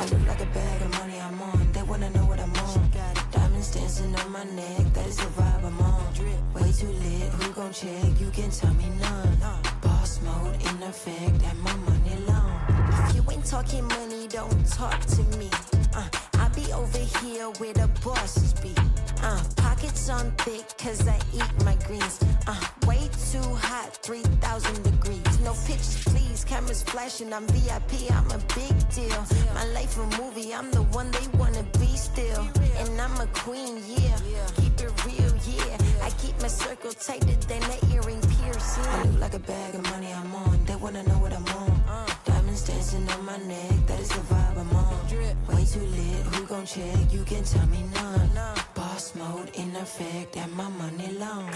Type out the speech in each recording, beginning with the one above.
I look like a bag of money I'm on. They wanna know what I'm on. Diamonds dancing on my neck, that is the vibe I'm on. Way too lit, who gon' check? You can tell me none. Boss mode in effect, and my money long. If you ain't talking money, don't talk to me. I be over here where the bosses be. Pockets on thick, cause I eat my greens. Way too hot, 3,000 degrees. No pictures, please. Cameras flashing, I'm VIP, I'm a big deal. My life a movie, I'm the one they wanna be still. And I'm a queen, yeah. Keep it real, yeah. I keep my circle tighter than an earring piercing. I look like a bag of money I'm on. They wanna know what I'm on. Diamonds dancing on my neck, that is the vibe I'm on. Way too lit, who gon' check? You can tell me none. Boss mode in effect, and my money long.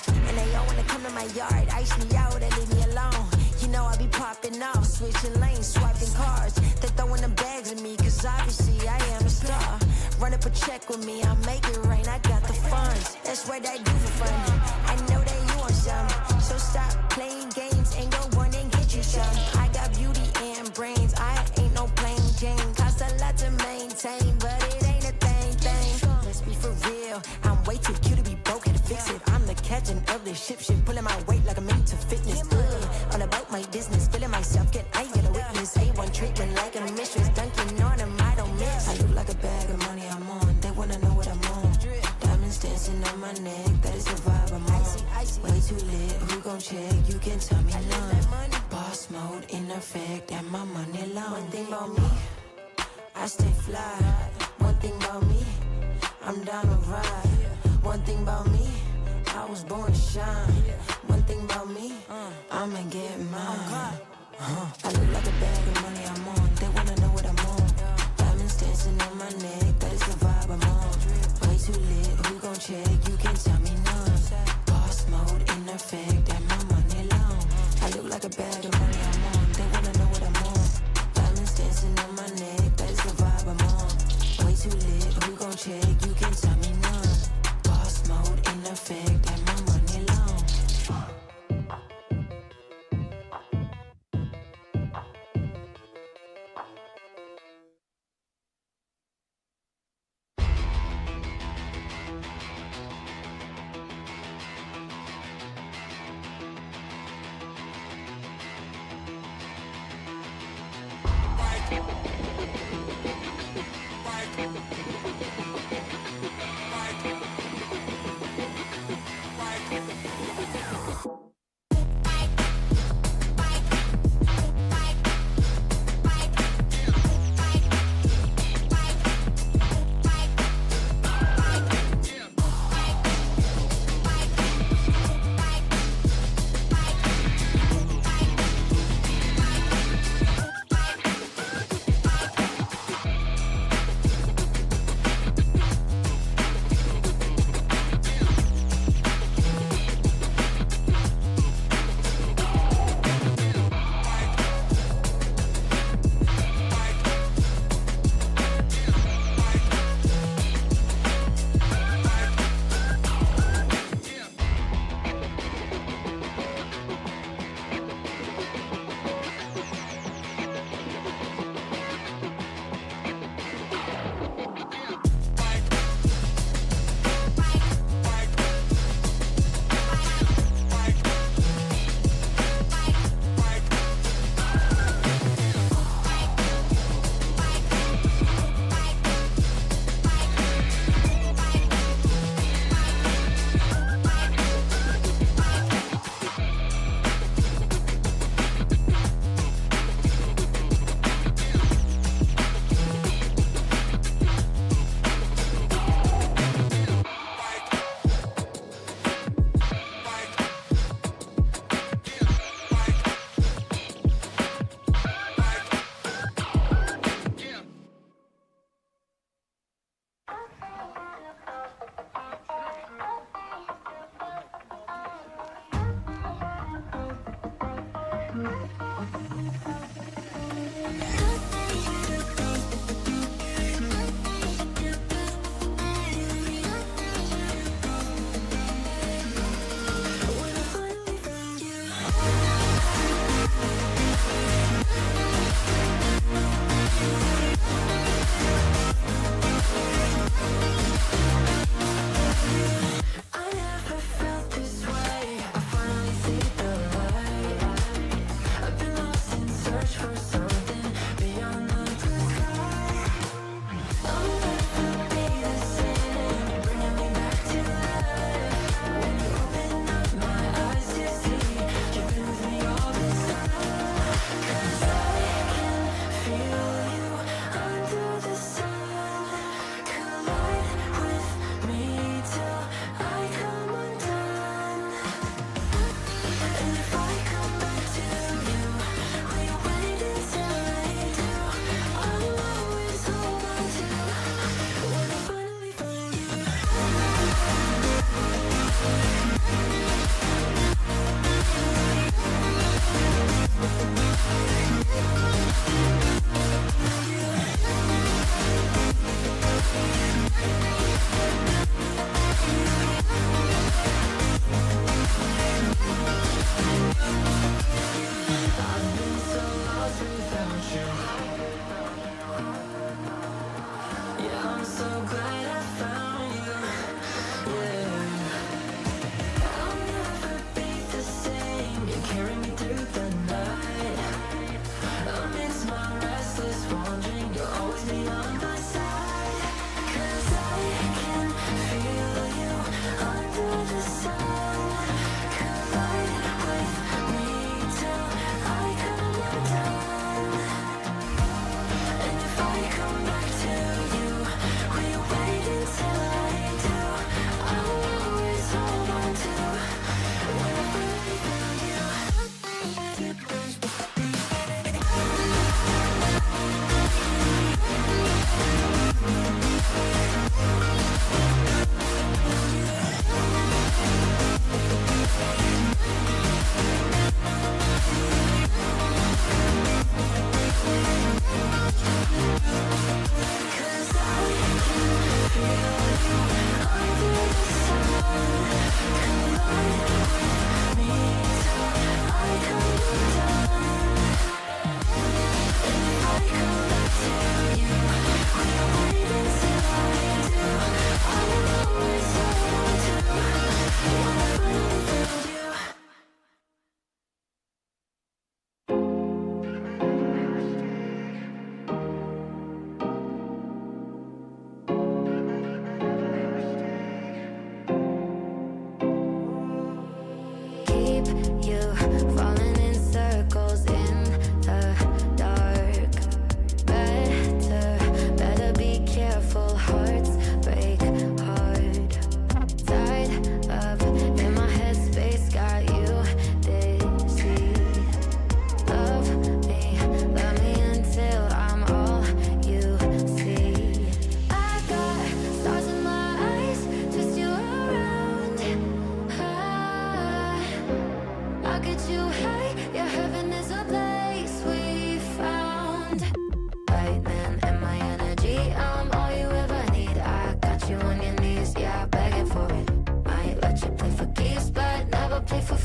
And they all wanna come to my yard, ice me out and leave me alone. You know I be popping off, switching lanes, swiping cars. They throwing the bags at me, cause obviously I am a star. Run up a check with me, I'll make it rain, I got the funds. That's what I do for fun. I know that you want some, so stop playing games and go run and get you some. I got beauty and brains, I ain't no plain Jane. Cost a lot to maintain, but it ain't a thing. Let's be for real, I'm way too cute to be broke, had to fix it. I'm the captain of this ship, pulling my weight like I'm into fitness. All about my business, feeling myself, I get a witness. A1 treatment like a mistress, dunking on them, I don't miss. I look like a bag of money I'm on, they wanna know what I'm on. Diamonds dancing on my neck, that is the vibe I'm on. Way too lit, who gon' check? You can tell me none. Boss mode in effect, and my money long. One thing about me, I stay fly. One thing about me, I'm down to ride. One thing about me, I was born to shine. One thing about me, I'ma get mine. I look like a bag of money I'm on. They wanna know what I'm on. Diamonds dancing on my neck, that is the vibe I'm on. Way too lit, who gon' check? You can tell me none. Boss mode in effect, and my money long. I look like a bag of money I'm on. They wanna know what I'm on. Diamonds dancing on my neck, that is the vibe I'm on. Way too lit, who gon' check? You can tell me none. Boss mode in effect, and my money long.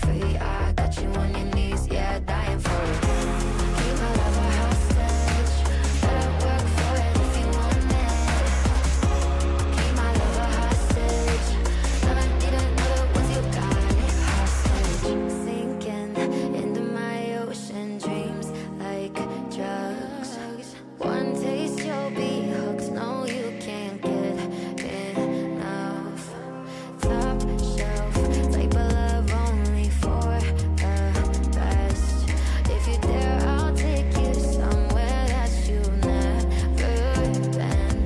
free. I got you on your knees, yeah, dying for it. Keep my love a hostage, better work for it if you want it. Keep my love a hostage, never need another once you got it. Hostage, sinking into my ocean dreams like drugs. One taste you'll be hooked, no you can't get enough. Top shelf type of love only for the best. If you dare, I'll take you somewhere that you've never been.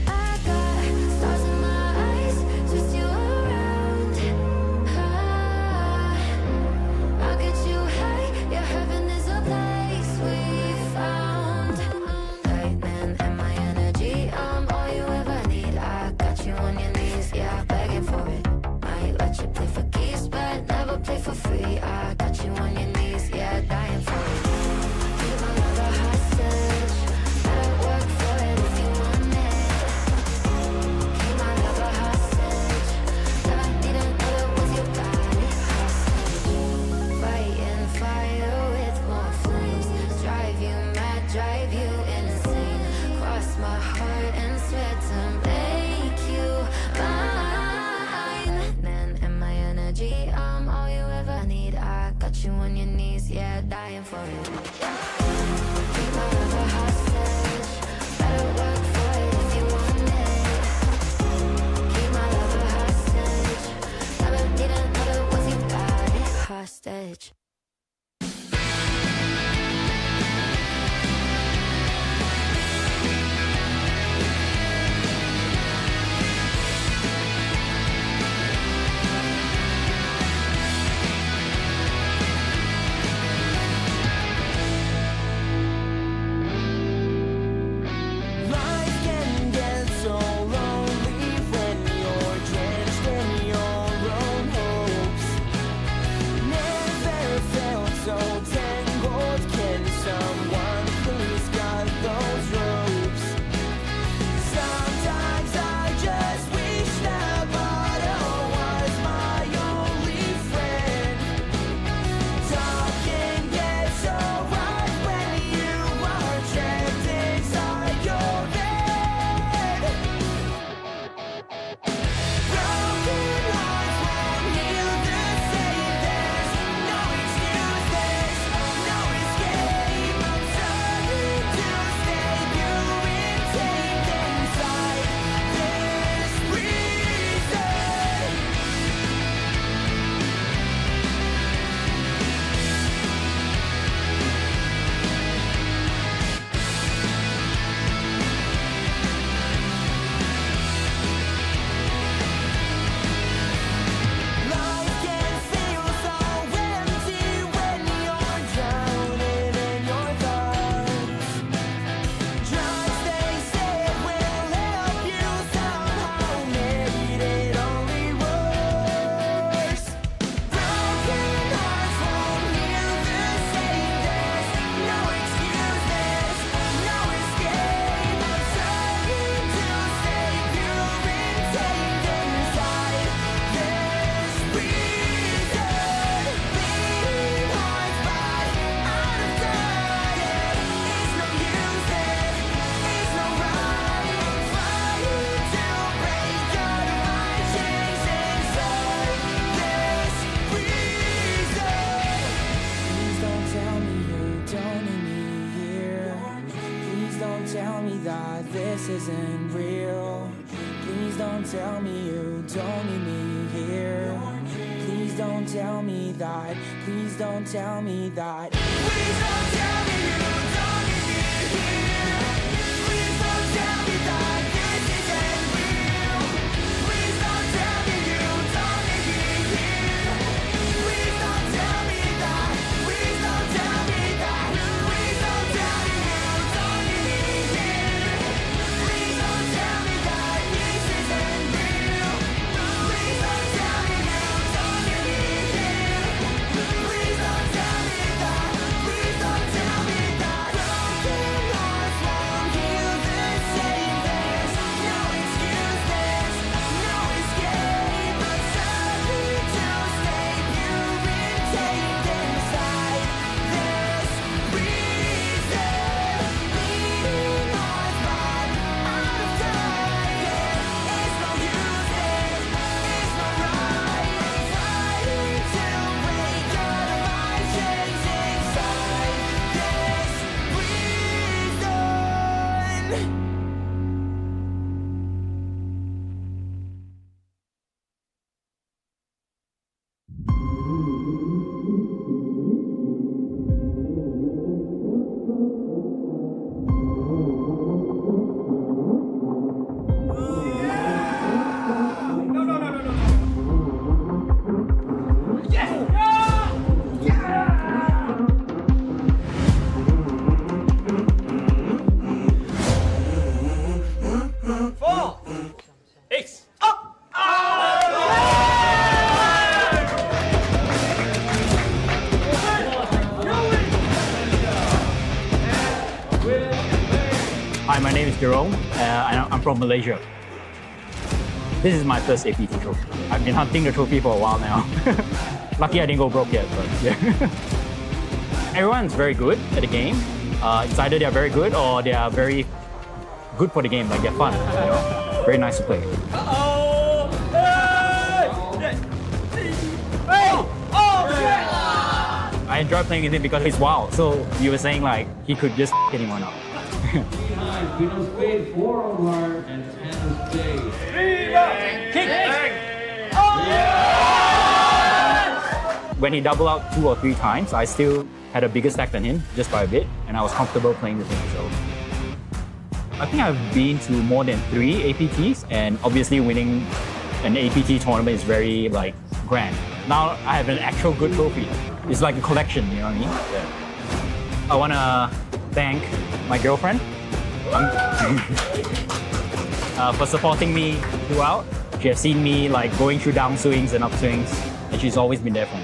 I got stars in my eyes, twist you around. I'll get you high, yeah, heaven is a place we found. Lightning and my energy, I'm all you ever need. I got you on your knees, yeah, begging for it. Might let you play for keeps, but never play for free. I got you on your knees, yeah, dying for it. Keep my love a hostage, better work for it if you want it. Keep my love a hostage, never need another once you got it. Hostage, fighting fire with more flames, drive you mad, drive you insane. Cross my heart and swear to make you mine. Man, and my energy, I'm all you ever need. I got you on your knees, yeah, dying for it. Keep my love a hostage, better work for it if you want it. Keep my love a hostage, never need another once you got it. Hostage. Life can get so lonely when you're drenched in your own hopes. Never felt so tangled. Can someone please cut those ropes? Sometimes I just wish that bottle was my only friend. Talking gets so hard when you are trapped inside your head. Broken hearts won't heal the same. There's no excuse, there's no escape. I'm trying to stay irritated inside this prison. Life can feel so empty when you're drowning in your thoughts. Drugs they say will help you somehow made it only worse. Broken hearts won't heal the same. There's no excuse, there's no escape. I'm trying to stay pure and tamed inside this prison. Beating hearts but out of time. There is no use, there is no right. I'm trying to break out of my chains inside this prison. Please don't tell me you don't need me here. Please don't tell me that this isn't real. Please don't tell me you don't need me here. Please don't tell me that. Please don't tell me that. Please don't tell me you don't need me here. Please don't tell me that this isn't real. Please don't tell me you don't need me here. Please don't tell me that. Please don't tell me that. Please don't tell me you don't need me here. Please don't tell me that this isn't real. Please don't tell me you don't need me here. Please don't tell me that. Please don't tell me that. Broken hearts won't heal the same. Hi, my name is Jerome. I'm from Malaysia. This is my first APT trophy. I've been hunting the trophy for a while now. Lucky I didn't go broke yet, but yeah. Everyone's very good at the game. It's either they're very good or they are very good for the game, like they're fun. You know? Very nice to play. I enjoy playing with him because he's wild. So you were saying like he could just anyone up. We don't spade 4 over and 10 spade. When he doubled out 2 or 3 times, I still had a bigger stack than him, just by a bit, and I was comfortable playing with him. So I think I've been to more than 3 APTs, and obviously winning an APT tournament is very like grand. Now I have an actual good trophy. It's like a collection, you know what I mean? Yeah. I want to thank my girlfriend for supporting me throughout. She has seen me like going through downswings and upswings, and she's always been there for me.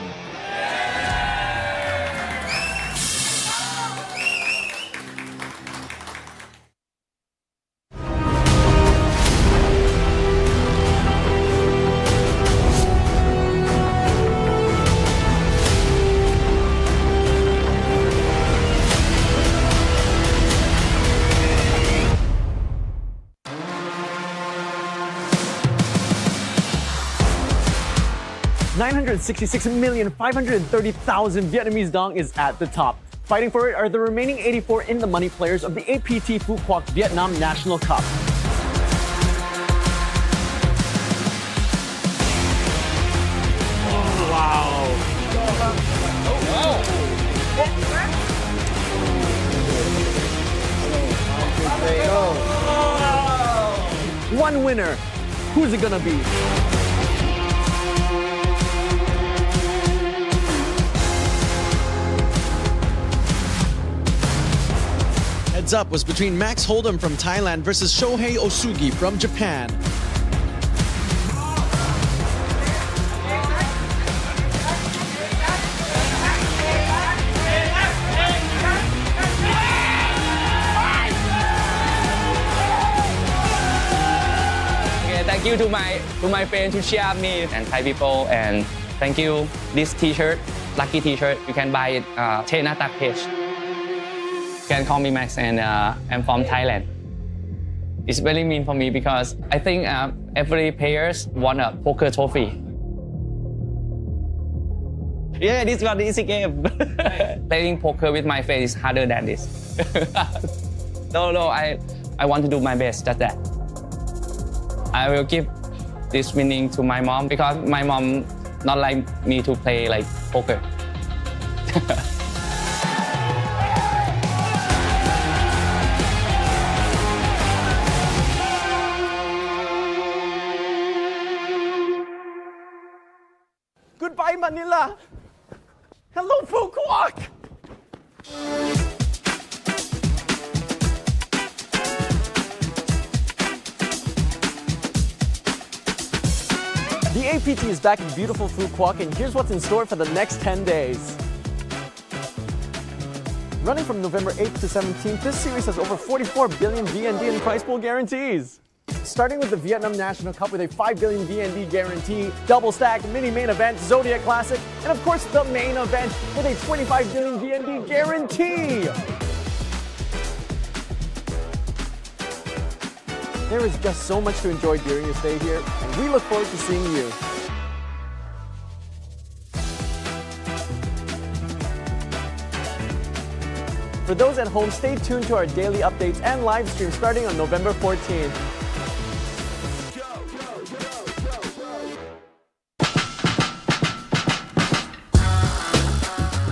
$966,530,000 Vietnamese dong is at the top. Fighting for it are the remaining 84 in the money players of the APT Phu Quoc Vietnam National Cup. One winner. Who's it gonna be? Heads up was between Max Hold'em from Thailand versus Shohei Osugi from Japan. Thank you to my friends who cheer me and Thai people, and thank you this T-shirt, lucky T-shirt. You can buy it Chenatak page. You can call me Max, and I'm from Thailand. It's very mean for me because I think every players want a poker trophy. Yeah, this is not an easy game. Playing poker with my face is harder than this. No, I want to do my best, just that. I will give this winning to my mom because my mom not like me to play like poker. Goodbye, Manila. Hello, Phu Quoc. The APT is back in beautiful Phu Quoc, and here's what's in store for the next 10 days. Running from November 8th to 17th, this series has over 44 billion VND in prize pool guarantees. Starting with the Vietnam National Cup with a 5 billion VND guarantee, double stack, mini main event, Zodiac Classic, and of course the main event with a 25 billion VND guarantee. There is just so much to enjoy during your stay here, and we look forward to seeing you. For those at home, stay tuned to our daily updates and live stream starting on November 14th.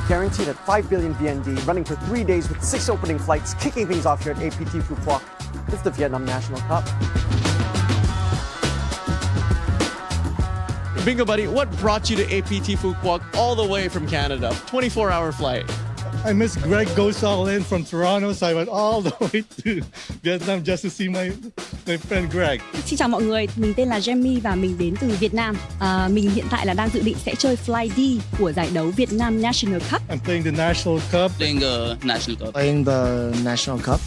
Guaranteed at 5 billion VND, running for 3 days with 6 opening flights, kicking things off here at APT Phu Quoc. It's the Vietnam National Cup. Bingo Buddy, what brought you to APT Phu Quoc all the way from Canada? 24-hour flight. I miss Greg Goes All In from Toronto, so I went all the way to Vietnam just to see my friend Greg. Xin chào mọi người, mình tên là Jamie và mình đến từ Việt Nam. Mình hiện tại là đang dự định sẽ chơi Fly D của giải đấu Vietnam National Cup. I'm playing the National Cup. Playing the National Cup. Playing the National Cup.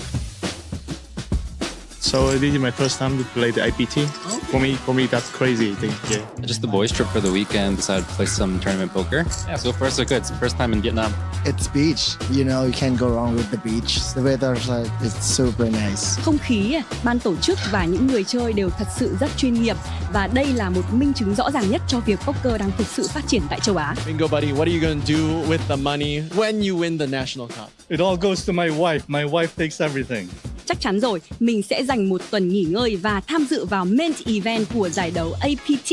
So this is my first time to play the APT. For me, that's crazy thing. Yeah. Just the boys trip for the weekend, decided to play some tournament poker. Yeah, so far so good. It's the first time in Vietnam. It's beach. You know, you can't go wrong with the beach. The weather's like, it's super nice. Không khí, ban tổ chức và những người chơi đều thật sự rất chuyên nghiệp. Và đây là một minh chứng rõ ràng nhất cho việc poker đang thực sự phát triển tại châu Á. Bingo buddy, what are you going to do with the money when you win the national cup? It all goes to my wife. My wife takes everything. Chắc chắn rồi, mình sẽ dành một tuần nghỉ ngơi và tham dự vào Main Event của giải đấu APT.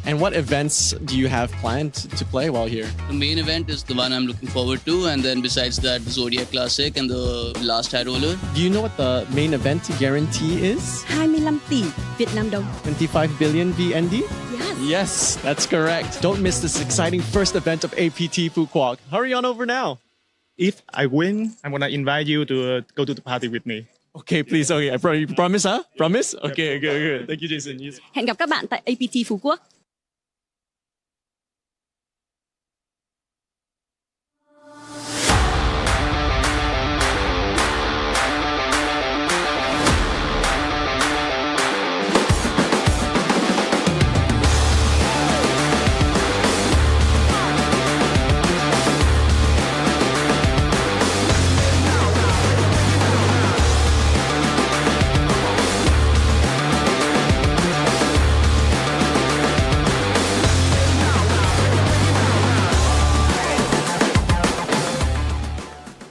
And what events do you have planned to play while here? The main event is the one I'm looking forward to, and then besides that, the Zodiac Classic and the last High Roller. Do you know what the main event guarantee is? 25 tỷ Việt Nam đồng. 25 billion VND? Yes. Yes, that's correct. Don't miss this exciting first event of APT Phu Quoc. Hurry on over now. If I win, I'm gonna invite you to go to the party with me. Okay, please. Okay, you promise, huh? Promise? Okay, good. Thank you, Jason. Hẹn gặp các bạn tại APT Phú Quốc.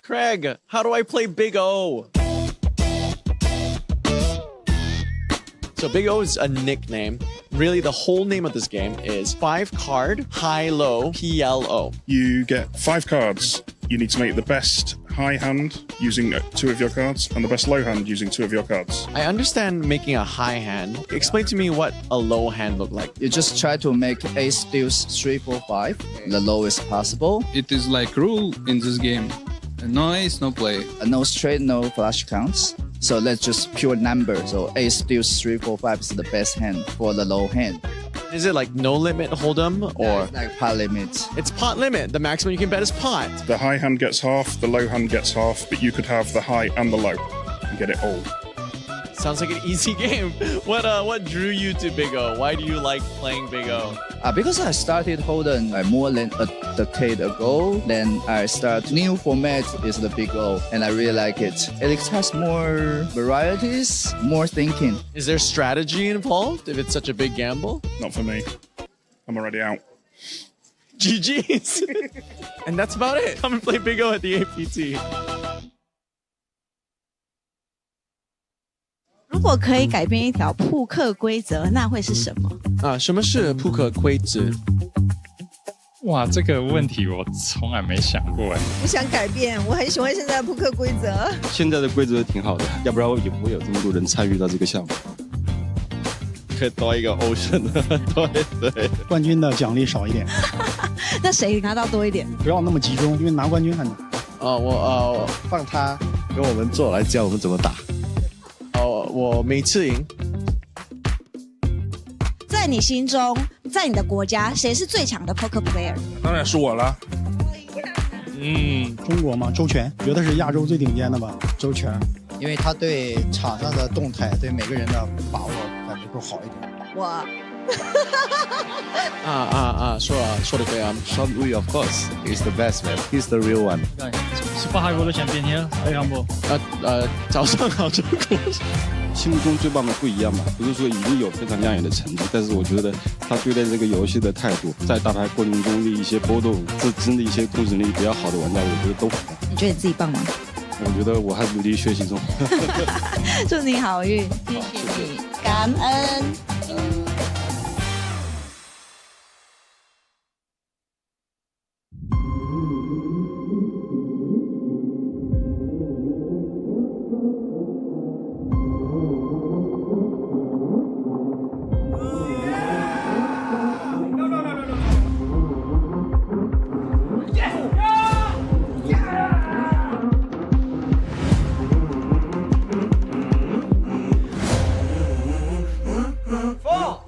Craig, how do I play Big O? So Big O is a nickname. Really, the whole name of this game is 5-card high-low PLO. You get 5 cards. You need to make the best high hand using 2 of your cards and the best low hand using 2 of your cards. I understand making a high hand. Explain to me what a low hand look like. You just try to make ace, deuce, 3, 4, 5. The lowest possible. It is like rule in this game. No ace, no play. No straight, no flush counts. So that's just pure number. So ace, deuce, 3, 4, 5 is the best hand for the low hand. Is it like no limit hold'em or it's like pot limit? It's pot limit. The maximum you can bet is pot. The high hand gets half, the low hand gets half, but you could have the high and the low and get it all. Sounds like an easy game. What drew you to Big O? Why do you like playing Big O? Because I started Hold'em more than a decade ago. Then I start new format is the Big O, and I really like it. It has more varieties, more thinking. Is there strategy involved if it's such a big gamble? Not for me. I'm already out. GG's. And that's about it. Come and play Big O at the APT. 如果可以改变一条扑克规则，那会是什么？什么是扑克规则？哇，这个问题我从来没想过哎。不想改变，我很喜欢现在的扑克规则。现在的规则挺好的，要不然也不会有这么多人参与到这个项目。可以多一个 Ocean 对。冠军的奖励少一点。那谁拿到多一点？不要那么集中，因为拿冠军很难。我放他跟我们做来教我们怎么打。我每次赢。在你心中，在你的国家，谁是最强的 poker player？ 当然是我了。中国嘛，周全，觉得是亚洲最顶尖的吧？周全，因为他对场上的动态，对每个人的把握感觉会好一点。我。说得对啊 Sean Wee of course he's the best man, he's the real one. Super High Roller Champion here, very humble. 早上好，中国。心目中最棒的不一样嘛，不是说已经有非常亮眼的成绩，但是我觉得他对待这个游戏的态度，在打牌过程中的一些波动，自身的一些控制力比较好的玩家，我觉得都很棒。你觉得你自己棒吗？我觉得我还努力学习中。祝你好运，谢谢你，感恩。Four.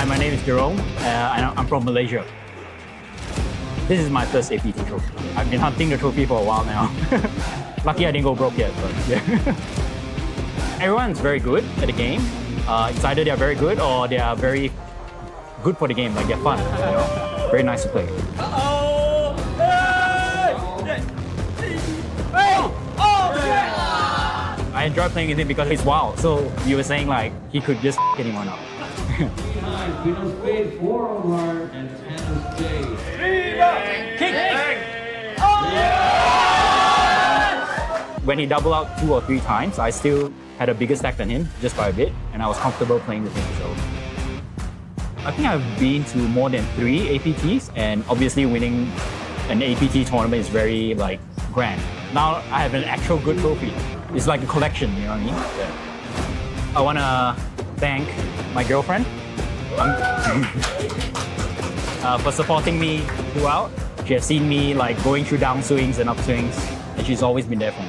Hi, my name is Jerome, and I'm from Malaysia. This is my first APT trophy. I've been hunting the trophy for a while now. Lucky I didn't go broke yet, but yeah. Everyone's very good at the game. It's either they're very good or they are very good for the game, like they're fun. You know? Very nice to play. I enjoy playing with him because he's wild. So you were saying like he could just anyone up. We don't spade 4 over and 10 is spade. When he doubled out 2 or 3 times, I still had a bigger stack than him, just by a bit, and I was comfortable playing with him. So I think I've been to more than 3 APTs, and obviously winning an APT tournament is very like grand. Now I have an actual good trophy. It's like a collection, you know what I mean? Yeah. I want to thank my girlfriend for supporting me throughout. She has seen me like going through downswings and upswings, and she's always been there for me.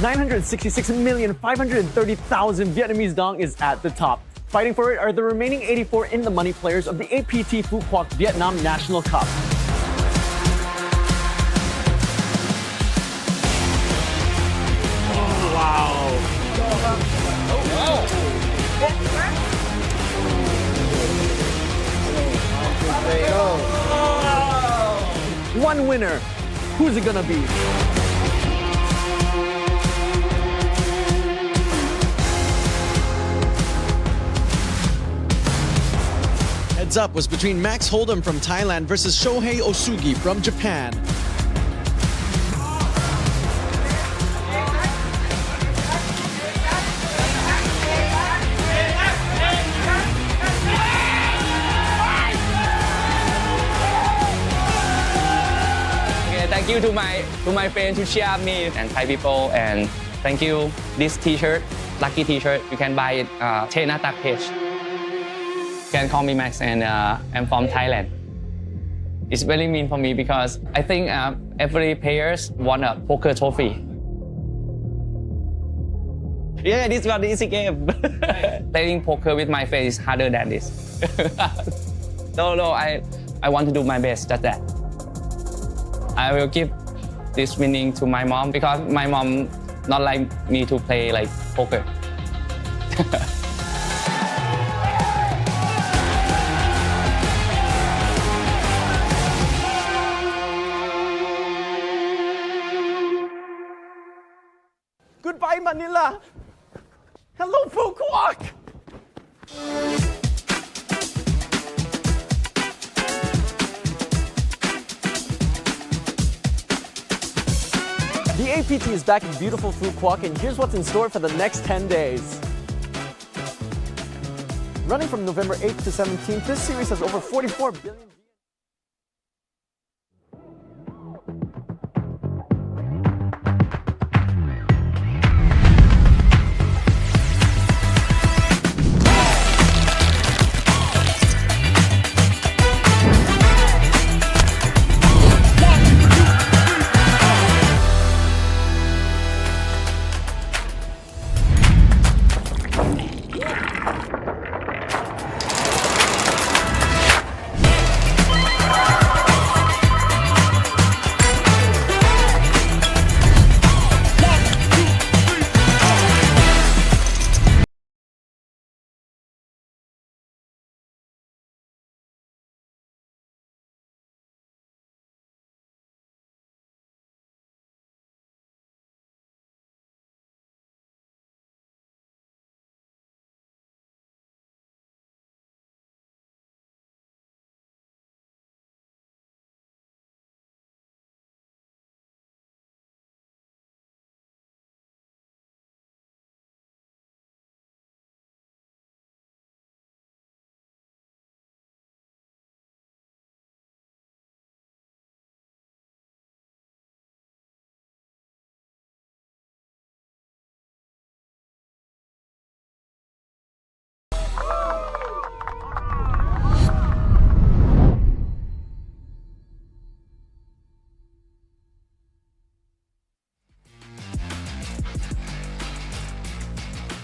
$966,530,000 Vietnamese dong is at the top. Fighting for it are the remaining 84 in the money players of the APT Phu Quoc Vietnam National Cup. Oh, wow. One winner. Who's it gonna be? Heads up was between Max Hold'em from Thailand versus Shohei Osugi from Japan. Okay, thank you to my friends who cheer me and Thai people, and thank you this T-shirt, lucky T-shirt. You can buy it Chena Tak page. You can call me Max, and I'm from Thailand. It's very mean for me because I think every players want a poker trophy. Yeah, this is not an easy game. Playing poker with my face is harder than this. No, I want to do my best, just that. I will give this winning to my mom because my mom not like me to play like poker. Goodbye, Manila. Hello, Phu Quoc. The APT is back in beautiful Phu Quoc, and here's what's in store for the next 10 days. Running from November 8th to 17th, this series has over 44 billion.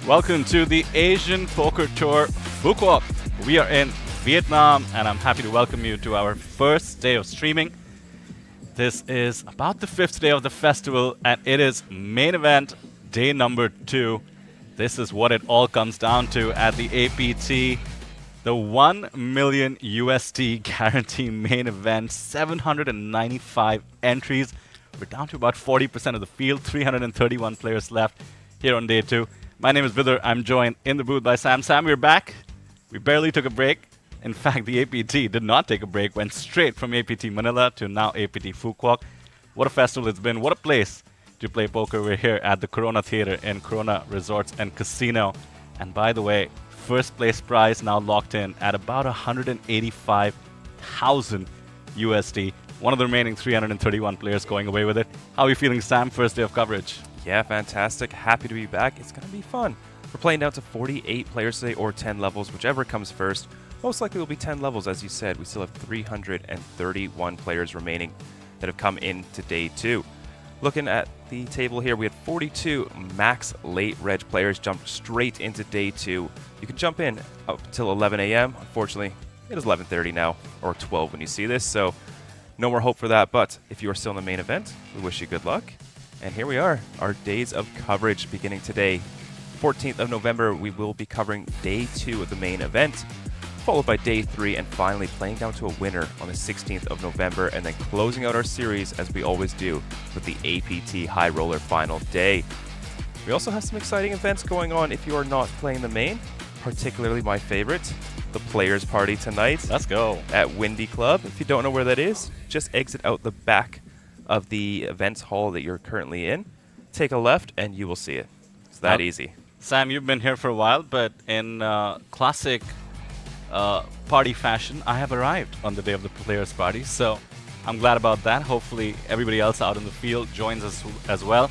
Welcome to the Asian Poker Tour Phu Quoc. We are in Vietnam, and I'm happy to welcome you to our first day of streaming. This is about the 5th day of the festival, and it is main event day number 2. This is what it all comes down to at the APT. The 1 million USD guarantee main event, 795 entries. We're down to about 40% of the field, 331 players left here on day 2. My name is Vidar. I'm joined in the booth by Sam. Sam, we're back. We barely took a break. In fact, the APT did not take a break, went straight from APT Manila to now APT Phu Quoc. What a festival it's been. What a place to play poker. We're here at the Corona Theater in Corona Resorts and Casino. And by the way, first place prize now locked in at about 185,000 USD. One of the remaining 331 players going away with it. How are you feeling, Sam, first day of coverage? Yeah, fantastic. Happy to be back. It's going to be fun. We're playing down to 48 players today, or 10 levels, whichever comes first. Most likely will be 10 levels, as you said. We still have 331 players remaining that have come into day 2. Looking at the table here, we had 42 max late reg players jump straight into day 2. You can jump in up until 11 a.m. Unfortunately, it is 11:30 now, or 12 when you see this, so no more hope for that. But if you are still in the main event, we wish you good luck. And here we are, our days of coverage beginning today. 14th of November, we will be covering day 2 of the main event, followed by day 3, and finally playing down to a winner on the 16th of November, and then closing out our series, as we always do, with the APT High Roller final day. We also have some exciting events going on if you are not playing the main, particularly my favorite, the Players Party tonight. Let's go. At Windy Club. If you don't know where that is, just exit out the back of the events hall that you're currently in, take a left, and you will see it. It's that easy. Sam, you've been here for a while, but in classic party fashion, I have arrived on the day of the Players Party, so I'm glad about that. Hopefully everybody else out in the field joins us as well.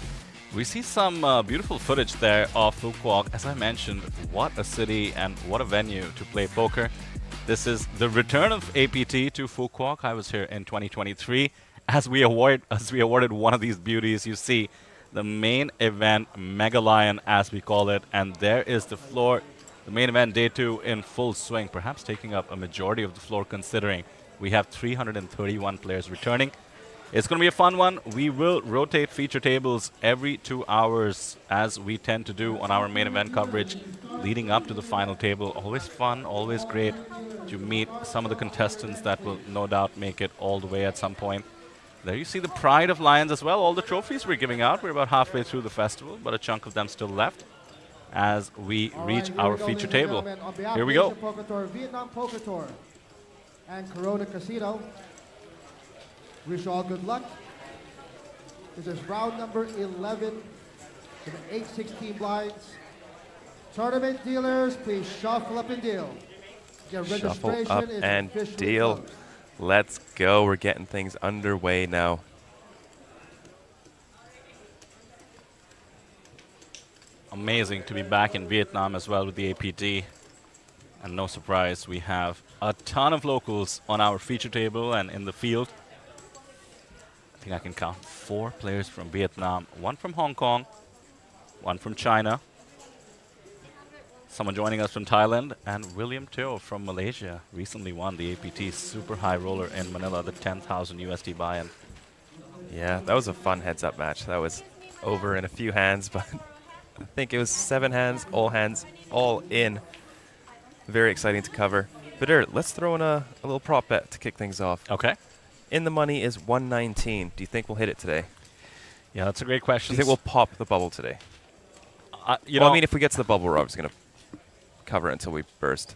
We see some beautiful footage there of Phu Quoc. As I mentioned, what a city and what a venue to play poker. This is the return of APT to Phu Quoc. I was here in 2023 as we awarded one of these beauties. You see the main event Mega Lion, as we call it, and there is the floor. The main event day 2 in full swing, perhaps taking up a majority of the floor considering we have 331 players returning. It's going to be a fun one. We will rotate feature tables every 2 hours, as we tend to do on our main event coverage leading up to the final table. Always fun, always great to meet some of the contestants that will no doubt make it all the way at some point. There you see the pride of Lions as well. All the trophies we're giving out. We're about halfway through the festival, but a chunk of them still left as we reach our feature table. Here we go. Poker Tour, Vietnam Poker Tour, and Corona Casino. Wish you all good luck. This is round number 11 to the 8-16 blinds. Tournament dealers, please shuffle up and deal. Your Shuffle registration up is and officially deal. closed. Let's go. We're getting things underway now. Amazing to be back in Vietnam as well with the APT. And no surprise, we have a ton of locals on our feature table and in the field. I think I can count 4 players from Vietnam, 1 from Hong Kong, 1 from China, someone joining us from Thailand, and William Teo from Malaysia. Recently won the APT Super High Roller in Manila, the 10,000 USD buy-in. Yeah, that was a fun heads-up match. That was over in a few hands, but I think it was 7 hands, all in. Very exciting to cover. Vidar, let's throw in a little prop bet to kick things off. Okay. In the money is 119. Do you think we'll hit it today? Yeah, that's a great question. Do you think we'll pop the bubble today? You know, I mean, if we get to the bubble, we're obviously going to cover it until we burst.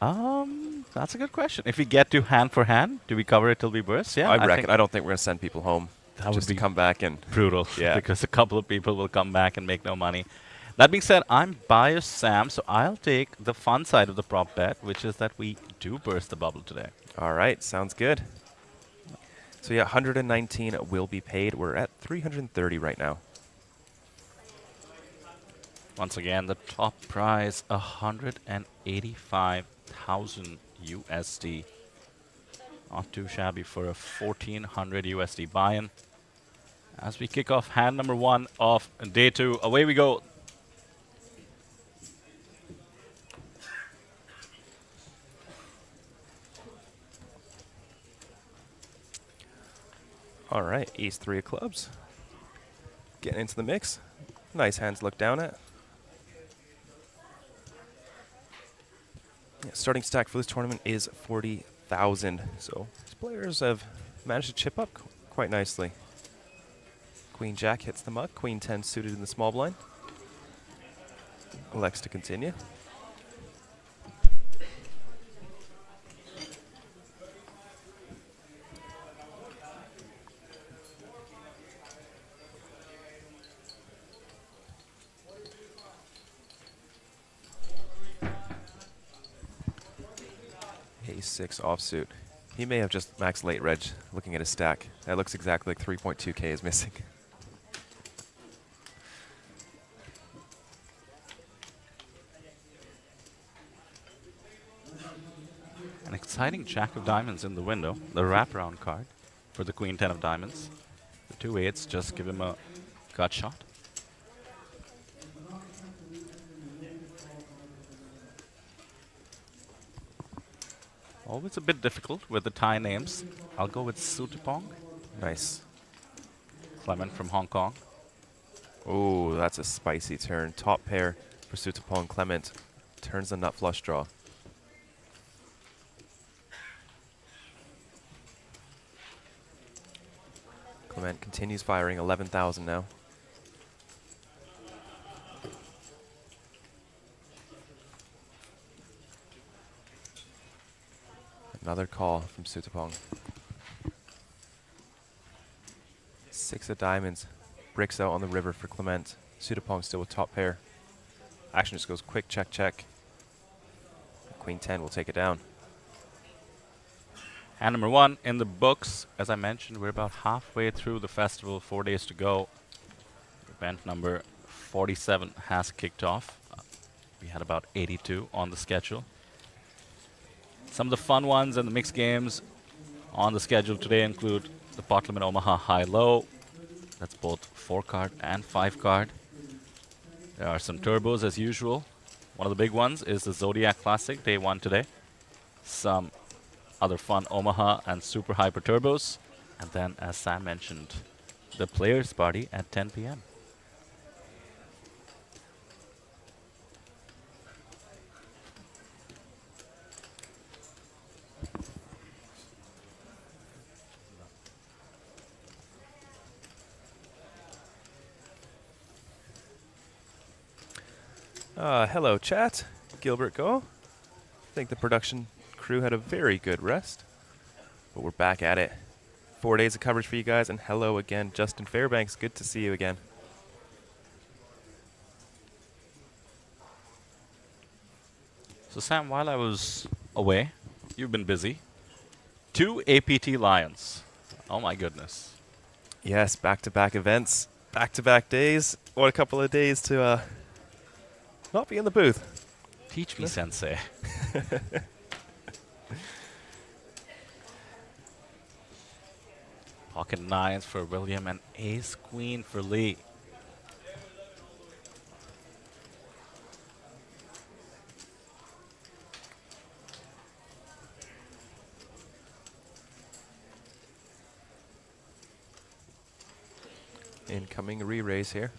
That's a good question. If we get to hand for hand, do we cover it till we burst? Yeah, I reckon. I don't think we're going to send people home just to come back and brutal. Yeah, because a couple of people will come back and make no money. That being said, I'm biased, Sam, so I'll take the fun side of the prop bet, which is that we do burst the bubble today. All right, sounds good. So yeah, 119 will be paid. We're at 330 right now. Once again, the top prize, 185,000 USD. Not too shabby for a 1,400 USD buy-in. As we kick off hand number 1 of day 2, away we go. All right, ace 3 of clubs. Getting into the mix. Nice hands to look down at. Yeah, starting stack for this tournament is 40,000. So these players have managed to chip up quite nicely. Queen Jack hits the muck. Queen 10 suited in the small blind. Elects to continue. Ace-6 offsuit. He may have just maxed late reg looking at his stack. That looks exactly like 3.2k is missing. An exciting Jack of Diamonds in the window, the wraparound card for the Queen 10 of Diamonds. The 2 8s just give him a gut shot. Always a bit difficult with the Thai names. I'll go with Sutapong. Nice. Clement from Hong Kong. Oh, that's a spicy turn. Top pair for Sutapong. Clement turns the nut flush draw. Clement continues firing, 11,000 now. Another call from Sutapong. 6 of diamonds. Bricks out on the river for Clement. Sutapong still with top pair. Action just goes quick, check, check. Queen 10 will take it down. Hand number 1 in the books. As I mentioned, we're about halfway through the festival, 4 days to go. Event number 47 has kicked off. We had about 82 on the schedule. Some of the fun ones and the mixed games on the schedule today include the Pot Limit Omaha High-Low. That's both 4-card and 5-card. There are some turbos as usual. One of the big ones is the Zodiac Classic, day 1 today. Some other fun Omaha and Super Hyper Turbos. And then, as Sam mentioned, the Players Party at 10 p.m. Hello, chat. Gilbert Go. I think the production crew had a very good rest, but we're back at it. 4 days of coverage for you guys, and hello again, Justin Fairbanks. Good to see you again. So Sam, while I was away, you've been busy. 2 APT Lions. Oh my goodness. Yes, back-to-back events, back-to-back days. What a couple of days to not be in the booth. Teach me, Sensei. Pocket 9s for William and Ace Queen for Lee. Incoming re-raise here.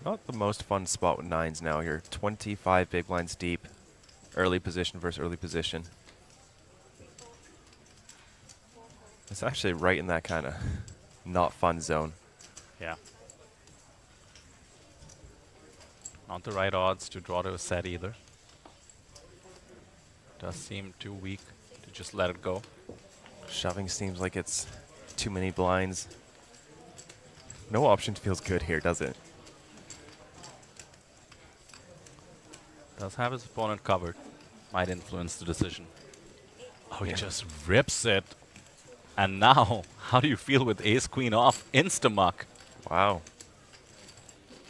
Not the most fun spot with 9s now here. 25 big blinds deep. Early position versus early position. It's actually right in that kind of not fun zone. Yeah. Not the right odds to draw to a set either. Does seem too weak to just let it go. Shoving seems like it's too many blinds. No option feels good here, does it? Does have his opponent covered. Might influence the decision. Oh, he just rips it. And now, how do you feel with Ace Queen off? Insta-muck. Wow.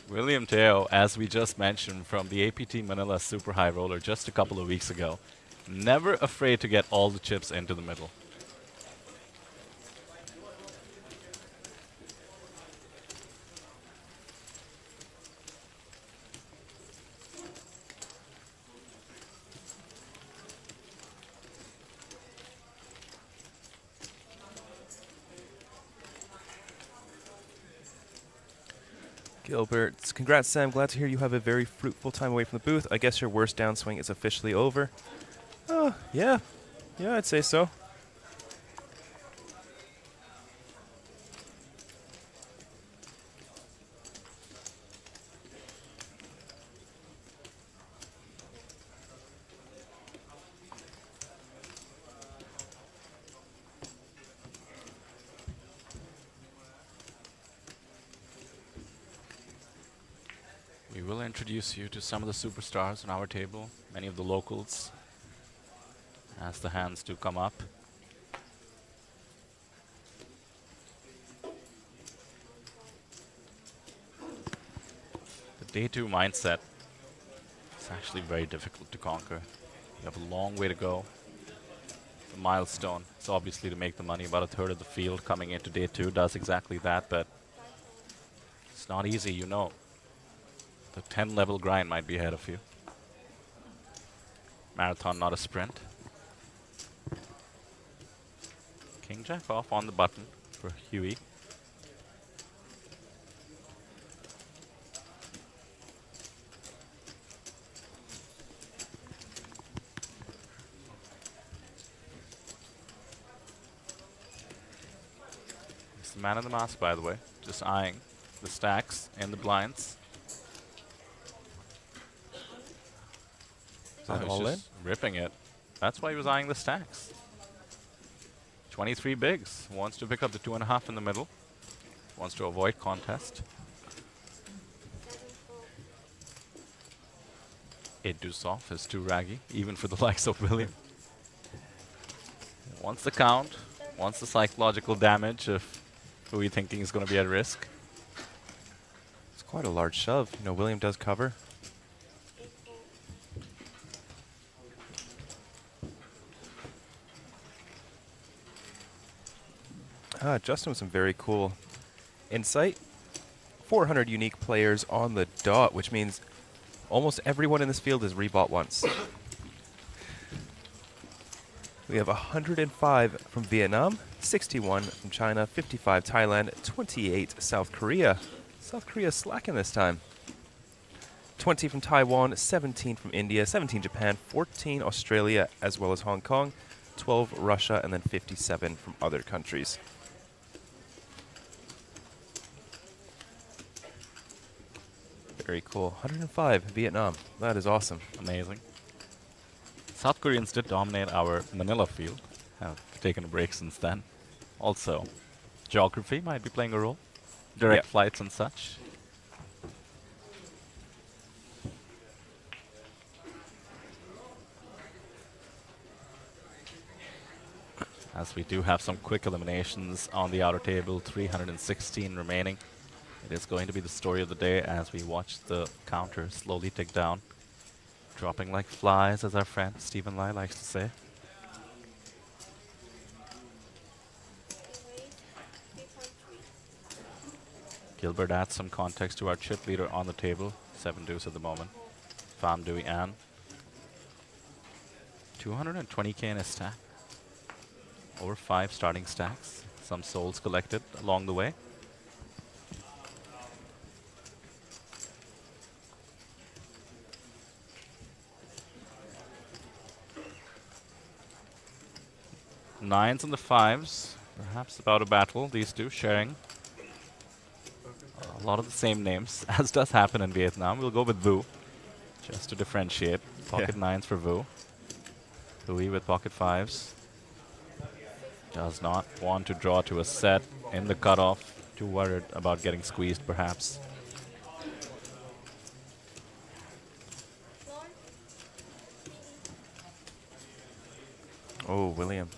William Teo, as we just mentioned from the APT Manila Super High Roller just a couple of weeks ago, never afraid to get all the chips into the middle. Gilbert, congrats, Sam. Glad to hear you have a very fruitful time away from the booth. I guess your worst downswing is officially over. Yeah. Yeah, I'd say so. We will introduce you to some of the superstars on our table, many of the locals, as the hands do come up. The day 2 mindset is actually very difficult to conquer. You have a long way to go. The milestone is obviously to make the money. About a third of the field coming into day 2 does exactly that, but it's not easy, you know. The 10 level grind might be ahead of you. Marathon, not a sprint. King Jack off on the button for Huey. He's the man in the mask, by the way, just eyeing the stacks and the blinds. Is that He's all in? just ripping it. That's why he was eyeing the stacks. 23 bigs. Wants to pick up the 2.5 in the middle. Wants to avoid contest. 8 deuce off is too raggy, even for the likes of William. Wants the count. Wants the psychological damage of who he thinking is going to be at risk. It's quite a large shove. You know, William does cover. Justin with some very cool insight. 400 unique players on the dot, which means almost everyone in this field is rebought once. We have 105 from Vietnam, 61 from China, 55 Thailand, 28 South Korea. South Korea slacking this time. 20 from Taiwan, 17 from India, 17 Japan, 14 Australia, as well as Hong Kong, 12 Russia, and then 57 from other countries. Very cool. 105 Vietnam. That is awesome. Amazing. South Koreans did dominate our Manila field. Have taken a break since then. Also, geography might be playing a role. Direct flights and such. As we do have some quick eliminations on the outer table, 316 remaining. It is going to be the story of the day as we watch the counter slowly tick down. Dropping like flies, as our friend Stephen Lai likes to say. Gilbert adds some context to our chip leader on the table. 7 deuce at the moment. Pham Dui An. 220k in a stack. Over 5 starting stacks. Some souls collected along the way. Nines and the 5s, perhaps about a battle, these two sharing a lot of the same names, as does happen in Vietnam. We'll go with Vu, just to differentiate. Pocket 9s for Vu. Hui with pocket 5s. Does not want to draw to a set in the cutoff. Too worried about getting squeezed, perhaps. Oh, William.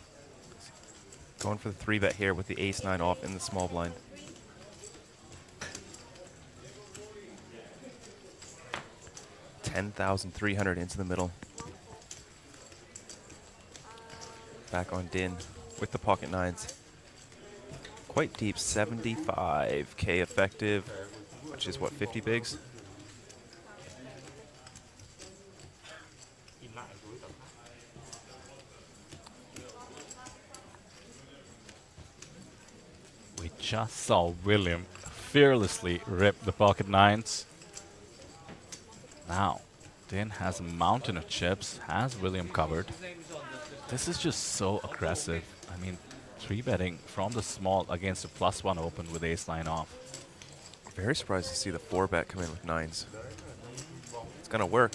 Going for the 3-bet here with the ace-9 off in the small blind. $10,300 into the middle. Back on Din with the pocket 9s. Quite deep, 75k effective, which is what, 50 bigs? We just saw William fearlessly rip the pocket nines. Now, Din has a mountain of chips, has William covered. This is just so aggressive. I mean, 3-betting from the small against a +1 open with ace line off. Very surprised to see the 4-bet come in with nines. It's gonna work.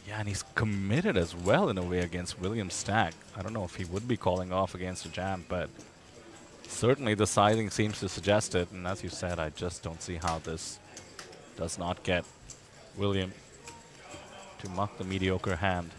Yeah, and he's committed as well in a way against William's stack. I don't know if he would be calling off against a jam, but certainly the sizing seems to suggest it. And as you said, I just don't see how this does not get William to muck the mediocre hand.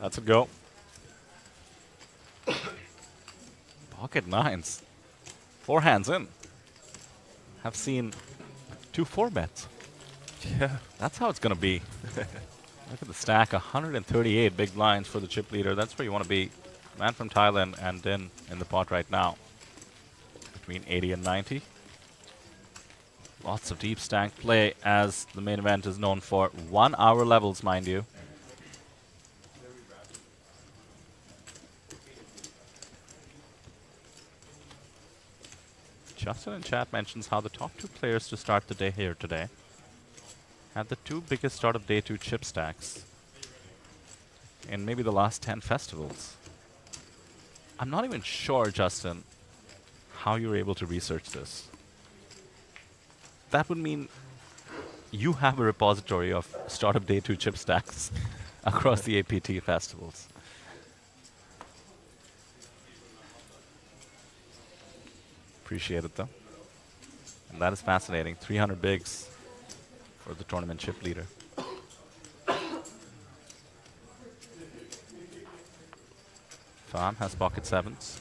That's a go. Pocket nines. 4 hands in. Have seen 2 4-bets. Yeah. That's how it's going to be. Look at the stack. 138 big blinds for the chip leader. That's where you want to be. Man from Thailand and Din in the pot right now. Between 80 and 90. Lots of deep stack play, as the main event is known for. 1 hour levels, mind you. Justin in chat mentions how the top 2 players to start the day here today had the 2 biggest start of day 2 chip stacks in maybe the last 10 festivals. I'm not even sure, Justin, how you're able to research this. That would mean you have a repository of start of day 2 chip stacks across the APT festivals. Appreciate it though. And that is fascinating. 300 bigs for the tournament chip leader. Pham has pocket 7s.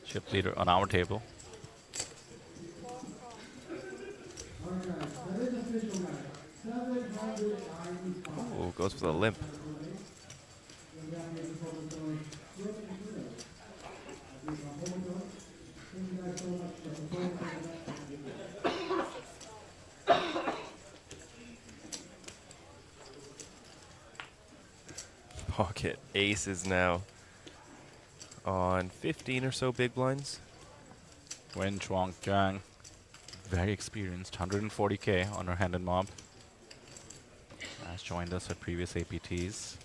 Chip leader on our table. Oh, goes for the limp. Pocket aces now on 15 or so big blinds. Wen Chuang Jiang, very experienced, 140k on her hand and mob. Has joined us at previous APTs.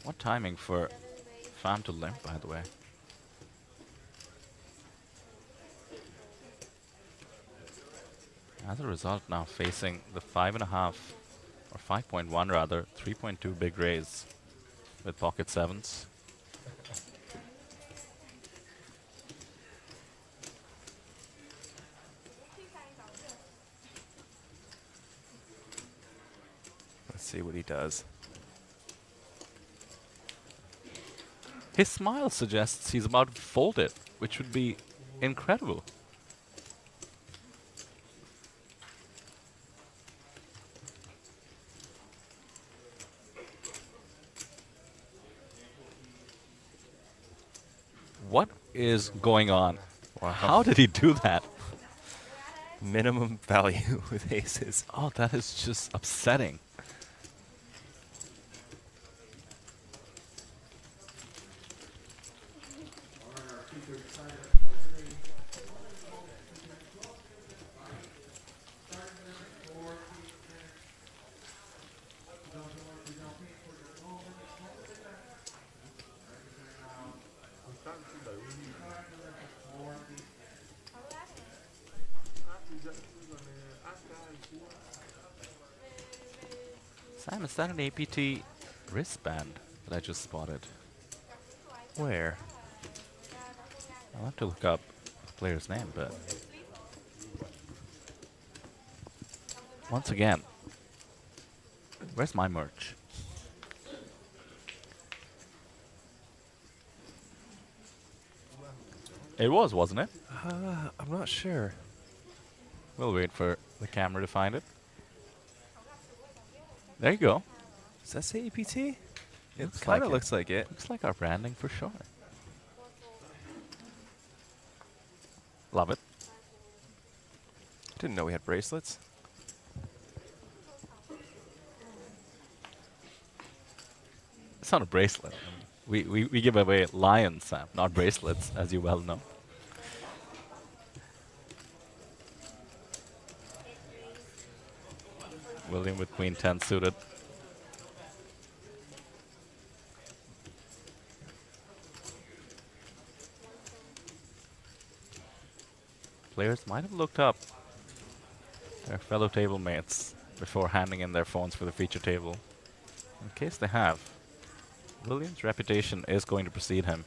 What timing for Pham to limp, by the way? As a result, now facing the 5.5, or 5.1 rather, 3.2 big raise with pocket 7s. Let's see what he does. His smile suggests he's about to fold it, which would be incredible. What is going on? Wow. How did he do that? Minimum value with aces. Oh, that is just upsetting. Sam, is that an APT wristband that I just spotted? Where? I'll have to look up the player's name, but once again, where's my merch? It was, wasn't it? I'm not sure. We'll wait for the camera to find it. There you go. Does that say APT? It Looks kind like of it. looks like it. Looks like our branding for sure. Love it. Didn't know we had bracelets. It's not a bracelet. We give away lions, Sam, not bracelets, as you well know. William with Queen 10 suited. Players might have looked up their fellow table mates before handing in their phones for the feature table. In case they have, William's reputation is going to precede him.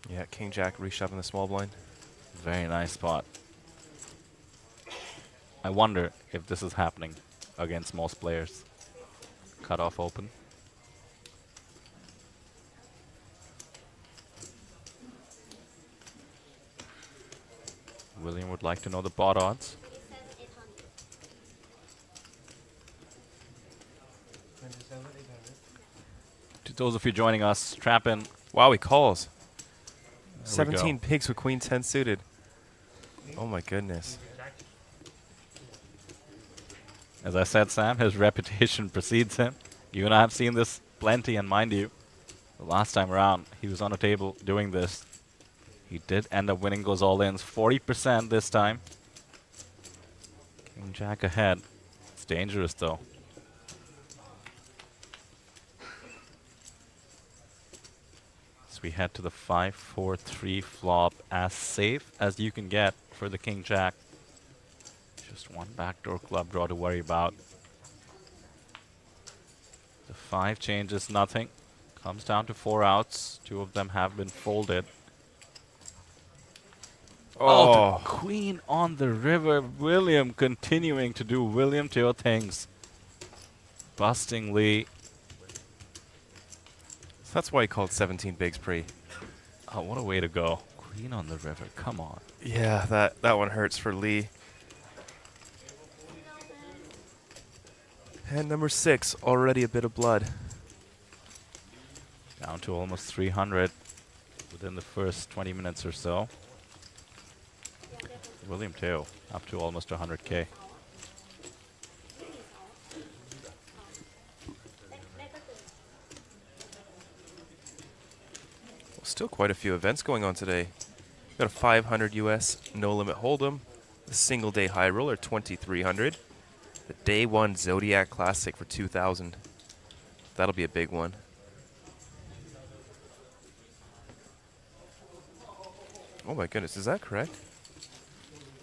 Yeah, King Jack reshove in the small blind. Very nice spot. I wonder if this is happening against most players. Cut off open. William would like to know the pot odds. To those of you joining us, trap in. Wow, he calls. There we go. 17 pigs with Queen 10 suited. Oh my goodness. As I said, Sam, his reputation precedes him. You and I have seen this plenty, and mind you, the last time around, he was on a table doing this. He did end up winning those all-ins, 40% this time. King Jack ahead. It's dangerous, though. So we head to the 5-4-3 flop, as safe as you can get for the King Jack. Just one backdoor club draw to worry about. The 5 changes nothing. Comes down to 4 outs. 2 of them have been folded. Oh, the queen on the river. William continuing to do William Teo things. Busting Lee. So that's why he called 17 bigs pre. Oh, what a way to go. Queen on the river. Come on. Yeah, that one hurts for Lee. And number 6, already a bit of blood. Down to almost 300 within the first 20 minutes or so. William Teo up to almost 100K. Well, still quite a few events going on today. Got a 500 US no limit hold'em, the single day high roller 2300, the day 1 Zodiac Classic for 2000. That'll be a big one. Oh my goodness, is that correct?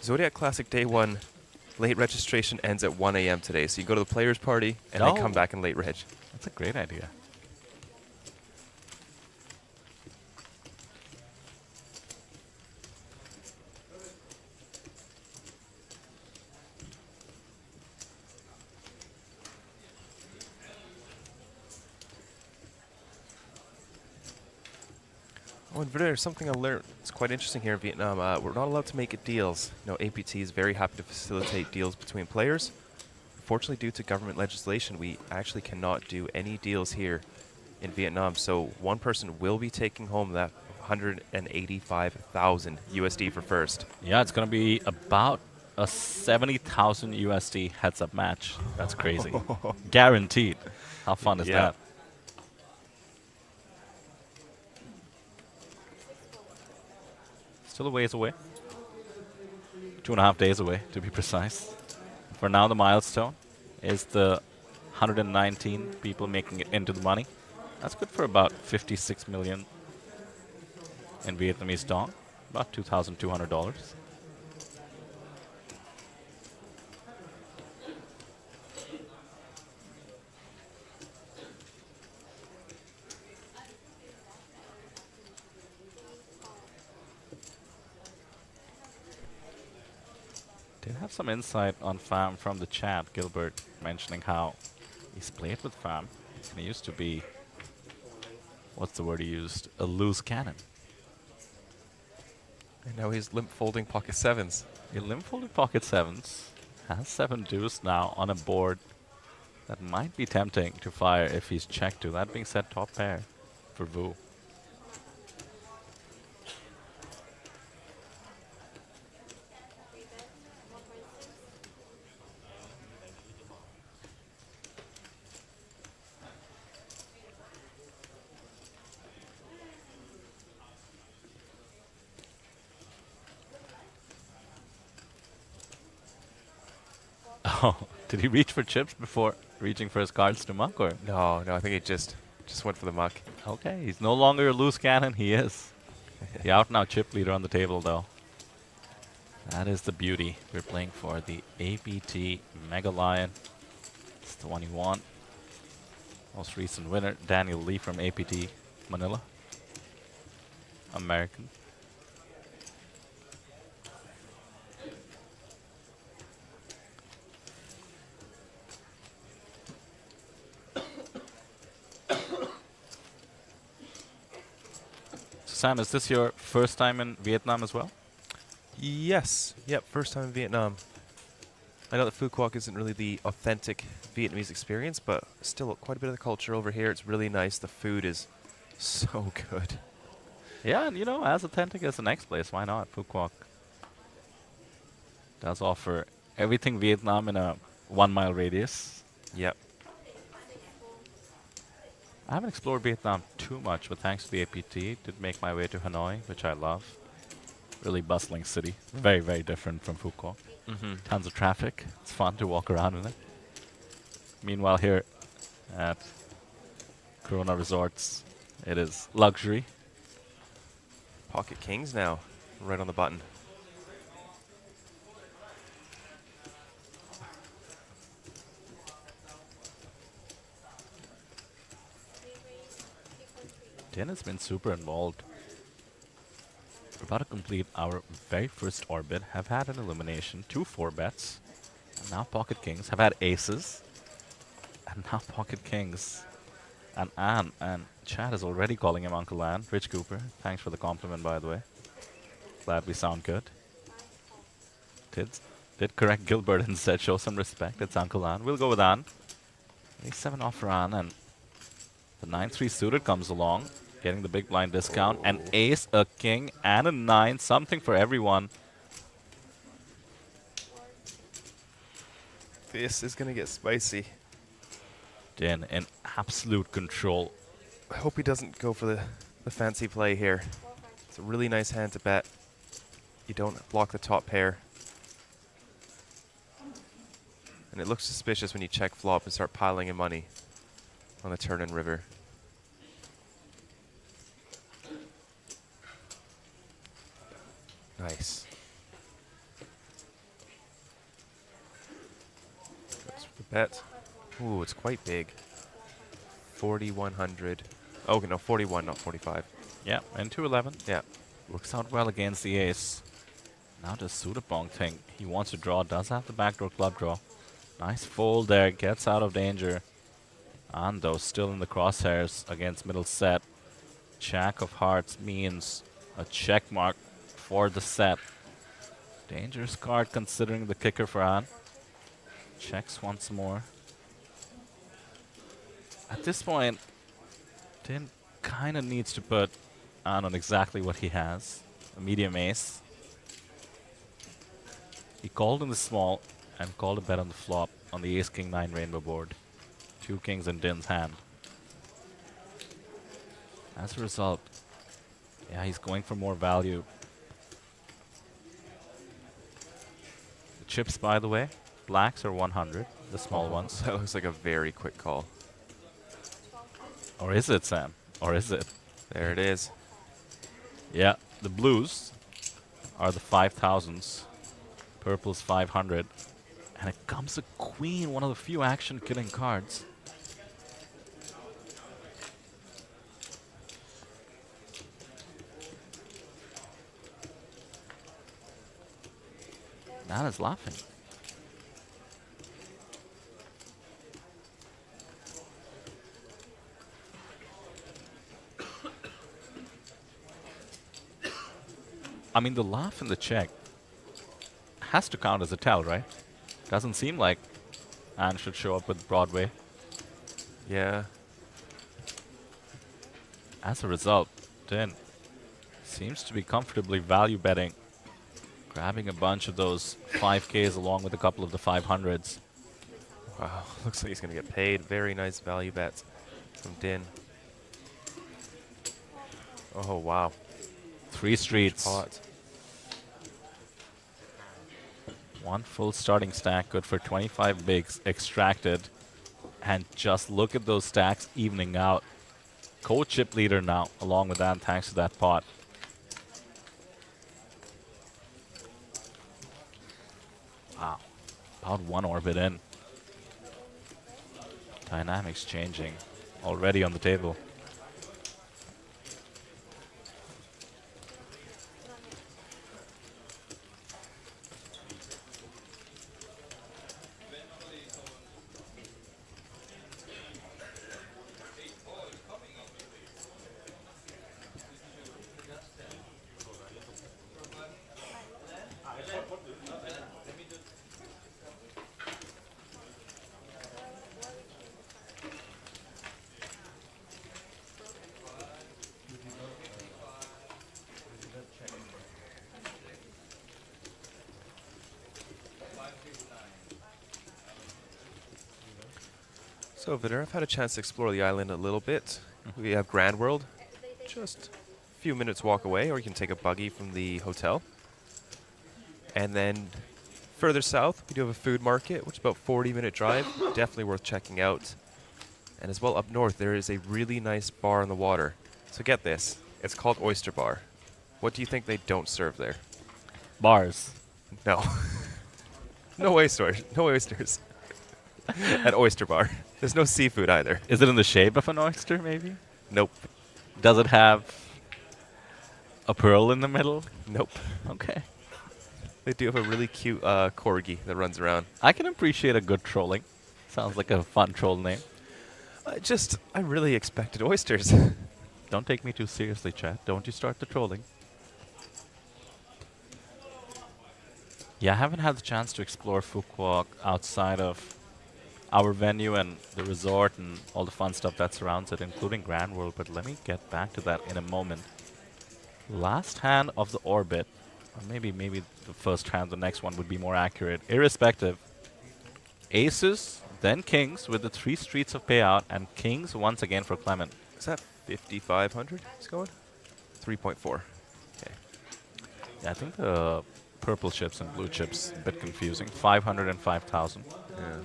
Zodiac Classic Day 1 late registration ends at 1 a.m. today, so you go to the players' party and then come back in late reg. That's a great idea. Oh, and there's something I learned. It's quite interesting here in Vietnam. We're not allowed to make deals. You know, APT is very happy to facilitate deals between players. Unfortunately, due to government legislation, we actually cannot do any deals here in Vietnam. So one person will be taking home that 185,000 USD for first. Yeah, it's going to be about a 70,000 USD heads-up match. That's crazy. Guaranteed. How fun is that? Still a ways away. 2.5 days away, to be precise. For now, the milestone is the 119 people making it into the money. That's good for about 56 million in Vietnamese dong, about $2,200. Did have some insight on Pham from the chat, Gilbert, mentioning how he's played with Pham. And he used to be, what's the word he used? A loose cannon. And now he's limp folding pocket sevens. A limp folding pocket sevens has 7 deuce now on a board that might be tempting to fire if he's checked to. That being said, top pair for Vu. Oh, did he reach for chips before reaching for his cards to muck, or? No, I think he just went for the muck. Okay, he's no longer a loose cannon. He is the out now chip leader on the table, though. That is the beauty. We're playing for the APT Mega Lion. It's the one you want. Most recent winner, Daniel Lee from APT Manila. American. Sam, is this your first time in Vietnam as well? Yes. Yep, first time in Vietnam. I know that Phu Quoc isn't really the authentic Vietnamese experience, but still quite a bit of the culture over here. It's really nice. The food is so good. Yeah, and you know, as authentic as the next place, why not? Phu Quoc does offer everything Vietnam in a 1 mile radius. Yep. I haven't explored Vietnam too much, but thanks to the APT, did make my way to Hanoi, which I love. Really bustling city. Very, very different from Phu Quoc. Tons of traffic. It's fun to walk around in it. Meanwhile, here at Corona Resorts, it is luxury. Pocket kings now, right on the button. Tin has been super involved. We're about to complete our very first orbit. Have had an elimination, 2 4-bets. And now pocket kings. Have had aces. And now pocket kings. And Anne. And Chad is already calling him Uncle Anne. Rich Cooper. Thanks for the compliment, by the way. Glad we sound good. Did correct Gilbert and said show some respect. It's Uncle Anne. We'll go with Anne. Ace-7 off for Anne. And the 9-3 suited comes along. Getting the big blind discount. An ace, a king, and a 9. Something for everyone. This is going to get spicy. Din in absolute control. I hope he doesn't go for the fancy play here. It's a really nice hand to bet. You don't block the top pair. And it looks suspicious when you check flop and start piling in money on the turn and river. Nice. That's the bet. Ooh, it's quite big. 4,100. Oh, no, 41, not 45. Yeah, into 11. Yeah. Works out well against the ace. Now does Sudapong think he wants to draw. Does have the backdoor club draw. Nice fold there. Gets out of danger. Ando still in the crosshairs against middle set. Jack of hearts means a check mark for the set. Dangerous card considering the kicker for An. Checks once more. At this point, Tin kind of needs to put An on exactly what he has. A medium ace. He called in the small and called a bet on the flop on the ace-king-9 rainbow board. 2 kings in Din's hand. As a result, yeah, he's going for more value. The chips, by the way, blacks are 100, the small ones. That looks like a very quick call. Or is it, Sam? Or is it? There it is. Yeah, the blues are the 5,000s. Purple's 500. And it comes a queen, one of the few action-killing cards. Nana's laughing. I mean, the laugh in the check has to count as a tell, right? Doesn't seem like Anne should show up with Broadway. Yeah. As a result, Din seems to be comfortably value betting, grabbing a bunch of those 5Ks along with a couple of the 500s. Wow, looks like he's going to get paid. Very nice value bets from Din. Oh, wow. 3 streets. Pot. 1 full starting stack, good for 25 bigs extracted. And just look at those stacks evening out. Co-chip leader now, along with that, thanks to that pot. Wow. About 1 orbit in. Dynamics changing already on the table. So, Vidar, I've had a chance to explore the island a little bit. We have Grand World, just a few minutes walk away, or you can take a buggy from the hotel. And then further south, we do have a food market, which is about 40-minute drive. Definitely worth checking out. And as well up north, there is a really nice bar on the water. So get this, it's called Oyster Bar. What do you think they don't serve there? Bars. No. No oysters. No oysters. At Oyster Bar. There's no seafood either. Is it in the shape of an oyster, maybe? Nope. Does it have a pearl in the middle? Nope. Okay. They do have a really cute corgi that runs around. I can appreciate a good trolling. Sounds like a fun troll name. I really expected oysters. Don't take me too seriously, chat. Don't you start the trolling. Yeah, I haven't had the chance to explore Phu Quoc outside of our venue and the resort and all the fun stuff that surrounds it, including Grand World, but let me get back to that in a moment. Last hand of the orbit, or maybe the first hand, the next one would be more accurate. Irrespective, aces, then kings with the 3 streets of payout, and kings once again for Clement. Is that 5,500 he's going? 3.4. Okay. Yeah, I think the purple chips and blue chips a bit confusing. 500 and 5,000. Yeah.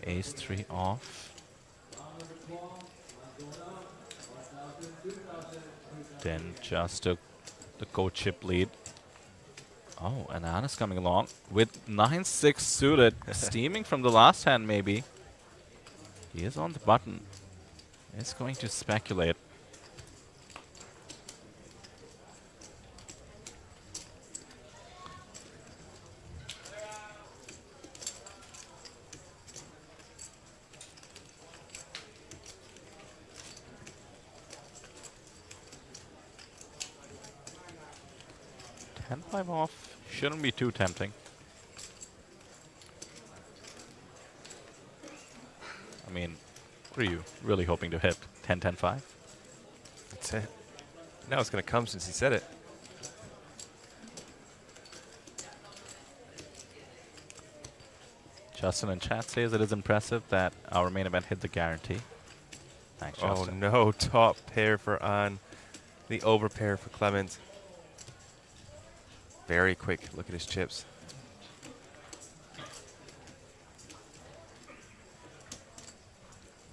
Ace 3 off. Then just took the co-chip lead. Oh, and Anna's coming along with 9-6 suited, steaming from the last hand maybe. He is on the button. He's going to speculate. $10-5 off shouldn't be too tempting. I mean, what are you really hoping to hit? 10-10-5? That's it. Now it's going to come since he said it. Justin in chat says it is impressive that our main event hit the guarantee. Thanks, Justin. Oh no, top pair for An. The over pair for Clement. Very quick look at his chips.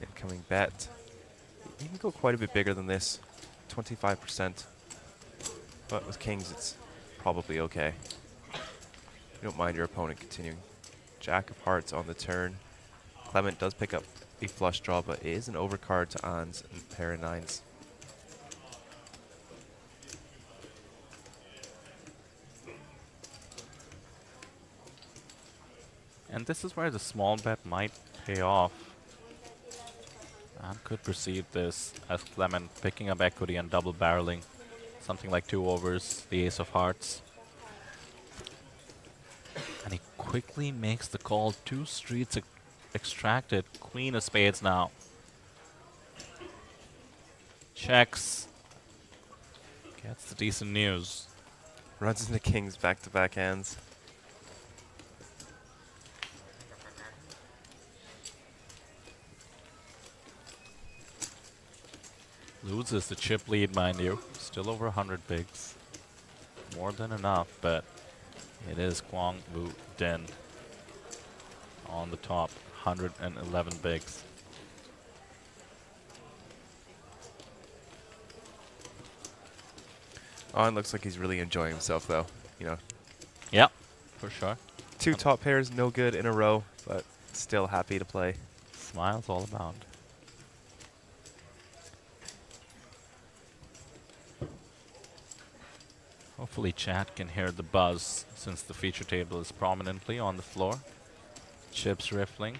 Incoming bet. You can go quite a bit bigger than this. 25%. But with kings, it's probably okay. You don't mind your opponent continuing. Jack of hearts on the turn. Clement does pick up a flush draw, but it is an overcard to An's and pair of nines. And this is where the small bet might pay off. And could perceive this as Clement picking up equity and double barreling. something like 2 overs, the ace of hearts. And he quickly makes the call. 2 streets extracted. Queen of spades now. Checks. Gets the decent news. Runs into kings back-to-back hands. Loses the chip lead, mind you. Still over 100 bigs. More than enough, but it is Quang Vu Den on the top. 111 bigs. Oh, it looks like he's really enjoying himself, though. You know. Yep, for sure. 2 top pairs, no good in a row, but still happy to play. Smiles all about. Hopefully chat can hear the buzz since the feature table is prominently on the floor. Chips riffling.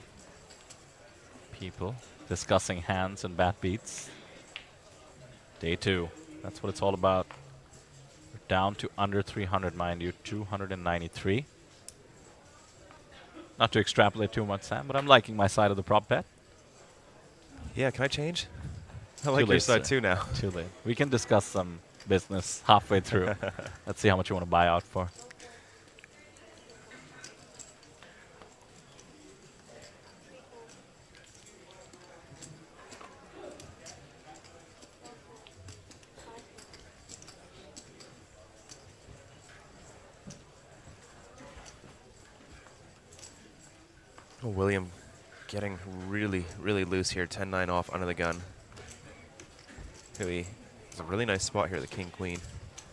People discussing hands and bat beats. Day 2. That's what it's all about. We're down to under 300, mind you. 293. Not to extrapolate too much, Sam, but I'm liking my side of the prop bet. Yeah, can I change? I like your side too now. Too late. We can discuss some business halfway through. Let's see how much you want to buy out for. Oh, William getting really, really loose here. 10-9 off under the gun. Really, it's a really nice spot here, the king-queen.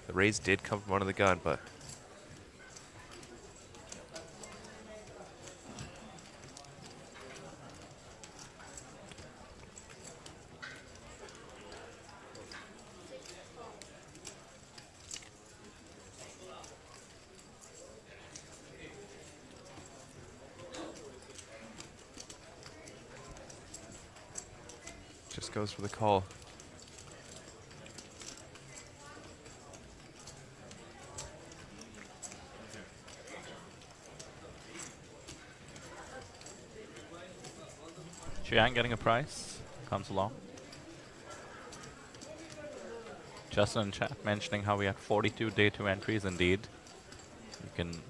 The raise did come from under the gun, but just goes for the call. Chiang getting a prize. Comes along. Justin in chat mentioning how we had 42 day 2 entries. Indeed. You can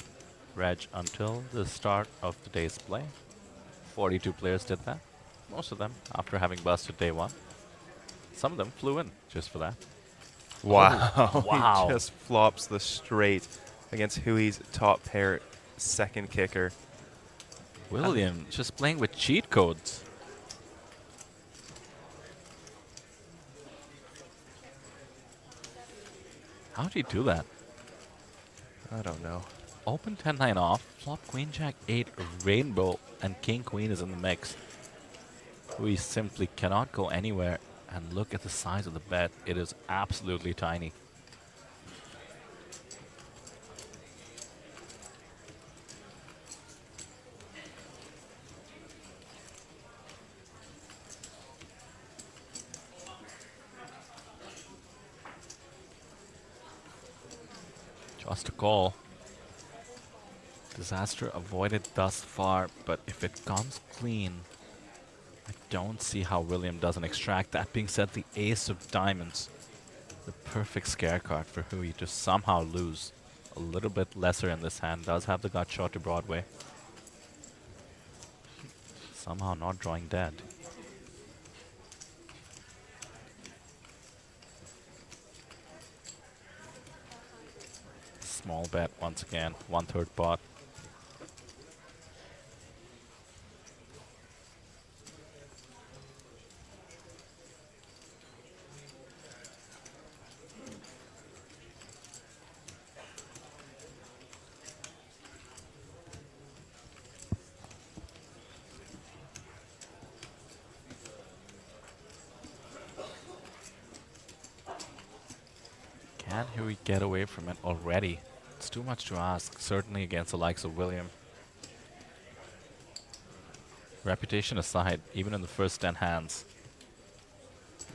reg until the start of the day's play. 42 players did that. Most of them after having busted day 1. Some of them flew in just for that. Wow. Oh, wow. He just flops the straight against Hui's top pair second kicker. William just playing with cheat codes. How did he do that? I don't know. Open 10-9 off, flop queen jack 8 rainbow, and king queen is in the mix. We simply cannot go anywhere, and look at the size of the bet. It is absolutely tiny. Just a call. Disaster avoided thus far, but if it comes clean, I don't see how William doesn't extract. That being said, the ace of diamonds, the perfect scare card for Hui to somehow lose. A little bit lesser in this hand, does have the gut shot to Broadway. Somehow not drawing dead. Small bet once again, 1/3 pot. Can Huey get away from it already? It's too much to ask, certainly against the likes of William. Reputation aside, even in the first 10 hands,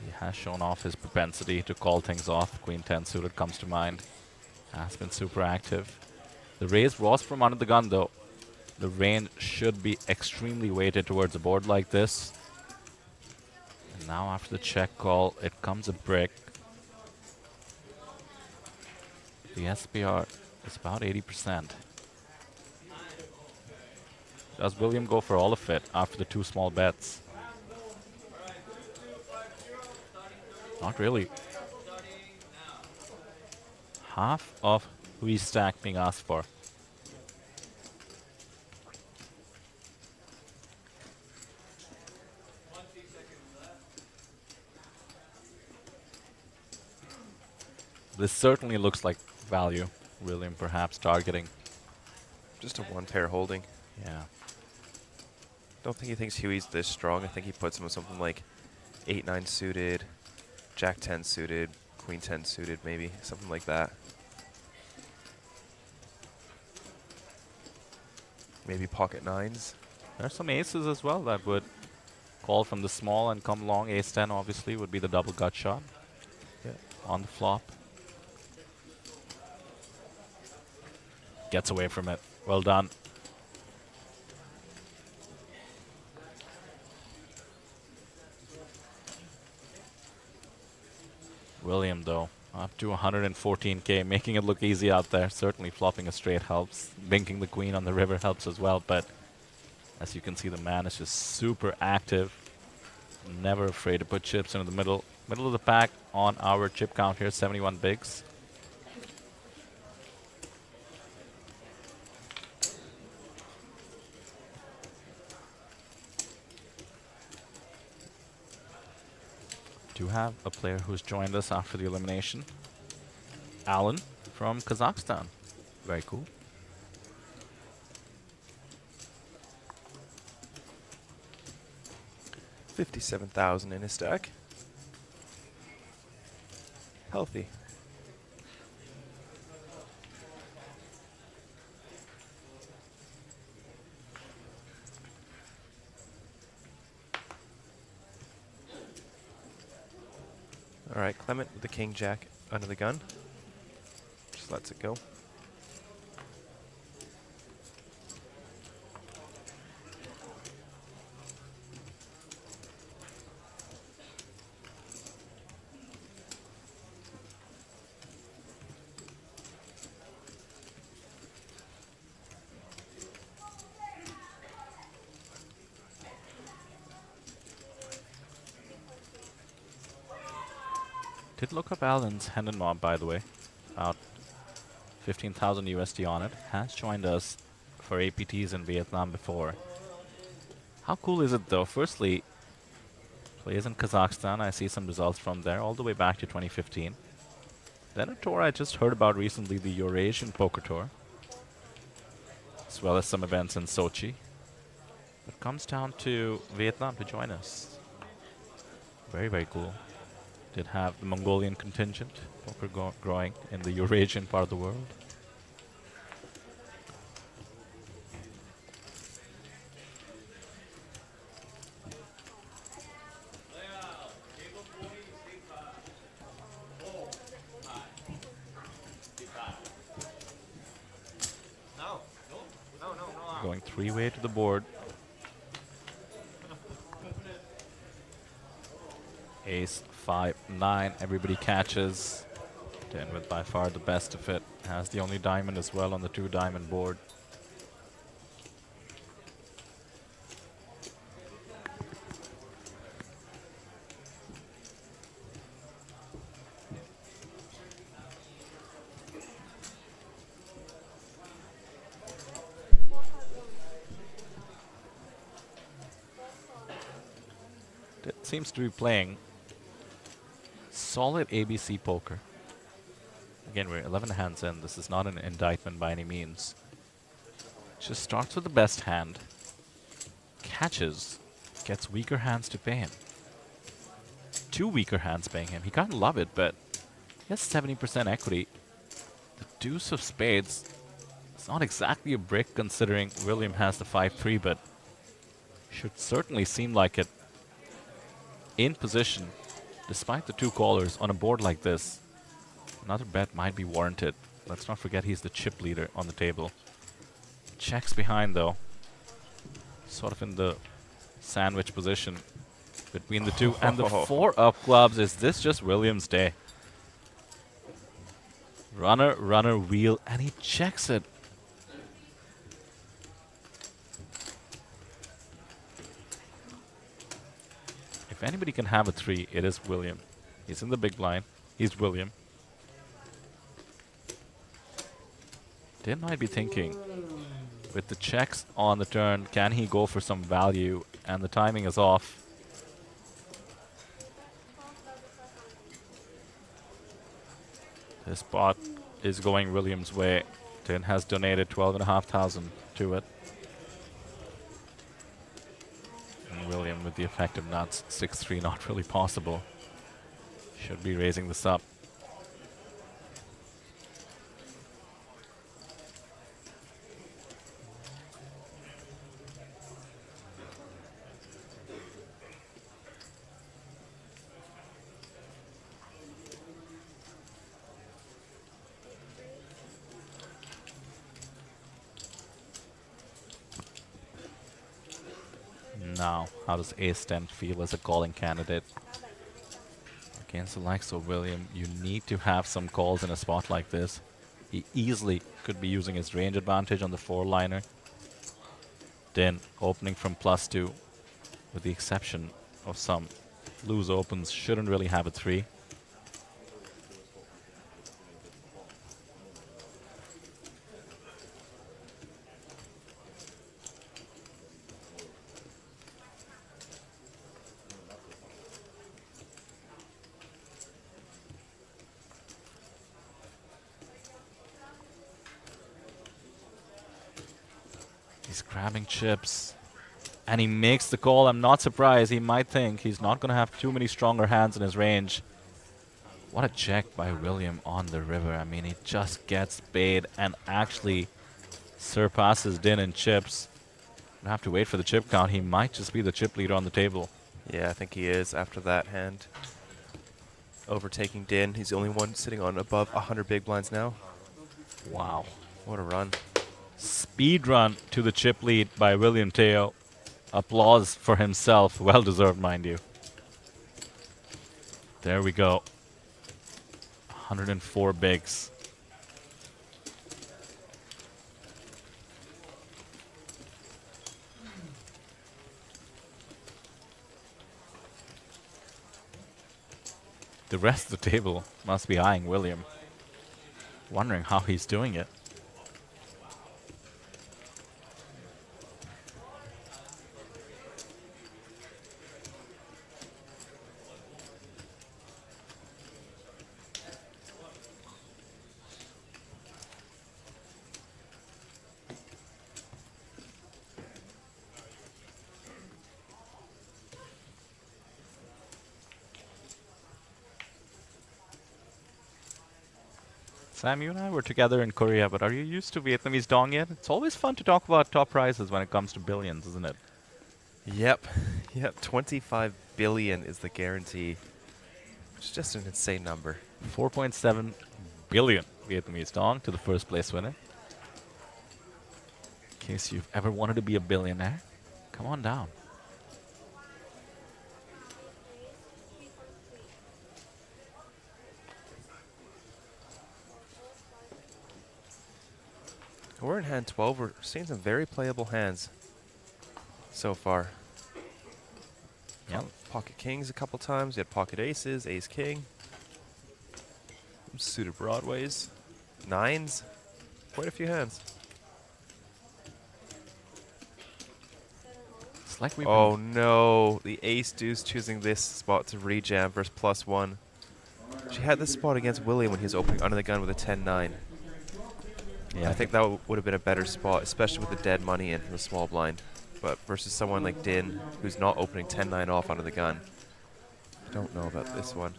He has shown off his propensity to call things off. Queen 10 suited comes to mind. Has been super active. The raise was from under the gun though. The range should be extremely weighted towards a board like this. And now after the check call, it comes a brick. The SPR is about 80%. Does William go for all of it after the two small bets? Not really. Half of Hui stack being asked for. This certainly looks like value. William perhaps targeting. Just a one pair holding. Yeah. Don't think he thinks Huey's this strong. I think he puts him with something like 8-9 suited, Jack 10 suited, Queen 10 suited maybe, something like that. Maybe pocket nines. There's some aces as well that would call from the small and come long. Ace 10 obviously would be the double gut shot. Yeah. On the flop. Gets away from it. Well done. William though, up to 114k, making it look easy out there. Certainly flopping a straight helps. Binking the queen on the river helps as well, but as you can see, the man is just super active. Never afraid to put chips into the middle of the pack on our chip count here, 71 bigs. Do have a player who's joined us after the elimination. Alan from Kazakhstan. Very cool. $57,000 in his stack. Healthy. All right, Clement with the king jack under the gun. Just lets it go. Did look up Alan's Hendon mob, by the way. About 15,000 USD on it. Has joined us for APTs in Vietnam before. How cool is it though? Firstly, plays in Kazakhstan. I see some results from there all the way back to 2015. Then a tour I just heard about recently, the Eurasian Poker Tour. As well as some events in Sochi. It comes down to Vietnam to join us. Very, very cool. Did have the Mongolian contingent, poker growing in the Eurasian part of the world. Going three-way to the board. Ace, 5, 9, everybody catches. 10 with by far the best of it. Has the only diamond as well on the 2-diamond board. It seems to be playing solid ABC poker. Again, we're 11 hands in. This is not an indictment by any means. Just starts with the best hand. Catches. Gets weaker hands to pay him. 2 weaker hands paying him. He can't love it, but he has 70% equity. The deuce of spades. It's not exactly a brick considering William has the 5-3, but should certainly seem like it. In position Despite the two callers on a board like this, another bet might be warranted. Let's not forget he's the chip leader on the table. Checks behind though. Sort of in the sandwich position between the two. And the 4 up clubs. Is this just William's day? Runner, runner, wheel, and he checks it. If anybody can have a 3, it is William. He's in the big blind. He's William. Din might be thinking, with the checks on the turn, can he go for some value? And the timing is off. This spot is going William's way. Din has donated 12,500 to it. And William with the effective nuts, 6-3, not really possible. Should be raising this up. Now, how does Ace-10 feel as a calling candidate? Against the likes of William, you need to have some calls in a spot like this. He easily could be using his range advantage on the 4-liner. Din opening from +2, with the exception of some loose opens, shouldn't really have a 3. He's grabbing chips. And he makes the call. I'm not surprised. He might think he's not going to have too many stronger hands in his range. What a check by William on the river. I mean, he just gets paid and actually surpasses Din in chips. We'll have to wait for the chip count. He might just be the chip leader on the table. Yeah, I think he is after that hand. Overtaking Din. He's the only one sitting on above 100 big blinds now. Wow. What a run. Speed run to the chip lead by William Teo. Applause for himself. Well deserved, mind you. There we go. 104 bigs. The rest of the table must be eyeing William, wondering how he's doing it. Sam, you and I were together in Korea, but are you used to Vietnamese dong yet? It's always fun to talk about top prizes when it comes to billions, isn't it? Yep. Yep. 25 billion is the guarantee. It's just an insane number. 4.7 billion Vietnamese dong to the first place winner. In case you've ever wanted to be a billionaire, come on down. We're in hand 12. We're seeing some very playable hands so far. Yep. Pocket kings a couple times. We had pocket aces, ace king. Some suited broadways. Nines. Quite a few hands. It's like we've oh no, the ace deuce choosing this spot to rejam versus +1. She had this spot against William when he was opening under the gun with a 10-9. Yeah, I think that would have been a better spot, especially with the dead money in from the small blind. But versus someone like Din, who's not opening 10-9 off under the gun. I don't know about this one.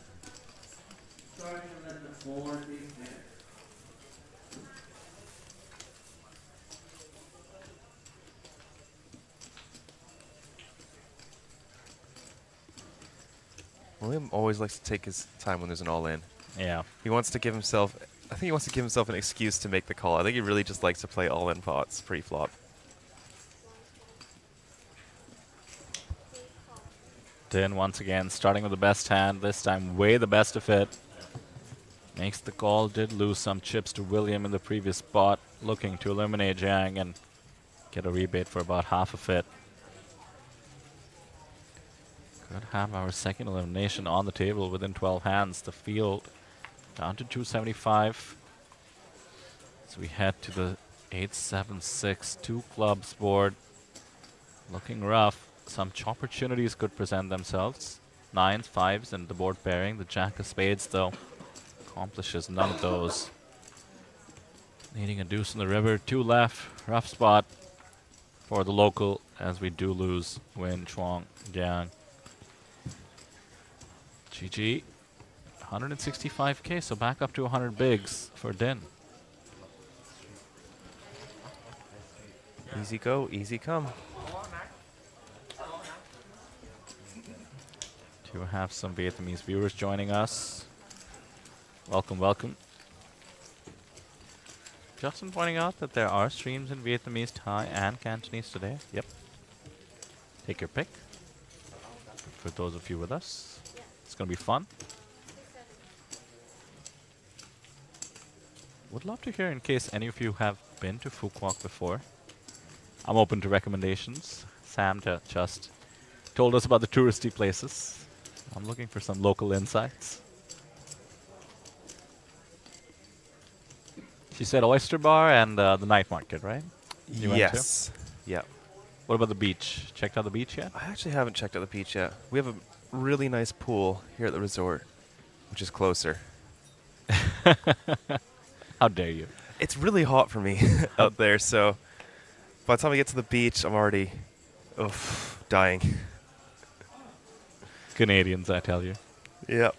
William always likes to take his time when there's an all-in. Yeah. He wants to give himself, I think he wants to give himself an excuse to make the call. I think he really just likes to play all-in pots pre-flop. Din once again starting with the best hand, this time way the best of it. Makes the call, did lose some chips to William in the previous spot, looking to eliminate Jiang and get a rebate for about half of it. Could have our second elimination on the table within 12 hands. The field down to 275. So we head to the 8-7-6 2 clubs board. Looking rough. Some opportunities could present themselves. 9s, 5s, and the board pairing. The jack of spades, though, accomplishes none of those. Needing a deuce in the river. 2 left. Rough spot for the local, as we do lose Win, Chuang, Jiang. GG. 165k, so back up to 100 bigs for Din. Easy go, easy come. To have some Vietnamese viewers joining us. Welcome, welcome. Justin pointing out that there are streams in Vietnamese, Thai, and Cantonese today. Yep. Take your pick. For those of you with us, it's going to be fun. Would love to hear in case any of you have been to Phu Quoc before. I'm open to recommendations. Sam just told us about the touristy places. I'm looking for some local insights. She said Oyster Bar and the night market, right? You went Yes. Yeah. What about the beach? Checked out the beach yet? I actually haven't checked out the beach yet. We have a really nice pool here at the resort, which is closer. How dare you? It's really hot for me out there, so by the time I get to the beach, I'm already dying. Canadians, I tell you. Yep.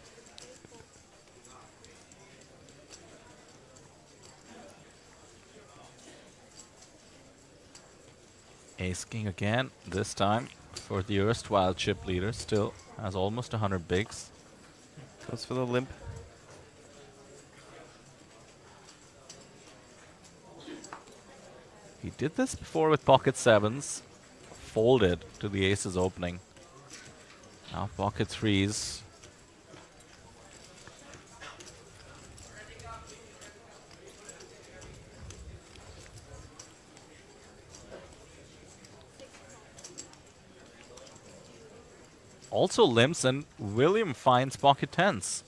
Ace King again, this time for the erstwhile chip leader, still has almost 100 bigs. Goes for the limp. He did this before with pocket 7s, folded to the aces opening. Now pocket 3s. Also limps, and William finds pocket 10s.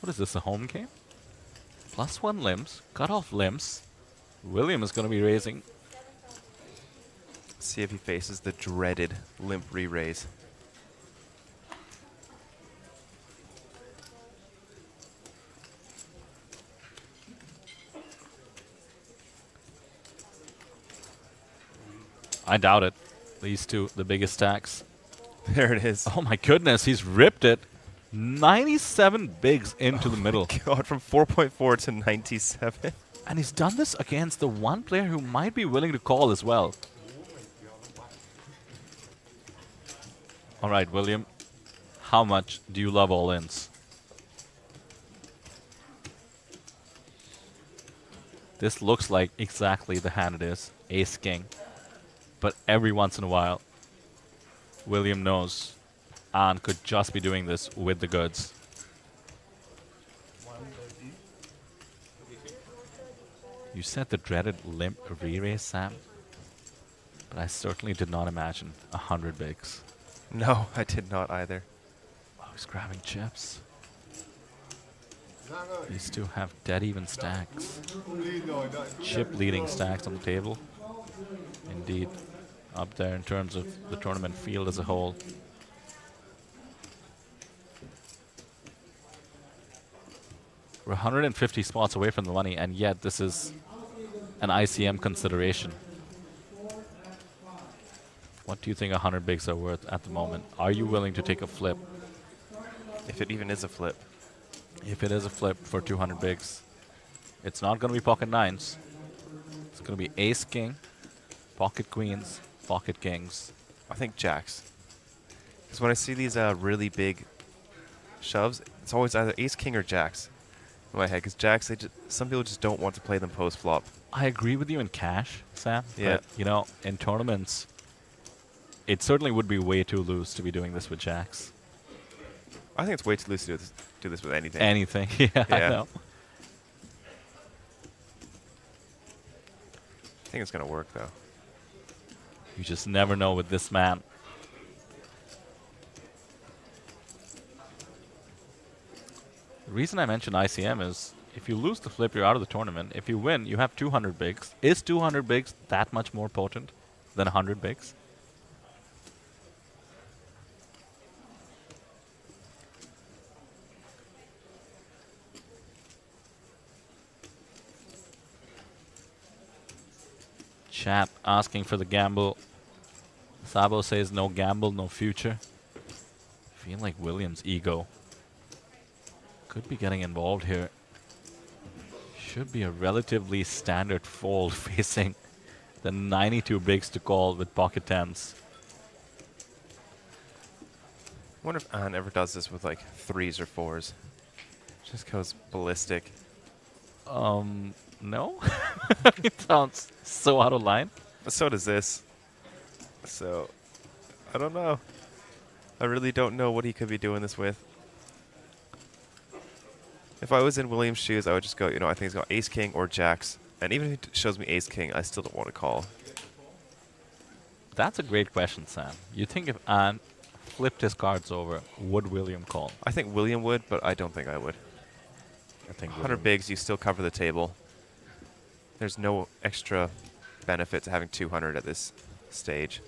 What is this, a home game? +1 limps, cut off limps. William is going to be raising. See if he faces the dreaded limp re-raise. I doubt it. These two, the biggest stacks. There it is. Oh my goodness, he's ripped it. 97 bigs into the middle. God, from 4.4 to 97. And he's done this against the one player who might be willing to call as well. All right, William, how much do you love all-ins? This looks like exactly the hand it is, Ace-King. But every once in a while, William knows An could just be doing this with the goods. You said the dreaded limp re-raise, Sam, but I certainly did not imagine 100 bigs. No, I did not either. Oh, he's grabbing chips. These two have dead even stacks. Chip leading stacks on the table. Indeed, up there in terms of the tournament field as a whole. We're 150 spots away from the money, and yet this is an ICM consideration. What do you think 100 bigs are worth at the moment? Are you willing to take a flip? If it even is a flip. If it is a flip for 200 bigs, it's not going to be pocket 9s. It's going to be ace king, pocket queens, pocket kings. I think jacks. Because when I see these really big shoves, it's always either ace king or jacks in my head, because jacks, some people just don't want to play them post flop. I agree with you in cash, Sam. Yeah. But, you know, in tournaments, it certainly would be way too loose to be doing this with jacks. I think it's way too loose to do this with anything. Anything, yeah, I know. I think it's going to work, though. You just never know with this man. The reason I mention ICM is if you lose the flip, you're out of the tournament. If you win, you have 200 bigs. Is 200 bigs that much more potent than 100 bigs? Chat asking for the gamble. Sabo says no gamble, no future. I feel like William's ego could be getting involved here. Should be a relatively standard fold facing the 92 bigs to call with pocket tens. I wonder if An ever does this with like 3s or 4s. Just goes ballistic. No. It sounds so out of line. But so does this. So, I don't know. I really don't know what he could be doing this with. If I was in William's shoes, I would just go, you know, I think he's got ace king or jacks. And even if it shows me ace king, I still don't want to call. That's a great question, Sam. You think if An flipped his cards over, would William call? I think William would, but I don't think I would. I think 100 bigs, you still cover the table. There's no extra benefit to having 200 at this stage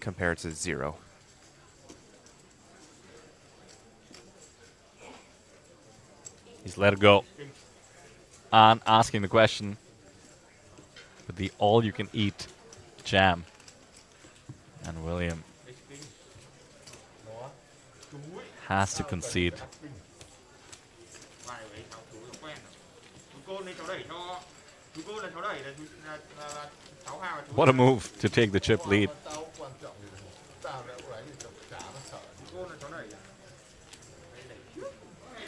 compared to 0. He's let it go. And asking the question with the all-you-can-eat jam. And William has to concede. What a move to take the chip lead.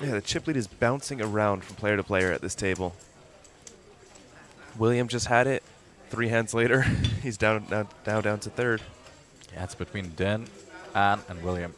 Yeah, the chip lead is bouncing around from player to player at this table. William just had it. 3 hands later, he's now down to third. Yeah, it's between Den, An, and William.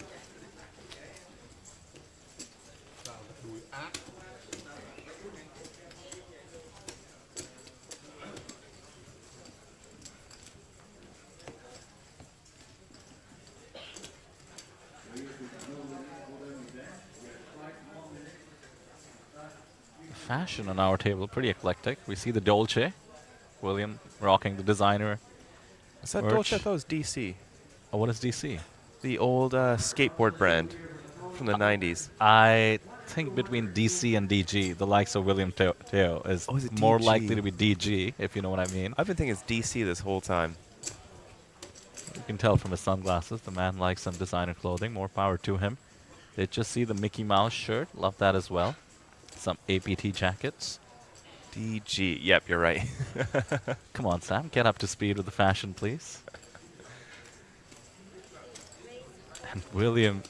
Fashion on our table, pretty eclectic. We see the Dolce, William rocking the designer. Is that merch. Dolce? I thought it was DC. Oh, what is DC? The old skateboard brand from the 90s. I think between DC and DG, the likes of William Teo is it more DG? likely to be DG, if you know what I mean. I've been thinking it's DC this whole time. You can tell from his sunglasses, the man likes some designer clothing. More power to him. Did just see the Mickey Mouse shirt. Love that as well. Some APT jackets. DG. Yep, you're right. Come on, Sam. Get up to speed with the fashion, please. And William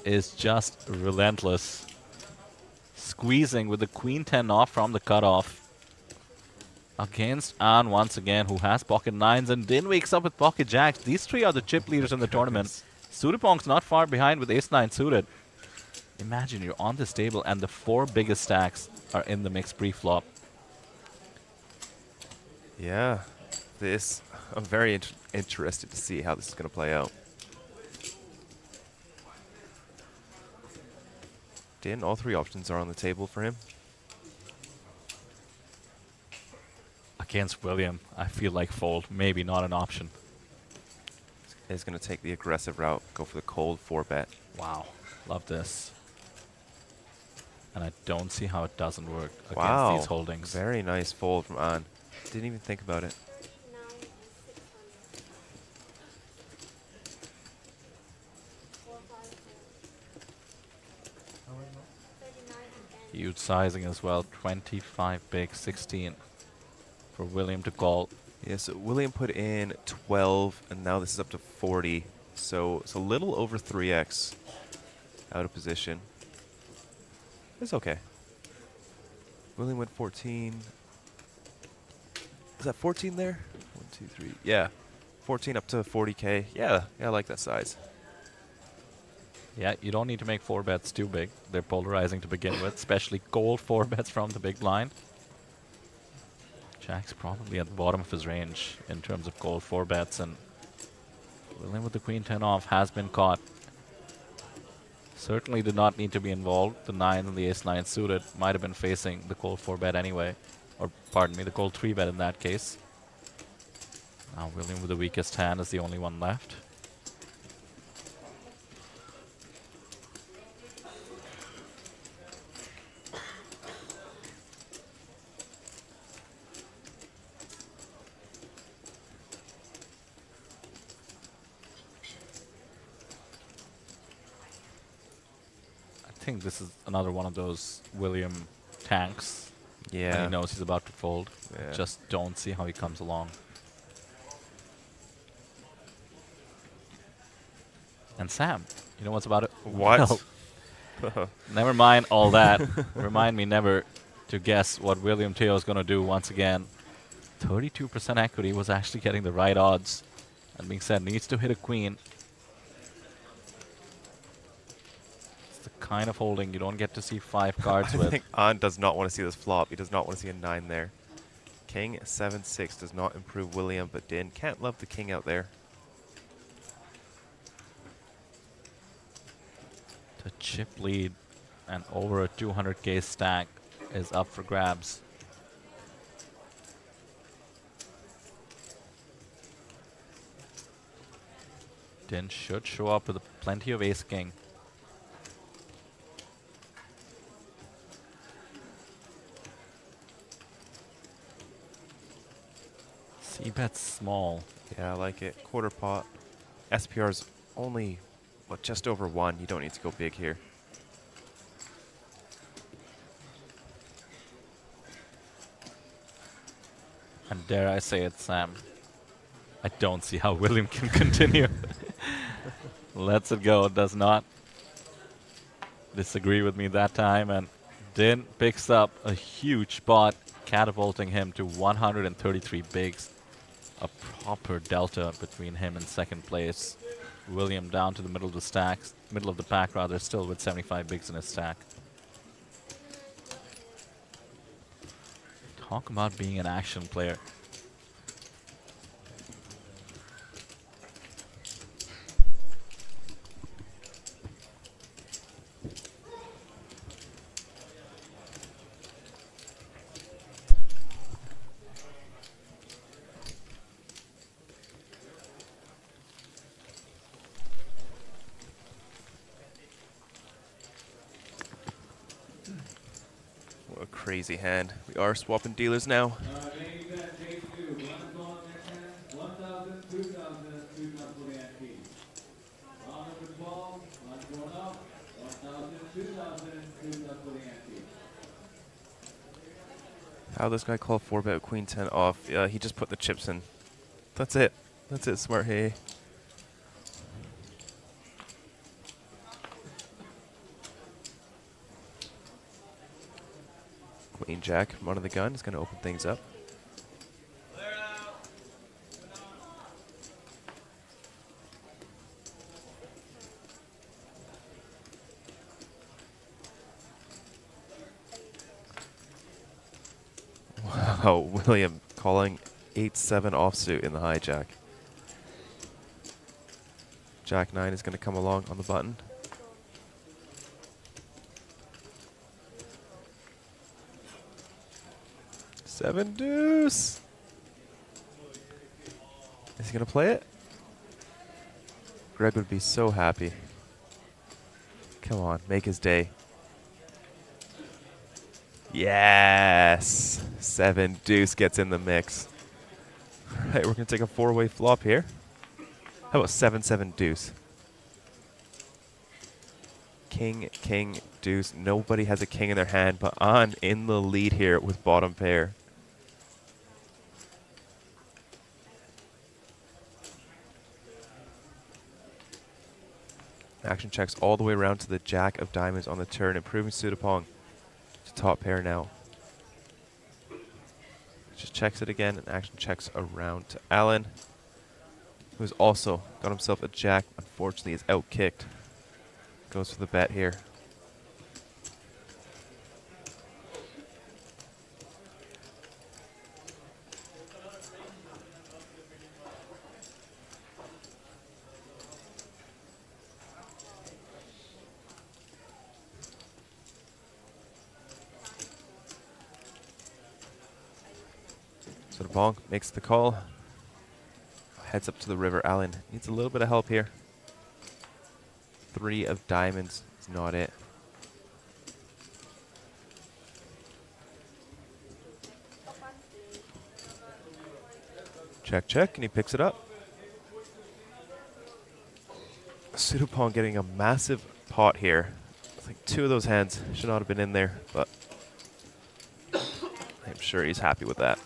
is just relentless. Squeezing with the Queen 10 off from the cutoff. Against An once again, who has pocket 9s, and Din wakes up with pocket jacks. These 3 are the chip leaders in the tournament. Suripong's not far behind with ace 9 suited. Imagine you're on this table and the 4 biggest stacks are in the mix pre-flop. Yeah, I'm very interested to see how this is going to play out. Din, all 3 options are on the table for him. Against William, I feel like fold, maybe not an option. He's going to take the aggressive route, go for the cold 4-bet. Wow, love this. And I don't see how it doesn't work Wow. against these holdings. Very nice fold from An. Didn't even think about it. Huge sizing as well, 25 big, 16 for William to call. Yeah, so William put in 12, and now this is up to 40. So it's a little over 3x. Out of position. It's okay. William went 14. Is that 14 there? 1, 2, 3. Yeah. 14 up to 40K. Yeah, I like that size. Yeah, you don't need to make 4 bets too big. They're polarizing to begin with, especially cold 4 bets from the big blind. Jack's probably at the bottom of his range in terms of cold 4 bets, and William with the queen 10 off has been caught. Certainly did not need to be involved. The 9 and the ace 9 suited might have been facing the cold 4 bet anyway. Or, pardon me, the cold 3 bet in that case. Now William with the weakest hand is the only one left. I think this is another one of those William tanks. Yeah. And he knows he's about to fold. Yeah. Just don't see how he comes along. And Sam, you know what's about it? What? Well, never mind all that. Remind me never to guess what William Teo is going to do once again. 32% equity was actually getting the right odds. And being said, needs to hit a queen. It's the kind of holding you don't get to see 5 cards with. I think An does not want to see this flop. He does not want to see a 9 there. King 7-6 does not improve William, but Din can't love the king out there. The chip lead and over a 200k stack is up for grabs. Din should show up with plenty of ace king. C-bet's small. Yeah, I like it. Quarter pot. SPR's only, what, just over 1. You don't need to go big here. And dare I say it, Sam, I don't see how William can continue. Lets it go, does not disagree with me that time, and Din picks up a huge pot, catapulting him to 133 bigs. A proper delta between him and second place. William down to the middle of the stacks, middle of the pack rather, still with 75 bigs in his stack. Talk about being an action player. What a crazy hand. We are swapping dealers now. How this guy called 4-bet queen 10 off? He just put the chips in. That's it. That's it, smart hey. Queen Jack, run of the gun, is going to open things up. Wow, William calling 8-7 offsuit in the hijack. Jack 9 is going to come along on the button. Seven deuce. Is he going to play it? Greg would be so happy. Come on, make his day. Yes! 7 deuce gets in the mix. All right, we're going to take a 4-way flop here. How about 7-7 deuce? King, king, deuce. Nobody has a king in their hand, but An in the lead here with bottom pair. Action checks all the way around to the jack of diamonds on the turn, improving Sudapong to top pair now. Just checks it again, and action checks around to Alan, who's also got himself a jack. Unfortunately, is out-kicked. Goes for the bet here. Sudapong makes the call. Heads up to the river. Alan needs a little bit of help here. 3 of diamonds is not it. Check, check, and he picks it up. Sudapong getting a massive pot here. I think 2 of those hands should not have been in there, but I'm sure he's happy with that.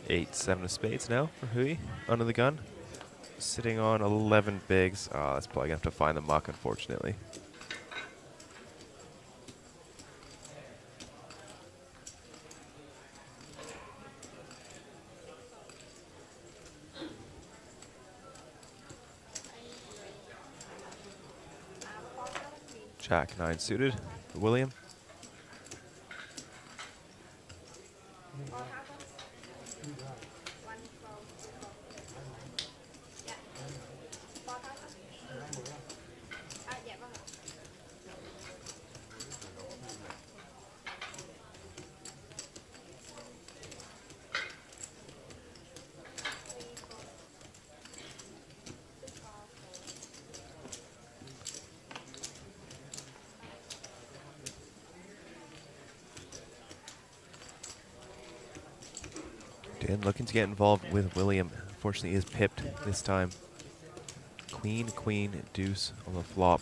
Eight, 7 of spades now for Hui under the gun. Sitting on 11 bigs. Oh, that's probably going to have to find the muck, unfortunately. Jack 9 suited for William. Dan looking to get involved with William. Unfortunately, he is pipped this time. Queen, queen, deuce on the flop.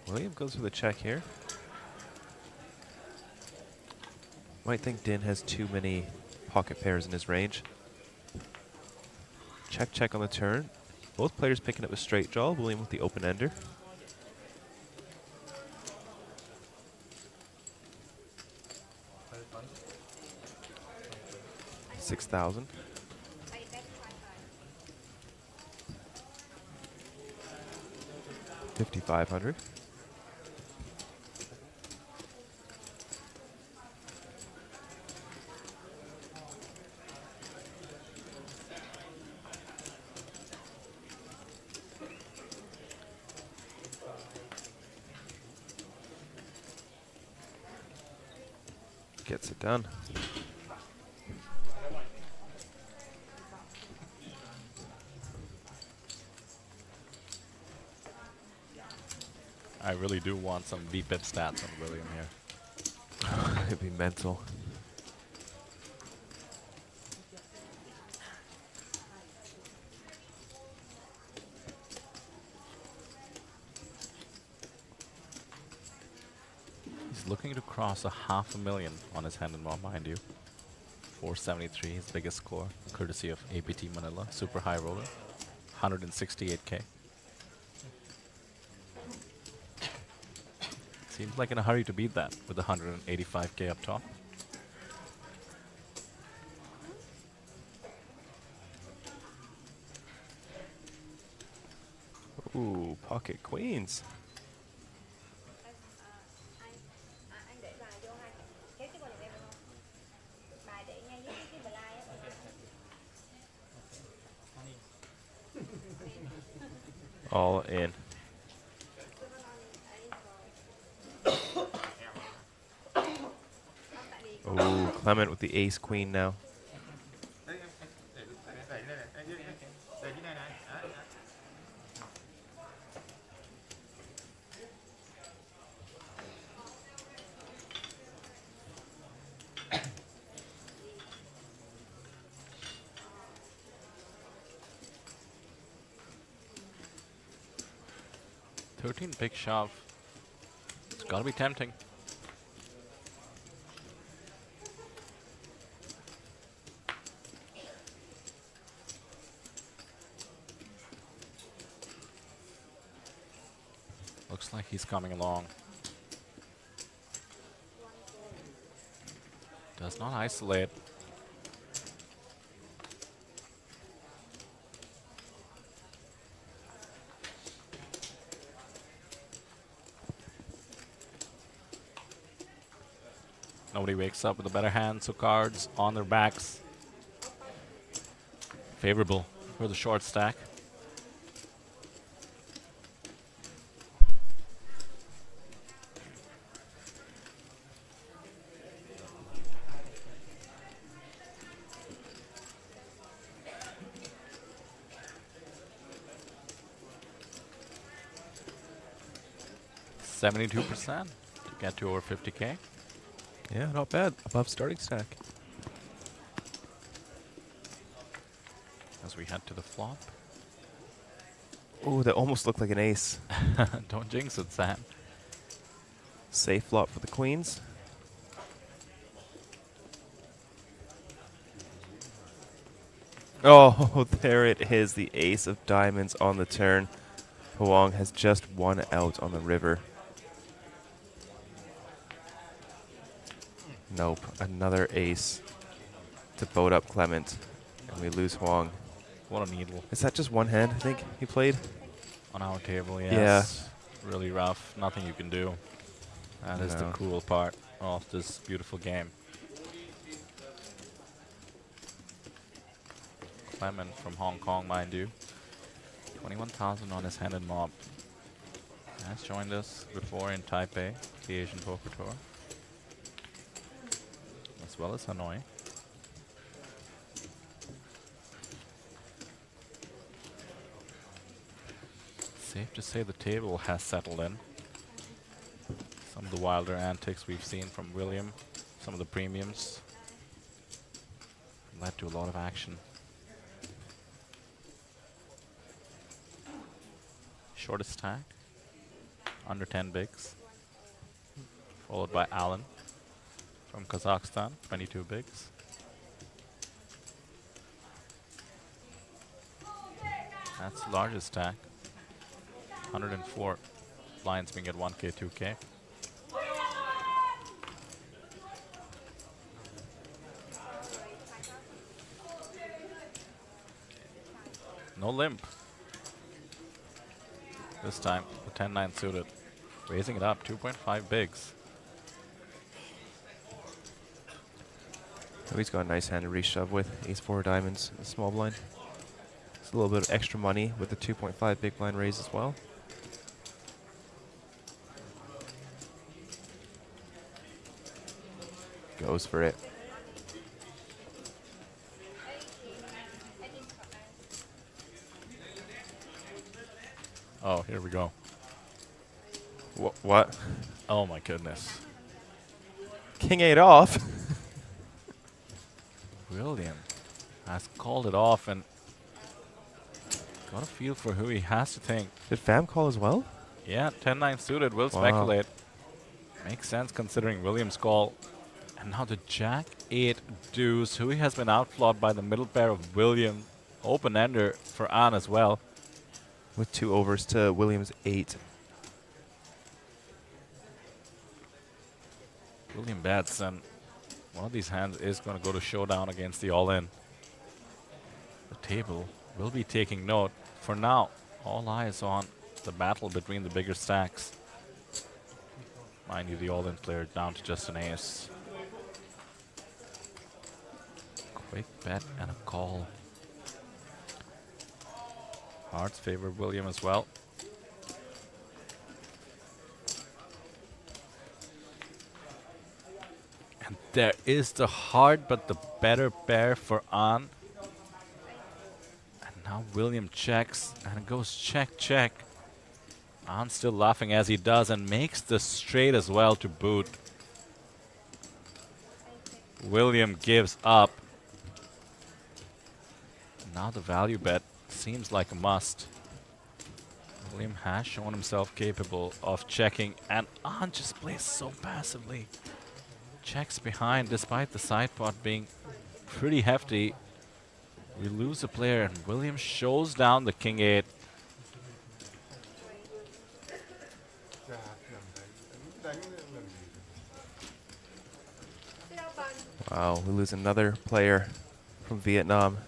William goes for the check here. Might think Din has too many pocket pairs in his range. Check, check on the turn. Both players picking up a straight draw. William with the open ender. 6,000. $5,500. Gets it done. I really do want some VPIP stats on William here. It'd be mental. He's looking to cross 500,000 on his hand and more, mind you. 473, his biggest score, courtesy of APT Manila, super high roller. 168K. Seems like in a hurry to beat that with 185K up top. Ooh, pocket queens. All in. Clement with the ace queen now. Big shove. It's gotta be tempting. Looks like he's coming along. Does not isolate. Nobody wakes up with a better hand, so cards on their backs. Favorable for the short stack. %72% to get to over 50K. Yeah, not bad. Above starting stack. As we head to the flop. Oh, that almost looked like an ace. Don't jinx it, Sam. Safe flop for the queens. Oh, there it is. The ace of diamonds on the turn. Phu Quoc has just won out on the river. Nope, another ace to boat up Clement, and we lose Huang. What a needle. Is that just one hand, I think, he played? On our table, yes. Yeah. Really rough. Nothing you can do. That is the cruel part of this beautiful game. Clement from Hong Kong, mind you. 21,000 on his hand and mob. Has joined us before in Taipei, the Asian Poker Tour. As well as Hanoi. Safe to say the table has settled in. Some of the wilder antics we've seen from William, some of the premiums, led to a lot of action. Shortest stack, under 10 bigs, followed by Alan from Kazakhstan, 22 bigs. That's the largest stack, 104 blinds being at 1K, 2K. No limp. This time, the 10-9 suited. Raising it up, 2.5 bigs. Oh, he's got a nice hand to reshove with. Ace-4 diamonds in the small blind. It's a little bit of extra money with the 2.5 big blind raise as well. Goes for it. Oh, here we go. What? Oh my goodness. King 8 off. William has called it off and got a feel for who he has to think. Did Fam call as well? Yeah, 10-9 suited, will speculate. Makes sense considering William's call. And now the Jack 8 deuce, who has been outflawed by the middle pair of William. Open-ender for An as well. With 2 overs to William's 8. William bets, and one of these hands is going to go to showdown against the all-in. The table will be taking note. For now, all eyes on the battle between the bigger stacks. Mind you, the all-in player down to just an ace. Quick bet and a call. Hearts favor William as well. And There is the hard but the better pair for An. And now William checks and it goes check, check. An still laughing as he does and makes the straight as well to boot. William gives up. Now the value bet seems like a must. William has shown himself capable of checking, and An just plays so passively. Checks behind despite the side pot being pretty hefty. We lose a player and William shows down the king 8. Wow, we lose another player from Vietnam.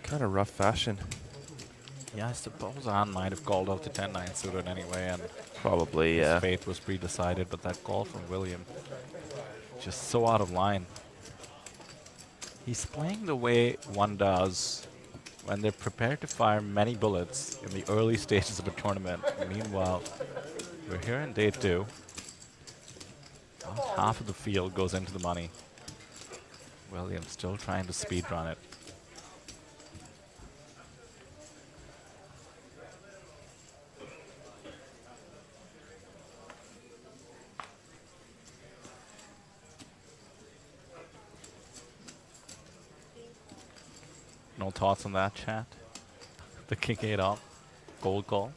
Kind of rough fashion. Yeah, I suppose An might have called off the 10-9 suited anyway, and probably, his fate was pre-decided, but that call from William, just so out of line. He's playing the way one does when they're prepared to fire many bullets in the early stages of a tournament. Meanwhile, we're here in day 2. About half of the field goes into the money. William still trying to speedrun it. No thoughts on that, chat? The king 8 off. Gold call.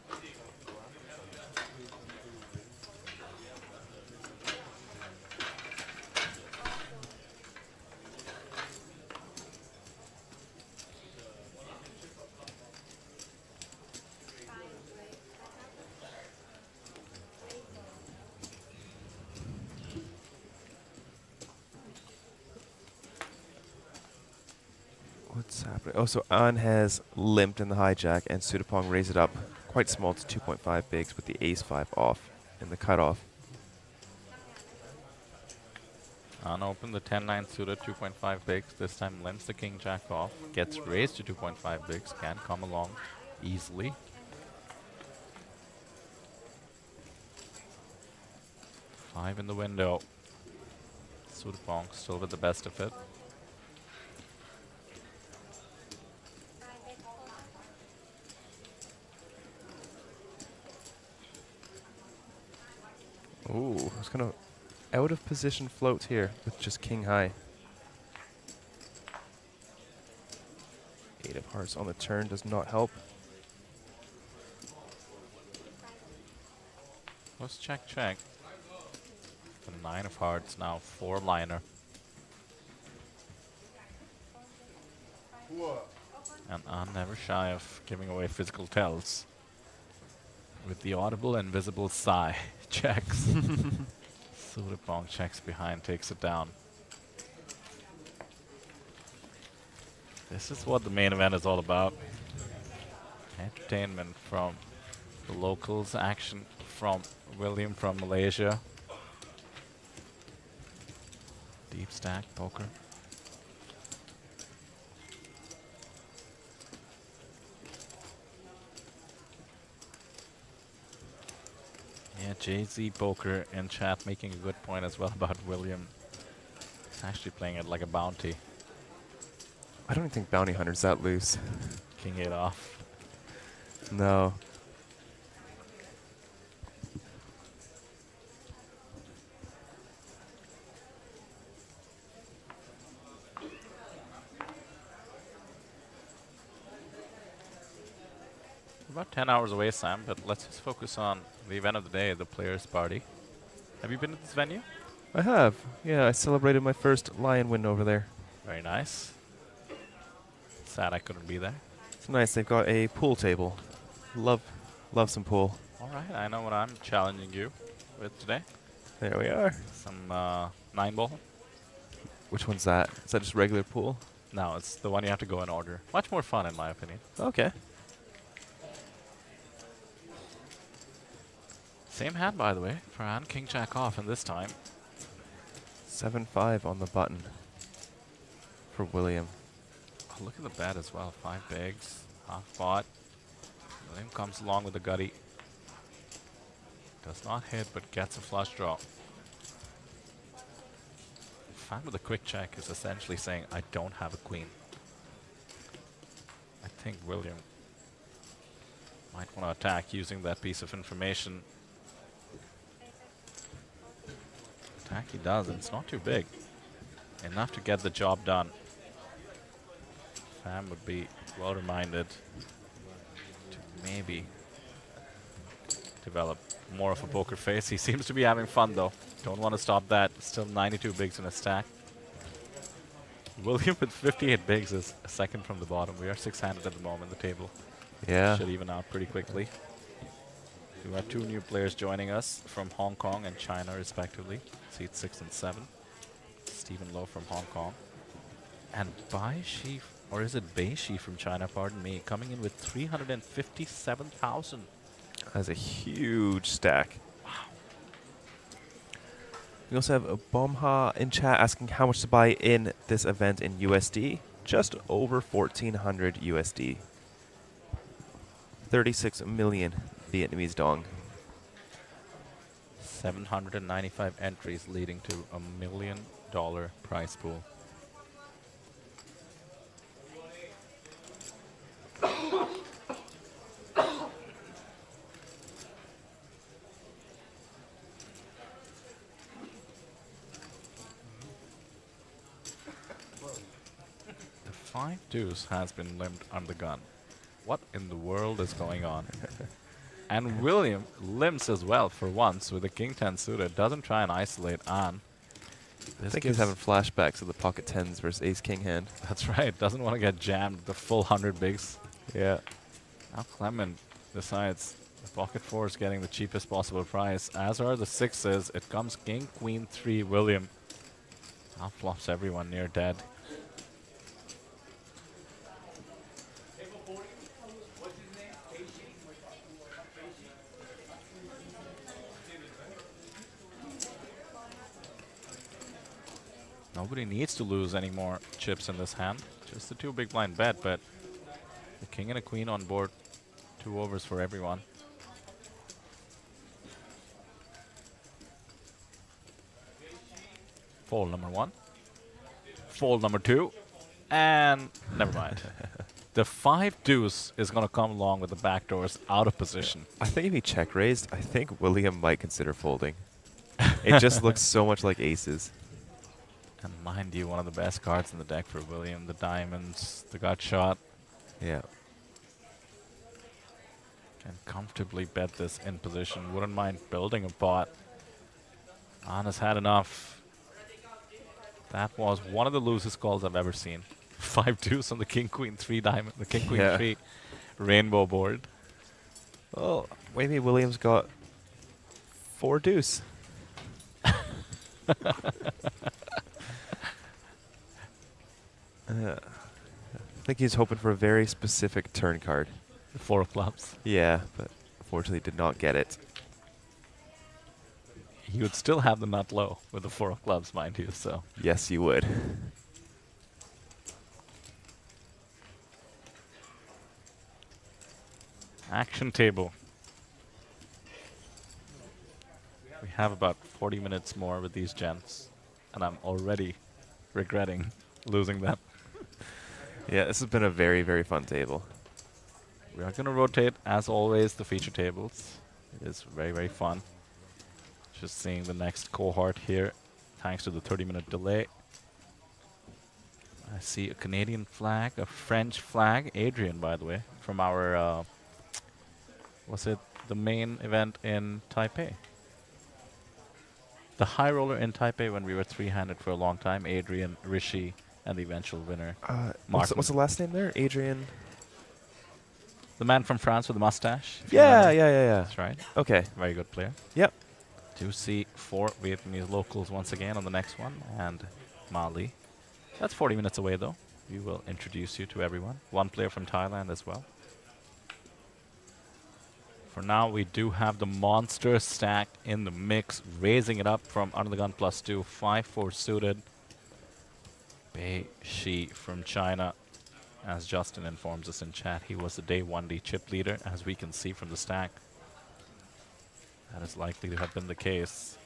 What's happening? Oh, so An has limped in the hijack and Sudapong raised it up quite small to 2.5 bigs with the ace-5 off in the cutoff. An open the 10-9 suited 2.5 bigs. This time limps the king jack off. Gets raised to 2.5 bigs. Can come along easily. Five in the window. Sudapong still with the best of it. Ooh, it's kind of out of position float here with just king high. 8 of hearts on the turn does not help. Let's check, check. The 9 of hearts now 4-liner. And An never shy of giving away physical tells. With the audible and visible sigh. Checks. Sudapong checks behind, takes it down. This is what the main event is all about. Entertainment from the locals, action from William from Malaysia. Deep stack poker. Yeah, JZ Poker in chat making a good point as well about William. He's actually playing it like a bounty. I don't think Bounty Hunter's that loose. King 8 off. No. About 10 hours away, Sam, but let's just focus on the event of the day, the Players' Party. Have you been to this venue? I have. Yeah, I celebrated my first Lion win over there. Very nice. Sad I couldn't be there. It's nice. They've got a pool table. Love some pool. All right, I know what I'm challenging you with today. There we are. Some 9-ball. Which one's that? Is that just regular pool? No, it's the one you have to go in order. Much more fun, in my opinion. Okay. Same hand, by the way, for An. King Jack off, and this time 7-5 on the button for William. Oh, look at the bet as well. 5 bigs, half pot. William comes along with the gutty. Does not hit, but gets a flush draw. Fan with a quick check is essentially saying, I don't have a queen. I think William might want to attack using that piece of information. Attack he does, and it's not too big. Enough to get the job done. Fam would be well reminded to maybe develop more of a poker face. He seems to be having fun though. Don't want to stop that. Still 92 bigs in a stack. William with 58 bigs is a second from the bottom. We are 6-handed at the moment, the table. Yeah. Should even out pretty quickly. We have 2 new players joining us from Hong Kong and China respectively. Seats 6 and 7. Stephen Low from Hong Kong. And Bai Shi, or is it Bei Shi from China, pardon me, coming in with 357,000. That's a huge stack. Wow. We also have a Bomha in chat asking how much to buy in this event in USD. Just over 1,400 USD. 36 million Vietnamese dong. 795 entries leading to $1 million prize pool. The 5 deuce has been limbed on the gun. What in the world is going on? And William limps as well for once with the king 10 suited. Doesn't try and isolate on. I think he's having flashbacks of the pocket 10s versus ace king hand. That's right. Doesn't want to get jammed with the full 100 bigs. Yeah. Now Clement decides the pocket 4 is getting the cheapest possible price, as are the 6s. It comes king, queen, 3, William. Now flops everyone near dead. Nobody needs to lose any more chips in this hand. Just the 2 big blind bet, but the king and a queen on board. 2 overs for everyone. Fold number 1. Fold number 2. And never mind. The 5 deuce is going to come along with the backdoors out of position. I think if he check raised, I think William might consider folding. It just looks so much like aces. And mind you, one of the best cards in the deck for William. The diamonds, the gut shot. Yeah. Can comfortably bet this in position. Wouldn't mind building a pot. An has had enough. That was one of the loosest calls I've ever seen. 5 deuce on the king queen 3 diamond, the king queen 3 rainbow board. Well, maybe William's got 4 deuce. I think he's hoping for a very specific turn card. The 4 of clubs. Yeah, but unfortunately did not get it. He would still have the nut low with the 4 of clubs, mind you, so. Yes, you would. Action table. We have about 40 minutes more with these gents, and I'm already regretting losing them. Yeah, this has been a very, very fun table. We are going to rotate, as always, the feature tables. It is very, very fun. Just seeing the next cohort here, thanks to the 30-minute delay. I see a Canadian flag, a French flag. Adrian, by the way, from our, was it the main event in Taipei? The high roller in Taipei when we were 3-handed for a long time. Adrian, Rishi, and the eventual winner, what's the last name there? Adrian? The man from France with the mustache. Yeah. That's right. Okay. Very good player. Yep. Do see 4 Vietnamese locals once again on the next one, and Mali. That's 40 minutes away, though. We will introduce you to everyone. 1 player from Thailand as well. For now, we do have the monster stack in the mix, raising it up from under the gun +2, 5-4 suited. Bei Shi from China. As Justin informs us in chat, he was the day 1D chip leader, as we can see from the stack. That is likely to have been the case.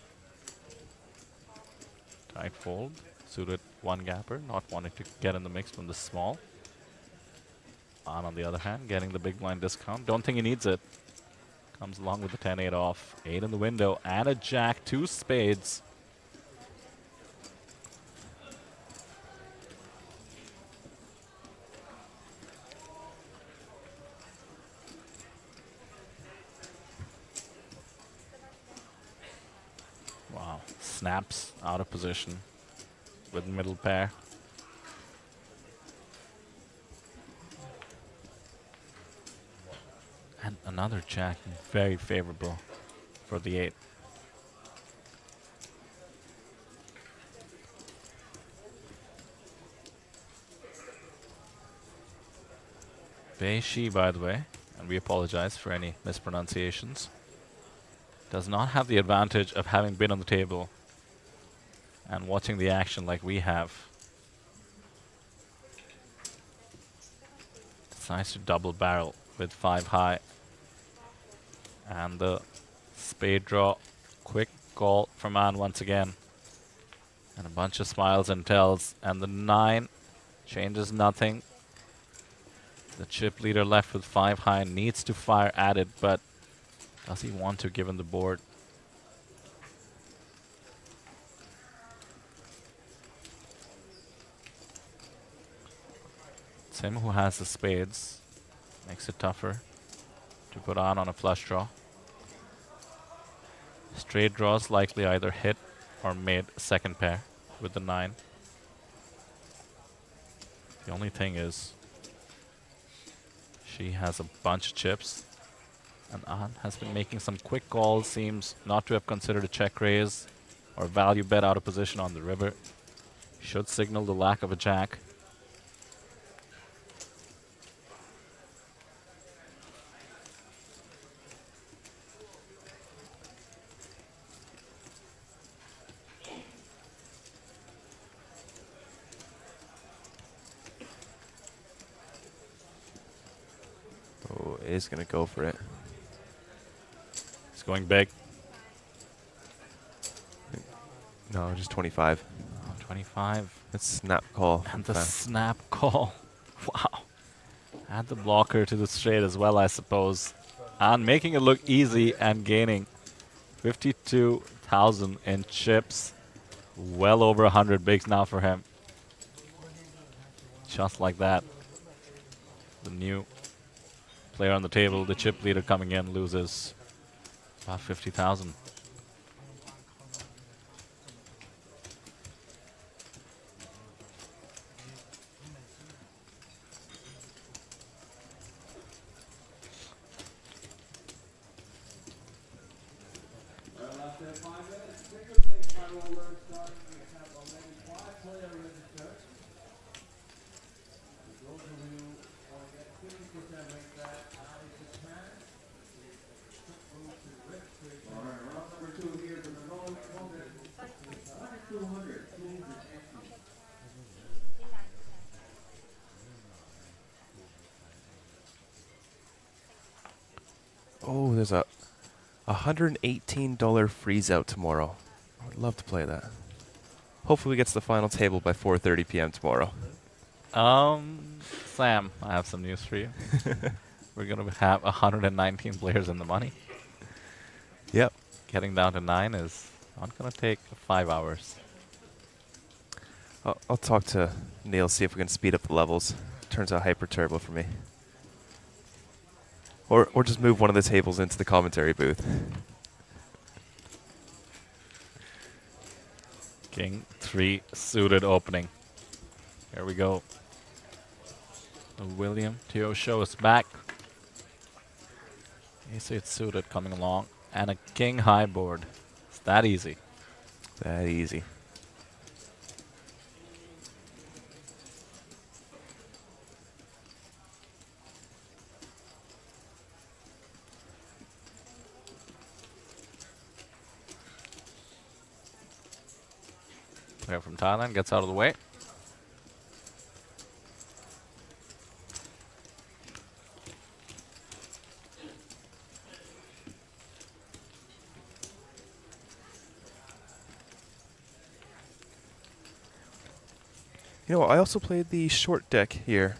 Tight fold. Suited one gapper, not wanting to get in the mix from the small. On the other hand, getting the big blind discount. Don't think he needs it. Comes along with the 10-8 off. 8 in the window and a jack, 2 spades. Wow, snaps out of position with middle pair. And another jack, very favorable for the 8. Bei Shi, by the way, and we apologize for any mispronunciations, does not have the advantage of having been on the table and watching the action like we have. Decides to double barrel with 5 high. And the spade draw. Quick call from Ann once again. And a bunch of smiles and tells. And the 9 changes nothing. The chip leader left with 5 high needs to fire at it, but does he want to given the board? It's him who has the spades. Makes it tougher to put on a flush draw. Straight draws likely either hit or made second pair with the 9. The only thing is she has a bunch of chips, and An has been making some quick calls, seems not to have considered a check raise or value bet out of position on the river. Should signal the lack of a jack. Oh, is going to go for it. He's going big. No, just 25. Oh, 25. That's snap call. And the snap call. Wow. Add the blocker to the straight as well, I suppose. And making it look easy and gaining 52,000 in chips. Well over 100 bigs now for him. Just like that. The new player on the table, the chip leader coming in, loses about 50,000. Oh, there's a $118 freeze out tomorrow. I would love to play that. Hopefully we get to the final table by 4:30 p.m. tomorrow. Sam, I have some news for you. We're going to have 119 players in the money. Yep. Getting down to 9 is not going to take 5 hours. I'll talk to Neil, see if we can speed up the levels. Turns out hyper turbo for me. Or just move one of the tables into the commentary booth. King 3 suited opening. Here we go. The William Teo show is back. Ace-8 suited coming along. And a king high board. It's that easy. That easy. Player from Thailand gets out of the way. You know, I also played the short deck here.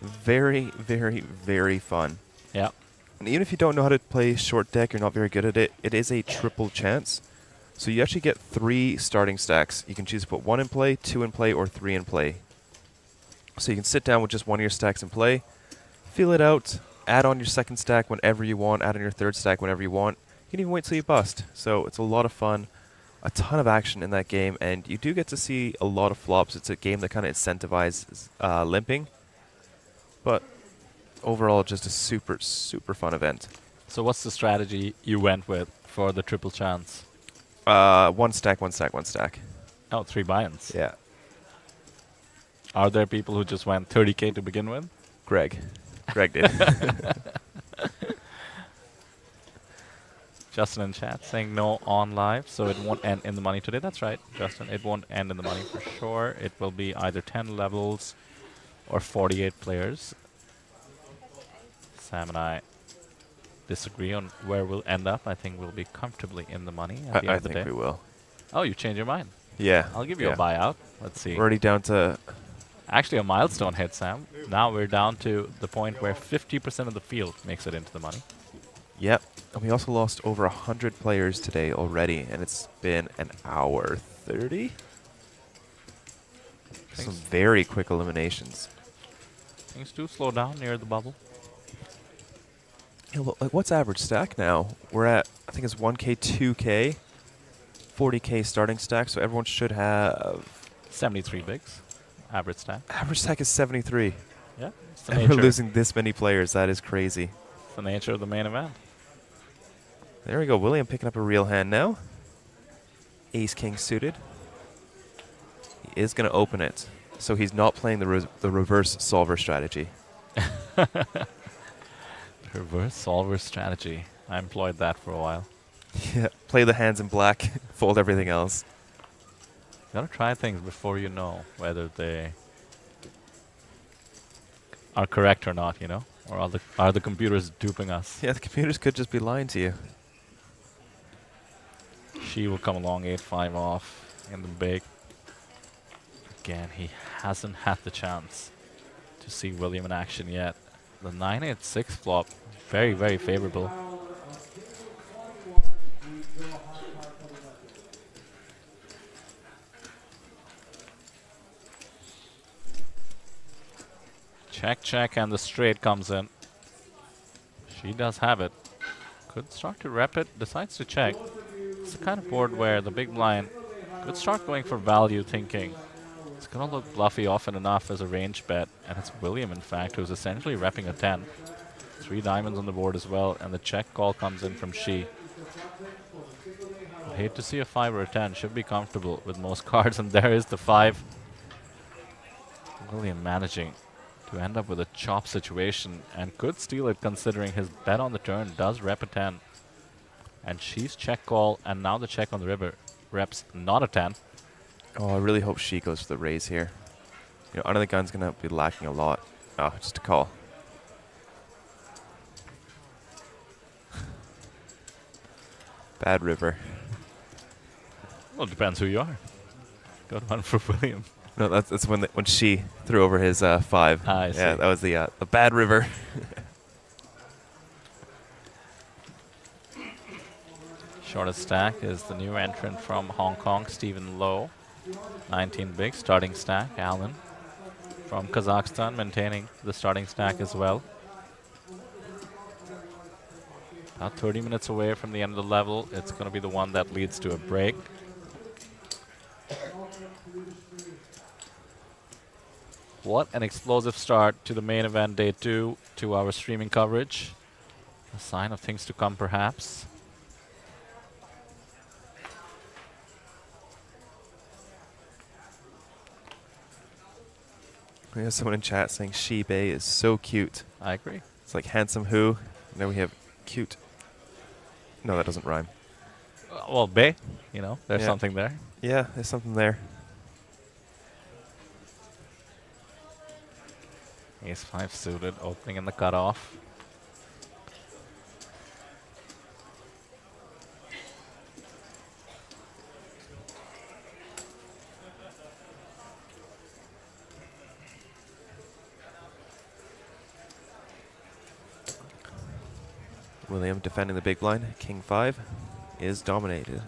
Very, very, very fun. Yeah. And even if you don't know how to play short deck, you're not very good at it, it is a triple chance. So you actually get 3 starting stacks. You can choose to put 1 in play, 2 in play, or 3 in play. So you can sit down with just 1 of your stacks in play, feel it out, add on your second stack whenever you want, add on your third stack whenever you want. You can even wait till you bust. So it's a lot of fun, a ton of action in that game, and you do get to see a lot of flops. It's a game that kind of incentivizes limping. But overall, just a super, super fun event. So what's the strategy you went with for the triple chance? 1 stack, 1 stack, 1 stack. Oh, 3 buy-ins. Yeah. Are there people who just went 30k to begin with? Greg. Greg did. Justin in chat saying no on live, so it won't end in the money today. That's right, Justin. It won't end in the money for sure. It will be either 10 levels or 48 players. Sam and I disagree on where we'll end up. I think we'll be comfortably in the money at the end of the day. I think we will. Oh, you changed your mind? Yeah. I'll give you a buyout. Let's see. We're already down to... Actually, a milestone hit, Sam. Now we're down to the point where 50% of the field makes it into the money. Yep. And we also lost over 100 players today already, and it's been an hour 30. Some very quick eliminations. Things do slow down near the bubble. Yeah, look, like what's average stack now? We're at, I think it's 1K, 2K, 40K starting stack, so everyone should have 73 bigs. Average stack. Average stack is 73. Yeah. And we're losing this many players. That is crazy. It's the nature of the main event. There we go. William picking up a real hand now. Ace King suited. He is going to open it. So he's not playing the reverse solver strategy. Reverse solver strategy. I employed that for a while. Yeah. Play the hands in black. Fold everything else. Gotta try things before you know whether they are correct or not, you know? Or are the computers duping us? Yeah, the computers could just be lying to you. She will come along 8-5 off in the big. Again, he hasn't had the chance to see William in action yet. The 9-8-6 flop, very, very favorable. Check, check, and the straight comes in. She does have it. Could start to rep it, decides to check. It's the kind of board where the big blind could start going for value, thinking it's going to look bluffy often enough as a range bet, and it's William, in fact, who's essentially repping a 10. 3 diamonds on the board as well, and the check call comes in from She. I'd hate to see a 5 or a 10. Should be comfortable with most cards, and there is the 5. William managing to end up with a chop situation, and could steal it considering his bet on the turn does rep a 10. And She's check call, and now the check on the river reps not a 10. Oh, I really hope She goes for the raise here. You know, under the gun's going to be lacking a lot. Oh, just a call. Bad river. Well, it depends who you are. Good one for William. No, that's when She threw over his 5. I see. Yeah, that was the bad river. Shortest stack is the new entrant from Hong Kong, Stephen Low. 19 big starting stack. Alan from Kazakhstan maintaining the starting stack as well. About 30 minutes away from the end of the level. It's going to be the one that leads to a break. What an explosive start to the main event day 2, 2 hour streaming coverage. A sign of things to come, perhaps. We have someone in chat saying She Bay is so cute. I agree. It's like handsome who. Now we have cute. No, that doesn't rhyme. Well, Bay, you know, there's something there. Yeah, there's something there. Ace 5 suited, opening in the cutoff. William defending the big blind. King 5 is dominated.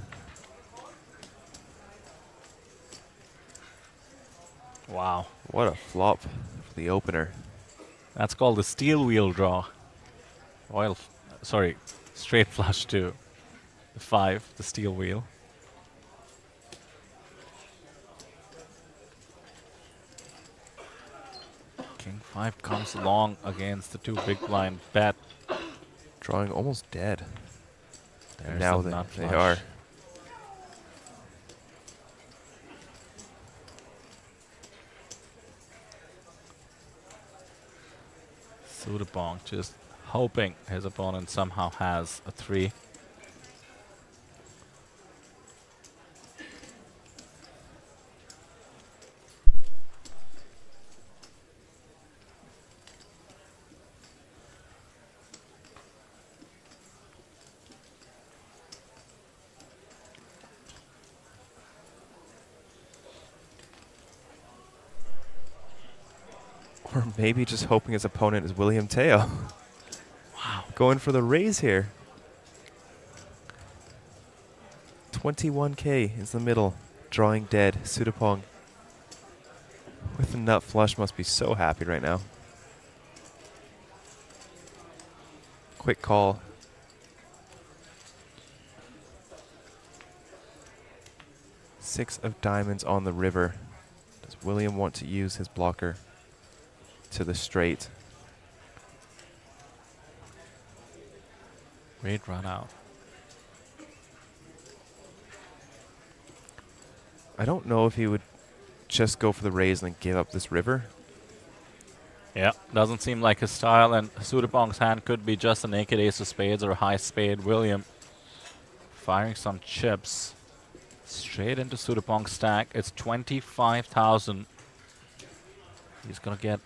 Wow. What a flop for the opener. That's called the steel wheel draw. Sorry, straight flush to the 5, the steel wheel. King 5 comes along against the 2 big blind bet. Drawing almost dead. There's And now the nut they flush. are. Sudapong just hoping his opponent somehow has a 3. Or maybe just hoping his opponent is William Teo. Wow. Going for the raise here. 21k is the middle. Drawing dead. Sudapong with the nut flush must be so happy right now. Quick call. Six of diamonds on the river. Does William want to use his blocker to the straight? Great run out. I don't know if he would just go for the raise and then give up this river. Yeah, doesn't seem like his style, and Sudapong's hand could be just a naked ace of spades or a high spade. William firing some chips straight into Sudapong's stack. It's 25,000. He's gonna get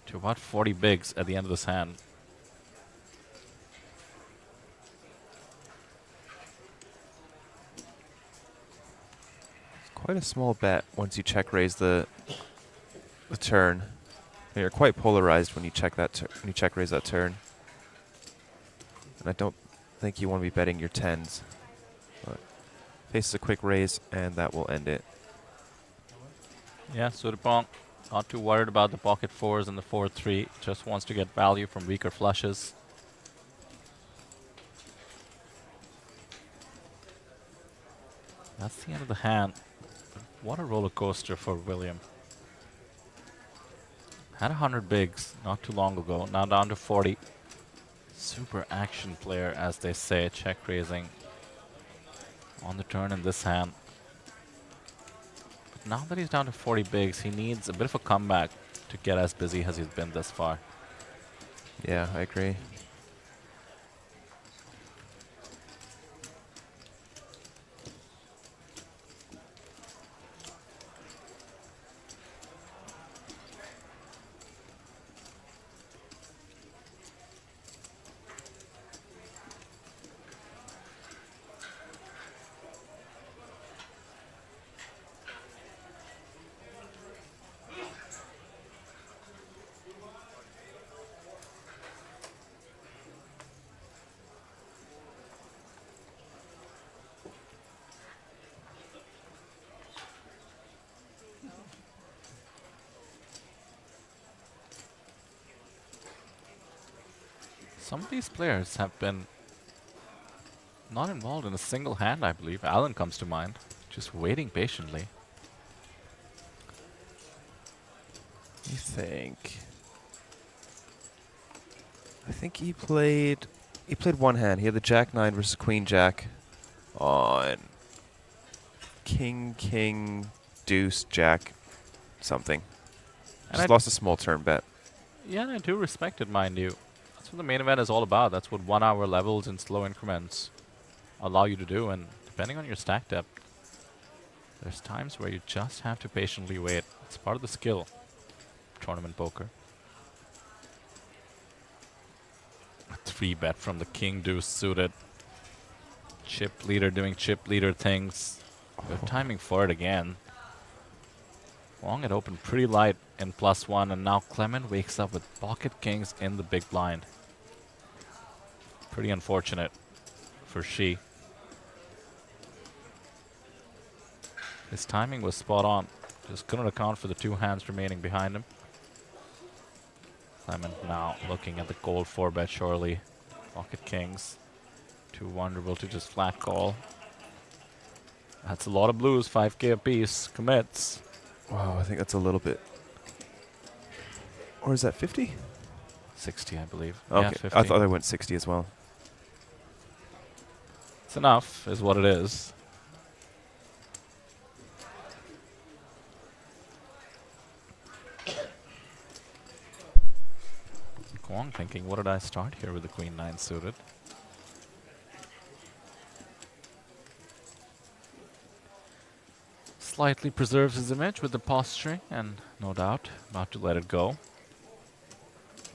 to about 40 bigs at the end of this hand. It's quite a small bet once you check raise the turn. And you're quite polarized when you check raise that turn. And I don't think you want to be betting your 10s. But faces a quick raise, and that will end it. Yeah, Sudapong not too worried about the pocket 4s and the 4-3. Just wants to get value from weaker flushes. That's the end of the hand. What a roller coaster for William. Had 100 bigs not too long ago, now down to 40. Super action player, as they say, check raising on the turn in this hand. But now that he's down to 40 bigs, he needs a bit of a comeback to get as busy as he's been thus far. Yeah, I agree. Some of these players have been not involved in a single hand, I believe. Alan comes to mind, just waiting patiently. You think? I think he played one hand. He had the Jack 9 versus Queen Jack on King, King, Deuce, Jack, something. And Just I lost a small turn bet. Yeah, and I do respect it, mind you. That's what the main event is all about. That's what 1 hour levels in slow increments allow you to do. And depending on your stack depth, there's times where you just have to patiently wait. It's part of the skill. Tournament poker. A 3-bet from the King Deuce suited. Chip leader doing chip leader things. Good timing for it again. Wong had opened pretty light in +1, and now Clement wakes up with pocket kings in the big blind. Pretty unfortunate for Shi. His timing was spot on. Just couldn't account for the 2 hands remaining behind him. Clement now looking at the cold 4-bet surely. Pocket kings. Too vulnerable to just flat call. That's a lot of blues, 5k apiece. Commits. Wow, I think that's a little bit. Or is that 50? 60, I believe. Okay, Yeah, 50. I thought I went 60 as well. It's enough, is what it is. Quoc thinking, what did I start here with the Queen 9 suited? Slightly preserves his image with the posturing, and no doubt about to let it go.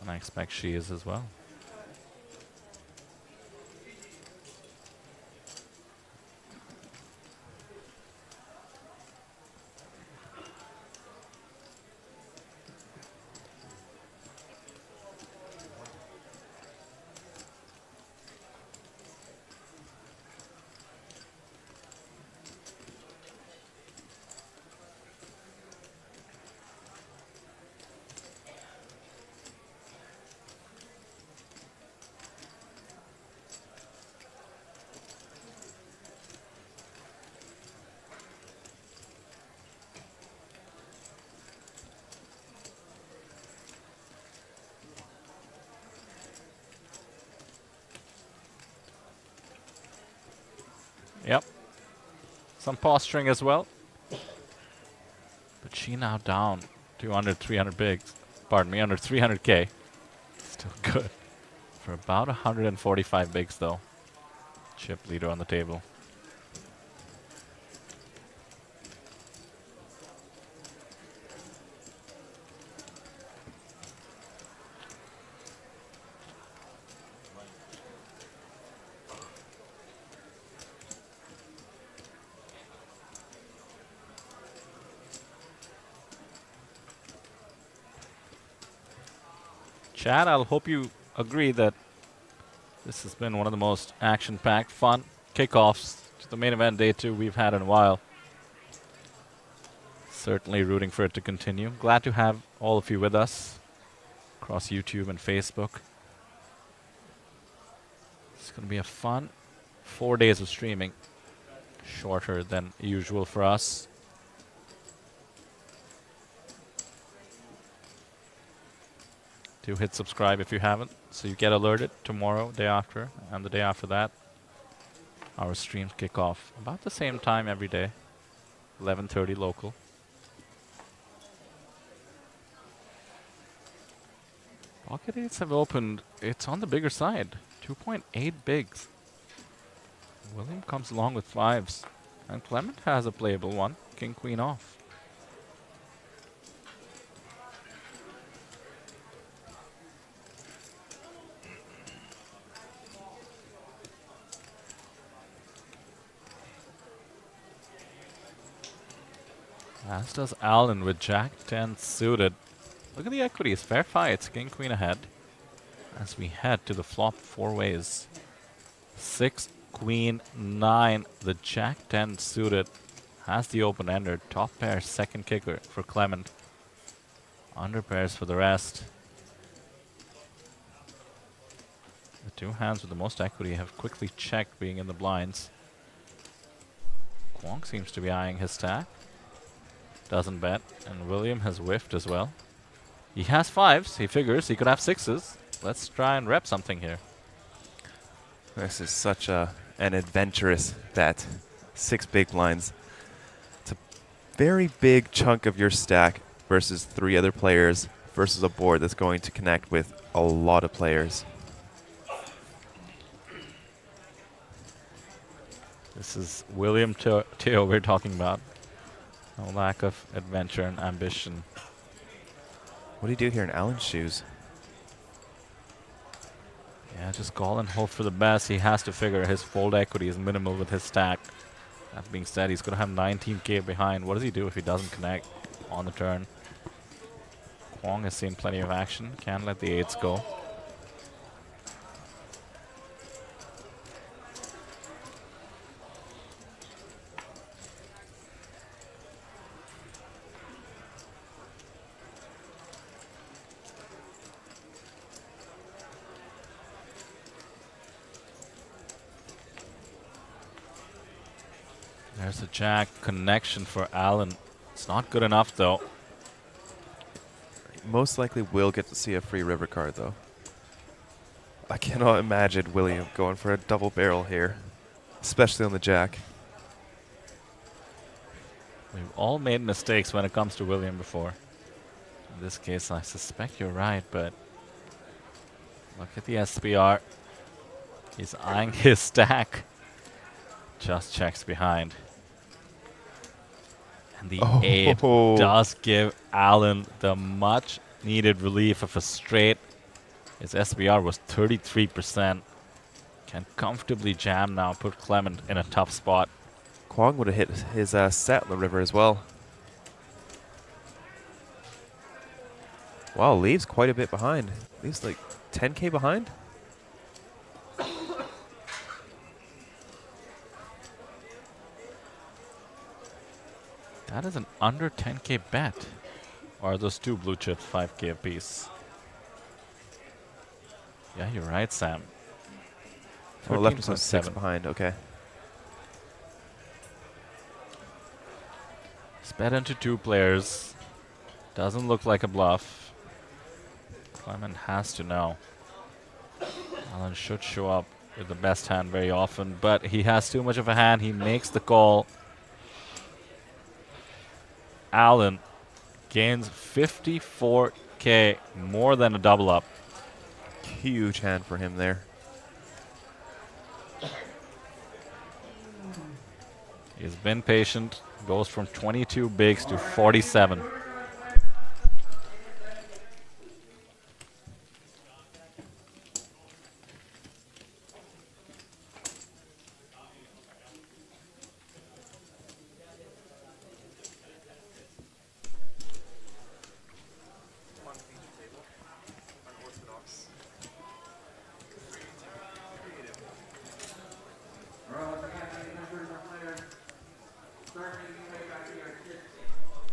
And I expect she is as well. Yep. Some posturing as well. But she now down to under 300 bigs. Pardon me, under 300k. Still good. For about 145 bigs though. Chip leader on the table. Chad, I'll hope you agree that this has been one of the most action-packed, fun kickoffs to the main event day 2 we've had in a while. Certainly rooting for it to continue. Glad to have all of you with us across YouTube and Facebook. It's going to be a fun 4 days of streaming. Shorter than usual for us. Do hit subscribe if you haven't, so you get alerted tomorrow, day after, and the day after that. Our streams kick off about the same time every day, 11:30 local. Pocket 8s have opened. It's on the bigger side, 2.8 bigs. William comes along with 5s, and Clement has a playable one, king queen off. As does Allen with Jack 10 suited. Look at the equities. Fair fights. King Queen ahead. As we head to the flop 4 ways. 6 Queen 9. The Jack 10 suited has the open ender. Top pair second kicker for Clement. Under pairs for the rest. The 2 hands with the most equity have quickly checked being in the blinds. Quoc seems to be eyeing his stack. Doesn't bet, and William has whiffed as well. He has 5s, he figures he could have 6s. Let's try and rep something here. This is such an adventurous bet. 6 big blinds. It's a very big chunk of your stack versus 3 other players versus a board that's going to connect with a lot of players. This is William Teo we're talking about. No lack of adventure and ambition. What do you do here in Allen's shoes? Yeah, just call and hope for the best. He has to figure his fold equity is minimal with his stack. That being said, he's going to have 19k behind. What does he do if he doesn't connect on the turn? Quoc has seen plenty of action. Can't let the 8s go. There's a jack connection for Alan. It's not good enough, though. Most likely will get to see a free river card, though. I cannot imagine William going for a double barrel here, especially on the jack. We've all made mistakes when it comes to William before. In this case, I suspect you're right, but look at the SPR. He's eyeing his stack. Just checks behind. And the 8 does give Alan the much needed relief of a straight. His SPR was 33%. Can comfortably jam now, put Clement in a tough spot. Quoc would have hit his set on the river as well. Wow, leaves quite a bit behind. Leaves like 10K behind. That is an under 10K bet. Or are those two blue chips 5K apiece? Yeah, you're right, Sam. Oh, left himself 6 13.7 behind, okay. It's bet into 2 players. Doesn't look like a bluff. Clement has to know. Alan should show up with the best hand very often, but he has too much of a hand. He makes the call. Alan gains 54K, more than a double up. Huge hand for him there. He's been patient. Goes from 22 bigs to 47.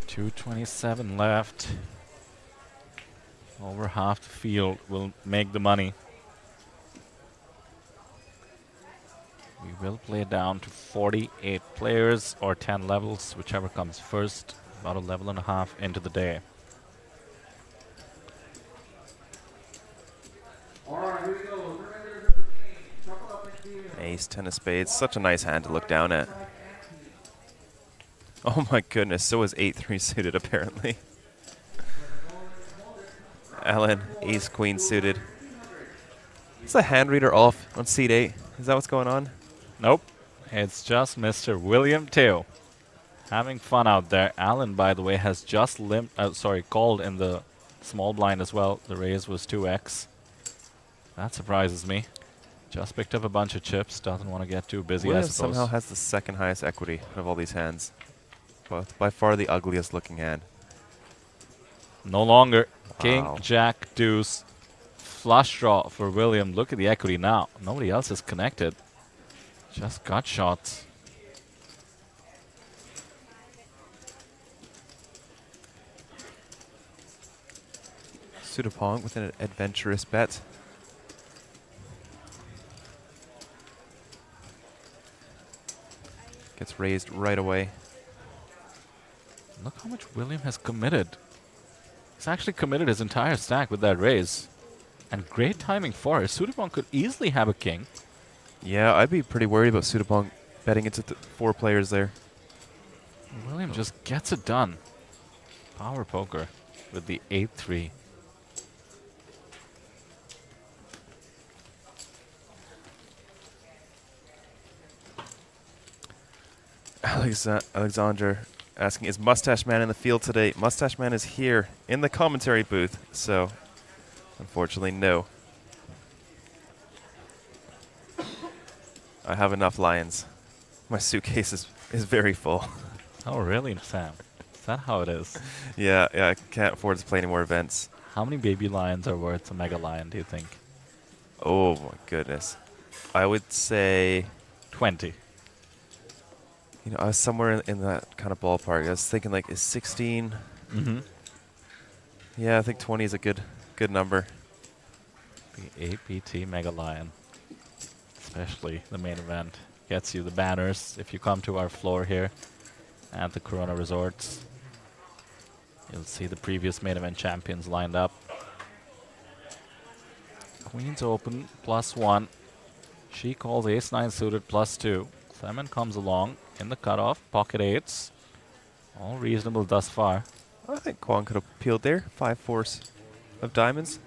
.227 left. Over half the field will make the money. We will play down to 48 players or 10 levels, whichever comes first. About a level and a half into the day. Ace, 10 of spades. Such a nice hand to look down at. Oh my goodness, so is 8-3 suited apparently. Alan, ace queen suited. Is the hand reader off on seat 8? Is that what's going on? Nope. It's just Mr. William Teo. Having fun out there. Alan, by the way, has just called in the small blind as well. The raise was 2x. That surprises me. Just picked up a bunch of chips. Doesn't want to get too busy, William I suppose. somehow has the second highest equity of all these hands. But by far the ugliest looking hand. No longer. Wow. King, Jack, Deuce. Flush draw for William. Look at the equity now. Nobody else is connected. Just gut shots. Sudapong with an adventurous bet. Gets raised right away. Look how much William has committed. He's actually committed his entire stack with that raise. And great timing for it. Sudapong could easily have a king. Yeah, I'd be pretty worried about Sudapong betting into 4 players there. William just gets it done. Power poker with the 8-3. Alexander asking, is Mustache Man in the field today? Mustache Man is here in the commentary booth, so unfortunately, no. I have enough lions. My suitcase is very full. Oh, really, Sam? Is that how it is? Yeah, I can't afford to play any more events. How many baby lions are worth a mega lion, do you think? Oh, my goodness. I would say 20. You know, I was somewhere in that kind of ballpark. I was thinking like, is 16? Mm-hmm. Yeah, I think 20 is a good number. The APT Mega Lion. Especially the main event. gets you the banners if you come to our floor here at the Corona Resorts. You'll see the previous main event champions lined up. Queen's open, +1. She calls ace-9 suited, +2. Clement comes along in the cutoff, pocket eights. All reasonable thus far. I think Kwon could have peeled there. 5-4 of diamonds.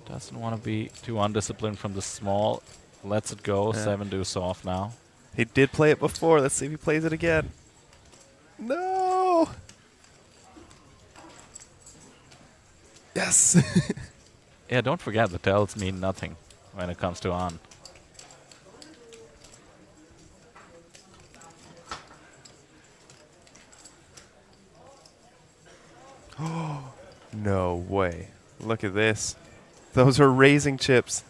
Doesn't want to be too undisciplined from the small. Lets it go. Yeah. 7 deuce off now. He did play it before. Let's see if he plays it again. No! Yes! Yeah, don't forget the tells mean nothing when it comes to on. No way. Look at this. Those are raising chips.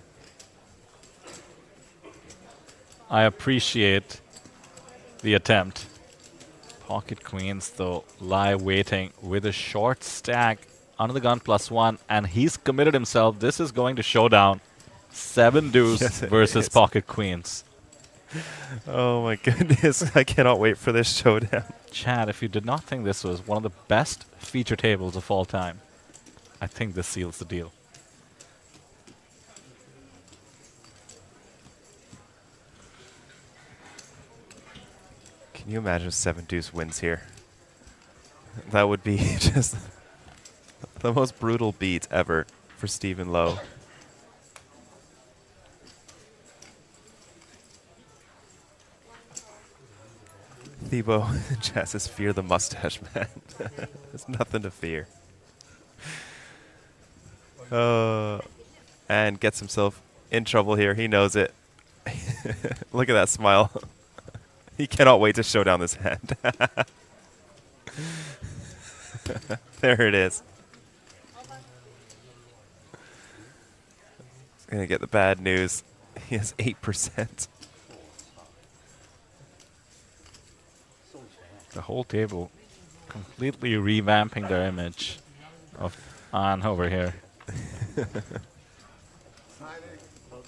I appreciate the attempt. Pocket queens, though, lie waiting with a short stack under the gun, +1, and he's committed himself. This is going to showdown. 7 deuce Yes, it versus is. pocket queens. Oh my goodness. I cannot wait for this showdown. Chad, if you did not think this was one of the best feature tables of all time, I think this seals the deal. Can you imagine if 7 deuce wins here? That would be just the most brutal beat ever for Stephen Lowe. Thebo Jazz says, fear the mustache man. There's nothing to fear. And gets himself in trouble here. He knows it. Look at that smile. He cannot wait to show down this hand. There it is. He's going to get the bad news. He has 8%. The whole table completely revamping their image of on over here.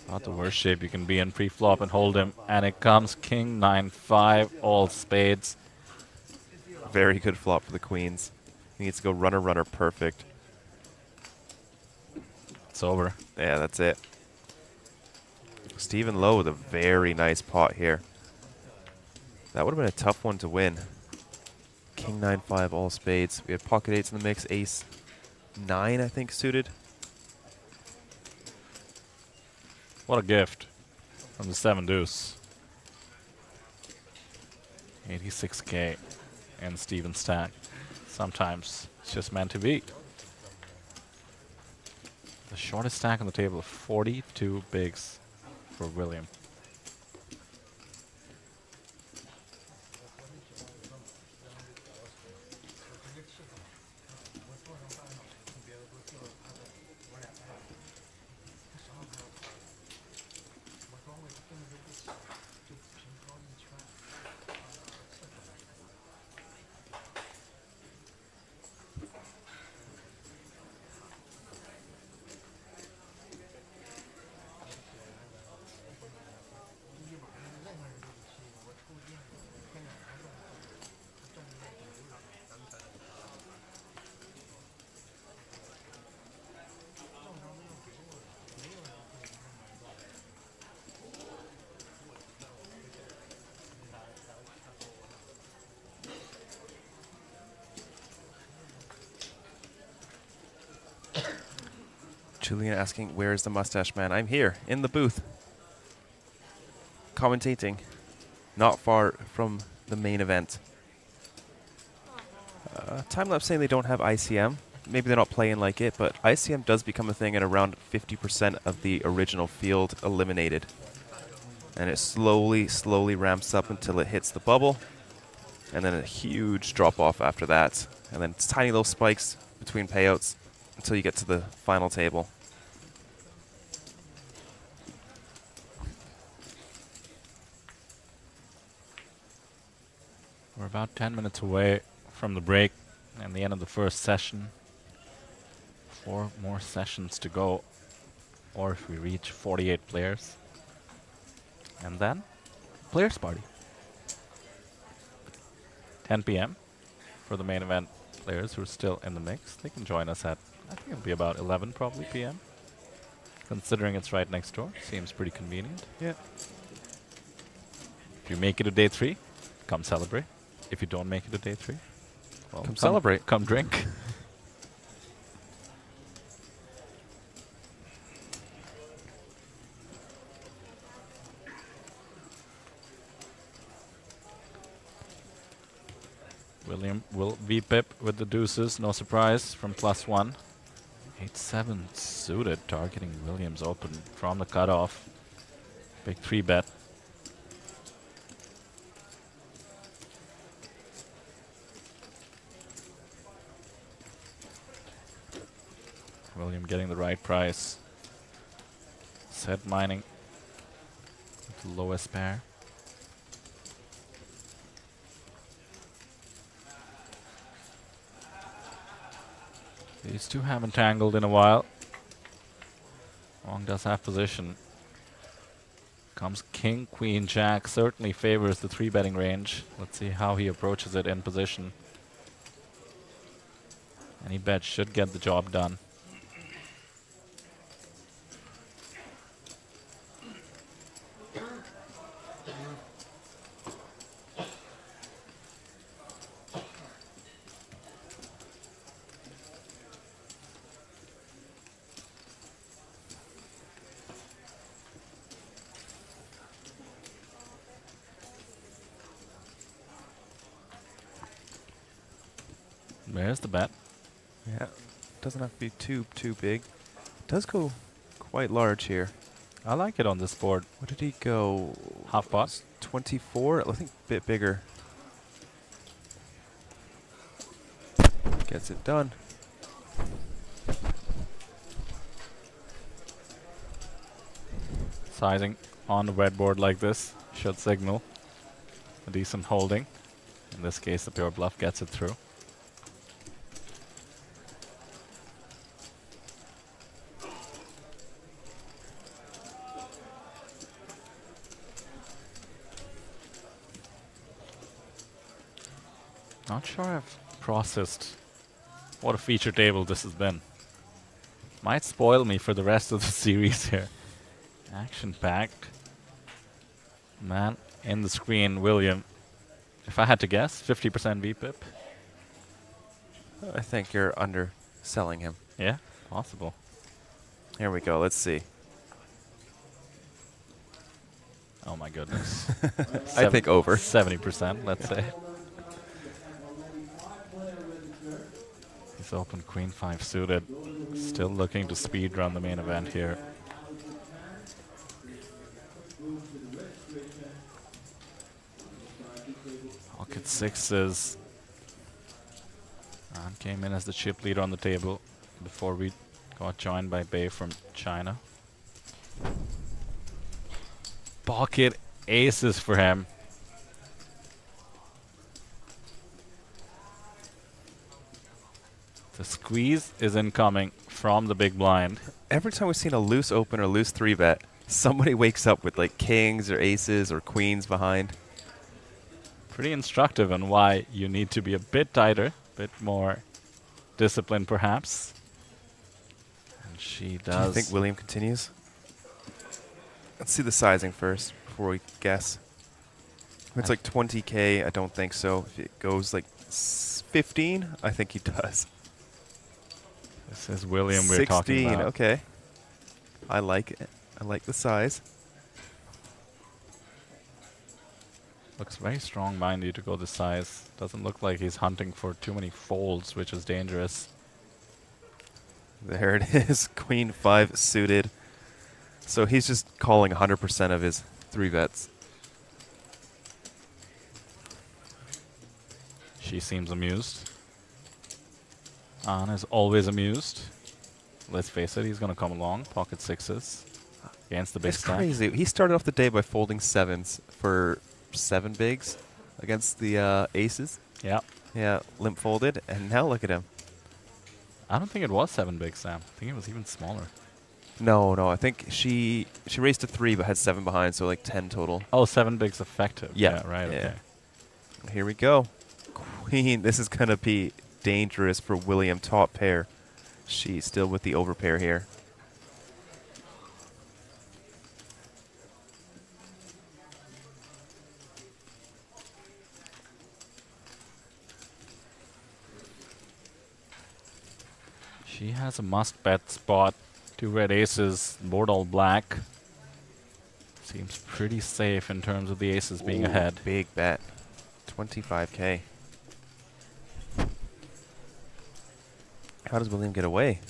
Not the worst shape you can be in pre-flop and hold him. And it comes king 9-5, all spades. Very good flop for the queens. He needs to go runner, runner, perfect. It's over. Yeah, that's it. Stephen Lowe with a very nice pot here. That would have been a tough one to win. King 9-5, all spades. We have pocket eights in the mix. Ace 9, I think, suited. What a gift from the 7 deuce. 86k in Steven's stack. Sometimes it's just meant to be. The shortest stack on the table, 42 bigs for William. Julian asking, where is the mustache man? I'm here, in the booth. Commentating. Not far from the main event. Timelapse saying they don't have ICM. Maybe they're not playing like it, but ICM does become a thing at around 50% of the original field eliminated. And it slowly, slowly ramps up until it hits the bubble. And then a huge drop off after that. And then tiny little spikes between payouts until you get to the final table. We're about 10 minutes away from the break and the end of the first session. 4 more sessions to go, or if we reach 48 players. And then Players Party. 10 p.m. for the main event players who are still in the mix. They can join us at, I think it'll be about 11 probably p.m. Considering it's right next door. Seems pretty convenient. Yeah. If you make it to day 3, come celebrate. If you don't make it to day 3, well, Come celebrate. Come drink. William will VPip with the deuces, no surprise, from +1. 8-7 suited, targeting Williams open from the cutoff. Big 3-bet. William getting the right price. Set mining with the lowest pair. These two haven't tangled in a while. Wong does have position. Comes king, queen, jack. Certainly favors the 3-betting range. Let's see how he approaches it in position. Any bet should get the job done. There's the bet. Yeah, doesn't have to be too big. Does go quite large here. I like it on this board. What did he go? Half pot? 24? I think a bit bigger. Gets it done. Sizing on the red board like this should signal a decent holding. In this case, the pure bluff gets it through. Not sure I've processed what a feature table this has been. Might spoil me for the rest of the series here. Action-packed. Man in the screen, William. If I had to guess, 50% VPip. I think you're underselling him. Yeah, possible. Here we go. Let's see. Oh my goodness. I think over. 70%, let's say. He's open queen 5 suited. Still looking to speed run the main event here. Pocket 6s. And came in as the chip leader on the table before we got joined by Bei from China. Pocket aces for him. The squeeze is incoming from the big blind. Every time we've seen a loose open or loose 3-bet, somebody wakes up with like kings or aces or queens behind. Pretty instructive on why you need to be a bit tighter, a bit more disciplined perhaps. And she does. Do you think William continues? Let's see the sizing first before we guess. If it's like 20K, I don't think so. If it goes like 15, I think he does. This is William we're talking 16, about. okay. I like it. I like the size. Looks very strong-minded to go this size. Doesn't look like he's hunting for too many folds, which is dangerous. There it is, queen 5 suited. So he's just calling 100% of his 3-bets. She seems amused. An is always amused. Let's face it, he's going to come along. Pocket 6s against the big It's stack. crazy. He started off the day by folding 7s for 7 bigs against the aces. Yeah. Yeah, limp folded, and now look at him. I don't think it was 7 big, Sam. I think it was even smaller. No, no. I think she raised to 3 but had 7 behind, so like 10 total. Oh, 7 bigs effective. Yeah, right. yeah. Okay. Here we go. Queen. This is going to be dangerous for William. Top pair. She's still with the overpair here. She has a must bet spot. 2 red aces, board all black. Seems pretty safe in terms of the aces being Ooh, ahead. Big bet. 25K. How does William get away?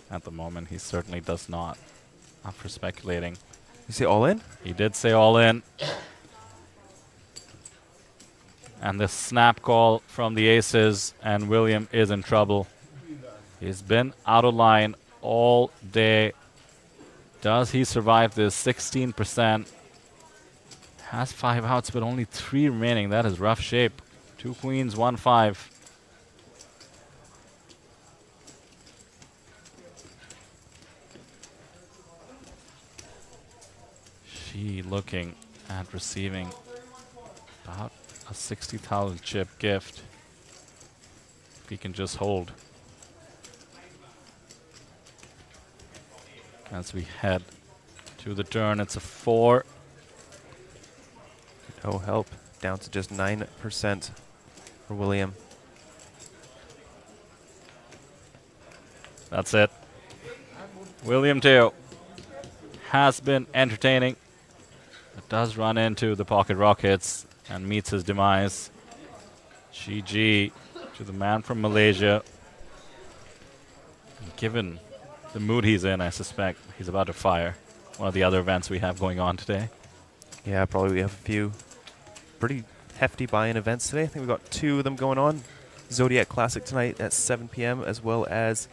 At the moment, he certainly does not. After speculating. You say all in? He did say all in. And the snap call from the aces, and William is in trouble. He's been out of line all day. Does he survive this? 16%. Has 5 outs, but only 3 remaining. That is rough shape. 2 queens, 1 5. She looking at receiving about a 60,000 chip gift. If he can just hold. As we head to the turn, it's a 4. No help. Down to just 9% for William. That's it. William 2 has been entertaining. It does run into the pocket rockets and meets his demise. GG to the man from Malaysia. Given the mood he's in, I suspect he's about to fire one of the other events we have going on today. Yeah, probably we have a few pretty hefty buy-in events today. I think we've got 2 of them going on. Zodiac Classic tonight at 7 p.m. as well as,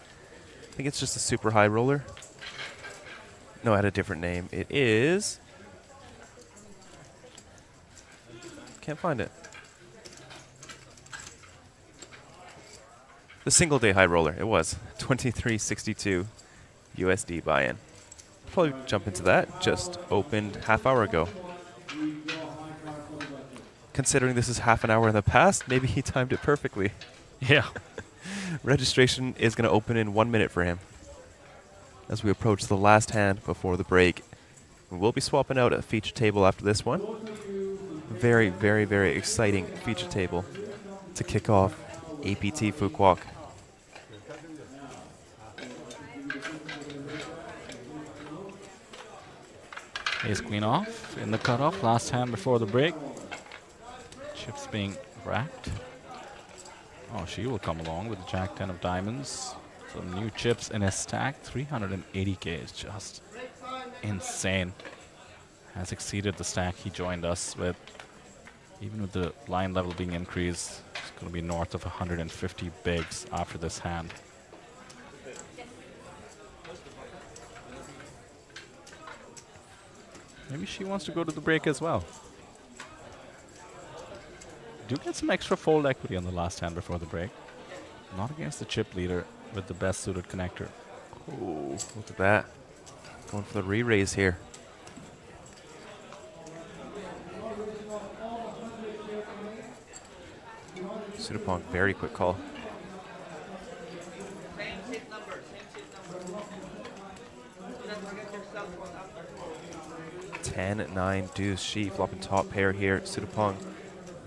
I think it's just a super high roller. No, it had a different name. It is... Can't find it. The single day high roller. It was 23.62 USD buy-in. Probably jump into that. Just opened half hour ago. Considering this is half an hour in the past, maybe he timed it perfectly. Yeah. Registration is going to open in 1 minute for him as we approach the last hand before the break. We'll be swapping out a feature table after this one. Very, very, very exciting feature table to kick off APT Phu Quoc. Ace queen off in the cutoff. Last hand before the break. Chips being racked. Oh, she will come along with the Jack 10 of diamonds. Some new chips in his stack. 380k is just insane. Has exceeded the stack he joined us with. Even with the line level being increased, it's going to be north of 150 bigs after this hand. Maybe she wants to go to the break as well. Do get some extra fold equity on the last hand before the break. Not against the chip leader with the best suited connector. Oh, look at that. Going for the re-raise here. Sudapong, very quick call. Ten, 9, deuce, she flopping top pair here. Sudapong,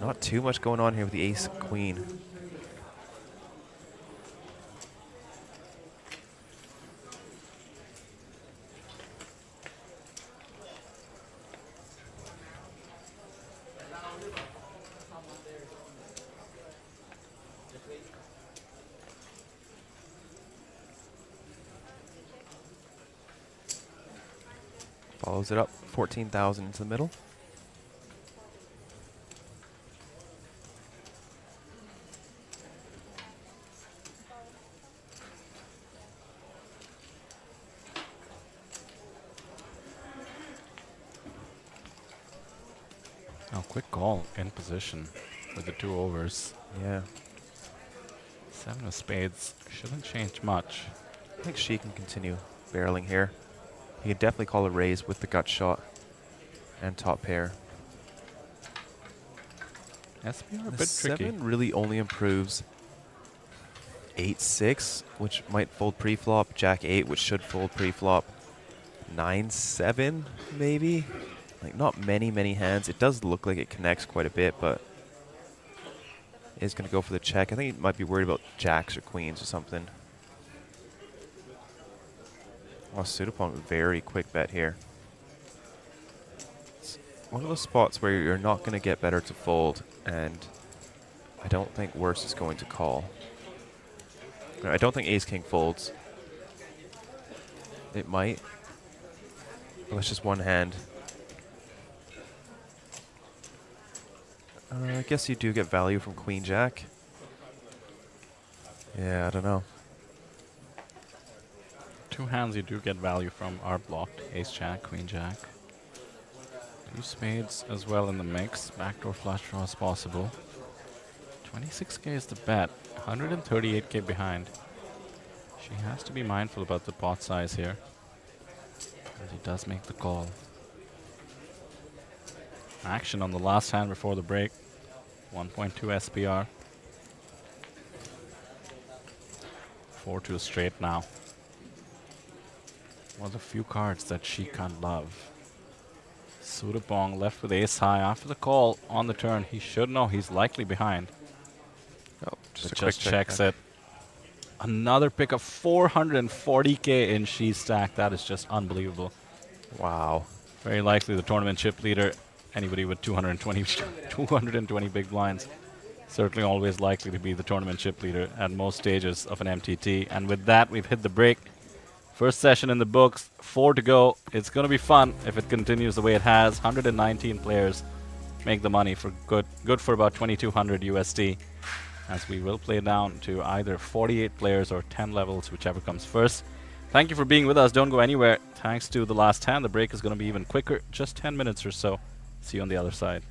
not too much going on here with the ace queen. Follows it up, 14,000 into the middle. Oh, quick call in position with the 2 overs. Yeah. 7 of spades shouldn't change much. I think she can continue barreling here. He can definitely call a raise with the gut shot and top pair. SPR a The bit tricky. 7 really only improves 8-6, which might fold pre-flop. Jack 8, which should fold pre-flop. 9-7, maybe. Like, not many hands. It does look like it connects quite a bit, but is going to go for the check. I think he might be worried about jacks or queens or something. Oh, Sudapong, very quick bet here. It's one of those spots where you're not going to get better to fold, and I don't think worse is going to call. No, I don't think ace-king folds. It might. Well, that's just one hand. I guess you do get value from queen-jack. Yeah, I don't know. Two hands you do get value from are blocked. Ace-jack, queen-jack. Two spades as well in the mix. Backdoor flush draw is possible. 26k is the bet. 138k behind. She has to be mindful about the pot size here. And he does make the call. Action on the last hand before the break. 1.2 SPR. 4-2 straight now. One of the few cards that she can't love. Sudapong left with ace high after the call on the turn. He should know he's likely behind. Oh, just checks it. Another pick of 440k in she stack. That is just unbelievable. Wow. Very likely the tournament chip leader. Anybody with 220 big blinds. Certainly always likely to be the tournament chip leader at most stages of an MTT. And with that, we've hit the break. First session in the books, 4 to go. It's going to be fun if it continues the way it has. 119 players make the money for good for about 2,200 USD. As we will play down to either 48 players or 10 levels, whichever comes first. Thank you for being with us. Don't go anywhere. Thanks to the last hand, the break is going to be even quicker. Just 10 minutes or so. See you on the other side.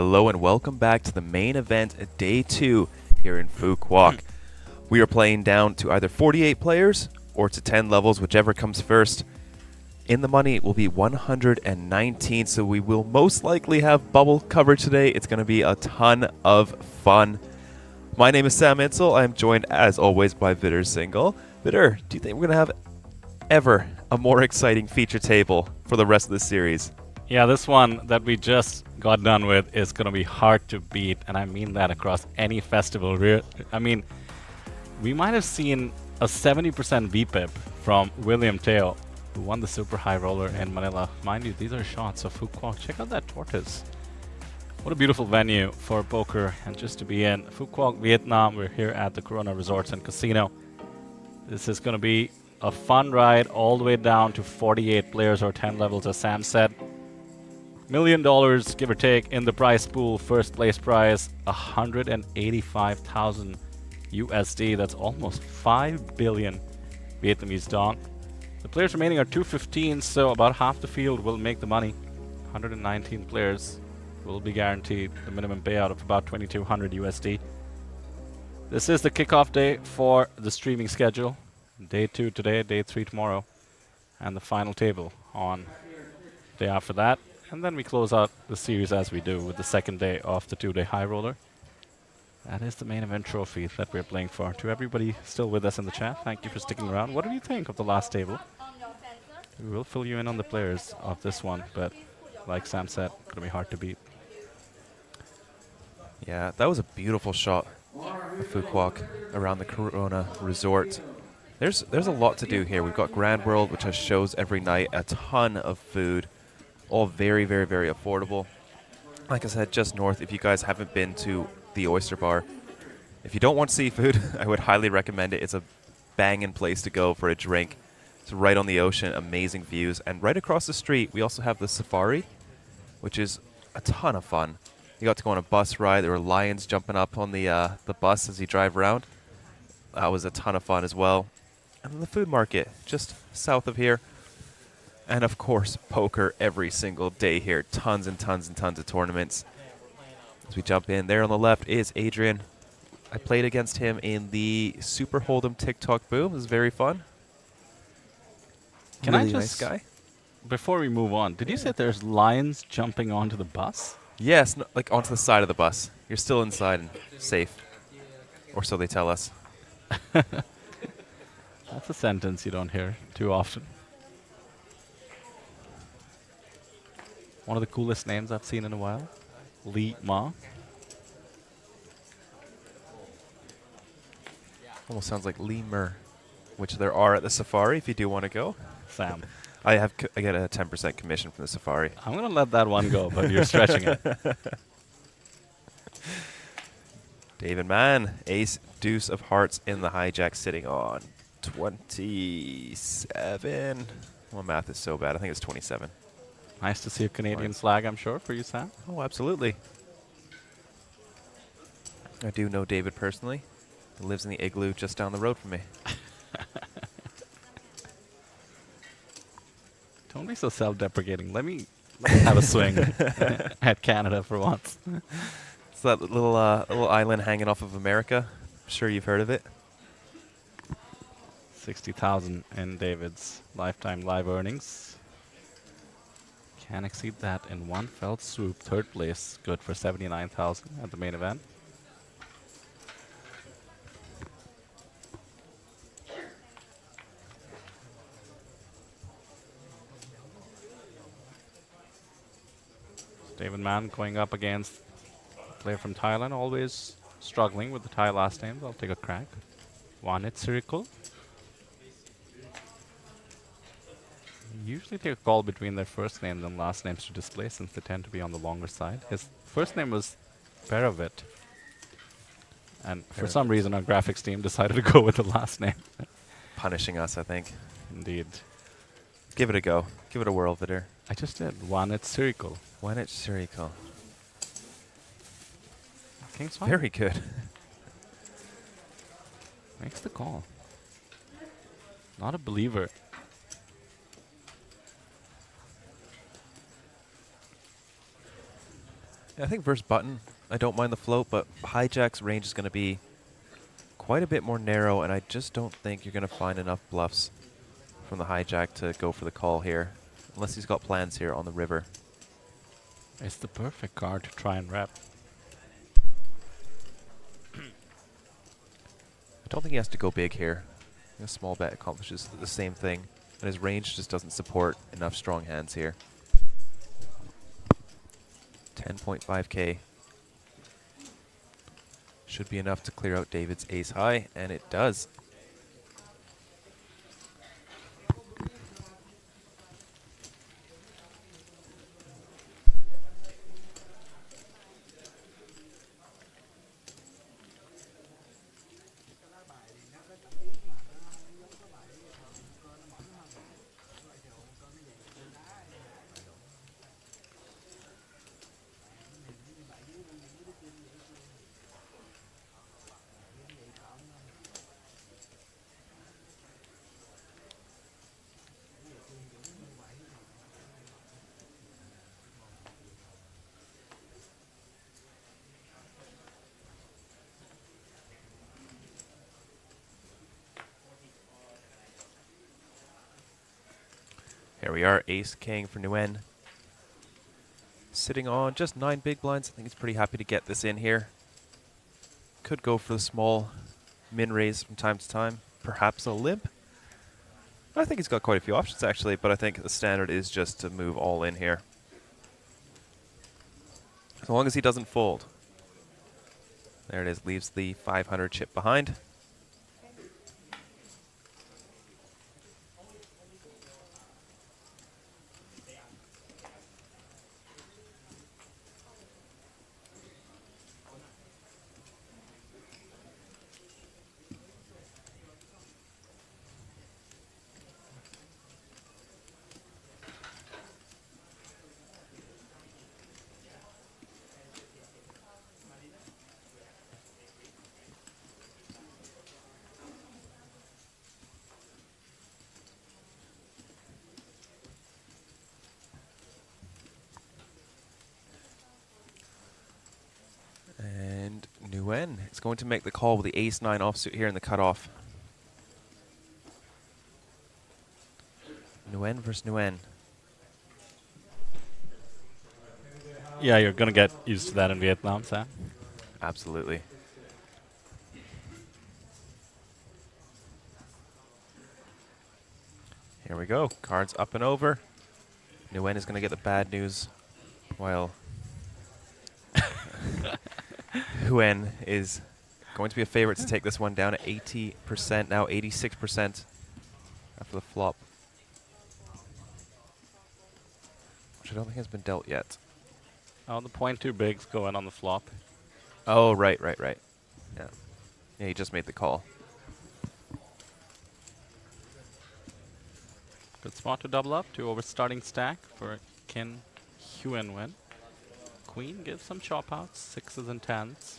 Hello and welcome back to the main event, day 2 here in Phu Quoc. We are playing down to either 48 players or to 10 levels, whichever comes first. In the money will be 119, so we will most likely have bubble coverage today. It's going to be a ton of fun. My name is Sam Insel. I am joined, as always, by Vidur Singhal. Vidur, do you think we're going to have ever a more exciting feature table for the rest of the series? Yeah, this one that we just got done with is going to be hard to beat, and I mean that across any festival. I mean, we might have seen a 70% VPIP from William Teo, who won the Super High Roller in Manila. Mind you, these are shots of Phu Quoc. Check out that tortoise. What a beautiful venue for poker and just to be in. Phu Quoc, Vietnam. We're here at the Corona Resorts and Casino. This is going to be a fun ride all the way down to 48 players or 10 levels, as Sam said. $1 million, give or take, in the prize pool. First place prize, 185,000 USD. That's almost 5 billion Vietnamese dong. The players remaining are 215, so about half the field will make the money. 119 players will be guaranteed the minimum payout of about 2,200 USD. This is the kickoff day for the streaming schedule. Day 2 today, day 3 tomorrow, and the final table on day after that. And then we close out the series as we do with the second day of the 2-day high roller. That is the main event trophy that we're playing for. To everybody still with us in the chat, thank you for sticking around. What do you think of the last table? We will fill you in on the players of this one, but like Sam said, it's going to be hard to beat. Yeah, that was a beautiful shot of Phu Quoc around the Corona Resort. There's a lot to do here. We've got Grand World, which has shows every night, a ton of food. All very, very, very affordable. Like I said, just north, if you guys haven't been to the Oyster Bar, if you don't want seafood, I would highly recommend it. It's a banging place to go for a drink. It's right on the ocean, amazing views. And right across the street, we also have the Safari, which is a ton of fun. You got to go on a bus ride. There were lions jumping up on the bus as you drive around. That was a ton of fun as well. And then the food market, just south of here. And of course, poker every single day here. Tons and tons and tons of tournaments. As we jump in, there on the left is Adrian. I played against him in the Super Hold'em TikTok Boom. It was very fun. Can Really I just, nice guy. Before we move on, did you say there's lions jumping onto the bus? Yes, no, like onto the side of the bus. You're still inside and safe. Or so they tell us. That's a sentence you don't hear too often. One of the coolest names I've seen in a while. Lee Ma. Almost sounds like lemur, which there are at the Safari if you do want to go. Sam. I get a 10% commission from the Safari. I'm going to let that one go, but you're stretching it. David Mann, ace, deuce of hearts in the hijack, sitting on 27. My math is so bad. I think it's 27. Nice to see a Canadian flag, I'm sure, for you, Sam. Oh, absolutely. I do know David personally. He lives in the igloo just down the road from me. Don't be so self-deprecating. Let me have a swing at Canada for once. It's that little island hanging off of America. I'm sure you've heard of it. 60,000 in David's lifetime live earnings. Can't exceed that in one fell swoop. Third place, good for 79,000 at the main event. David Mann going up against a player from Thailand, always struggling with the Thai last names. I'll take a crack. Wanit Sirikul. Usually take a call between their first names and last names to display, since they tend to be on the longer side. His first name was Peravit, and for some reason our graphics team decided to go with the last name. Punishing us, I think. Indeed. Give it a go. Give it a whirl, Vidur. I just did. Wanit Sirikul. Wanit Sirikul. King's fine. Very good. Makes the call. Not a believer. I think versus button, I don't mind the float, but hijack's range is going to be quite a bit more narrow, and I just don't think you're going to find enough bluffs from the hijack to go for the call here, unless he's got plans here on the river. It's the perfect card to try and rep. I don't think he has to go big here. A small bet accomplishes the same thing, and his range just doesn't support enough strong hands here. 10.5k. Should be enough to clear out David's ace high, and it does. Here we are, ace king for Nguyen. Sitting on just 9 big blinds. I think he's pretty happy to get this in here. Could go for the small min raise from time to time. Perhaps a limp. I think he's got quite a few options actually, but I think the standard is just to move all in here. As long as he doesn't fold. There it is, leaves the 500 chip behind. And Nguyen is going to make the call with the ace-9 offsuit here in the cutoff. Nguyen versus Nguyen. Yeah, you're going to get used to that in Vietnam, Sam. Absolutely. Here we go. Cards up and over. Nguyen is going to get the bad news while Nguyen is going to be a favorite to take this one down at 80%, now 86% after the flop. Which I don't think has been dealt yet. Oh, the 0.2 bigs go in on the flop. Oh, right. Yeah. Yeah, he just made the call. Good spot to double up to over starting stack for Kin Huen Wen. Queen gives some chop outs, 6s and 10s.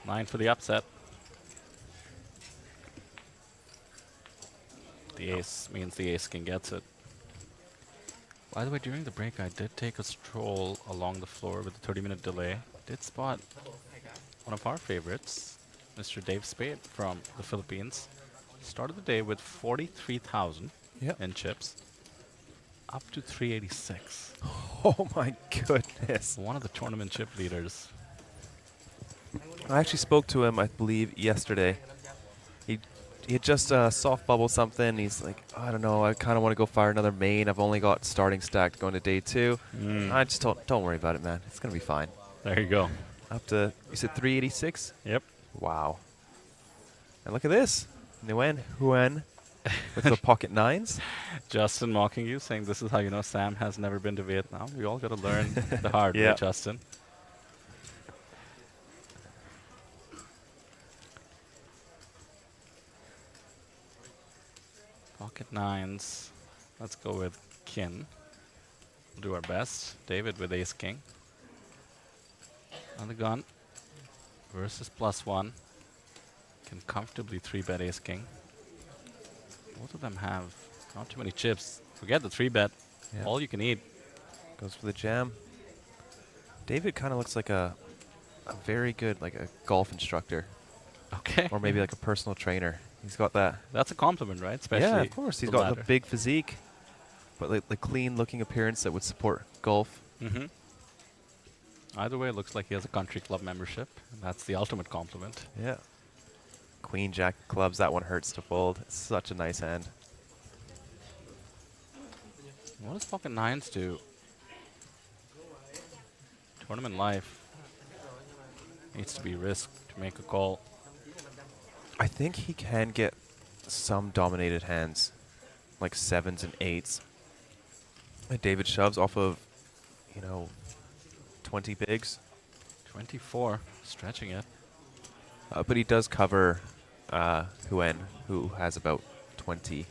Nine for the upset. The ace means the ace king gets it. By the way, during the break, I did take a stroll along the floor with a 30-minute delay. Did spot one of our favorites, Mr. Dave Spade from the Philippines. Started the day with 43,000 in chips, up to 386. Oh my goodness. One of the tournament chip leaders. I actually spoke to him, I believe, yesterday. He had just soft bubbled something. He's like, oh, I don't know, I kind of want to go fire another main. I've only got starting stacked going to day 2. I just don't worry about it, man. It's going to be fine. There you go. Up to, you said 386? Yep. Wow. And look at this. Nguyen Huen with the pocket 9s. Justin mocking you, saying this is how you know Sam has never been to Vietnam. We all got to learn the hard way, Justin. Pocket 9s. Let's go with Kin. We'll do our best. David with ace king. On the gun. Versus +1. Can comfortably 3-bet ace king. Both of them have not too many chips. Forget the 3-bet. Yeah. All you can eat. Goes for the jam. David kind of looks like a very good, like a golf instructor. Okay. Or maybe like a personal trainer. He's got that. That's a compliment, right? Especially yeah, of course. He's the got latter. the big physique, but like the clean-looking appearance that would support golf. Mm-hmm. Either way, it looks like he has a country club membership. And that's the ultimate compliment. Yeah. Queen Jack clubs. That one hurts to fold. It's such a nice hand. What does pocket nines do? Tournament life needs to be risked to make a call. I think he can get some dominated hands, like 7s and 8s. And David shoves off of, 20 bigs. 24, stretching it. But he does cover Huen, who has about 20.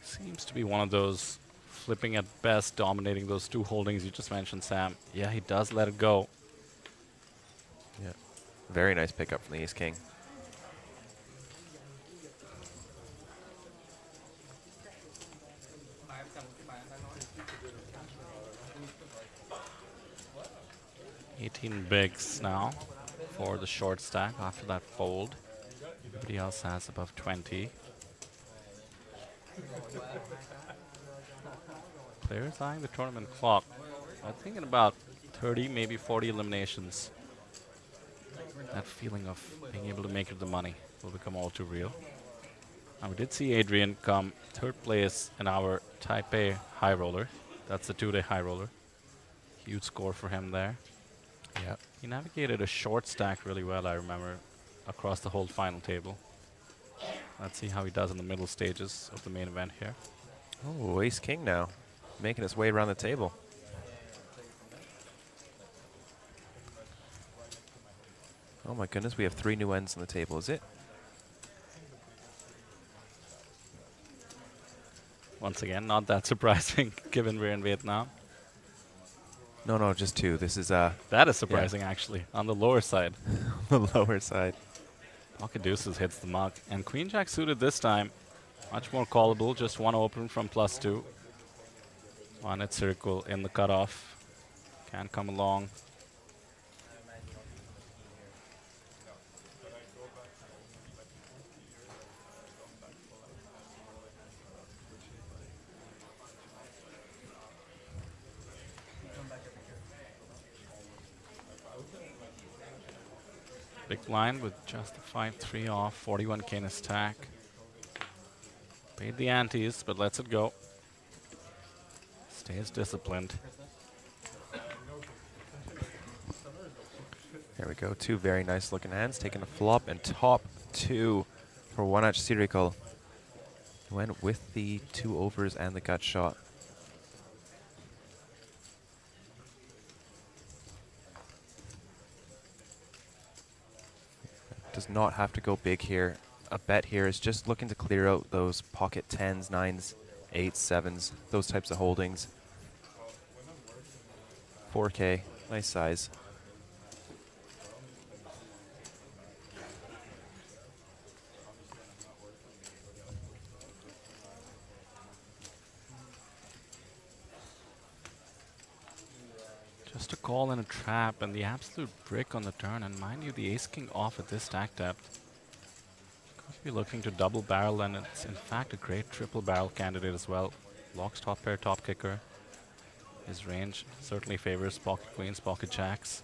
Seems to be one of those flipping at best, dominating those two holdings you just mentioned, Sam. Yeah, he does let it go. Yeah. Very nice pickup from the ace-king. $18 bigs now for the short stack after that fold. Everybody else has above 20. Players eyeing the tournament clock. I'm thinking about 30, maybe 40 eliminations. That feeling of being able to make it the money will become all too real. Now we did see Adrian come third place in our Taipei high roller. That's the 2-day high roller. Huge score for him there. Yeah. He navigated a short stack really well, I remember, across the whole final table. Let's see how he does in the middle stages of the main event here. Oh, ace-king now, making his way around the table. Oh my goodness, we have 3 new ends on the table, is it? Once again, not that surprising, given we're in Vietnam. No, just 2. This is that is surprising, actually, on the lower side. The lower side. Pocket deuces hits the mark, and Queen Jack suited this time. Much more callable, just 1 open from +2. 1 at circle in the cutoff. Can come along. Big blind with just a 5-3 off, 41k in his stack. Paid the antes, but lets it go. Stays disciplined. There we go. 2 very nice looking hands. Taking a flop and top 2 for Wanach Sirikal. Went with the 2 overs and the gut shot. Does not have to go big here. A bet here is just looking to clear out those pocket 10s, 9s, 8s, 7s, those types of holdings. 4K, nice size. Just a call and a trap, and the absolute brick on the turn. And mind you, the ace-king off at this stack depth. Could be looking to double barrel, and it's in fact a great triple barrel candidate as well. Locks top pair, top kicker. His range certainly favors pocket queens, pocket jacks.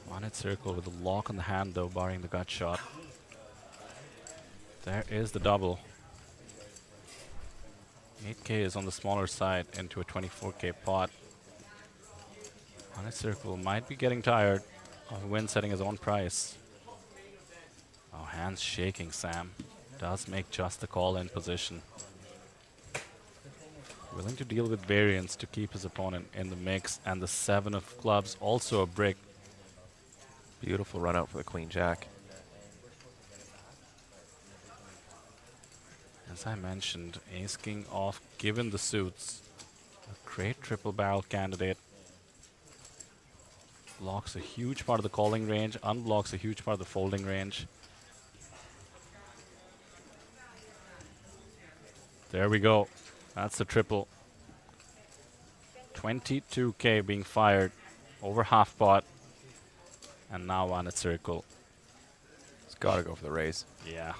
1 at circle with a lock on the hand though, barring the gut shot. There is the double. 8k is on the smaller side into a 24k pot. On a circle, might be getting tired of Win setting his own price. Oh, hands shaking, Sam. Does make just the call in position. Willing to deal with variance to keep his opponent in the mix, and the 7 of clubs, also a brick. Beautiful run out for the Queen Jack. As I mentioned, ace-king off, given the suits. A great triple barrel candidate. Blocks a huge part of the calling range, unblocks a huge part of the folding range. There we go. That's the triple. 22k being fired over half pot. And now on a circle. It's got to go for the raise. Yeah.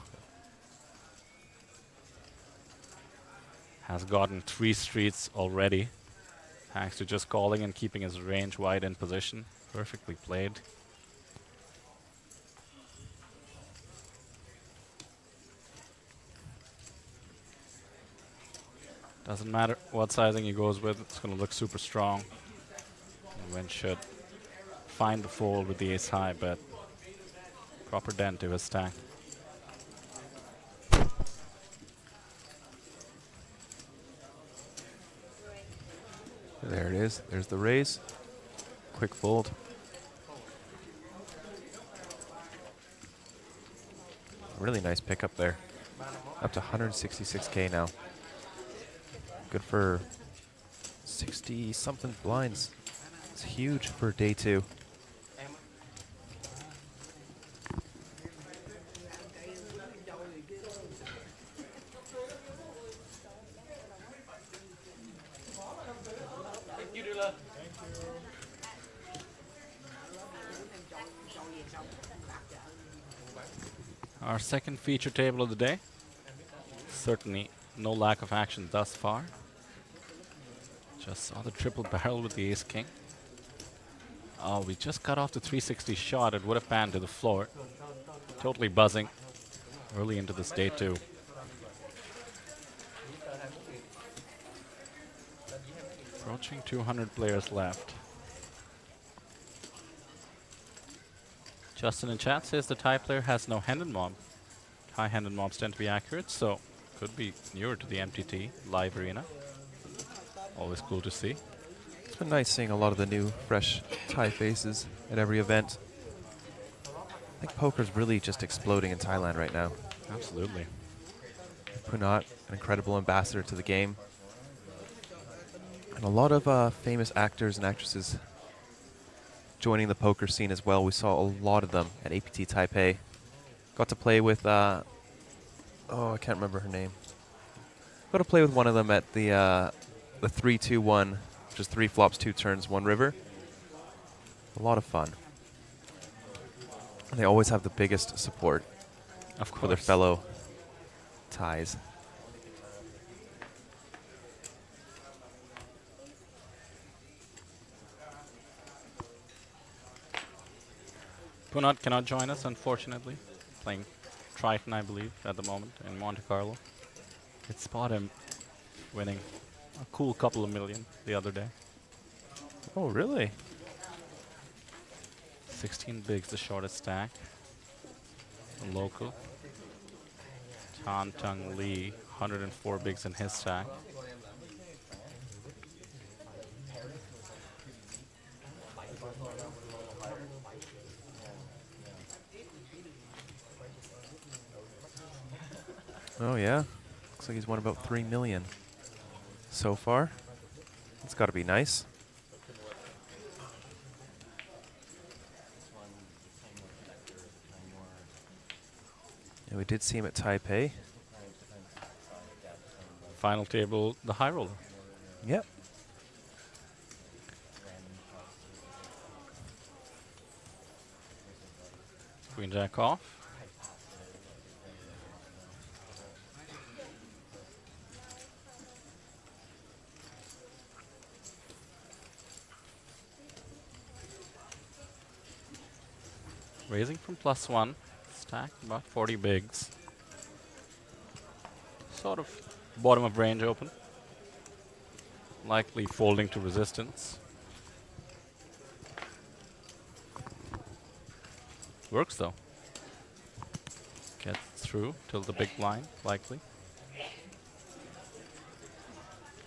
Has gotten 3 streets already. Thanks to just calling and keeping his range wide in position. Perfectly played. Doesn't matter what sizing he goes with, it's going to look super strong. And Win should find the fold with the ace high, but proper dent to his stack. There it is. There's the raise. Quick fold. Really nice pickup there. Up to 166k now. Good for 60-something blinds. It's huge for day 2. Our second feature table of the day. Certainly no lack of action thus far. Just saw the triple barrel with the ace king. Oh, we just cut off the 360 shot. It would have panned to the floor. Totally buzzing early into this day 2. Approaching 200 players left. Justin in chat says the Thai player has no hand and mob. Thai hand and mobs tend to be accurate, so could be newer to the MTT live arena. Always cool to see. It's been nice seeing a lot of the new, fresh Thai faces at every event. I think poker's really just exploding in Thailand right now. Absolutely. Phu Quoc, an incredible ambassador to the game. And a lot of famous actors and actresses joining the poker scene as well. We saw a lot of them at APT Taipei. Got to play with, oh, I can't remember her name. Got to play with one of them at the 3-2-1, which is 3 flops, 2 turns, 1 river. A lot of fun. And they always have the biggest support for their fellow Thais. Phu Quoc cannot join us, unfortunately. Playing Triton, I believe, at the moment in Monte Carlo. Did spot him winning a cool couple of million the other day. Oh, really? 16 bigs, the shortest stack. The local. Tan Tung Lee, 104 bigs in his stack. Oh, yeah. Looks like he's won about 3 million so far. That's got to be nice. Yeah, we did see him at Taipei. Final table, the high roller. Yep. Queen Jack off. Raising from +1, stack about 40 bigs. Sort of bottom of range open. Likely folding to resistance. Works though. Gets through till the big blind, likely.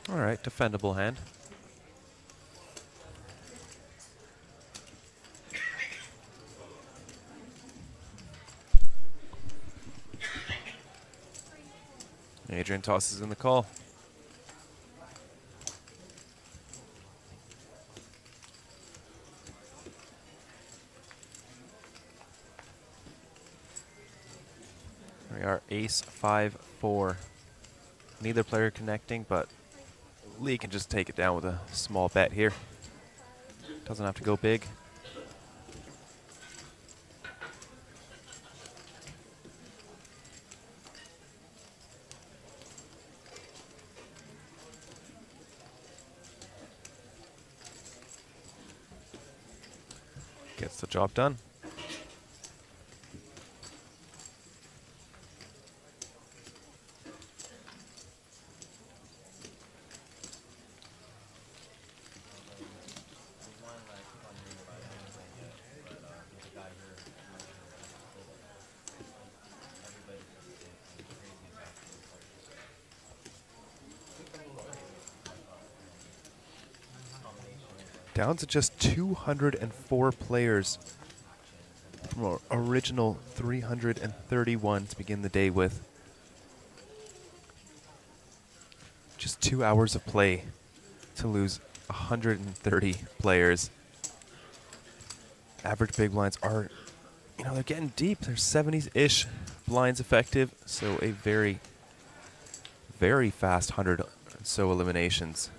All right, defendable hand. Adrian tosses in the call. We are ace 5-4. Neither player connecting, but Lee can just take it down with a small bet here. Doesn't have to go big. Gets the job done. Down to just 204 players from our original 331 to begin the day with. Just 2 hours of play to lose 130 players. Average big blinds are, you know, they're getting deep. They're 70s-ish blinds effective, so a very, very fast 100 or so eliminations.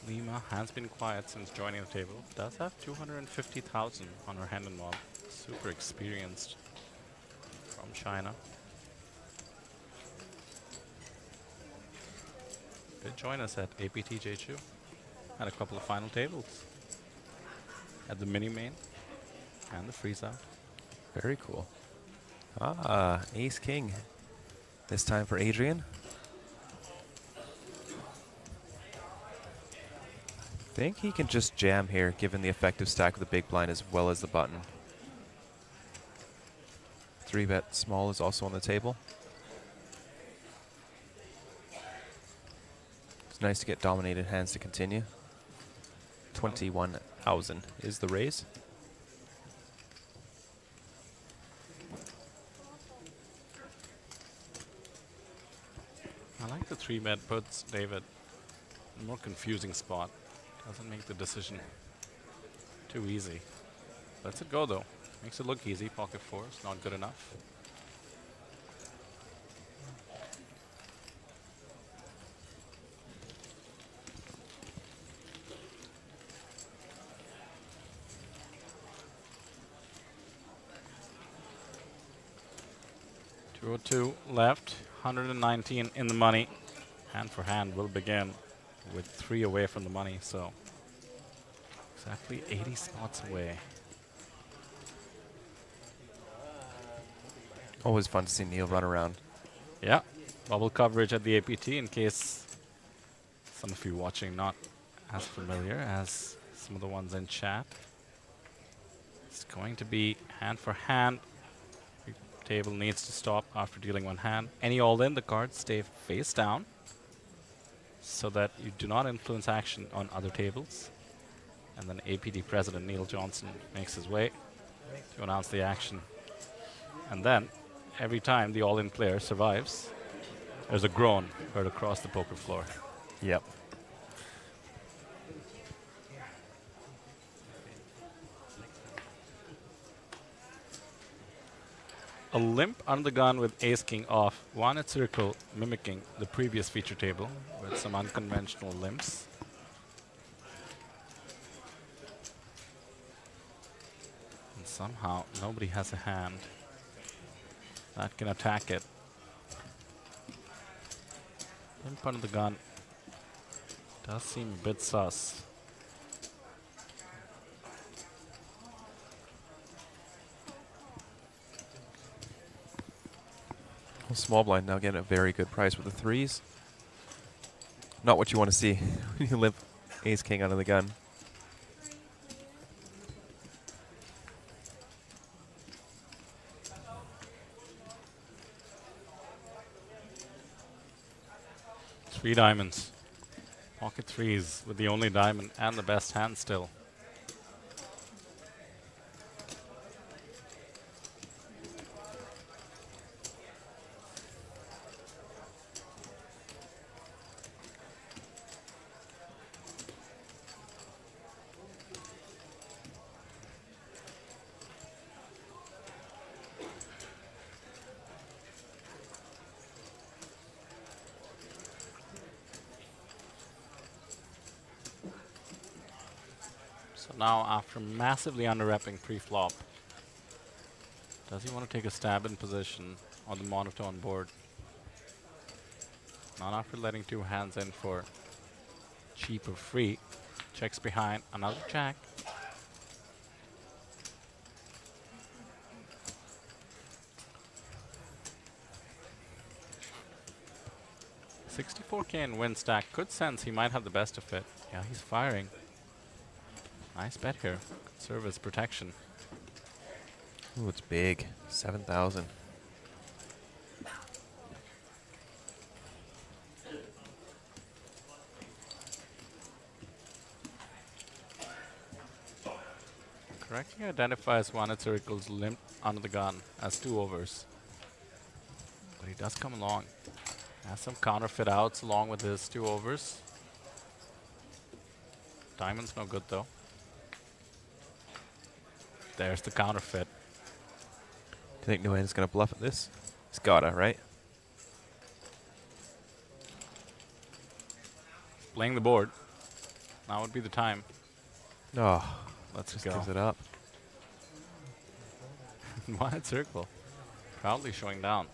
Lima has been quiet since joining the table. Does have 250,000 on her hand and wall. Super experienced from China. Did join us at APT Jeju. Had a couple of final tables at the mini main and the freeze out. Very cool. Ah, Ace King. This time for Adrian. I think he can just jam here, given the effective stack of the big blind as well as the button. 3-bet small is also on the table. It's nice to get dominated hands to continue. 21,000 is the raise. I like the 3-bet puts David in a more confusing spot. Doesn't make the decision too easy. Lets it go though. Makes it look easy. Pocket 4 is not good enough. $202 left. 119 in the money. Hand for hand will begin with 3 away from the money, so exactly 80 spots away. Always fun to see Neil run around. Yeah, bubble coverage at the APT in case some of you watching not as familiar as some of the ones in chat. It's going to be hand for hand. The table needs to stop after dealing one hand. Any all-in, the cards stay face down, so that you do not influence action on other tables. And then APT President Neil Johnson makes his way to announce the action. And then, every time the all-in player survives, there's a groan heard across the poker floor. Yep. A limp under the gun with Ace King off, wanted circle mimicking the previous feature table with some unconventional limps. And somehow nobody has a hand that can attack it. Limp under the gun does seem a bit sus. Small blind now getting a very good price with the 3s. Not what you want to see when you limp ace king out of the gun. Three diamonds. Pocket threes with the only diamond and the best hand still. So now, after massively under-repping pre-flop, does he want to take a stab in position on the monotone board? Not after letting two hands in for cheap or free. Checks behind, another jack. $64K in win stack. Good sense he might have the best of it. Yeah, he's firing. Nice bet here. Could serve as protection. Ooh, it's big. 7,000. Correctly identifies one at circles limp under the gun as 2 overs. But he does come along. Has some counterfeit outs along with his 2 overs. Diamond's no good though. There's the counterfeit. Do you think Nguyen's going to bluff at this? He's gotta, right? Playing the board. Now would be the time. Oh, Let's just go. gives it up. Wide circle. Proudly showing down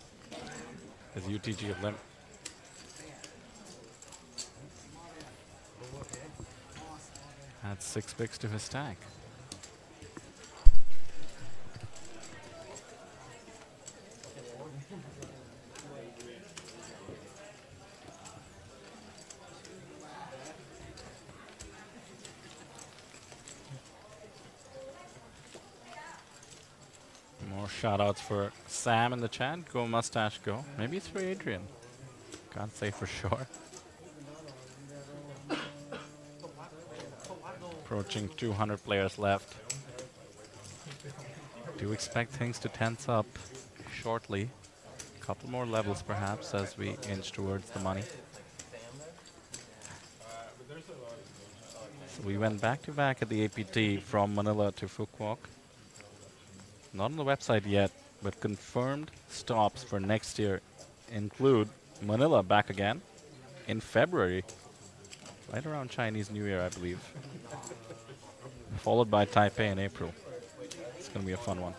his UTG of limp. Adds 6 picks to his stack. More shoutouts for Sam in the chat. Go mustache, go. Maybe it's for Adrian. Can't say for sure. Approaching 200 players left. Do expect things to tense up shortly. A couple more levels perhaps as we inch towards the money. So we went back to back at the APT from Manila to Phu Quoc. Not on the website yet, but confirmed stops for next year include Manila back again in February, right around Chinese New Year, I believe. Followed by Taipei in April. It's going to be a fun one.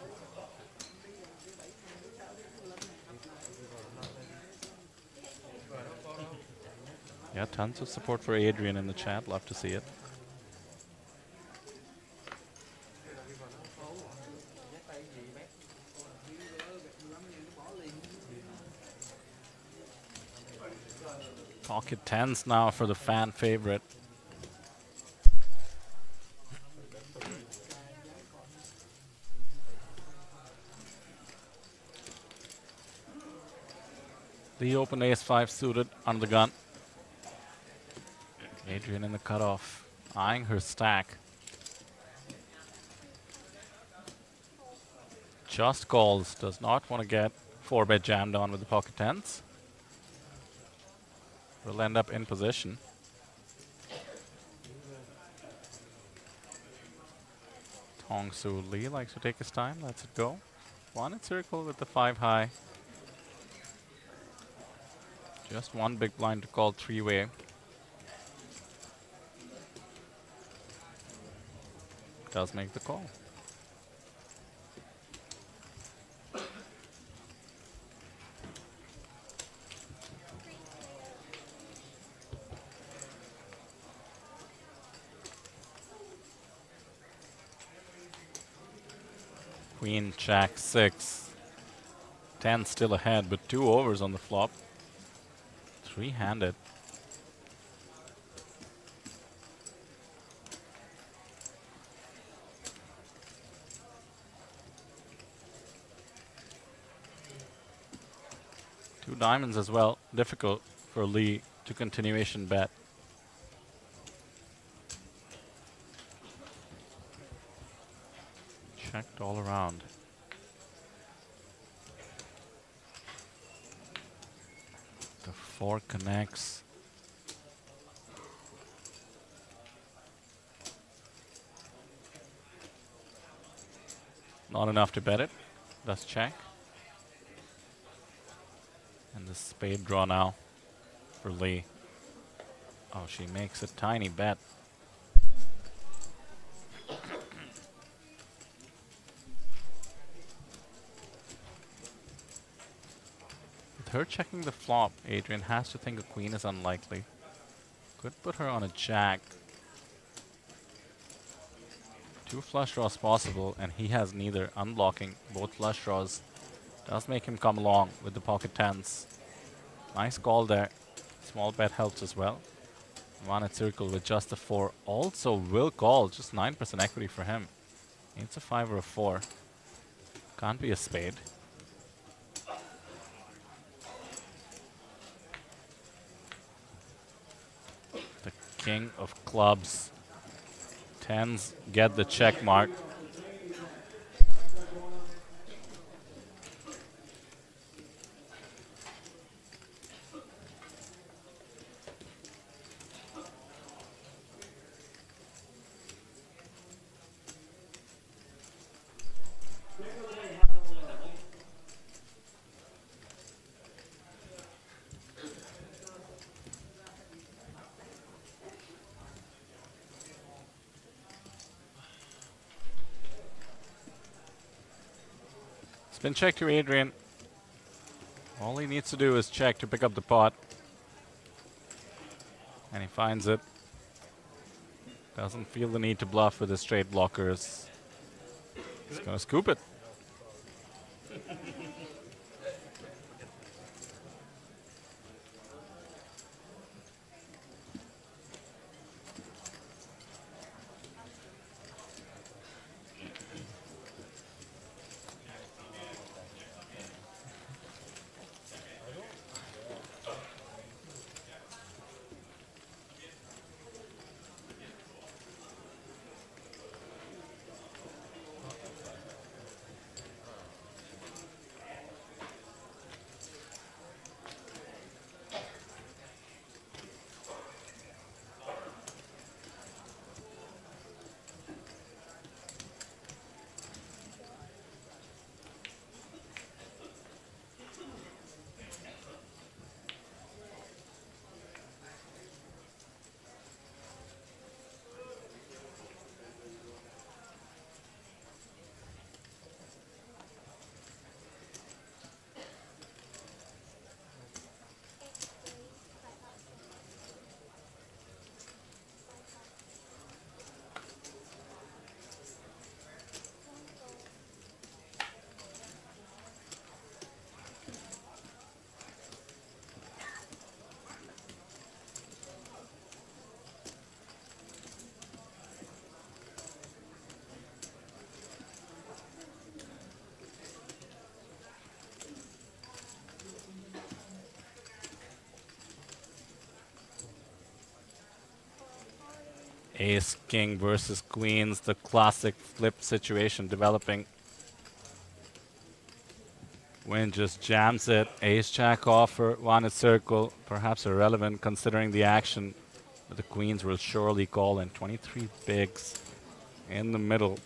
Yeah, tons of support for Adrian in the chat. Love to see it. Pocket tens now for the fan favorite. The open ace-5 suited under the gun. Adrian in the cutoff, eyeing her stack. Just calls, does not want to get 4-bet jammed on with the pocket tens. Will end up in position. Tong Soo Lee likes to take his time, lets it go. One in circle with the 5 high. Just one big blind to call 3-way. Does make the call. Queen, Jack, 6. 10 still ahead, but 2 overs on the flop. 3-handed. 2 diamonds as well. Difficult for Lee to continuation bet. Checked all around. The 4 connects. Not enough to bet it. Does check. And the spade draw now for Lee. Oh, she makes a tiny bet. With her checking the flop, Adrian has to think a queen is unlikely. Could put her on a jack. 2 flush draws possible, and he has neither. Unblocking both flush draws does make him come along with the pocket tens. Nice call there. Small bet helps as well. One at circle with just a 4. Also will call, just 9% equity for him. Needs a 5 or a 4. Can't be a spade. The king of clubs. Tens get the check mark. Spin check to Adrian. All he needs to do is check to pick up the pot. And he finds it. Doesn't feel the need to bluff with his straight blockers. He's gonna scoop it. Ace, king versus queens, the classic flip situation developing. Win just jams it. Ace jack offer, one at circle, perhaps irrelevant considering the action. But the queens will surely call in. 23 bigs in the middle.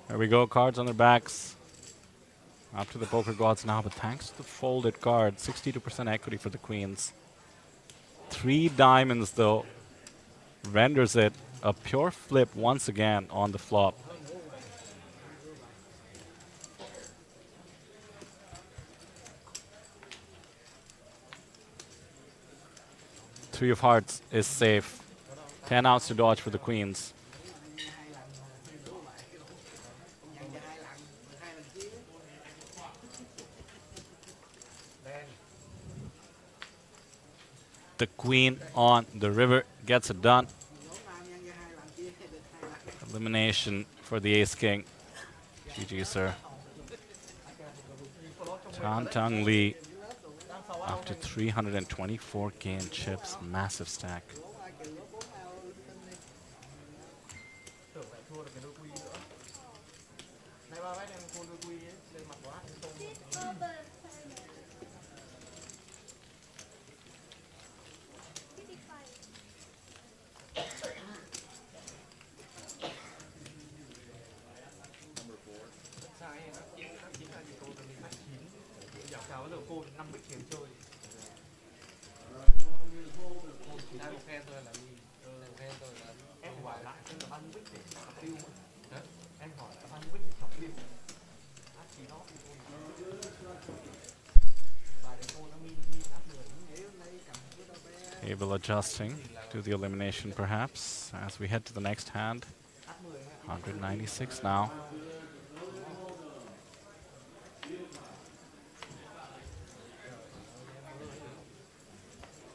There we go, cards on their backs. Up to the poker gods now, but thanks to the folded card, 62% equity for the queens. 3 diamonds though, renders it a pure flip once again on the flop. 3 of hearts is safe. 10 outs to dodge for the queens. The queen on the river gets it done. Elimination for the ace king. GG, sir. Tan Tang Lee after 324k in chips. Massive stack. Table adjusting to the elimination perhaps as we head to the next hand. 196 now.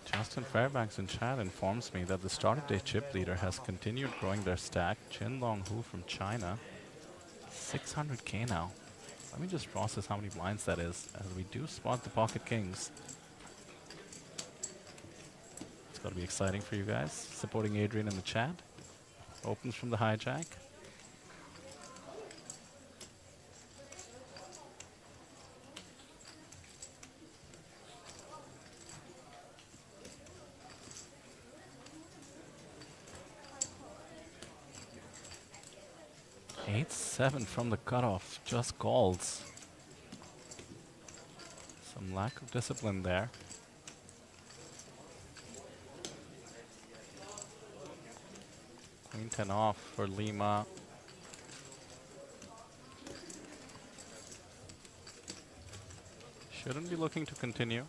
Justin Fairbanks in chat informs me that the start of day chip leader has continued growing their stack. Chin Long Hu from China, 600k now. Let me just process how many blinds that is, as we do spot the pocket kings. It's got to be exciting for you guys. Supporting Adrian in the chat. Opens from the hijack. Eight, 7 from the cutoff, just calls. Some lack of discipline there. Queen 10 off for Lima. Shouldn't be looking to continue.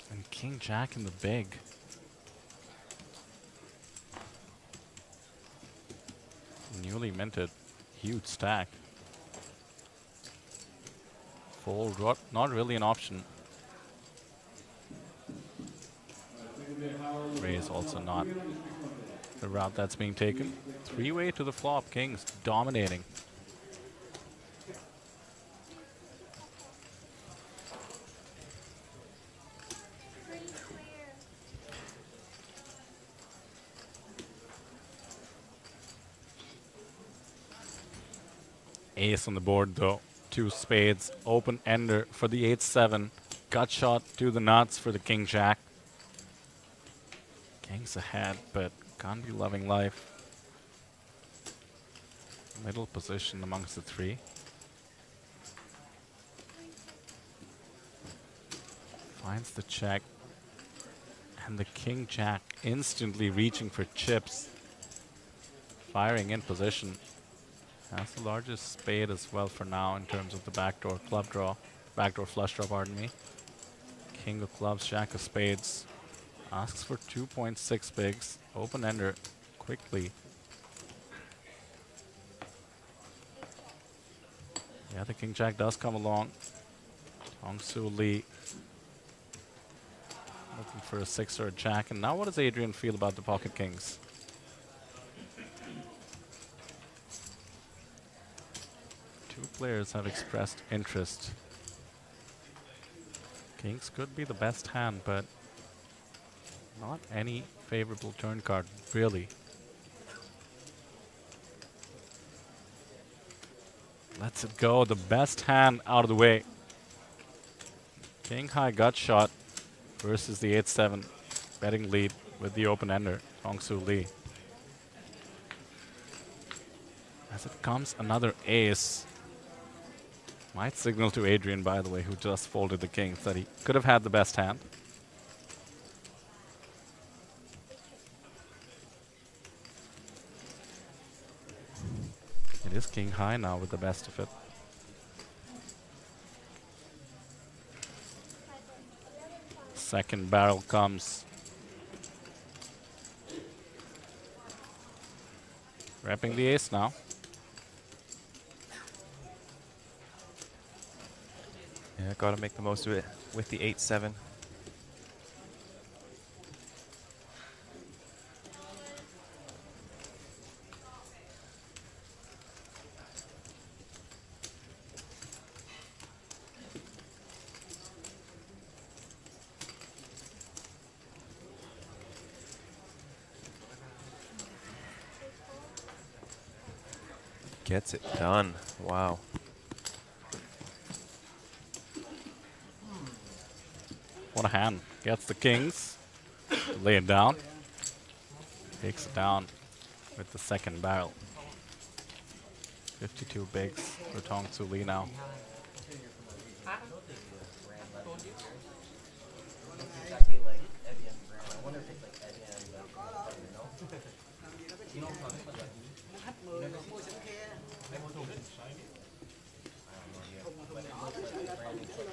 And King Jack in the big. Newly minted, huge stack. Fold, not really an option. Raise also not the route that's being taken. 3-way to the flop, kings dominating. Ace on the board though. 2 spades. Open ender for the 8-7. Gut shot to the nuts for the king jack. King's ahead, but can't be loving life. Middle position amongst the 3. Finds the check. And the king jack instantly reaching for chips. Firing in position. Has the largest spade as well for now in terms of the backdoor club draw. Backdoor flush draw, pardon me. King of clubs, jack of spades. Asks for 2.6 bigs. Open ender quickly. Yeah, the king jack does come along. Tong Soo Lee looking for a 6 or a jack. And now what does Adrian feel about the pocket kings? Players have expressed interest. Kings could be the best hand, but not any favorable turn card, really. Let's it go. The best hand out of the way. King high gut shot versus the 8-7 betting lead with the open ender, Tong Soo Lee. As it comes another ace. Might signal to Adrian, by the way, who just folded the kings, that he could have had the best hand. It is king high now with the best of it. Second barrel comes. Repping the ace now. Yeah, got to make the most of it with the 8-7. Gets it done. Wow. What a hand. Gets the kings. Lay it down. Takes it down with the second barrel. 52 bigs for Tong Su Lee now.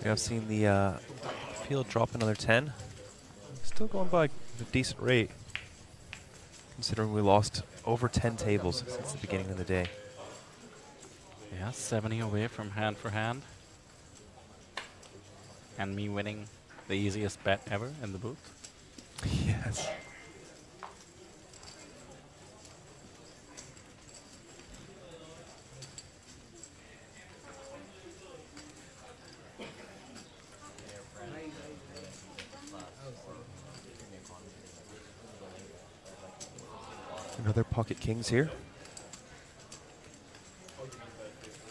We have seen the field drop another 10. Still going by a decent rate, considering we lost over 10 tables since the beginning of the day. Yeah, 70 away from hand for hand. And me winning the easiest bet ever in the booth. Yes. Another pocket kings here.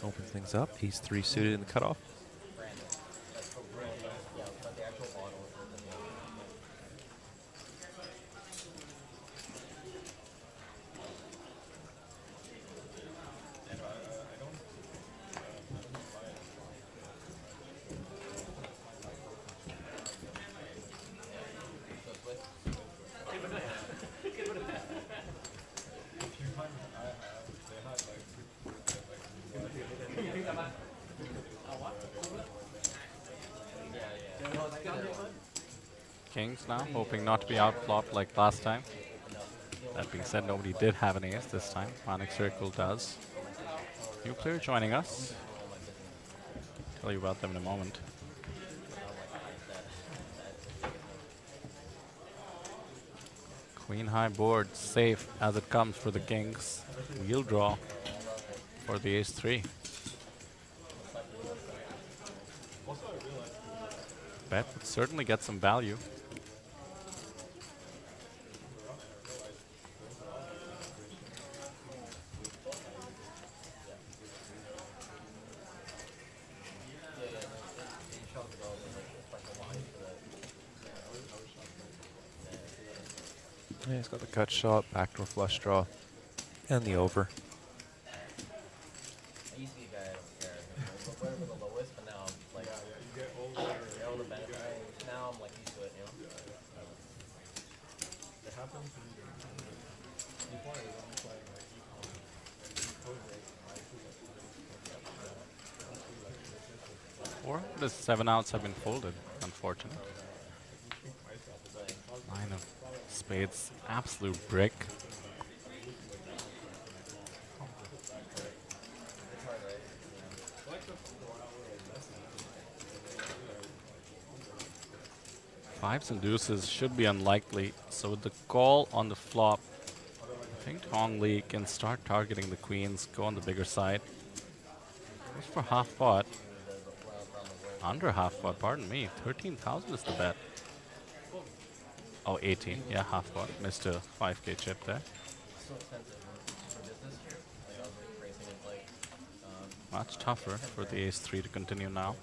Opens things up. Ace 3 suited in the cutoff. Kings now, hoping not to be outflopped like last time. That being said, nobody did have an ace this time. Onyx Circle does. New player joining us. Tell you about them in a moment. Queen high board, safe as it comes for the kings. Wheel draw for the ace 3. Bet would certainly get some value. Yeah, he's got the cut shot, backdoor flush draw, and the over. Or the 7 outs have been folded, unfortunate. 9 of spades, absolute brick. Fives and deuces should be unlikely, so with the call on the flop, I think Tong Lee can start targeting the queens, go on the bigger side. Goes for half pot. Under half pot, pardon me. 13,000 is the bet. Oh, 18. Yeah, half pot. Missed a 5k chip there. Much tougher for the ace 3 to continue now.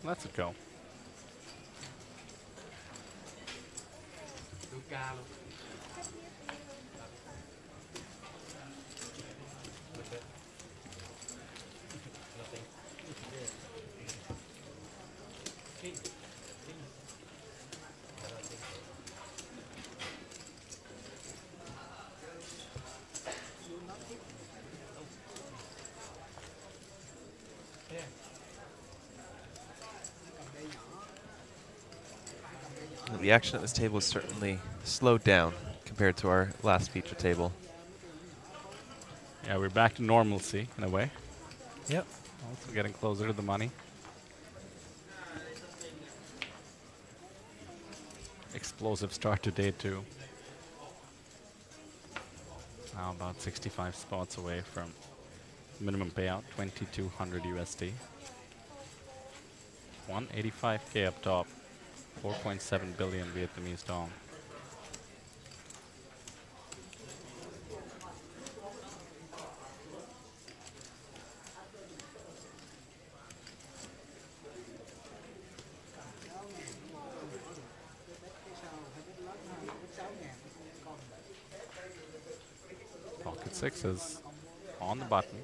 Let's it go. the action at this table is certainly slowed down compared to our last feature table. Yeah, we're back to normalcy in a way. Yep. Also getting closer to the money. Explosive start to day 2. Now about 65 spots away from minimum payout, 2,200 USD. 185K up top, 4.7 billion Vietnamese dong. Pocket sixes on the button.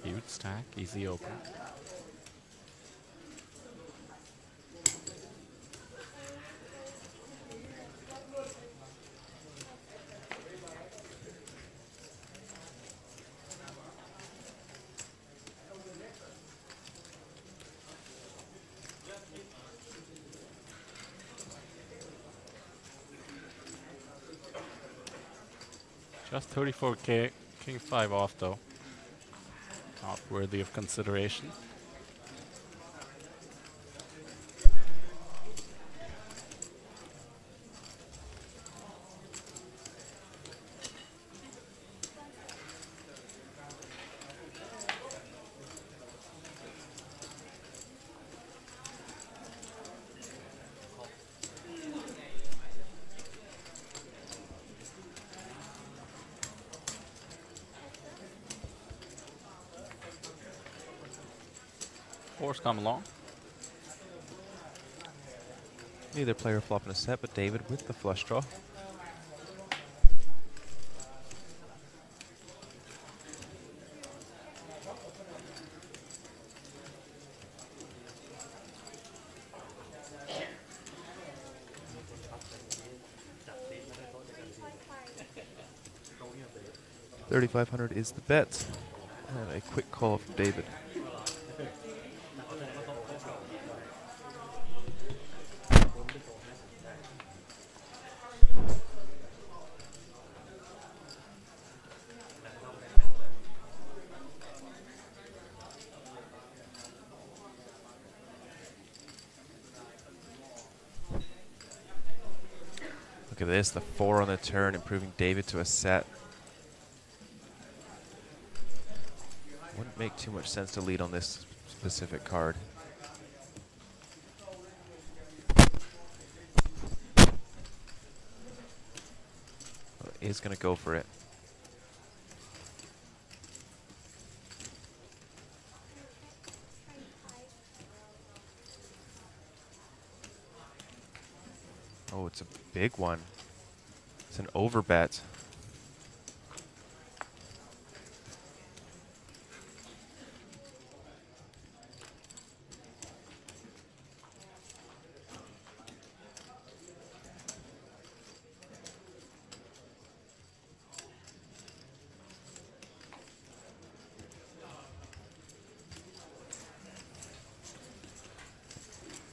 Huge stack, easy open. Just 34K, King 5 off though. Not worthy of consideration. Fours come along. Neither player flopping a set, but David with the flush draw. $3,500 is the bet, and a quick call from David. Look at this, the 4 on the turn, improving David to a set. Wouldn't make too much sense to lead on this specific card. Is going to go for it. Oh, it's a big one. It's an overbet.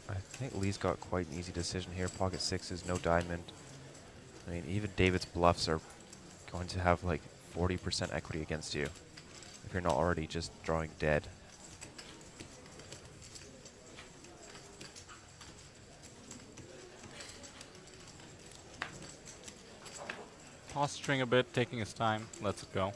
I think Lee's got quite an easy decision here. Pocket sixes, no diamond. I mean, even David's bluffs are going to have like 40% equity against you if you're not already just drawing dead. Posturing a bit, taking his time. Lets it go.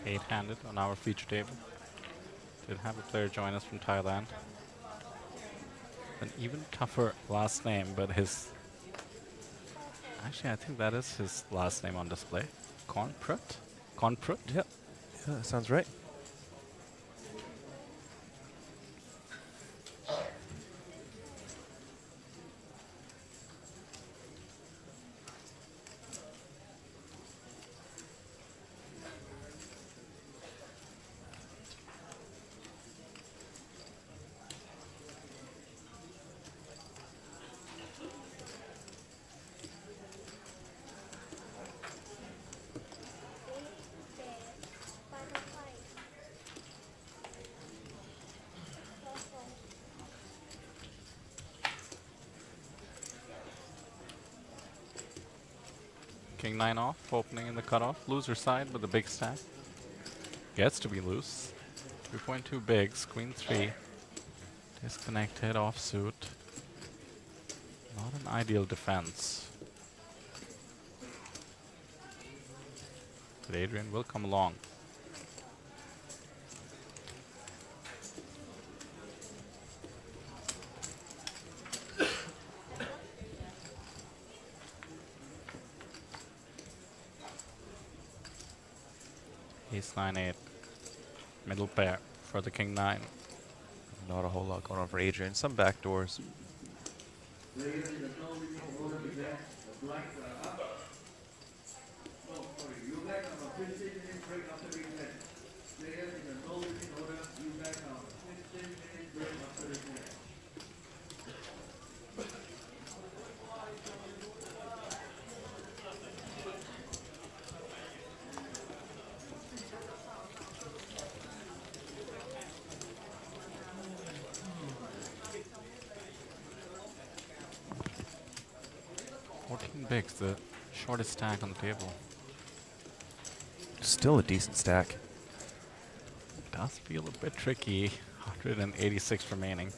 Eight-handed on our feature table. Did have a player join us from Thailand. an even tougher last name, but his... Actually, I think that is his last name on display. Konprut? Konprut? Yep. Yeah, that sounds right. King 9 off, opening in the cutoff. Loser side with the big stack. Gets to be loose. 3.2 bigs, queen 3. Disconnected, offsuit. Not an ideal defense. But Adrian will come along. Ace 9-8. Middle pair for the King 9. Not a whole lot going on for Adrian. Some backdoors. Bigs, the shortest stack on the table. Still a decent stack. Does feel a bit tricky. 186 remaining.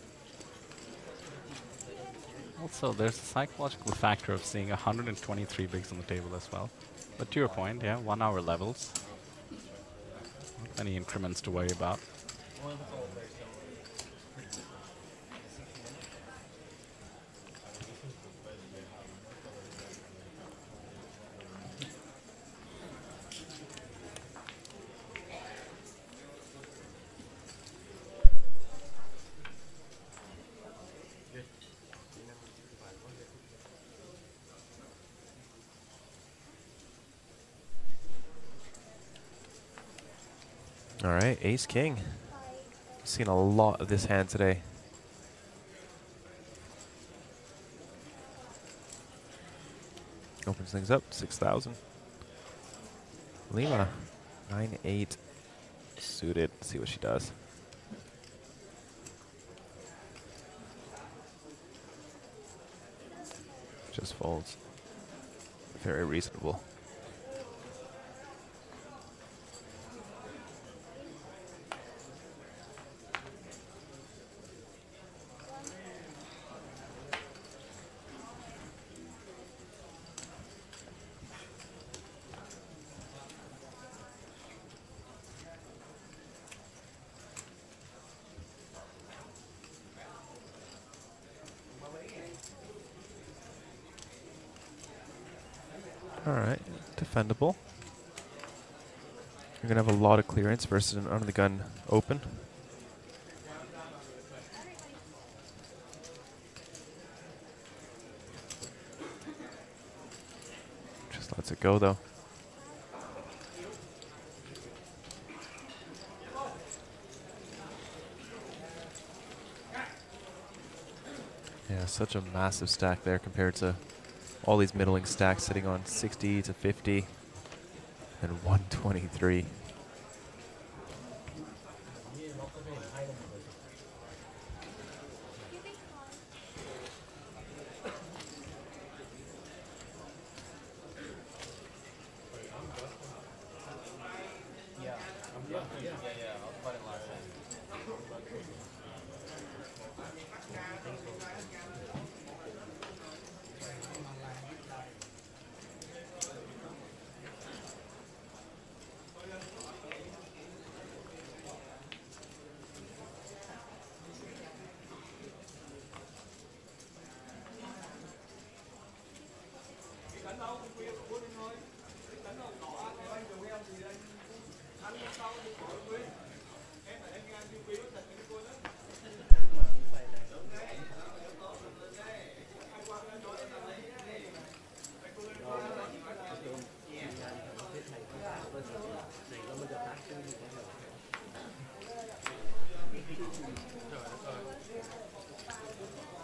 Also, there's a psychological factor of seeing 123 bigs on the table as well. But to your point, yeah, 1 hour levels. Not many increments to worry about. All right, Ace King. Seen a lot of this hand today. Opens things up, 6,000. Lima, 9-8 suited. Let's see what she does. Just folds. Very reasonable. All right, defendable. You're gonna have a lot of clearance versus an under the gun open. Just lets it go though. Yeah, such a massive stack there compared to all these middling stacks sitting on 60 to 50 and 123.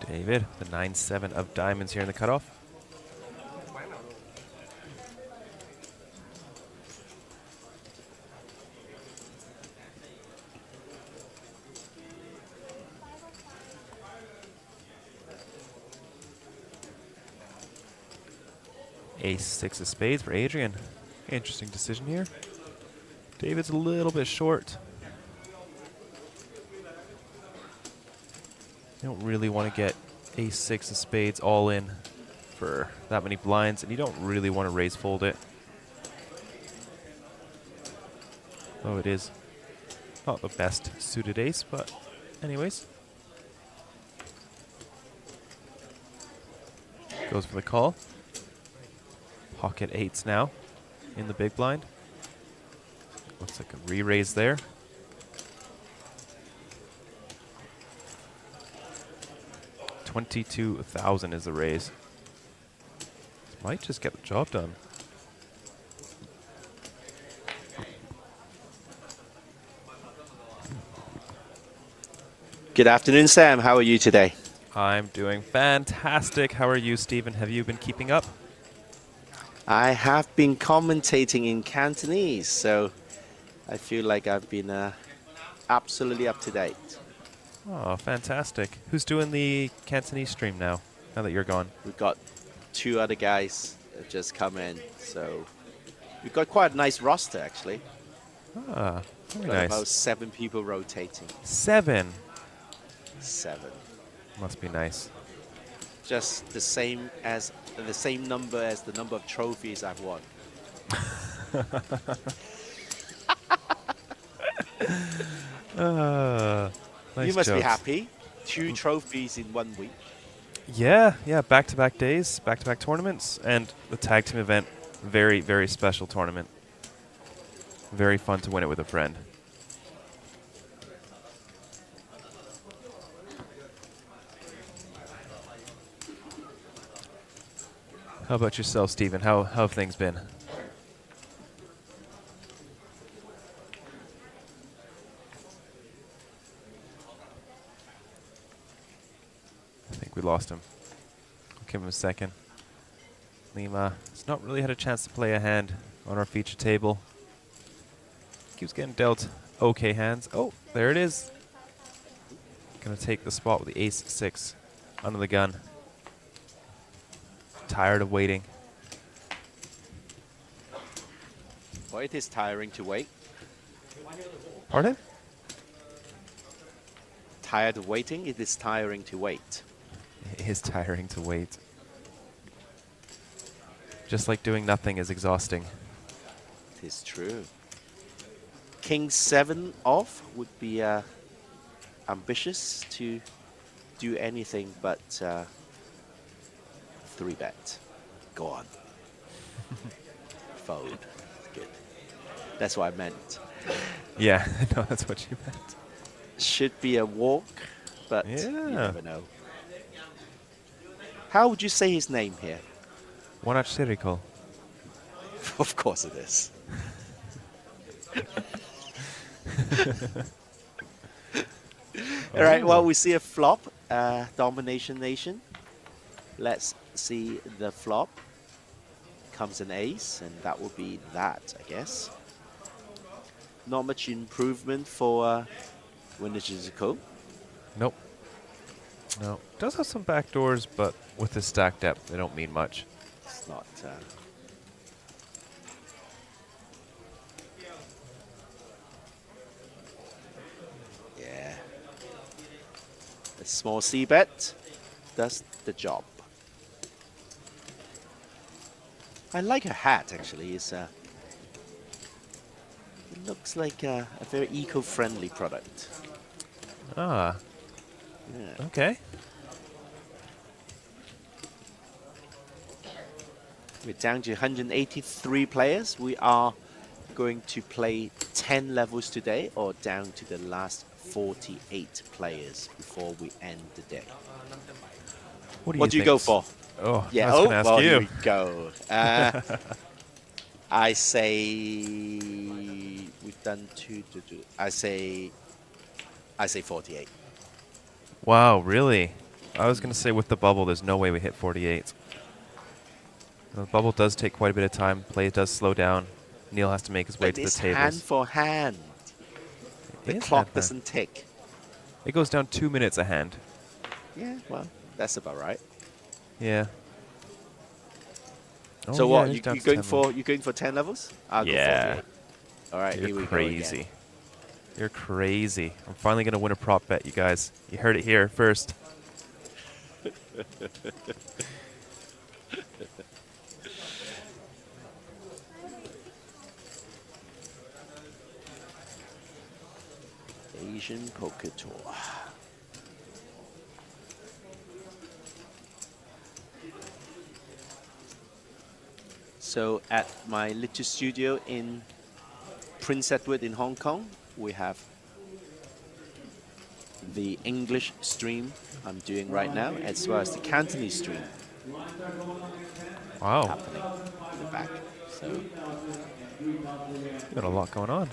David, the 9-7 of diamonds here in the cutoff. Ace-6 of spades for Adrian. Interesting decision here. David's a little bit short. You don't really want to get ace-6 of spades all in for that many blinds, and you don't really want to raise fold it. Though it is not the best suited ace, but anyways. Goes for the call. Pocket eights now in the big blind. Looks like a re-raise there. $22,000 is the raise. This might just get the job done. Good afternoon, Sam. How are you today? I'm doing fantastic. How are you, Stephen? Have you been keeping up? I have been commentating in Cantonese, so I feel like I've been absolutely up to date. Oh, fantastic. Who's doing the Cantonese stream now that you're gone? We've got 2 other guys that just come in, so we've got quite a nice roster, actually. Ah, very got nice. about 7 people rotating. 7? 7. Must be nice. Just the same number as the number of trophies I've won. Nice You must be jokes. happy. 2 trophies in 1 week. Yeah, back-to-back days, back-to-back tournaments, and the tag team event, very, very special tournament. Very fun to win it with a friend. How about yourself, Stephen? How have things been? I think we lost him. I'll give him a second. Lima has not really had a chance to play a hand on our feature table. Keeps getting dealt okay hands. Oh, there it is. Gonna take the spot with the ace-6 under the gun. Tired of waiting. Well, it is tiring to wait. Pardon? Tired of waiting? It is tiring to wait. It is tiring to wait. Just like doing nothing is exhausting. It is true. King 7 off would be ambitious to do anything but 3-bet. Go on. Fold. Good. That's what I meant. Yeah, no, that's what you meant. Should be a walk, but Yeah. you never know. How would you say his name here? Wanach Sirikol. Of course it is. All right, well, we see a flop, Domination Nation. Let's see the flop. Comes an ace, and that will be that, I guess. Not much improvement for Winnergical. Nope. No. Does have some back doors, but with the stack depth, they don't mean much. It's not. Yeah. A small c-bet does the job. I like her hat, actually. It looks like a very eco-friendly product. Ah. Yeah. Okay. We're down to 183 players. We are going to play 10 levels today, or down to the last 48 players before we end the day. What do you go think? for? Oh, Yeah. I was gonna ask well, you. here we go. I say we've done two. I say 48. Wow, really? I was gonna say with the bubble, there's no way we hit 48. The bubble does take quite a bit of time. Play does slow down. Neil has to make his way But to the it's tables. hand for hand. The is clock hand for hand. doesn't tick. It goes down 2 minutes a hand. Yeah, well, that's about right. Yeah. So Oh, what? yeah, You it's down to going 10 for 10 levels? I'll Yeah. go 48. All right, You're here we crazy. go again. You're crazy. I'm finally gonna win a prop bet, you guys. You heard it here first. Asian Poker Tour. So at my little studio in Prince Edward in Hong Kong, we have the English stream I'm doing right now, as well as the Cantonese stream Wow. happening in the back. So Got a lot going on.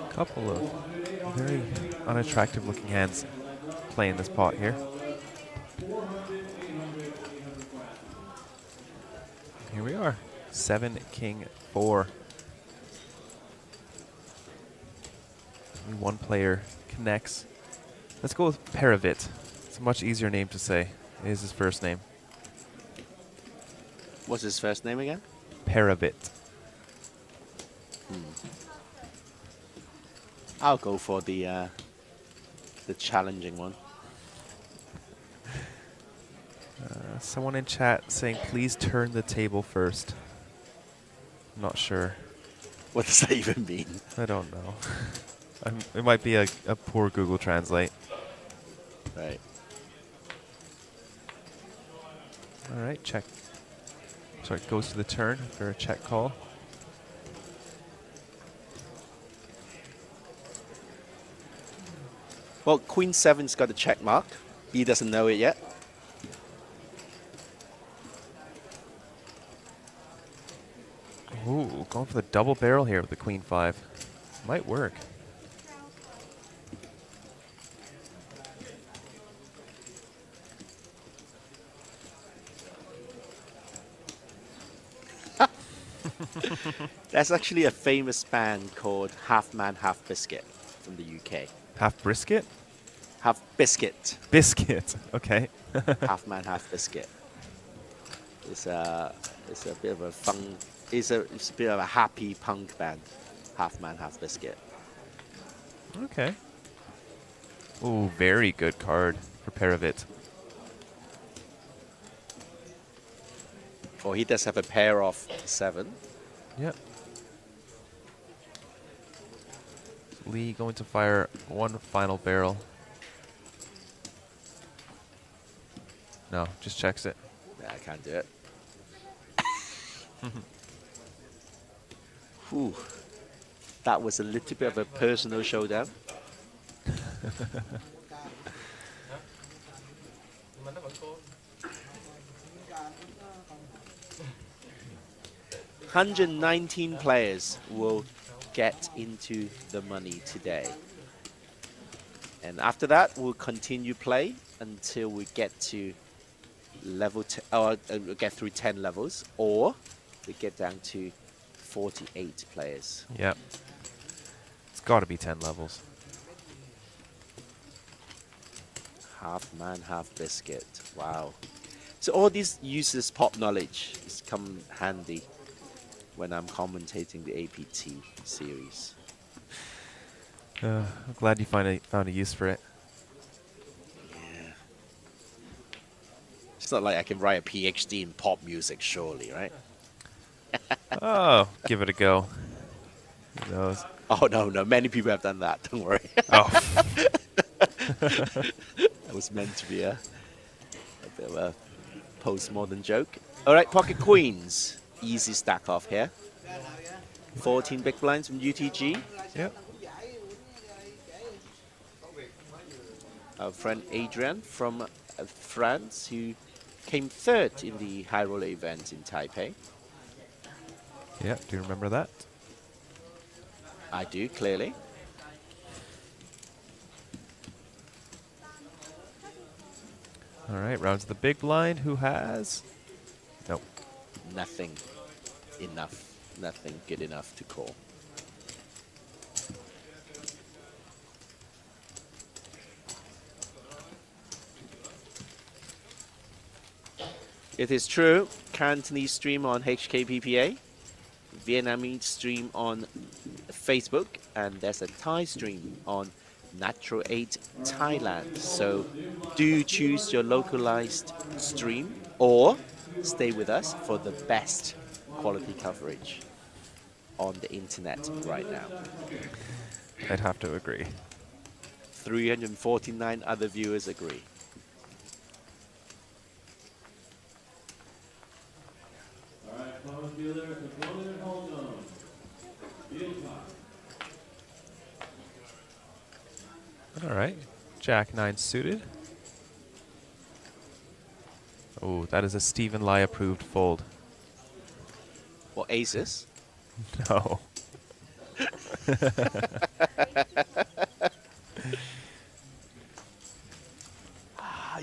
Couple of very unattractive looking hands playing this pot here. Here we are. 7 King 4. Only one player connects. Let's go with Paravit. It's a much easier name to say. It is his first name. what's his first name again? Paravit. I'll go for the challenging one. Someone in chat saying, please turn the table first. I'm not sure. What does that even mean? I don't know. It might be a poor Google Translate. Right. All right, check. So it goes to the turn for a check call. Well, Queen 7's got a check mark. He doesn't know it yet. Ooh, going for the double barrel here with the Queen 5. Might work. There's actually a famous band called Half Man, Half Biscuit from the UK. Half brisket? Half Biscuit. Biscuit, okay. Half Man, Half Biscuit. It's a bit of a fun. It's a bit of a happy punk band. Half Man, Half Biscuit. Okay. Ooh, very good card for Paravit. Or he does have a pair of 7. Yep. Lee going to fire one final barrel. No, just checks it. Yeah, I can't do it. Whew. That was a little bit of a personal showdown. $119 players will get into the money today. And after that, we'll continue play until we get to level get through 10 levels, or we get down to 48 players. Yep. It's got to be 10 levels. Half man, half biscuit. Wow. So all these useless pop knowledge has come handy when I'm commentating the APT series. I'm glad you found a use for it. Yeah. It's not like I can write a PhD in pop music, surely, right? Oh, give it a go. Who knows? Oh, no. Many people have done that. Don't worry. Oh. That was meant to be a bit of a postmodern joke. All right, pocket queens. Easy stack off here. 14 big blinds from UTG. Yep. Our friend Adrian from France, who came third in the high roller event in Taipei. Yeah, do you remember that? I do, clearly. All right, round to the big blind. Who has? Nope. Nothing enough. Nothing good enough to call. It is true, Cantonese stream on HKPPA, Vietnamese stream on Facebook, and there's a Thai stream on Natural 8 Thailand. So do choose your localized stream or stay with us for the best quality coverage on the internet right now. I'd have to agree. 349 other viewers agree. All right, Jack 9 suited. Oh, that is a Stephen Lai approved fold. What, aces? No.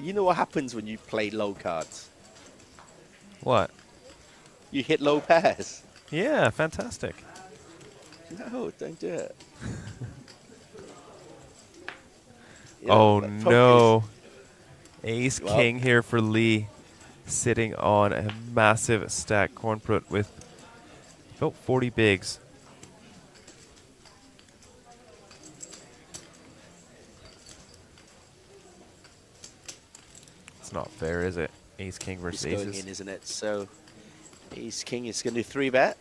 You know what happens when you play low cards? What? You hit low pairs. Yeah, fantastic. No, don't do it. Yeah, Oh but no. Ace Well- King here for Lee, sitting on a massive stack cornput with about 40 bigs. It's not fair, is it? Ace King versus It's going aces. in, isn't it? So Ace King is going to 3-bet.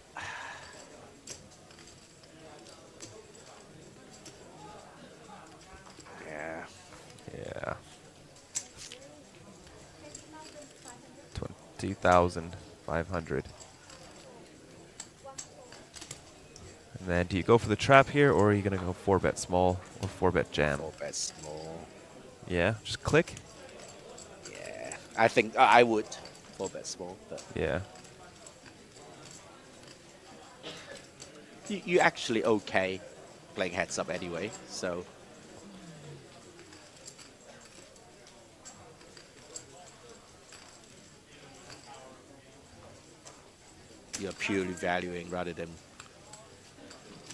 Yeah. Yeah. 20,500. And then do you go for the trap here, or are you going to go 4-bet small or 4-bet jam? 4-bet small. Yeah, just click. Yeah. I think I would 4-bet small, but Yeah. you're actually okay playing heads up anyway, so. You're purely valuing rather than.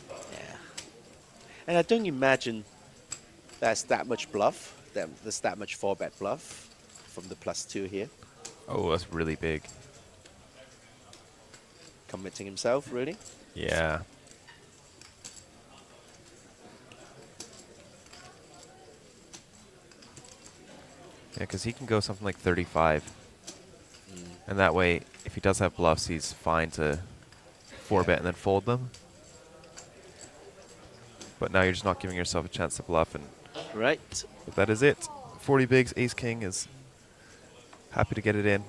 Yeah. And I don't imagine there's that much bluff, there's that much 4-bet bluff from the +2 here. Oh, that's really big. Committing himself, really? Yeah. Yeah, because he can go something like 35. And that way, if he does have bluffs, he's fine to 4-bet and then fold them. But now you're just not giving yourself a chance to bluff. And Right. but that is it. 40 bigs, Ace King is happy to get it in.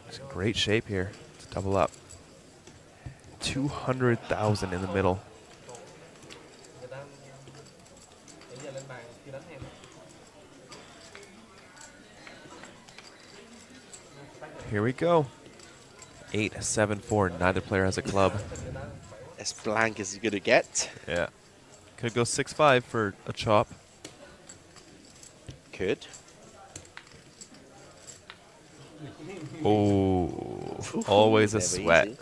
It's in great shape here to double up. 200,000 in the middle. Here we go. 8-7-4. Neither player has a club. As blank as you're going to get. Yeah. Could go 6-5 for a chop. Could. Oh, always a Never sweat. easy.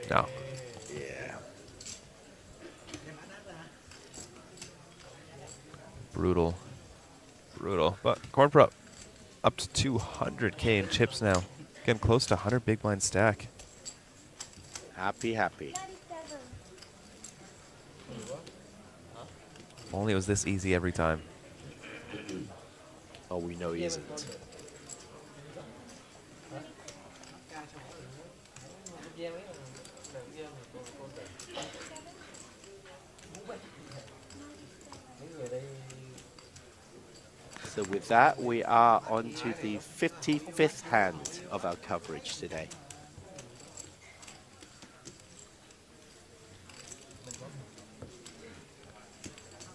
No. Yeah. Brutal. Brutal. But corn prop up to 200K in chips now. Getting close to 100 big blind stack. Happy, happy. If only it was this easy every time. Oh, we know he isn't. So with that, we are on to the 55th hand of our coverage today.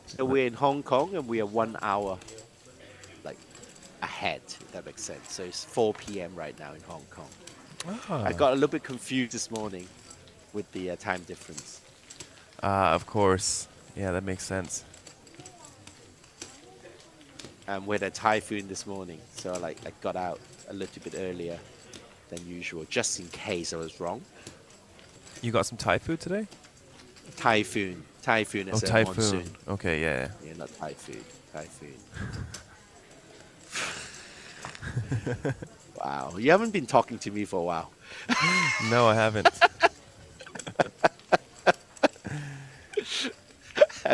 So we're in Hong Kong and we are 1 hour like ahead, if that makes sense. So it's 4 p.m. right now in Hong Kong. Ah. I got a little bit confused this morning with the time difference. Of course. Yeah, that makes sense. And we had a typhoon this morning, so I got out a little bit earlier than usual, just in case I was wrong. You got some Thai food today? Typhoon. Typhoon is a typhoon. monsoon. Okay, yeah. Yeah, not typhoon. Typhoon. Wow. You haven't been talking to me for a while. No, I haven't.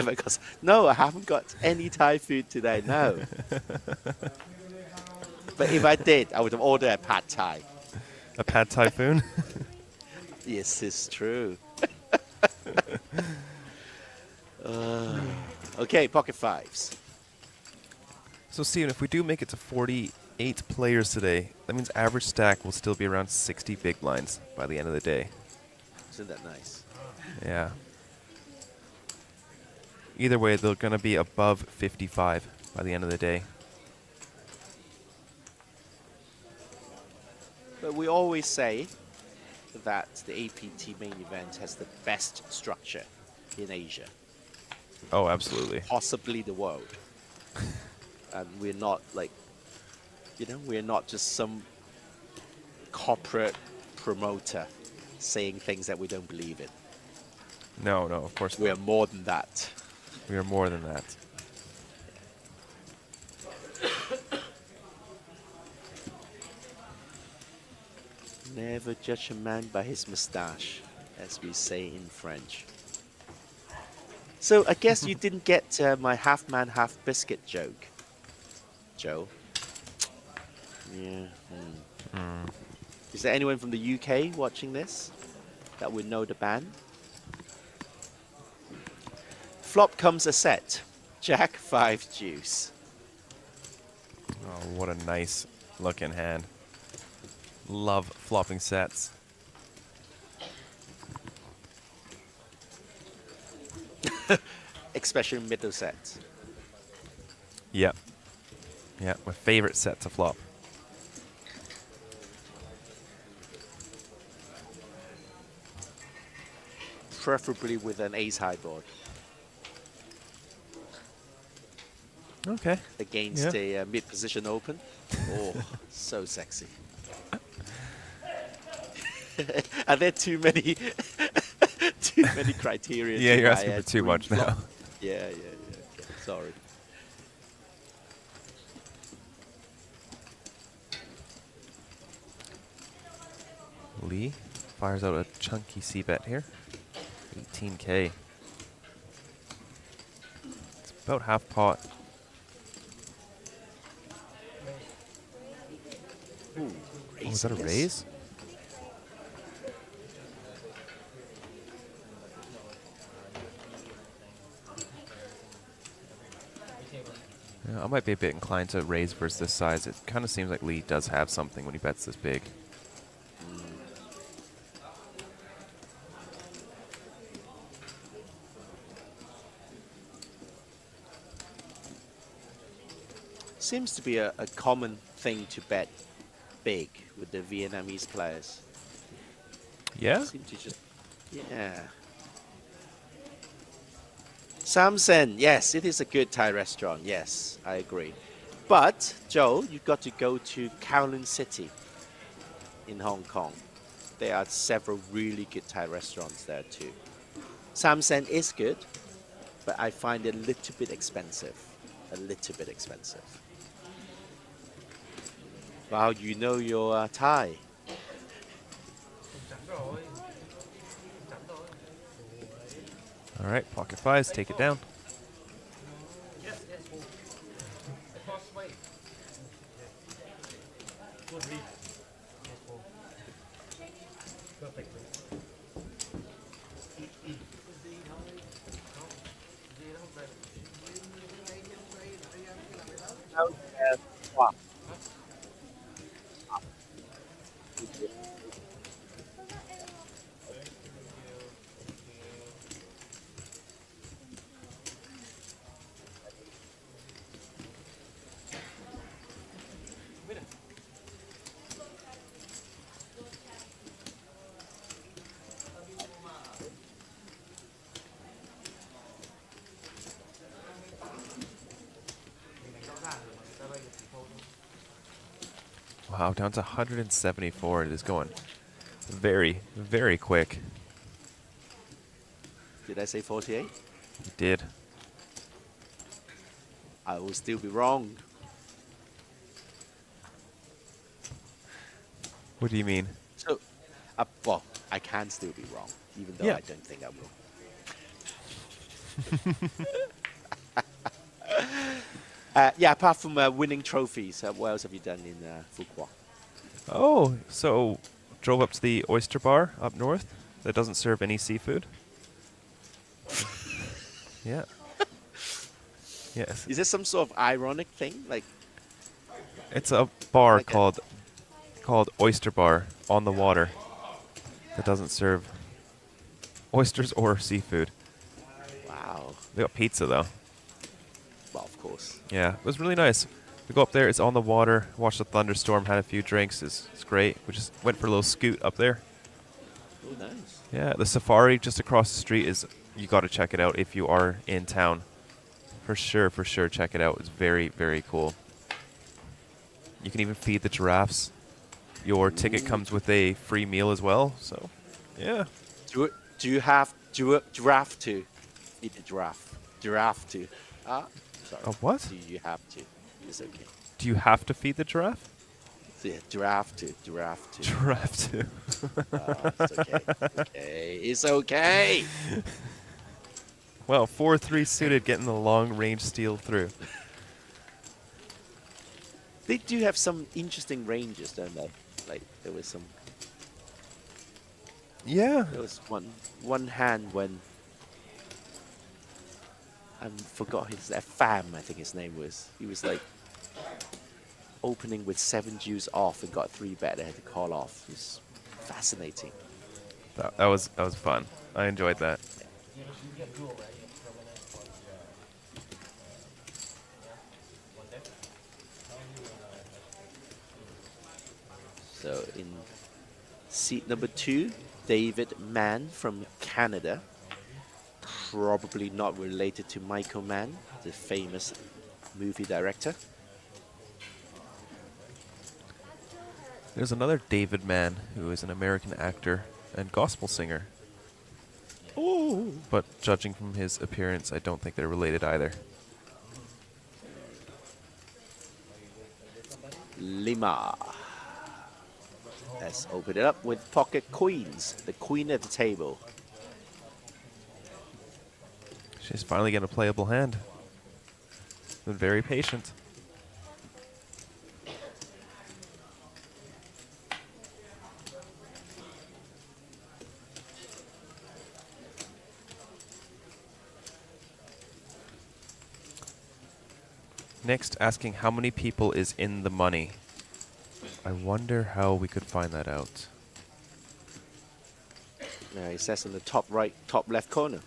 Because, no, I haven't got any Thai food today, no. But if I did, I would have ordered a pad Thai. A pad typhoon? Yes, it's true. Okay, pocket fives. So, Steven, if we do make it to 48 players today, that means average stack will still be around 60 big blinds by the end of the day. Isn't that nice? Yeah. Either way, they're going to be above 55 by the end of the day. But we always say that the APT Main Event has the best structure in Asia. Oh, absolutely. Possibly the world. And we're not like, we're not just some corporate promoter saying things that we don't believe in. No, of course not. We are more than that. We are more than that. Never judge a man by his mustache, as we say in French. So I guess you didn't get my half man, half biscuit joke, Joe. Yeah. Is there anyone from the UK watching this that would know the band? Flop comes a set. Jack 5 deuce. Oh, what a nice looking hand. Love flopping sets. Especially middle sets. Yep. Yeah, my favorite set to flop. Preferably with an ace high board. Okay. Against a mid position open. Oh, so sexy. Are there too many criteria? Yeah, you're asking for too much now. Yeah. Okay. Sorry. Lee fires out a chunky C-bet here. 18K. It's about half pot. Ooh, Oh, is that a raise? Yeah, I might be a bit inclined to raise versus this size. It kind of seems like Lee does have something when he bets this big. Seems to be a common thing to bet big with the Vietnamese players. Yeah? Seem to just, yeah. Samsen, yes, it is a good Thai restaurant. Yes, I agree. But, Joe, you've got to go to Kowloon City in Hong Kong. There are several really good Thai restaurants there too. Samsen is good, but I find it a little bit expensive. A little bit expensive. Wow, you know your Thai. All right, pocket fives, take it down. Wow, down to 174. It is going very, very quick. Did I say 48? You did. I will still be wrong. What do you mean? So, well, I can still be wrong, even though Yeah. I don't think I will. Yeah, apart from winning trophies, what else have you done in Phu Quoc? Oh, so drove up to the oyster bar up north that doesn't serve any seafood. Yeah. Yes. Is this some sort of ironic thing? Like, It's a bar Like a- called Oyster Bar on the water that doesn't serve oysters or seafood. wow. They got pizza though. Well, of course. Yeah, it was really nice. We go up there, it's on the water, watched the thunderstorm, had a few drinks. It's great. We just went for a little scoot up there. Oh, nice. Yeah, the safari just across the street is, you got to check it out if you are in town. For sure, check it out. It's very, very cool. You can even feed the giraffes. Your ticket comes with a free meal as well, so yeah. Do you have giraffe to eat the giraffe? Giraffe to? Sorry. A what? Do you have to? It's okay. Do you have to feed the giraffe? Yeah, giraffe to. Giraffe too. It's okay. Okay. It's okay. Well, 4-3 suited, getting the long range steal through. They do have some interesting ranges, don't they? Like there was some. Yeah. There was one hand when I forgot his Pham, I think his name was. He was like opening with 7 Jews off and got 3 bet. They had to call off. It was fascinating. That was fun. I enjoyed that. So in seat number 2, David Mann from Canada. Probably not related to Michael Mann, the famous movie director. There's another David Mann who is an American actor and gospel singer. Oh. But judging from his appearance, I don't think they're related either. Lima. Let's open it up with pocket queens. The queen at the table. She's finally getting a playable hand. Been very patient. Next, asking how many people is in the money. I wonder how we could find that out. It says in the top right, top left corner.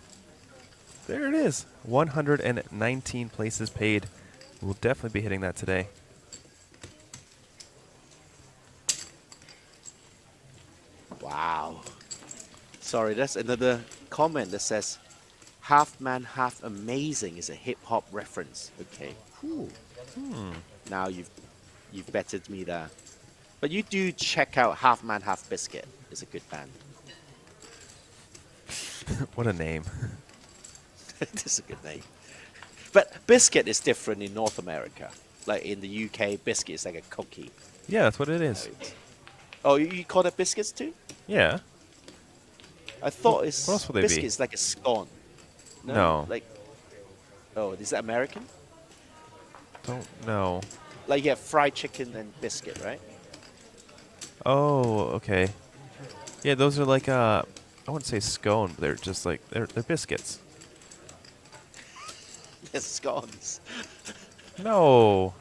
There it is. 119 places paid. We'll definitely be hitting that today. Wow. Sorry, that's another comment that says, half man, half amazing is a hip hop reference. Okay. Cool. Now you've betted me there. But you do check out Half Man, Half Biscuit. It's a good band. What a name. It's a good name. But biscuit is different in North America. Like in the UK, biscuit is like a cookie. Yeah, that's what it is. Oh, you call it biscuits too? Yeah. I thought it's What else would they be? biscuits like a scone. No. Like, oh, is that American? Don't know. Like, yeah, fried chicken and biscuit, right? Oh, okay. Yeah, those are like I wouldn't say scone, but they're just like they're biscuits. They're scones. No.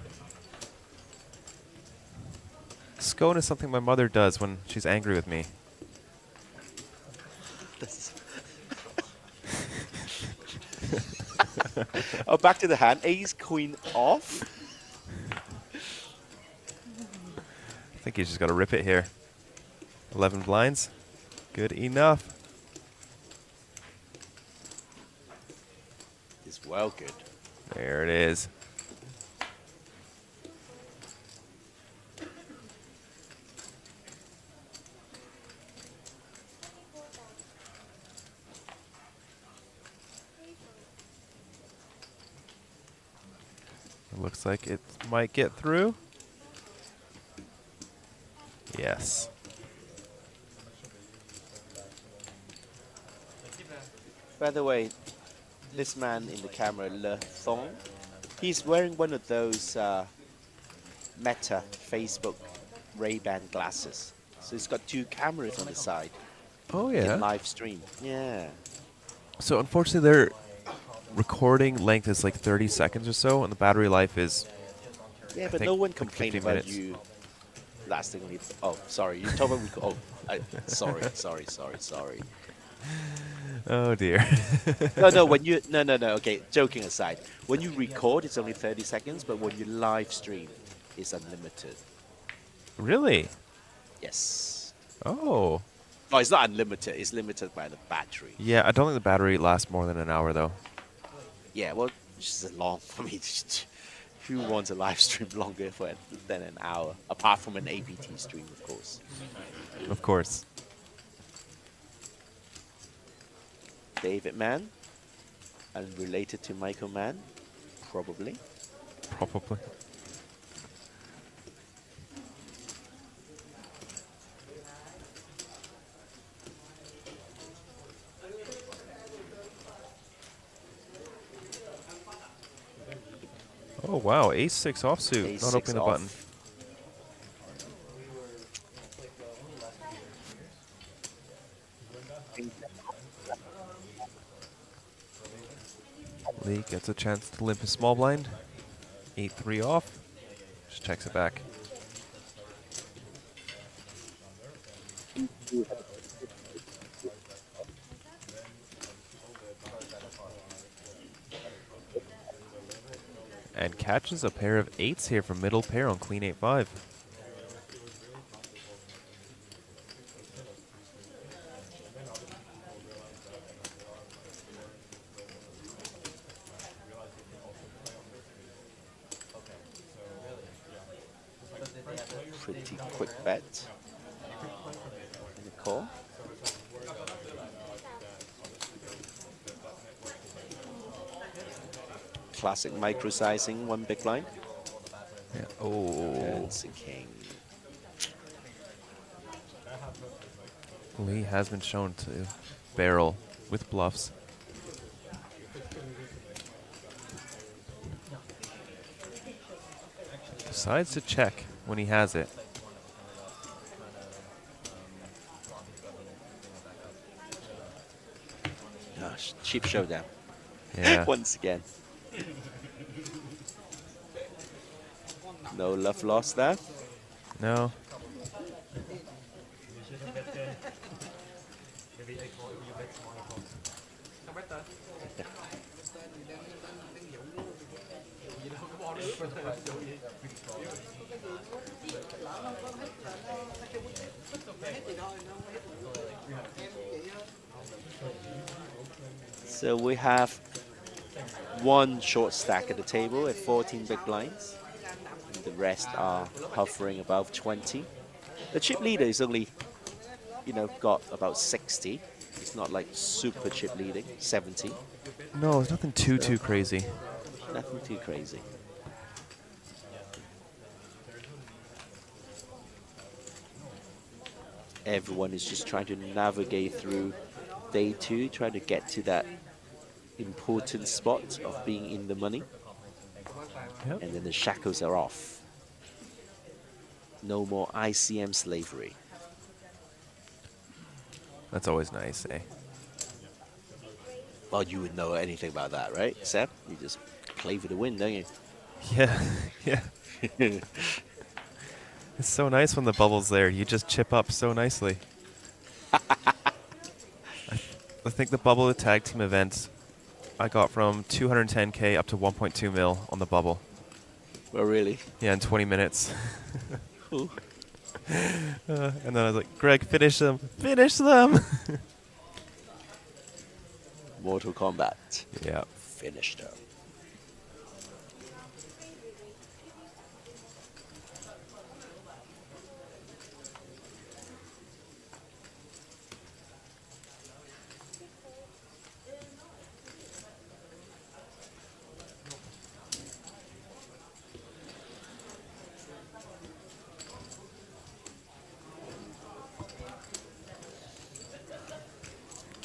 Scone is something my mother does when she's angry with me. Oh, back to the hand. Ace, queen off. I think he's just got to rip it here. 11 blinds. Good enough. It's well good. There it is. It looks like it might get through. Yes. By the way, this man in the camera, Le Thong, he's wearing one of those Meta Facebook Ray-Ban glasses. So it's got two cameras on the side. Oh, yeah. In live stream. Yeah. So unfortunately, their recording length is like 30 seconds or so, and the battery life is. Yeah, I but think, no one like complained 50 about minutes. you lasting only. Oh, sorry. You told me we could. Oh, sorry. Oh dear. No. When you no. Okay, joking aside, when you record, it's only 30 seconds, but when you live stream, it's unlimited. Really? Yes. Oh. No, it's not unlimited. It's limited by the battery. Yeah, I don't think the battery lasts more than an hour though. Yeah, well, it's just long for me. Who wants a live stream longer than an hour? Apart from an APT stream, of course. Of course. David Mann, unrelated to Michael Mann, probably. Probably. Oh wow, ace-6 offsuit, not opening the button. Lee gets a chance to limp his small blind. 8-3 off. Just checks it back. And catches a pair of 8s here from middle pair on queen 8-5. Pretty quick bet. And a call. Classic micro-sizing, one big blind. Yeah. Oh. It's a king. Lee has been shown to barrel with bluffs. Decides to check when he has it. Gosh, cheap showdown. Yeah. Once again. No love lost there. No. So we have one short stack at the table at 14 big blinds. And the rest are hovering above 20. The chip leader is only, got about 60. It's not like super chip leading, 70. No, it's nothing too crazy. Nothing too crazy. Everyone is just trying to navigate through day 2, trying to get to that, important spot of being in the money. Yep. And then the shackles are off. No more ICM slavery. That's always nice, eh? Well, you would know anything about that, right, Seb? You just play for the win, don't you? Yeah, yeah. It's so nice when the bubble's there. You just chip up so nicely. I think the bubble at tag team events, I got from 210K up to 1.2 mil on the bubble. Oh, really? Yeah, in 20 minutes. Ooh. And then I was like, Greg, finish them. Finish them! Mortal Kombat. Yeah. Finished them.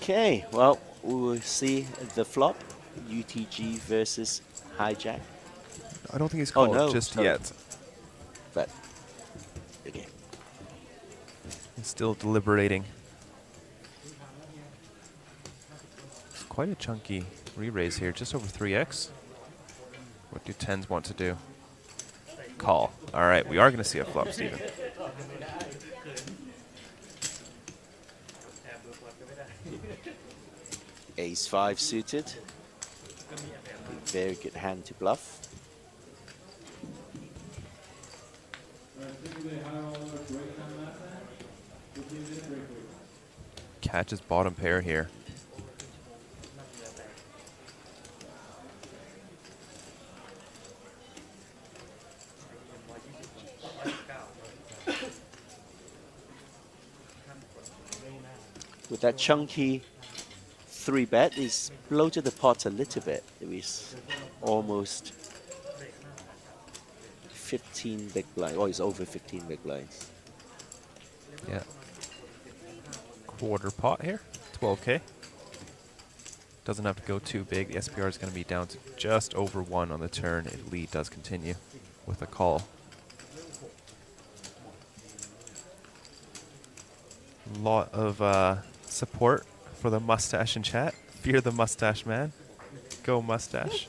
Okay, well, we will see the flop. UTG versus Hijack. I don't think he's called no, just sorry. yet. But, okay. He's still deliberating. It's quite a chunky re-raise here, just over 3x. What do 10s want to do? Call. All right, we are going to see a flop, Steven. Ace 5 suited. A very good hand to bluff. Catches bottom pair here. With that chunky 3-bet, he's bloated the pot a little bit. It was almost 15 big blinds. Oh, it's over 15 big blinds. Yeah. Quarter pot here, 12K. Doesn't have to go too big. The SPR is going to be down to just over 1 on the turn if lead does continue with a call. Lot of support for the mustache in chat. Fear the mustache man. Go mustache.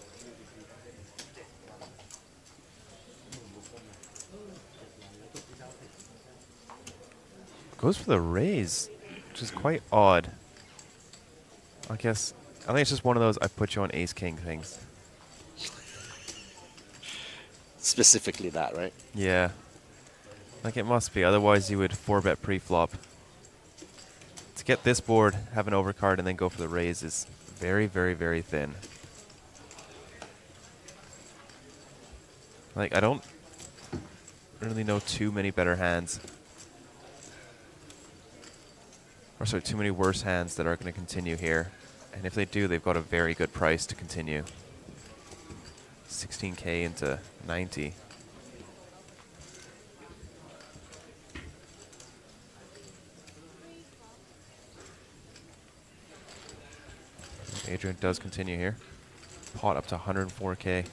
Goes for the raise, which is quite odd. I think it's just one of those I put you on ace king things. Specifically that, right? Yeah. Like it must be, otherwise you would 4-bet pre-flop. To get this board, have an overcard, and then go for the raise is very, very, very thin. Like, I don't really know too many better hands. Or sorry, too many worse hands that are going to continue here. And if they do, they've got a very good price to continue. 16K into 90. Adrian does continue here. Pot up to 104K.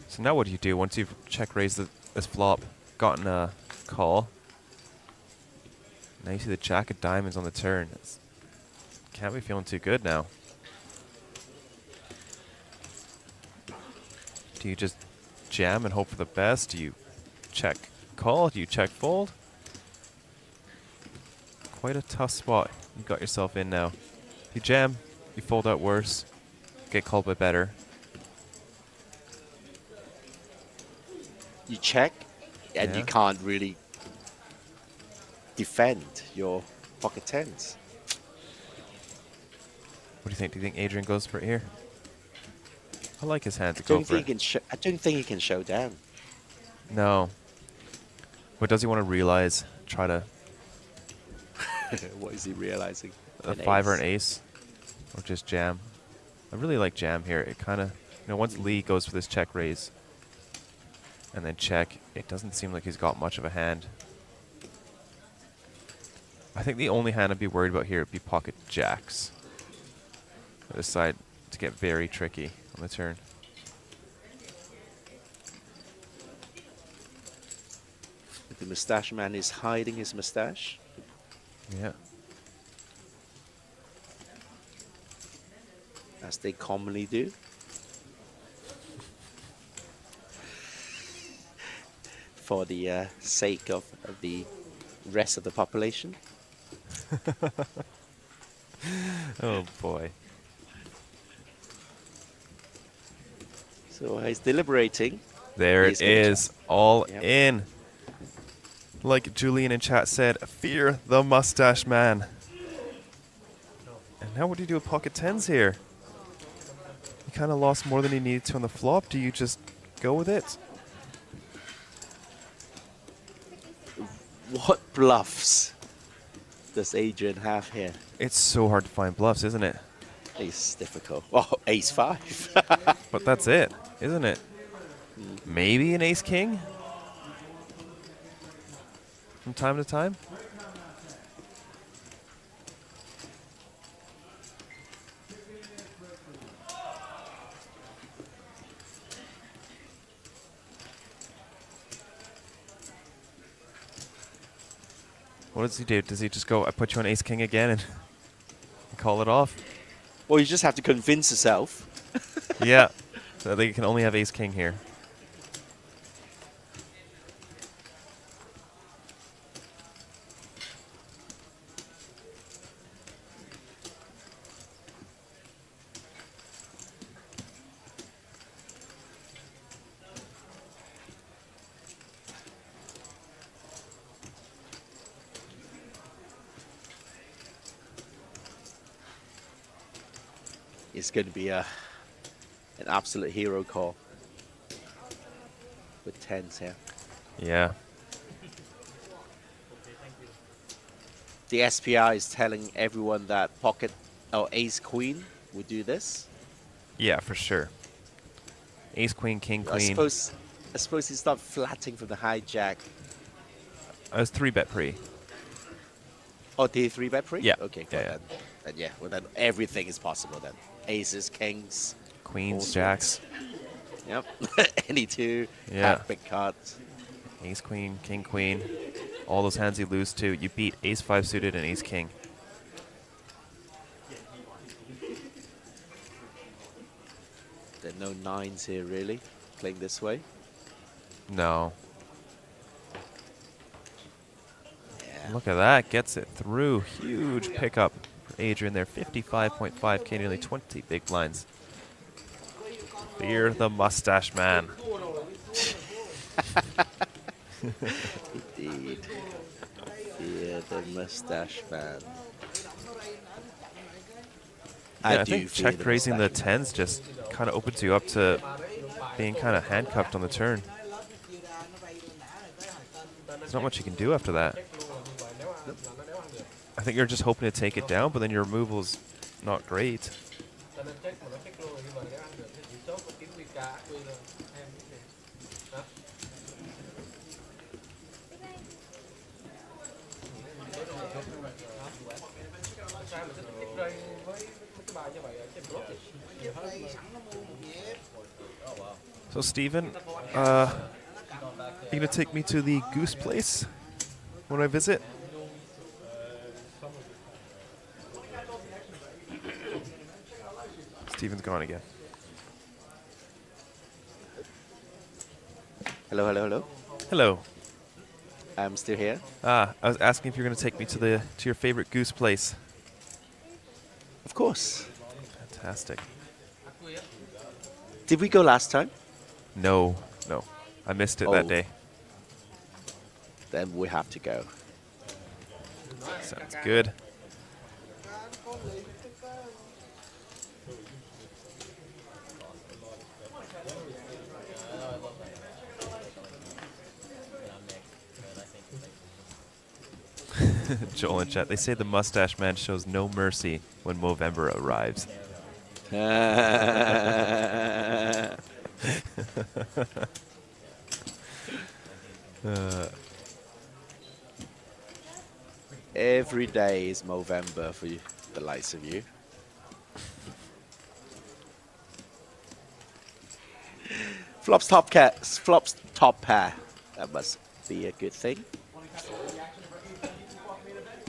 So now what do you do once you've check raised this flop, gotten a call? Now you see the jack of diamonds on the turn. Can't be feeling too good now. Do you just jam and hope for the best? Do you check call? Do you check fold? Quite a tough spot you got yourself in now. If you jam, you fold out worse, get called by better. You check, and Yeah. you can't really defend your pocket tens. What do you think? Do you think Adrian goes for it here? I like his hand to I go don't for think it. I don't think he can show down. No. But does he want to realize, try to What is he realizing? a 5 or an ace? Or just jam? I really like jam here. It kind of, once Lee goes for this check raise and then check, it doesn't seem like he's got much of a hand. I think the only hand I'd be worried about here would be pocket jacks. This side to get very tricky on the turn. The mustache man is hiding his mustache. Yeah. As they commonly do. For the sake of the rest of the population. Oh boy. So he's deliberating. There it is, all Yep. in. Like Julian in chat said, fear the mustache man. And now what do you do with pocket tens here? He kind of lost more than he needed to on the flop. Do you just go with it? What bluffs does Adrian have here? It's so hard to find bluffs, isn't it? It's difficult. Oh, ace five. But that's it, isn't it? Maybe an ace king? From time to time? What does he do? Does he just go, I put you on ace king again and call it off? Well, you just have to convince yourself. Yeah. So they can only have ace king here. It's going to be an absolute hero call with tens here. Yeah. The SPR is telling everyone that pocket or ace queen would do this. Yeah, for sure. Ace queen, king I queen. suppose he's not flatting from the hijack. I was 3-bet pre. Oh, did he 3-bet pre? Yeah. Okay, Yeah, well, then everything is possible then. Aces, kings, Queens, all jacks. Yep. Any two. Yeah. Have big cards. Ace queen, king queen. All those hands you lose to. You beat ace 5 suited and ace king. There are no nines here really, playing this way. No. Look at that. Gets it through. Huge pickup for Adrian there. 55.5k, nearly 20 big blinds. Fear the mustache man. Indeed. Fear the mustache man. Yeah, I do think fear check the raising the mustache. tens just kind of opens you up to being kind of handcuffed on the turn. There's not much you can do after that. I think you're just hoping to take it down, but then your removal's not great. So Steven, you gonna take me to the goose place when I visit? Steven's gone again. Hello, hello, hello. Hello. I'm still here. I was asking if you're gonna take me to your favorite goose place. Of course. Fantastic. Did we go last time? No, no. I missed it that Oh. day. Then we have to go. Sounds good. Joel in chat, they say the mustache man shows no mercy when Movember arrives. Every day is Movember for you, the likes of you. Flops top pair. That must be a good thing.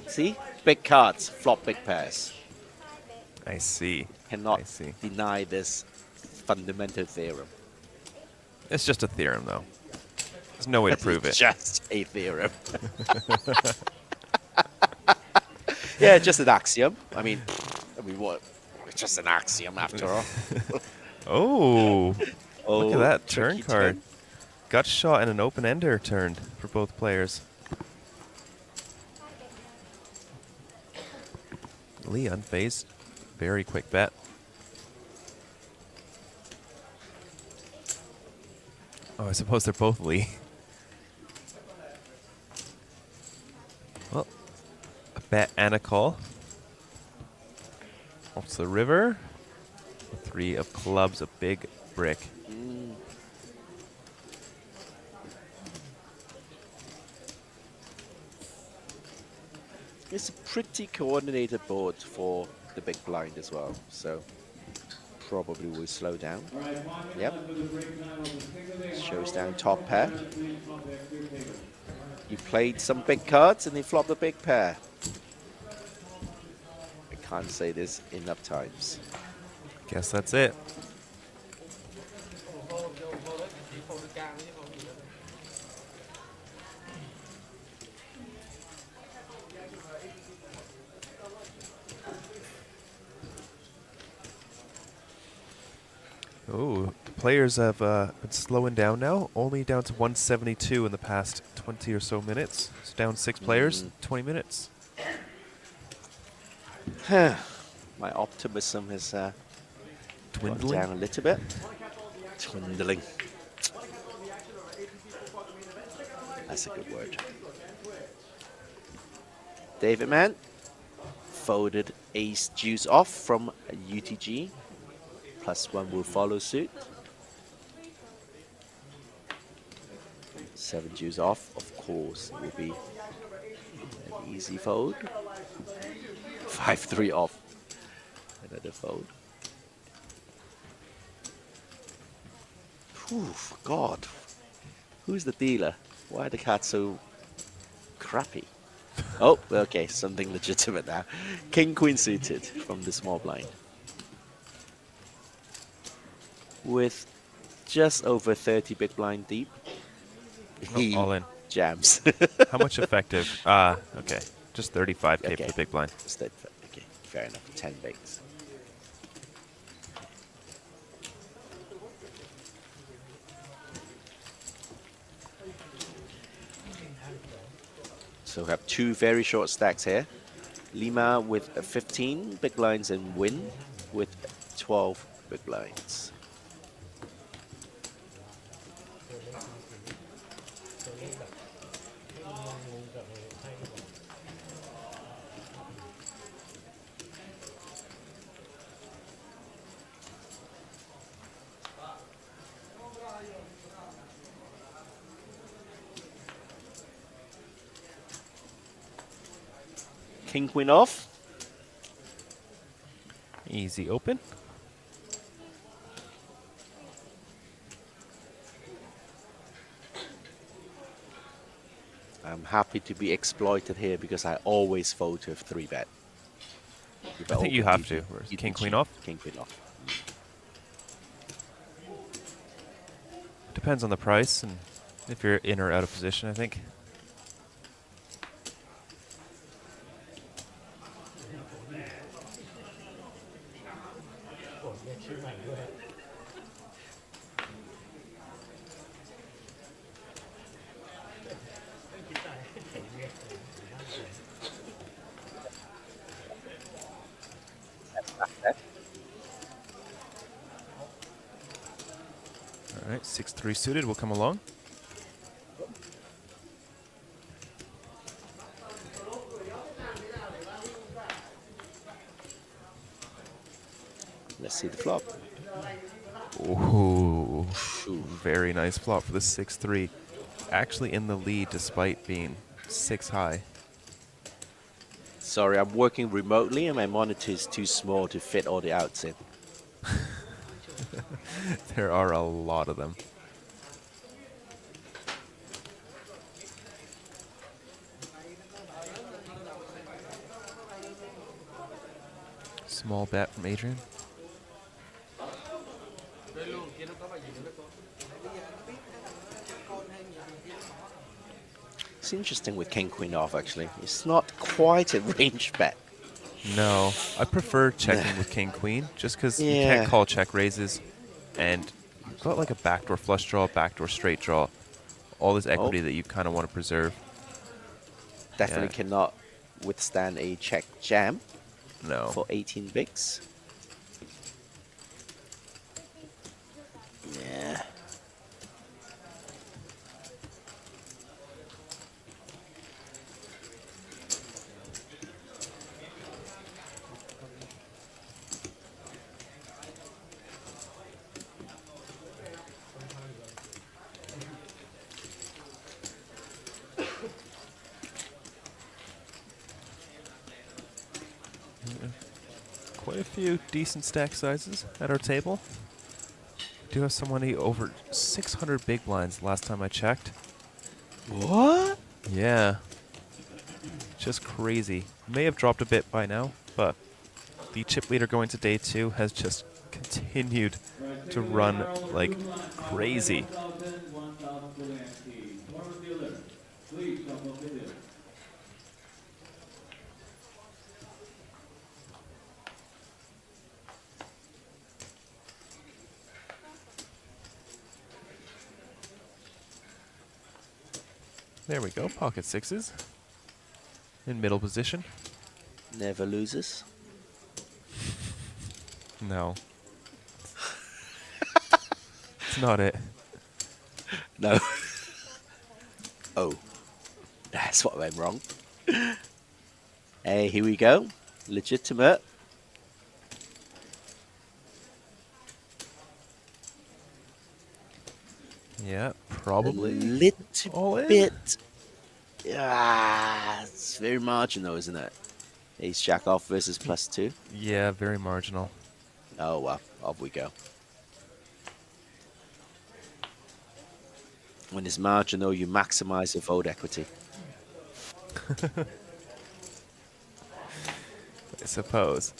See? Big cards, flop big pairs. I see. Cannot deny this fundamental theorem. It's just a theorem, though. There's no way to prove it. Just a theorem. Yeah, just an axiom. I mean, what? It's just an axiom after all. Oh, look at that turn tricky card. turn. Gut shot and an open ender turned for both players. Lee unfazed. Very quick bet. Oh, I suppose they're both Lee. Well, a bet and a call. Off the river. A 3 of clubs, a big brick. It's a pretty coordinated board for the big blind as well, so probably will slow down. Yep. Shows down top pair. You played some big cards and they flopped a big pair. I can't say this enough times. Guess that's it. Oh, the players have been slowing down now. Only down to 172 in the past 20 or so minutes. It's down 6 players, 20 minutes. My optimism has dwindling down a little bit. Dwindling. That's a good word. David Mann folded ace deuce off from UTG. +1 will follow suit. 7 deuce off, of course, will be an easy fold. 5-3 off, another fold. Whew, God, who's the dealer? Why are the cards so crappy? Oh, okay, something legitimate now. King Queen suited from the small blind. With just over 30 big blind deep, he all in. Jams. How much effective? Okay, just 35k for the big blind. Okay, fair enough. 10 bigs. So we have 2 very short stacks here. Lima with 15 big blinds and Win with 12 big blinds. King Queen off. Easy open. I'm happy to be exploited here because I always fold to a 3-bet. I think you have to. King Queen off? King Queen off. Depends on the price and if you're in or out of position, I think. All right, 6-3 suited will come along. Let's see the flop. Ooh, very nice flop for the 6-3. Actually in the lead despite being 6 high. Sorry, I'm working remotely and my monitor is too small to fit all the outs in. There are a lot of them. Small bet from Adrian. It's interesting with King Queen off actually. It's not quite a range bet. No, I prefer checking with King Queen just because you Yeah. can't call check raises, and you've got like a backdoor flush draw, backdoor straight draw, all this equity that you kind of want to preserve. Definitely cannot withstand a check jam. No. For 18 bigs. Yeah. Quite a few decent stack sizes at our table. Do have somebody over 600 big blinds last time I checked. What? Yeah. Just crazy. May have dropped a bit by now, but the chip leader going to day 2 has just continued to run like crazy. There we go, pocket sixes. In middle position. Never loses. No. It's not it. No. Oh. That's what went wrong. Hey, here we go. Legitimate. Yeah, probably. A little bit. Ah, it's very marginal, isn't it? Ace Jack off versus +2. Yeah, very marginal. Oh, well, off we go. When it's marginal, you maximize your vote equity. I suppose.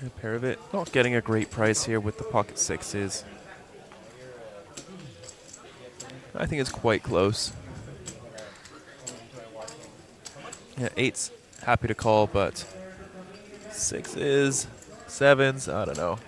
A pair of it. Not getting a great price here with the pocket sixes. I think it's quite close. Yeah, eights, happy to call, but sixes, sevens, I don't know.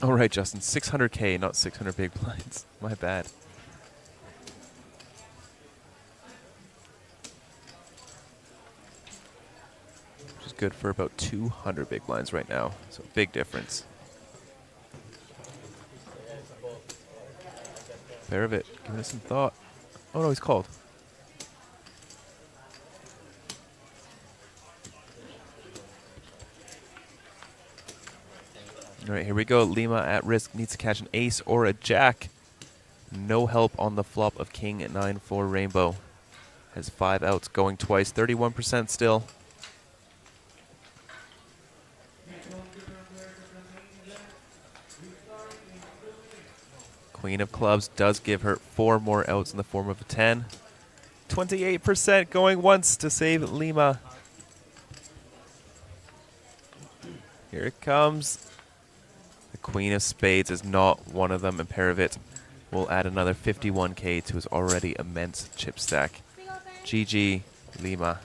All right, Justin, 600K, not 600 big blinds. My bad. Which is good for about 200 big blinds right now. So big difference. Pair of it, giving it some thought. Oh no, he's called. All right, here we go. Lima at risk, needs to catch an ace or a jack. No help on the flop of king at 9-4 rainbow. Has 5 outs, going twice, 31% still. Queen of clubs does give her 4 more outs in the form of a 10. 28% going once to save Lima. Here it comes. The Queen of Spades is not one of them, and pair of it will add another 51K to his already immense chip stack. GG, Lima.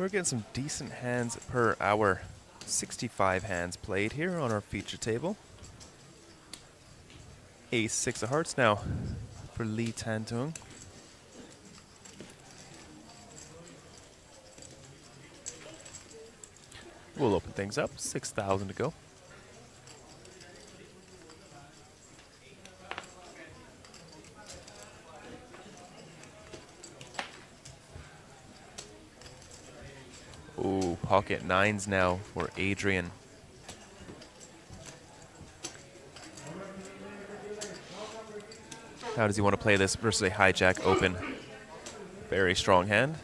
We're getting some decent hands per hour. 65 hands played here on our feature table. Ace 6 of hearts now for Lee Tantung. We'll open things up. 6,000 to go. Ooh, pocket nines now for Adrian. How does he want to play this versus a hijack open? Very strong hand.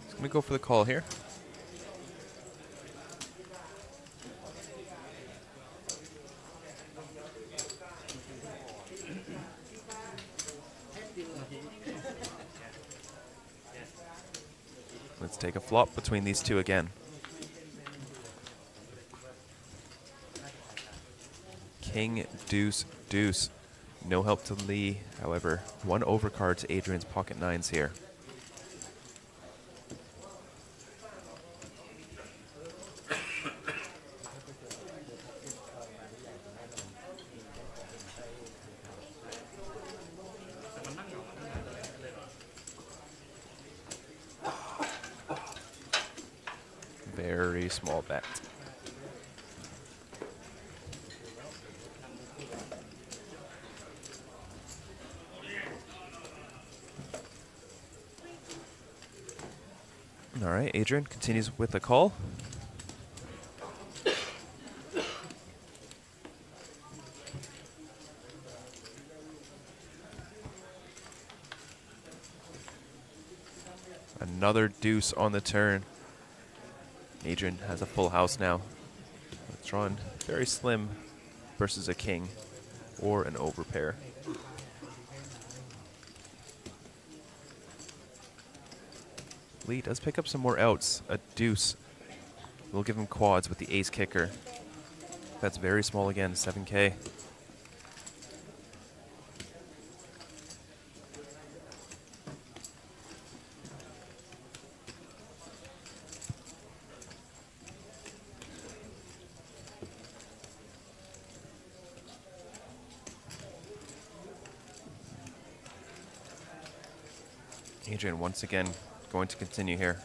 He's going to go for the call here. Let's take a flop between these two again. King, deuce, deuce. No help to Lee. However, one overcard to Adrian's pocket nines here. Very small bet. All right, Adrian continues with the call. Another deuce on the turn. Adrian has a full house now. It's drawn very slim versus a king or an overpair. Lee does pick up some more outs. A deuce. We'll give him quads with the ace kicker. That's very small again, 7K. Adrian once again going to continue here.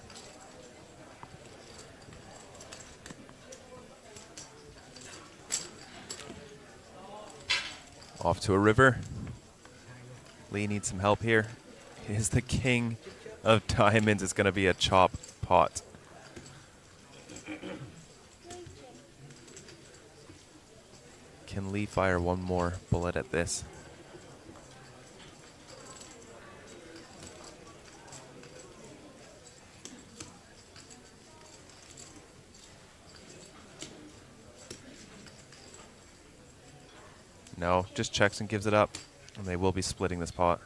Off to a river. Lee needs some help here. He is the king of diamonds. It's going to be a chop pot. Can Lee fire one more bullet at this? No, just checks and gives it up. And they will be splitting this pot.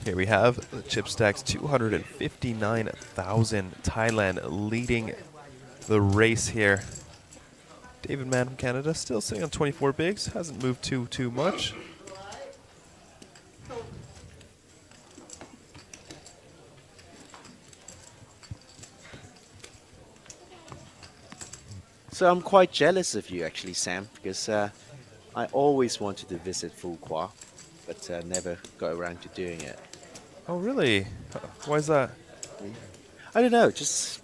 Here we have the chip stacks, 259,000. Thailand leading the race here. David Mann from Canada still sitting on 24 bigs, hasn't moved too much. So I'm quite jealous of you, actually, Sam, because I always wanted to visit Phu Quoc, but never got around to doing it. Oh, really? Why is that? I don't know, just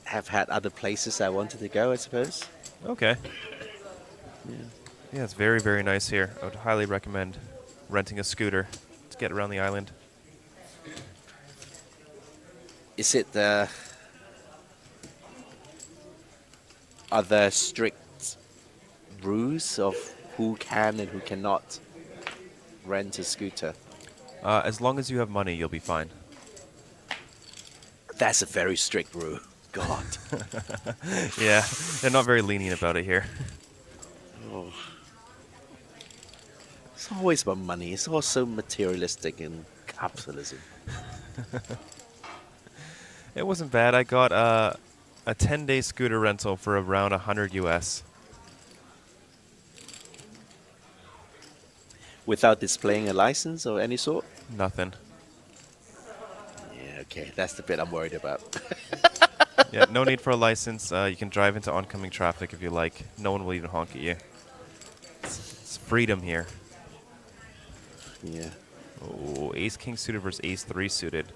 have had other places I wanted to go, I suppose. Okay. Yeah. Yeah, it's very, very nice here. I would highly recommend renting a scooter to get around the island. Is it are there strict rules of who can and who cannot rent a scooter? As long as you have money, you'll be fine. That's a very strict rule. God. Yeah, they're not very lenient about it here. Oh. It's always about money. It's all so materialistic in capitalism. It wasn't bad. I got a 10-day scooter rental for around 100 US. Without displaying a license of any sort? Nothing. Yeah, okay. That's the bit I'm worried about. Yeah, no need for a license. You can drive into oncoming traffic if you like. No one will even honk at you. It's freedom here. Yeah. Oh, ace king suited versus ace 3 suited.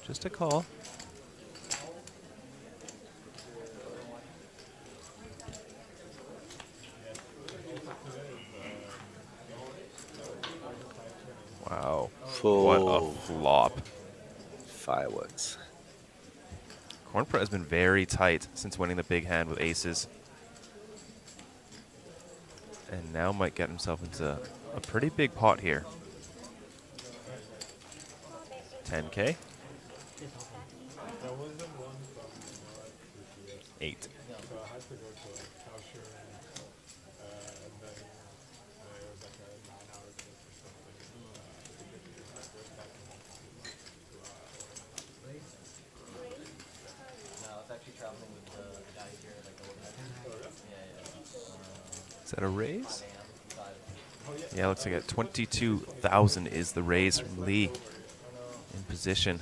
Just a call. Wow. What a flop. Fireworks. Cornpret has been very tight since winning the big hand with aces. And now might get himself into a pretty big pot here. 10K. 8. Is that a raise? Yeah, looks like it. 22,000 is the raise from Lee in position.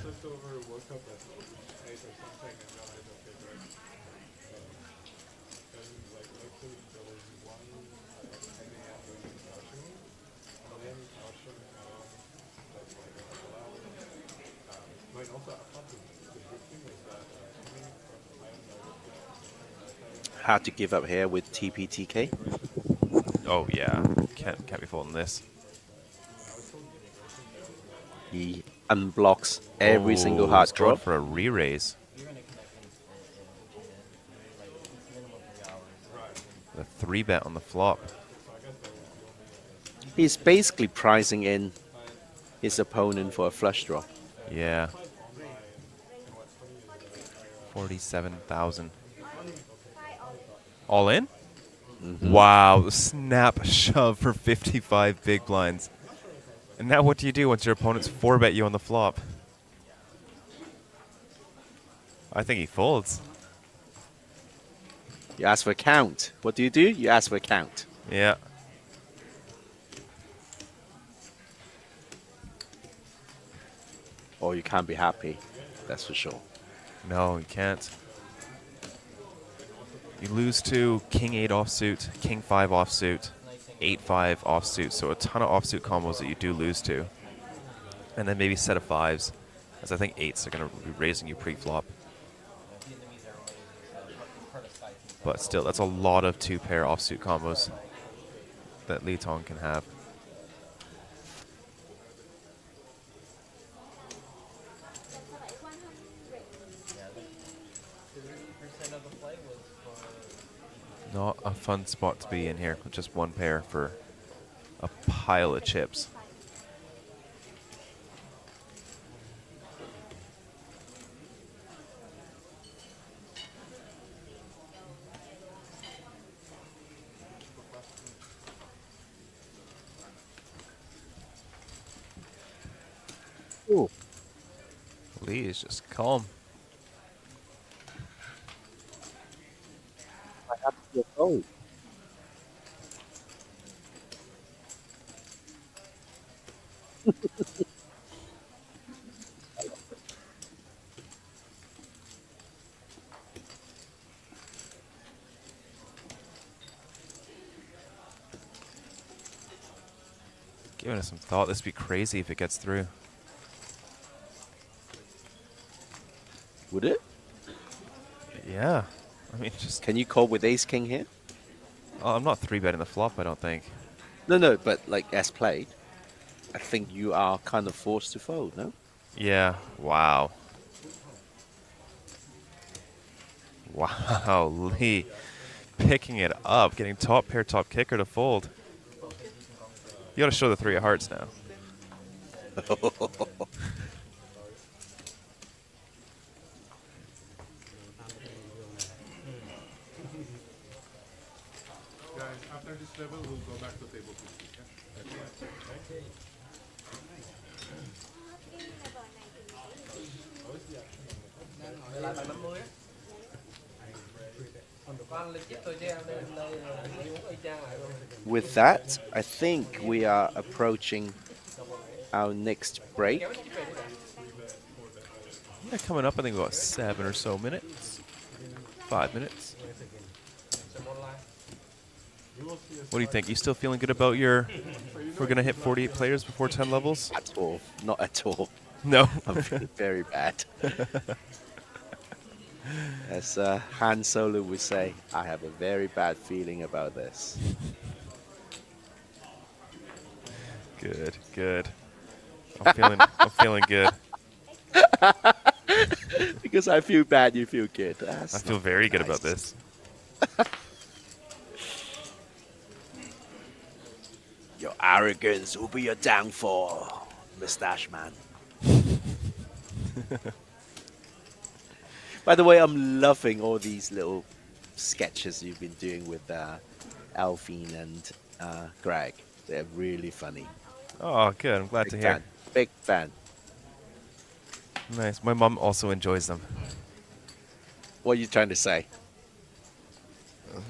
Hard to give up here with TPTK. Oh yeah, can't be folding this. He unblocks every single Oh, hard he's going drop. for a re-raise. The 3-bet on the flop. He's basically pricing in his opponent for a flush draw. Yeah. 47,000. All in? Wow, snap shove for 55 big blinds. And now what do you do once your opponent's 4-bet you on the flop? I think he folds. You ask for a count. What do? You ask for a count. Yeah. Or you can't be happy. That's for sure. No, you can't. You lose to King 8 offsuit, King 5 offsuit, 8-5 offsuit. So a ton of offsuit combos that you do lose to. And then maybe set of 5s, as I think 8s are going to be raising you pre-flop. But still, that's a lot of 2-pair offsuit combos that Li Tong can have. Not a fun spot to be in here with just one pair for a pile of chips. Ooh. Lee is just calm. I have to get gold. Giving it some thought. This would be crazy if it gets through. Would it? Yeah. I mean, just... Can you call with ace king here? Oh, I'm not 3-betting the flop, I don't think. No, but like as played, I think you are kind of forced to fold, no? Yeah, wow. Wow, Lee picking it up, getting top pair, top kicker to fold. You gotta show the 3 of hearts now. After this level, we'll go back to table 50. With that, I think we are approaching our next break. Yeah, coming up, I think about 7 or so minutes. 5 minutes. What do you think? You still feeling good about your... We're going to hit 48 players before 10 levels? At all. Not at all. No. I'm feeling very bad. As Han Solo would say, I have a very bad feeling about this. Good, good. I'm feeling good. Because I feel bad, you feel good. That's I feel very good about this. Your arrogance will be your downfall, Mustache Man. By the way, I'm loving all these little sketches you've been doing with Alphine and Greg. They're really funny. Oh, good. I'm glad Big to hear. fan. Big fan. Nice. My mom also enjoys them. What are you trying to say?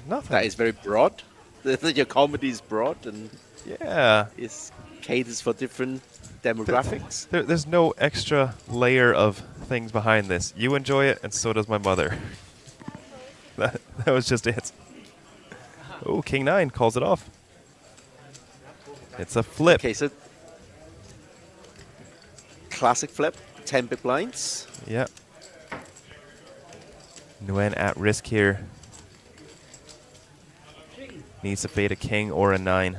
Nothing. That is very broad. That your comedy is broad and yeah, it caters for different demographics. There's no extra layer of things behind this. You enjoy it, and so does my mother. that was just it. Oh, King 9 calls it off. It's a flip. Okay, so classic flip, 10 big blinds. Yep. Nguyen at risk here. Needs to fade a king or a 9.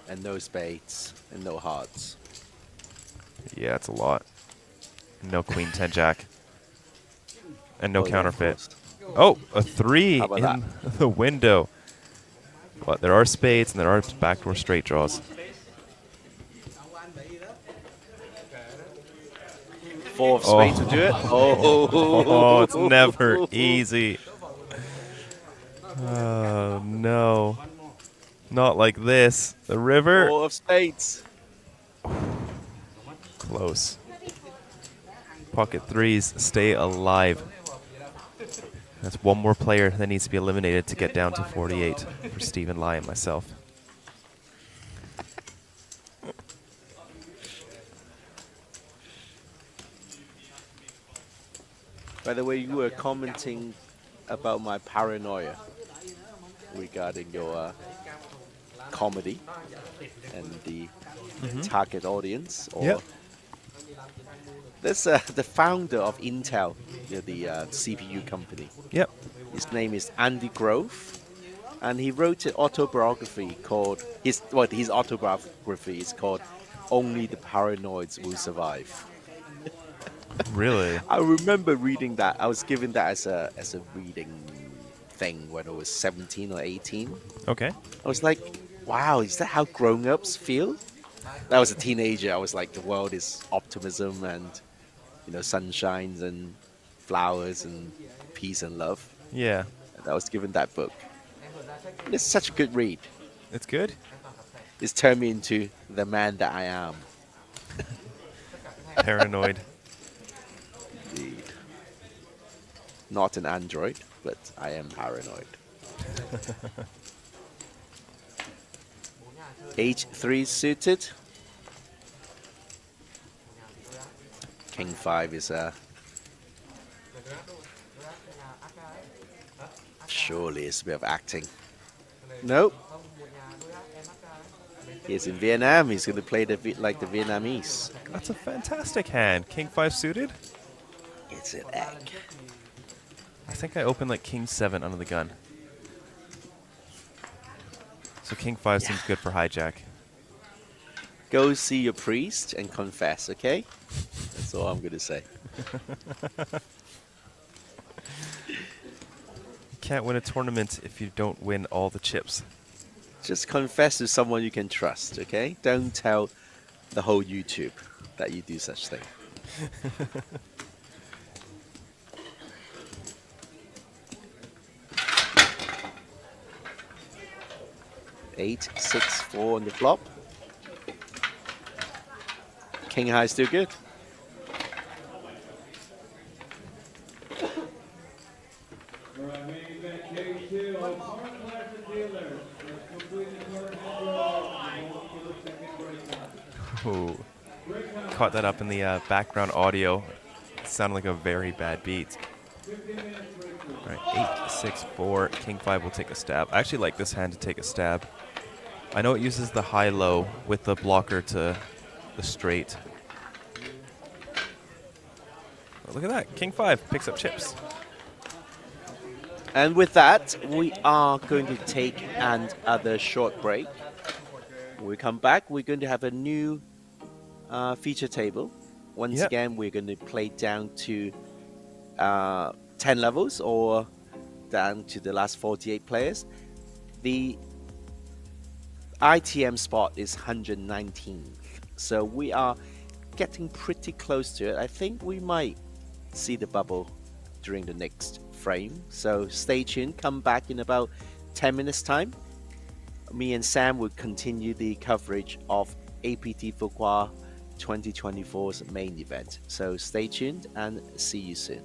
And no spades and no hearts. Yeah, it's a lot. No queen 10 jack. And no counterfeit. Oh, a 3 How about in the window. But there are spades and there are backdoor straight draws. 4 of spades to do it. Oh, it's never easy. Oh, no. Not like this. The river. 4 of spades. Close. Pocket 3s stay alive. That's one more player that needs to be eliminated to get down to 48 for Stephen Lai and myself. By the way, you were commenting about my paranoia regarding your comedy and the target audience. Or Yep. There's the founder of Intel, the CPU company. Yep. His name is Andy Grove, and he wrote an autobiography called his autobiography is called "Only the Paranoids Will Survive." Really? I remember reading that. I was given that as a reading thing when I was 17 or 18. Okay. I was like, wow, is that how grown-ups feel? I was a teenager. I was like, the world is optimism and, sunshines and flowers and peace and love. Yeah. And I was given that book. And it's such a good read. It's good? It's turned me into the man that I am. Paranoid. Indeed. Not an android, but I am paranoid. H3 suited. King 5 is surely it's a bit of acting. Nope. He's in Vietnam. He's going to play like the Vietnamese. That's a fantastic hand. King 5 suited? It's an egg. I think I opened like king 7 under the gun. So king 5 seems good for hijack. Go see your priest and confess, okay? That's all I'm going to say. You can't win a tournament if you don't win all the chips. Just confess to someone you can trust, okay? Don't tell the whole YouTube that you do such thing. 8-6-4 on the flop. King high still good. Ooh. Caught that up in the background audio. It sounded like a very bad beat. All right, 8-6-4. King 5 will take a stab. I actually like this hand to take a stab. I know it uses the high-low with the blocker to the straight. But look at that. King 5 picks up chips. And with that, we are going to take another short break. When we come back, we're going to have a new feature table. Once again, we're going to play down to 10 levels or down to the last 48 players. The ITM spot is 119th. So we are getting pretty close to it. I think we might see the bubble during the next frame. So stay tuned. Come back in about 10 minutes time. Me and Sam will continue the coverage of APT Phu Quoc 2024's main event. So stay tuned and see you soon.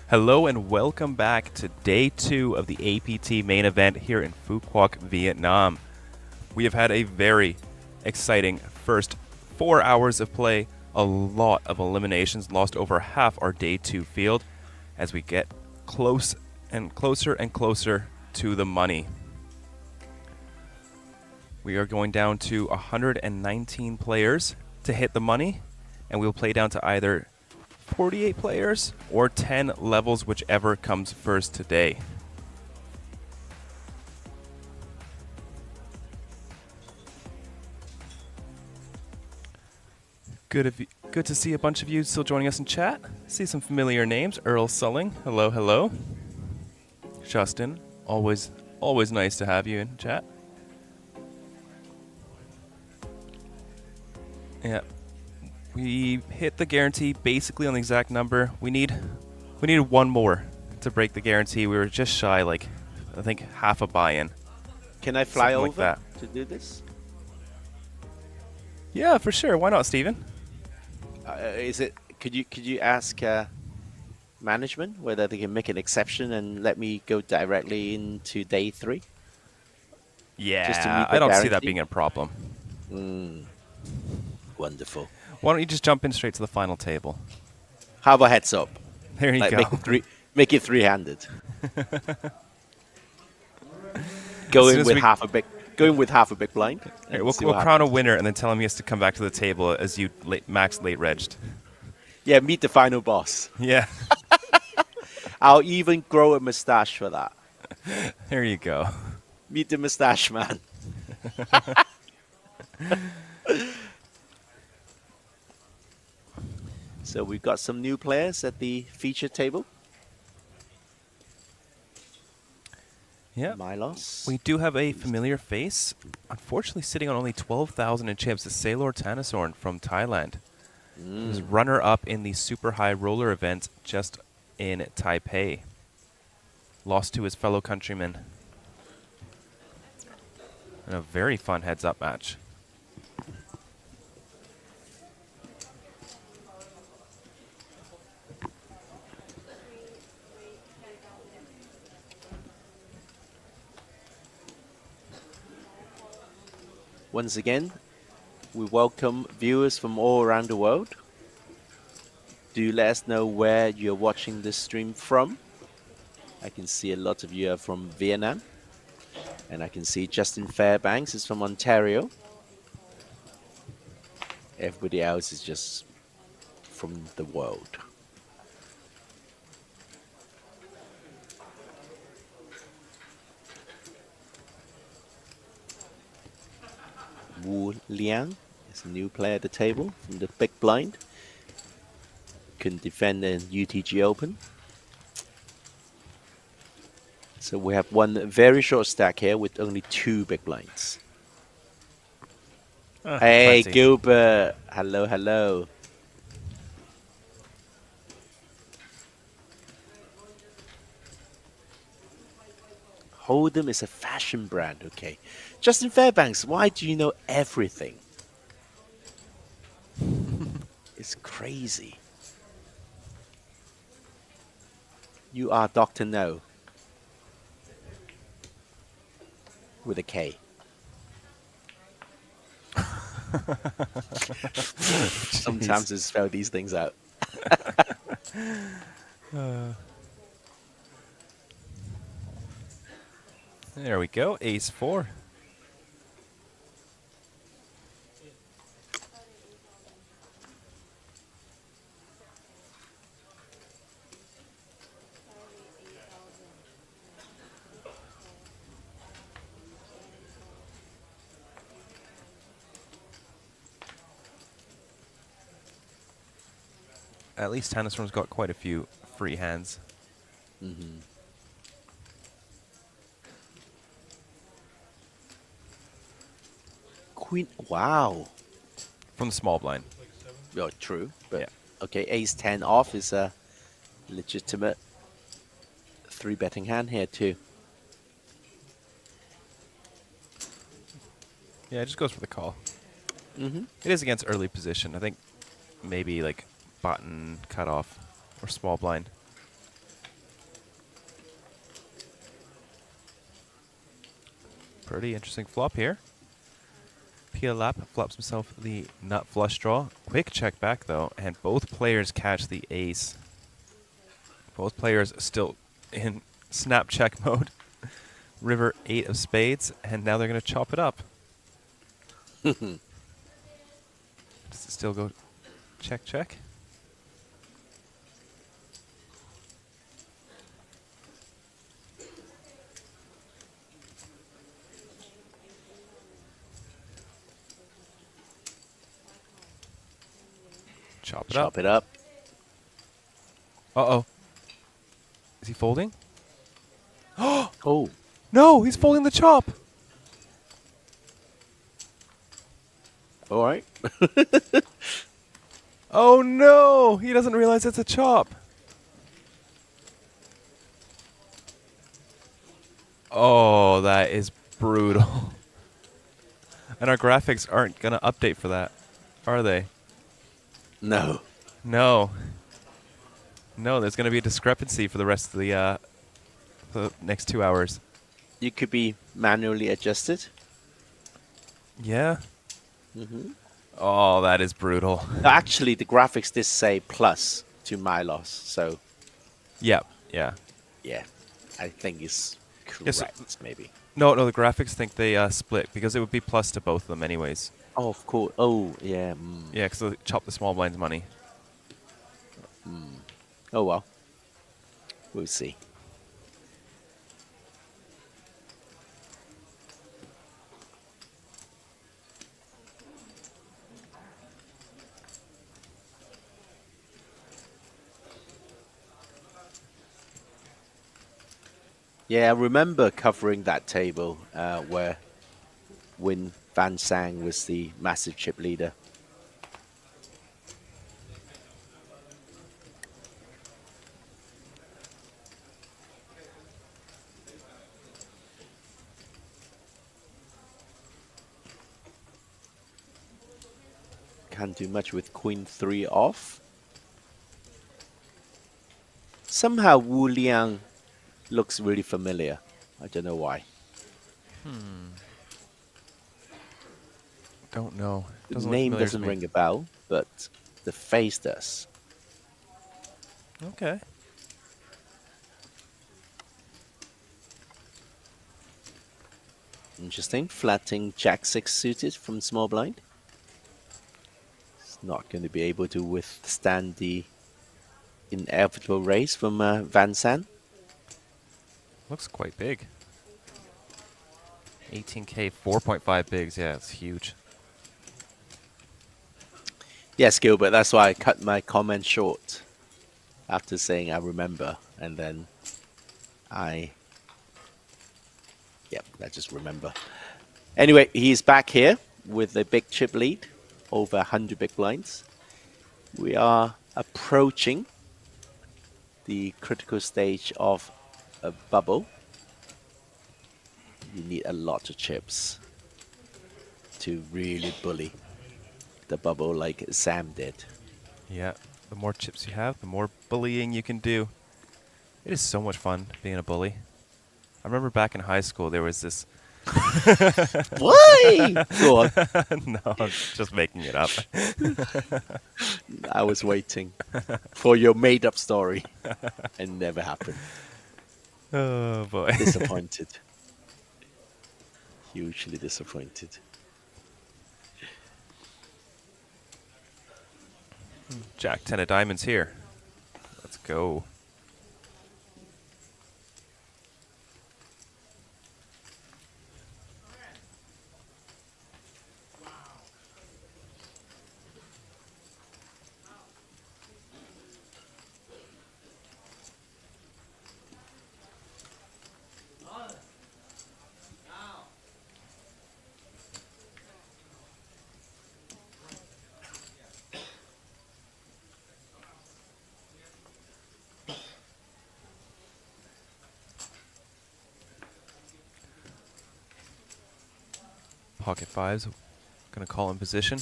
Hello and welcome back to day 2 of the APT main event here in Phu Quoc, Vietnam. We have had a very exciting first 4 hours of play, a lot of eliminations, lost over half our day 2 field as we get close and closer to the money. We are going down to 119 players to hit the money, and we'll play down to either 48 players or 10 levels, whichever comes first today. Good to see a bunch of you still joining us in chat. See some familiar names. Earl Sulling, hello, hello. Justin, always nice to have you in chat. Yeah. We hit the guarantee basically on the exact number. We needed one more to break the guarantee. We were just shy, like, I think half a buy-in. Can I fly Something over like that. to do this? Yeah, for sure. Why not, Steven? Could you ask management whether they can make an exception and let me go directly into day 3? Yeah, Just to meet the I don't see guarantee? that being a problem. Wonderful. Why don't you just jump in straight to the final table? How about heads up? There you go. Make it three-handed. Go in with half a big blind. Here, we'll crown a winner and then tell him he has to come back to the table as you max late regged. Yeah, meet the final boss. Yeah. I'll even grow a mustache for that. There you go. Meet the mustache man. So we've got some new players at the feature table. Yeah. Milos. We do have a familiar face. Unfortunately, sitting on only 12,000 in chips is Sailor Tanasorn from Thailand. He was runner-up in the super high roller event just in Taipei. Lost to his fellow countrymen. In a very fun heads-up match. Once again, we welcome viewers from all around the world. Do let us know where you're watching this stream from. I can see a lot of you are from Vietnam. And I can see Justin Fairbanks is from Ontario. Everybody else is just from the world. Wu Liang is a new player at the table from the big blind. Can defend the UTG Open. So we have one very short stack here with only 2 big blinds. Hey, plenty. Gilbert. Hello, hello. Hold'em is a fashion brand, okay. Justin Fairbanks, why do you know everything? It's crazy. You are Dr. No. With a K. Sometimes I spell these things out. There we go, ace 4. At least Tannistorm's got quite a few free hands. Mm-hmm. Queen, wow. From the small blind. Oh, true. But yeah. Okay, ace 10 off is a legitimate 3-betting hand here too. Yeah, it just goes for the call. Mm-hmm. It is against early position. I think maybe like button cutoff or small blind. Pretty interesting flop here. Peel Lap flops himself the nut flush draw. Quick check back though, and both players catch the ace. Both players still in snap check mode. River 8 of spades, and now they're going to chop it up. Does it still go check, check? Chop it up. Chop it up. Uh-oh. Is he folding? Oh. No, he's folding the chop. All right. Oh no, he doesn't realize it's a chop. Oh, that is brutal. And our graphics aren't going to update for that, are they? No. No. No, there's going to be a discrepancy for the rest of the next 2 hours. You could be manually adjusted. Yeah. Mm-hmm. Oh, that is brutal. Actually, the graphics did say plus to my loss, so. Yep. Yeah. Yeah, I think it's correct, Yes. maybe. No, the graphics think they split because it would be plus to both of them anyways. Oh, of course. Oh, yeah. Mm. Yeah, because they chop the small blind's money. Mm. Oh, well. We'll see. Yeah, I remember covering that table where Win Van Sang was the massive chip leader. Can't do much with Queen 3 off. Somehow Wu Liang looks really familiar. I don't know why. Don't know. The name doesn't ring a bell, but the face does. Okay. Interesting. Flatting Jack 6 suited from small blind. It's not going to be able to withstand the inevitable raise from Van San. Looks quite big. 18K, 4.5 bigs. Yeah, it's huge. Yes, Gilbert, that's why I cut my comment short after saying I remember, and then I just remember. Anyway, he's back here with a big chip lead, over 100 big blinds. We are approaching the critical stage of a bubble. You need a lot of chips to really bully the bubble like Sam did. Yeah, the more chips you have, the more bullying you can do. It is so much fun being a bully. I remember back in high school, there was this... Why? Go on. No, I'm just making it up. I was waiting for your made-up story. It never happened. Oh, boy. Disappointed. Hugely disappointed. Jack 10 of diamonds here. Let's go. Pocket fives. Gonna call in position.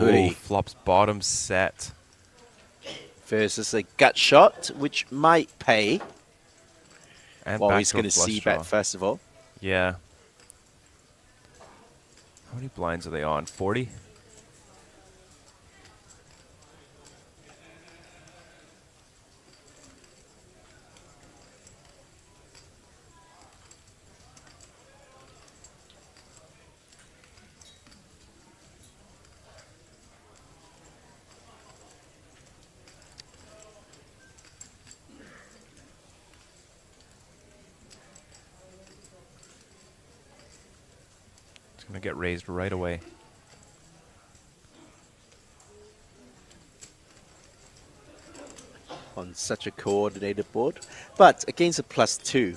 Ooh, flops bottom set. Versus a gut shot, which might pay. And well, he's backdoor going to flush see draw. bet first of all. Yeah. How many blinds are they on? 40? It's going to get raised right away. On such a coordinated board. But against a +2,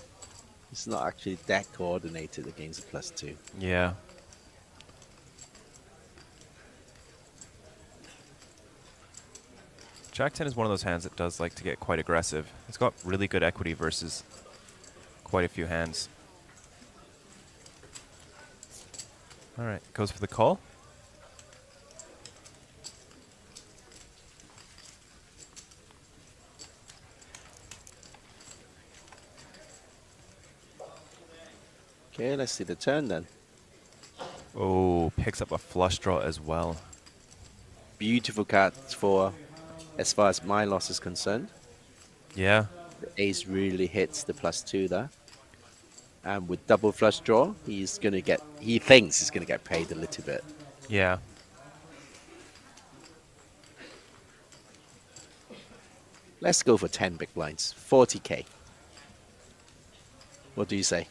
it's not actually that coordinated against a +2. Yeah. Jack 10 is one of those hands that does like to get quite aggressive. It's got really good equity versus quite a few hands. All right, goes for the call. Okay, let's see the turn then. Oh, picks up a flush draw as well. Beautiful card for as far as my loss is concerned. Yeah. The ace really hits the +2 there. And with double flush draw, he's going to get, he thinks he's going to get paid a little bit. Yeah. Let's go for 10 big blinds, 40K. What do you say?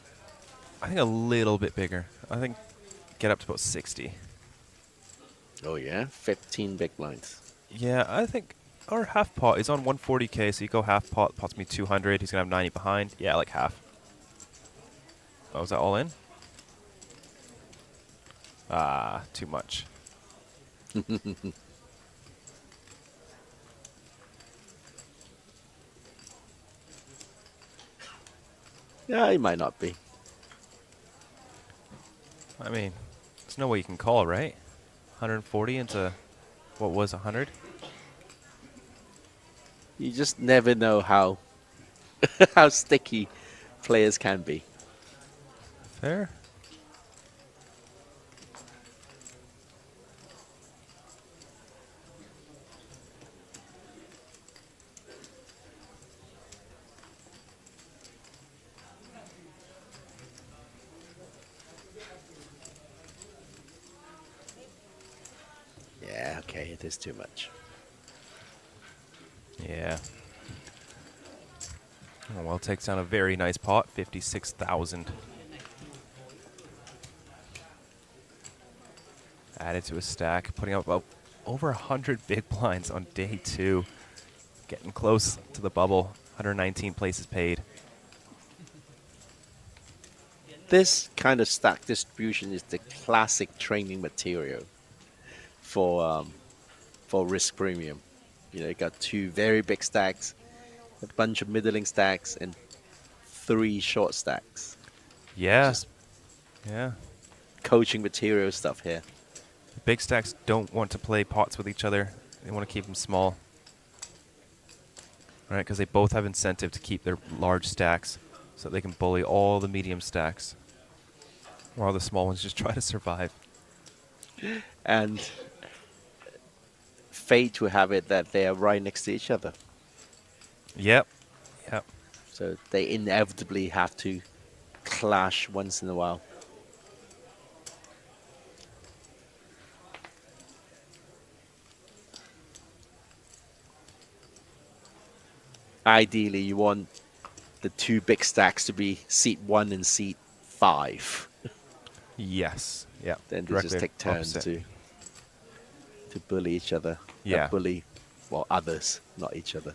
I think a little bit bigger. I think get up to about 60. Oh yeah, 15 big blinds. Yeah, I think our half pot is on 140K, so you go half pot, pot's me 200. He's going to have 90 behind. Yeah, like half. Oh, is that all in? Ah, too much. Yeah, it might not be. I mean, there's no way you can call, right? 140 into what was 100? You just never know how how sticky players can be. Fair. It is too much. Yeah. Oh, well, takes down a very nice pot, 56,000. Added to a stack, putting up about over 100 big blinds on day 2. Getting close to the bubble, 119 places paid. This kind of stack distribution is the classic training material for risk premium. You know, you got 2 very big stacks, a bunch of middling stacks, and 3 short stacks. Yeah. Just yeah. Coaching material stuff here. The big stacks don't want to play pots with each other. They want to keep them small. Right, because they both have incentive to keep their large stacks so that they can bully all the medium stacks, while the small ones just try to survive. And fate to have it that they are right next to each other. Yep. Yep. So they inevitably have to clash once in a while. Ideally, you want the 2 big stacks to be seat 1 and seat 5. Yes. Yeah. Then they just take turns to bully each other. Yeah. Bully, well, others, not each other.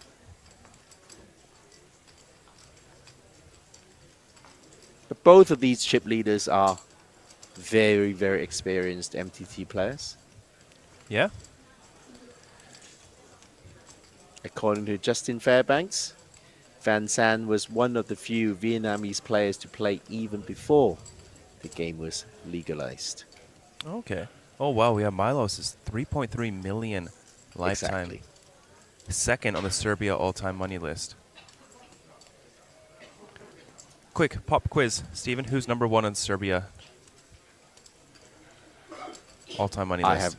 But both of these chip leaders are very, very experienced MTT players. Yeah. According to Justin Fairbanks, Van San was one of the few Vietnamese players to play even before the game was legalized. Okay. Oh, wow. We have Milos is 3.3 million lifetime. Exactly. Second on the Serbia all-time money list. Quick pop quiz, Steven. Who's number 1 on Serbia all-time money list? I have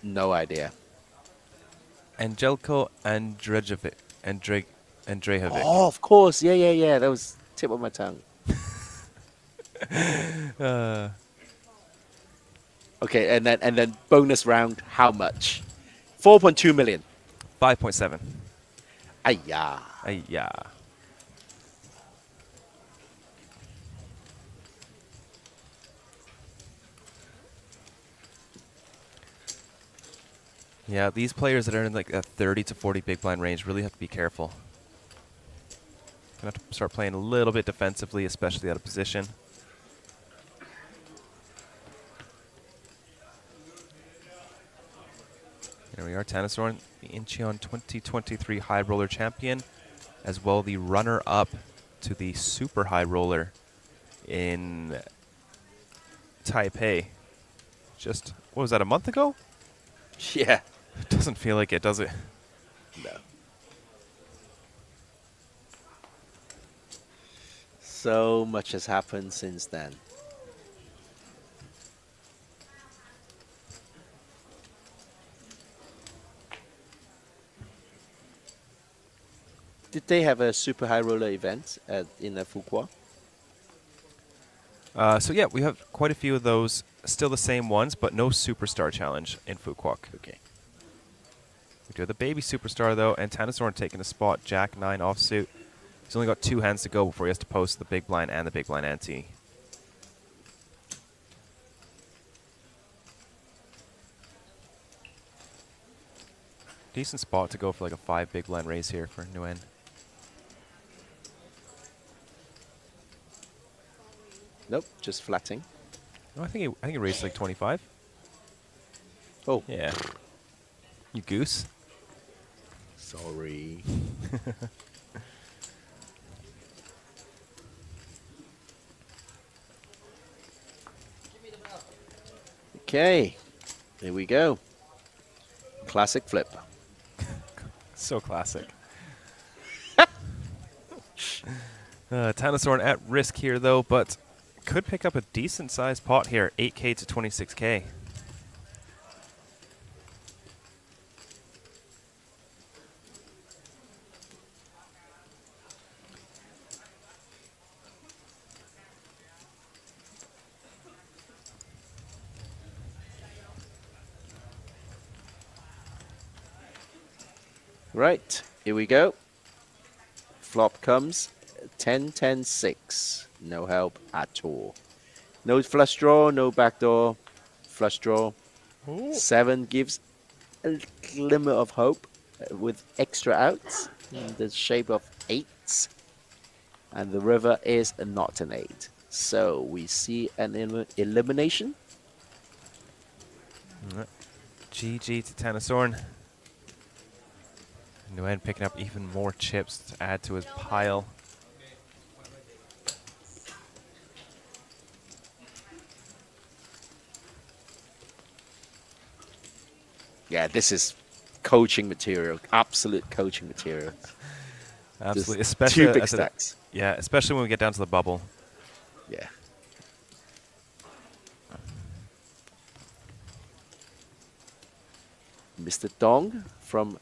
no idea. Angelko Andrejevic. Andrejevic. Oh, of course. Yeah. That was tip of my tongue. Okay, and then bonus round, how much? 4.2 million. 5.7. Ayya. Ayya. Yeah, these players that are in like a 30 to 40 big blind range really have to be careful. Gonna have to start playing a little bit defensively, especially out of position. Here we are, Tanasorn, the Incheon 2023 High Roller Champion, as well the runner-up to the Super High Roller in Taipei. Just, what was that, a month ago? Yeah. It doesn't feel like it, does it? No. So much has happened since then. Did they have a super high roller event in Phu Quoc? So yeah, we have quite a few of those. Still the same ones, but no Superstar Challenge in Phu Quoc. Okay. We do have the baby Superstar, though, and Tanasorn taking a spot, Jack 9 offsuit. He's only got 2 hands to go before he has to post the big blind and the big blind ante. Decent spot to go for like a 5 big blind raise here for Nguyen. Nope, just flatting. No, I think he raised like 25. Oh. Yeah. You goose. Sorry. Okay. Here we go. Classic flip. So classic. Tanasorn at risk here, though, but could pick up a decent-sized pot here, 8K to 26K. Right, here we go. Flop comes 10, 10, 6. No help at all. No flush draw, no backdoor. Flush draw. 7 gives a glimmer of hope with extra outs in the shape of 8s. And the river is not an 8. So we see an elimination. GG to Tanasorn. Nguyen picking up even more chips to add to his pile. Yeah, this is coaching material, absolute coaching material. Absolutely, Just especially 2 big stacks. Yeah, especially when we get down to the bubble. Yeah. Mr. Dong from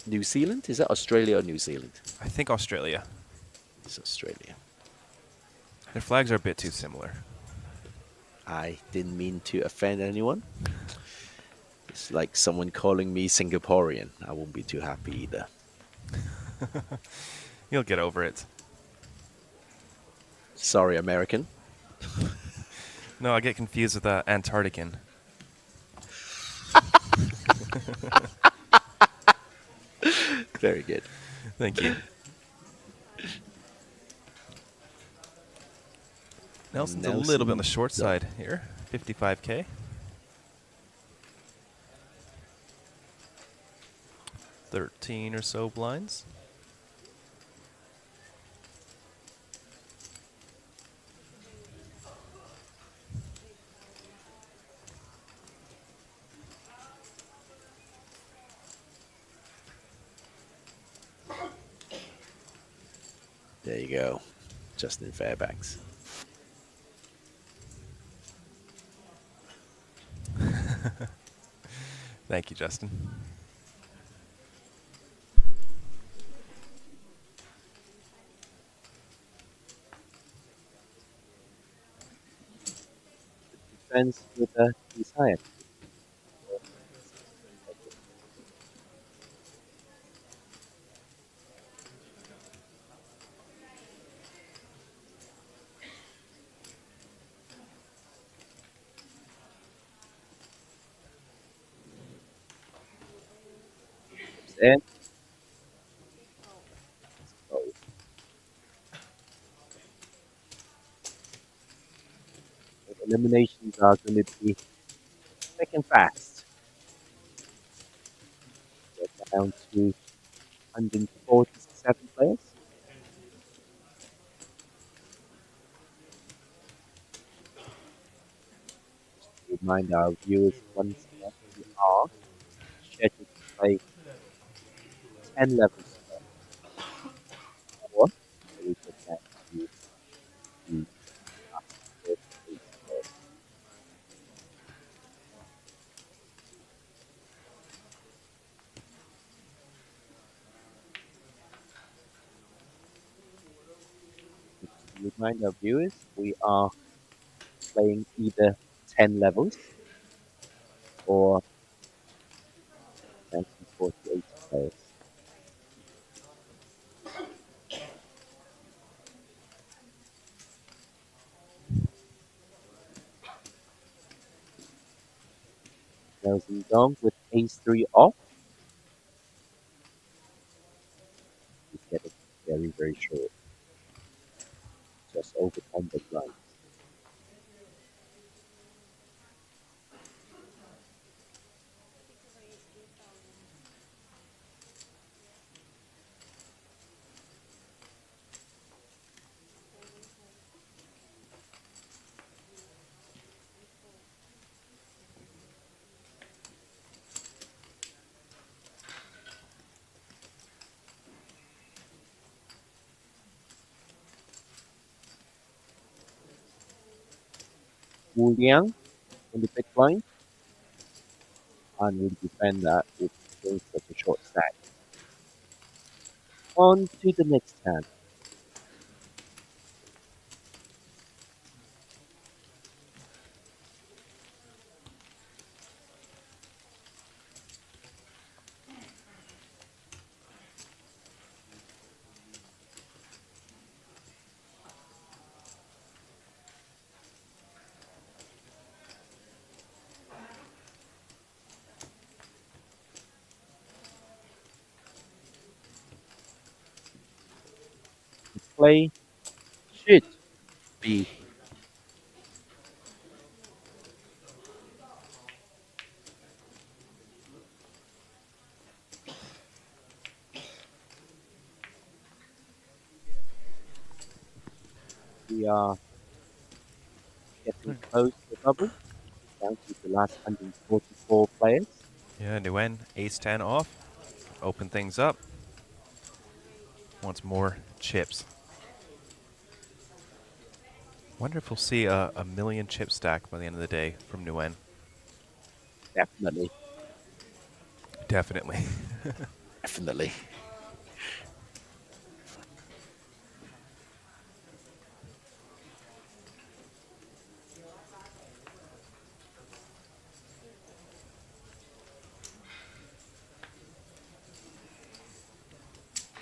New Zealand. Is that Australia or New Zealand? I think Australia. It's Australia. Their flags are a bit too similar. I didn't mean to offend anyone. It's like someone calling me Singaporean. I won't be too happy either. You'll get over it. Sorry, American. No, I get confused with Antarctican. Very good. Thank you. Nelson's a little bit on the short side here. 55K. $13 or so blinds. There you go. Justin Fairbanks. Thank you, Justin. Friends with a desire. In. Eliminations are going to be quick and fast. We're down to 147 players. Just to remind our viewers once again, we are scheduled to play 10 levels more. So we get back to the last 8 players. To remind our viewers, we are playing either 10 levels or 48 players. Nelson Dong with ace-3 off. He's getting very, very short. Just over 10 big blinds. Wu Liang in the big blind. And will defend that with such a short stack. On to the next hand. play should be we are getting close to the bubble, down to the last 144 players. Yeah, Nguyen, ace-10 off. Open things up. Wants more chips. Wonder if we'll see a million chip stack by the end of the day from Nguyen. Definitely. Definitely. Definitely.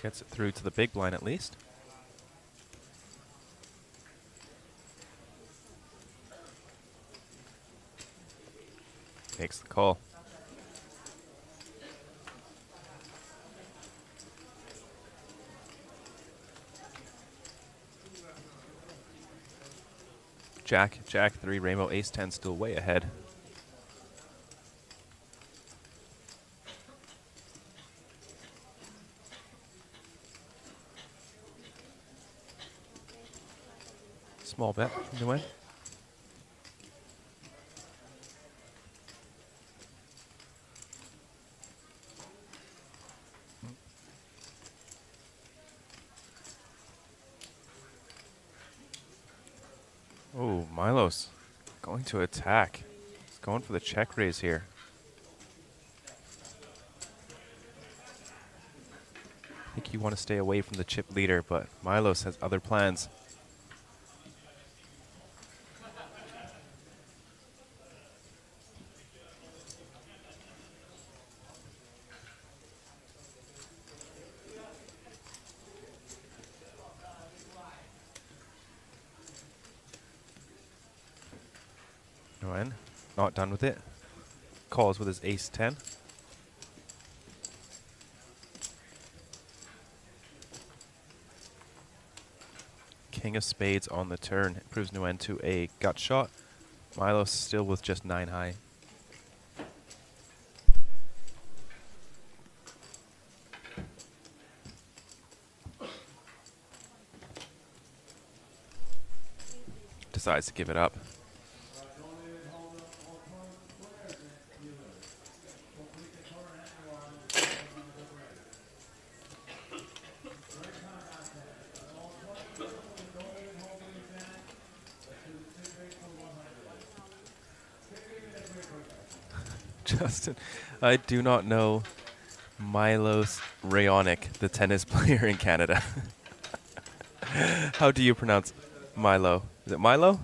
Gets it through to the big blind at least. Makes the call. Jack 3, Rainbow, ace-10 still way ahead. Small bet from Nguyen. Oh, Milos going to attack. He's going for the check raise here. I think you want to stay away from the chip leader, but Milos has other plans. Nguyen, not done with it. Calls with his ace-10. King of spades on the turn. Proves Nguyen to a gut shot. Milos still with just 9 high. Decides to give it up. Justin, I do not know Milos Raonic, the tennis player in Canada. How do you pronounce Milo? Is it Milo?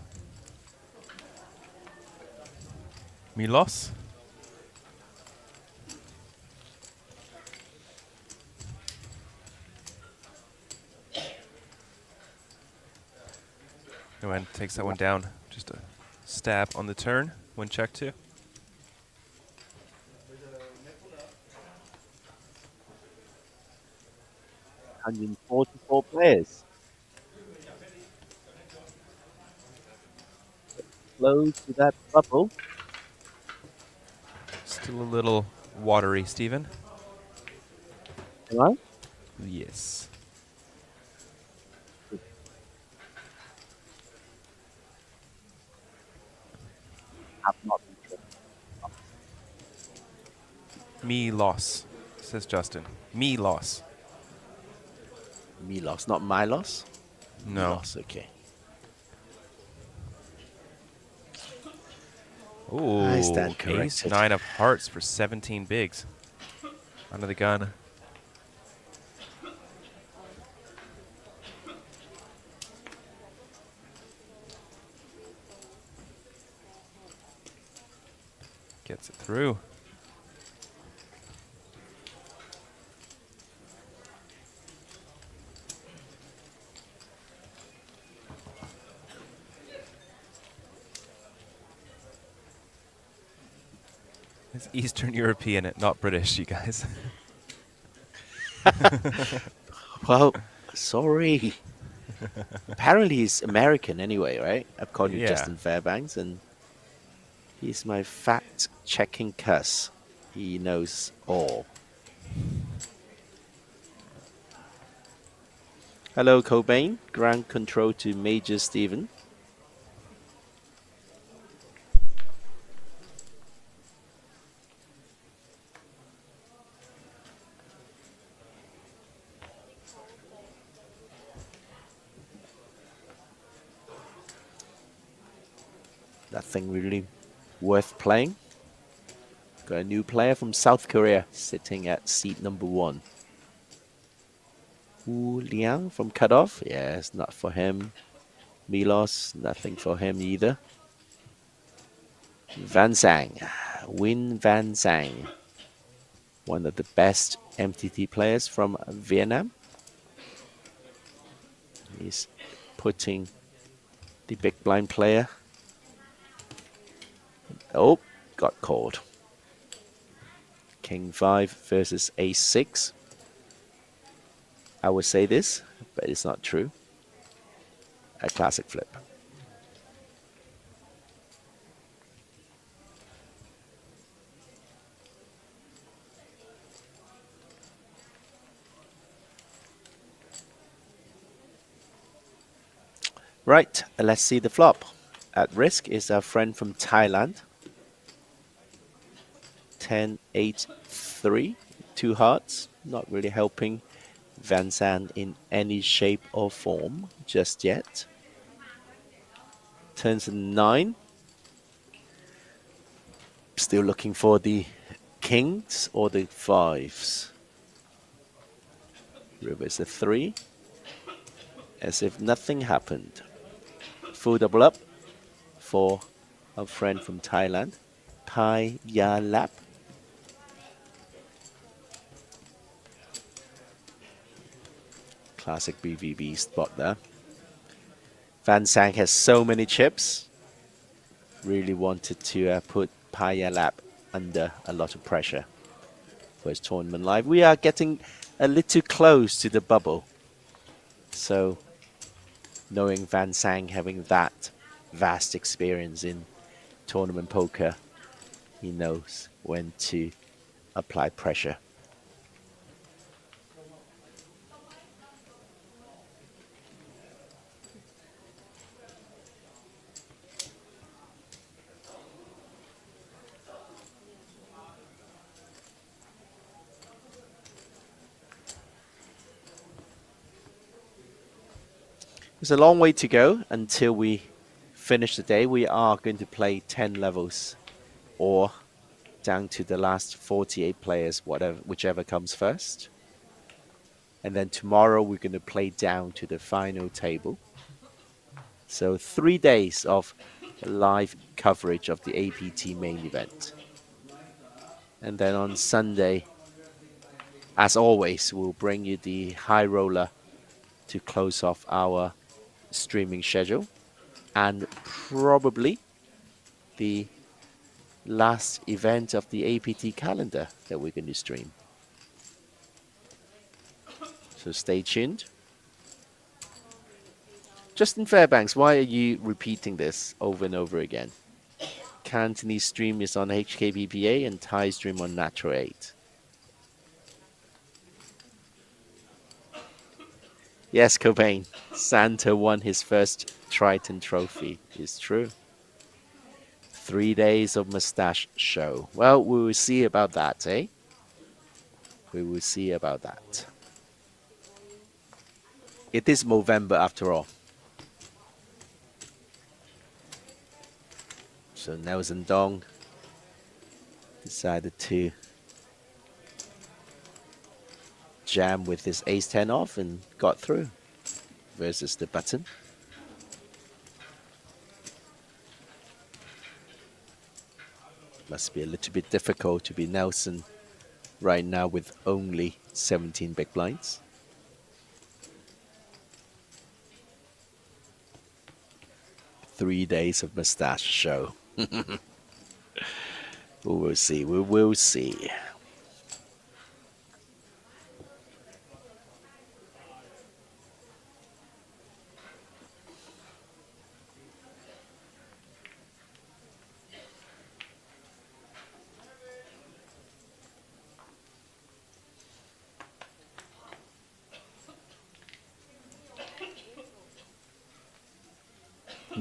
Milos? Nguyen takes that one down. Just a stab on the turn when check 2. Hundred 44 players. Close to that bubble. Still a little watery, Stephen. Hello? Yes. Have not been Me loss, says Justin. Me loss. Me loss, not my loss? No. Me loss, okay. Ooh, I stand corrected. ace 9 of hearts for 17 bigs. Under the gun. Gets it through. It's Eastern European, not British, you guys. Well, sorry. Apparently he's American anyway, right? According Yeah. to Justin Fairbanks, and he's my fact-checking cuss. He knows all. Hello, Cobain. Ground control to Major Stephen. Nothing really worth playing. Got a new player from South Korea sitting at seat number 1. Wu Liang from Cutoff. Yeah, it's not for him. Milos, nothing for him either. Van Zhang. Win Van Zhang. One of the best MTT players from Vietnam. He's putting the big blind player. Oh, got called. King 5 versus Ace 6. I would say this, but it's not true. A classic flip. Right, let's see the flop. At risk is our friend from Thailand. 10, 8, 3. 2 hearts. Not really helping Van Zandt in any shape or form just yet. Turns a 9. Still looking for the kings or the 5s. River is a 3. As if nothing happened. Full double up for our friend from Thailand. Pai Ya Lap. Classic BVB spot there. Van Sang has so many chips. Really wanted to put Pai Ya Lap under a lot of pressure for his tournament live. We are getting a little close to the bubble. So knowing Van Sang having that vast experience in tournament poker, he knows when to apply pressure. There's a long way to go until we finish the day. We are going to play 10 levels or down to the last 48 players, whichever comes first. And then tomorrow we're going to play down to the final table. So 3 days of live coverage of the APT main event. And then on Sunday, as always, we'll bring you the high roller to close off our streaming schedule, and probably the last event of the APT calendar that we're going to stream. So stay tuned. Justin Fairbanks, why are you repeating this over and over again? Cantonese stream is on HKPPA and Thai stream on Natural 8. Yes, Cobain. Santa won his first Triton trophy. It's true. 3 days of mustache show. Well, we will see about that, eh? We will see about that. It is Movember after all. So Nelson Dong decided to jam with his ace-10 off and got through versus the button. Must be a little bit difficult to be Nelson right now with only 17 big blinds. Three days of mustache show. We will see. We will see.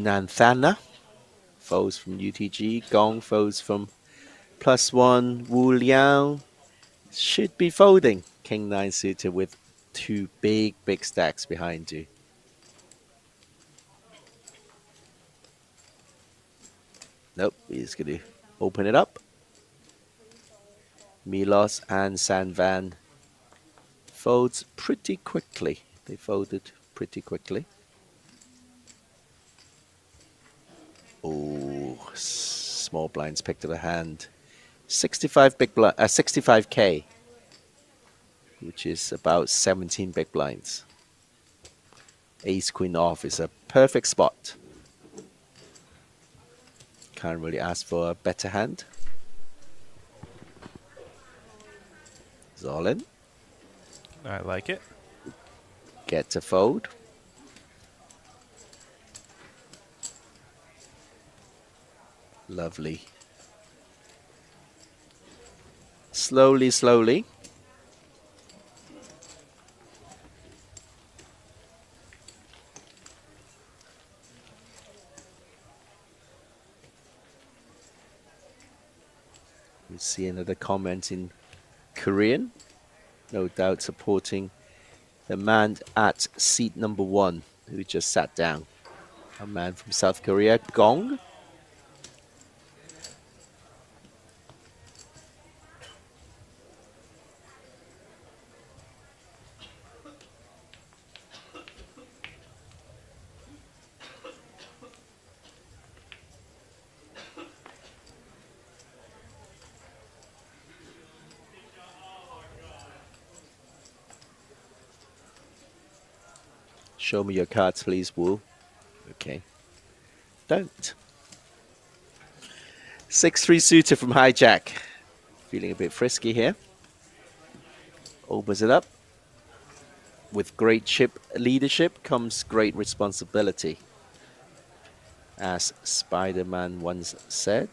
Nanthana folds from UTG. Gong folds from +1. Wu Liang should be folding. King 9 suited with two big stacks behind you. Nope, he's going to open it up. Milos and San Van folds pretty quickly. They folded pretty quickly. Oh, small blinds picked up a hand. 65K, which is about 17 big blinds. Ace Queen off is a perfect spot. Can't really ask for a better hand. It's all in. I like it. Get to fold. Lovely. Slowly, slowly. We see another comment in Korean. No doubt supporting the man at seat number 1 who just sat down. A man from South Korea, Gong. Show me your cards, please, Wu. Okay. Don't. 6-3 suited from hijack. Feeling a bit frisky here. Opens it up. With great chip leadership comes great responsibility. As Spider-Man once said.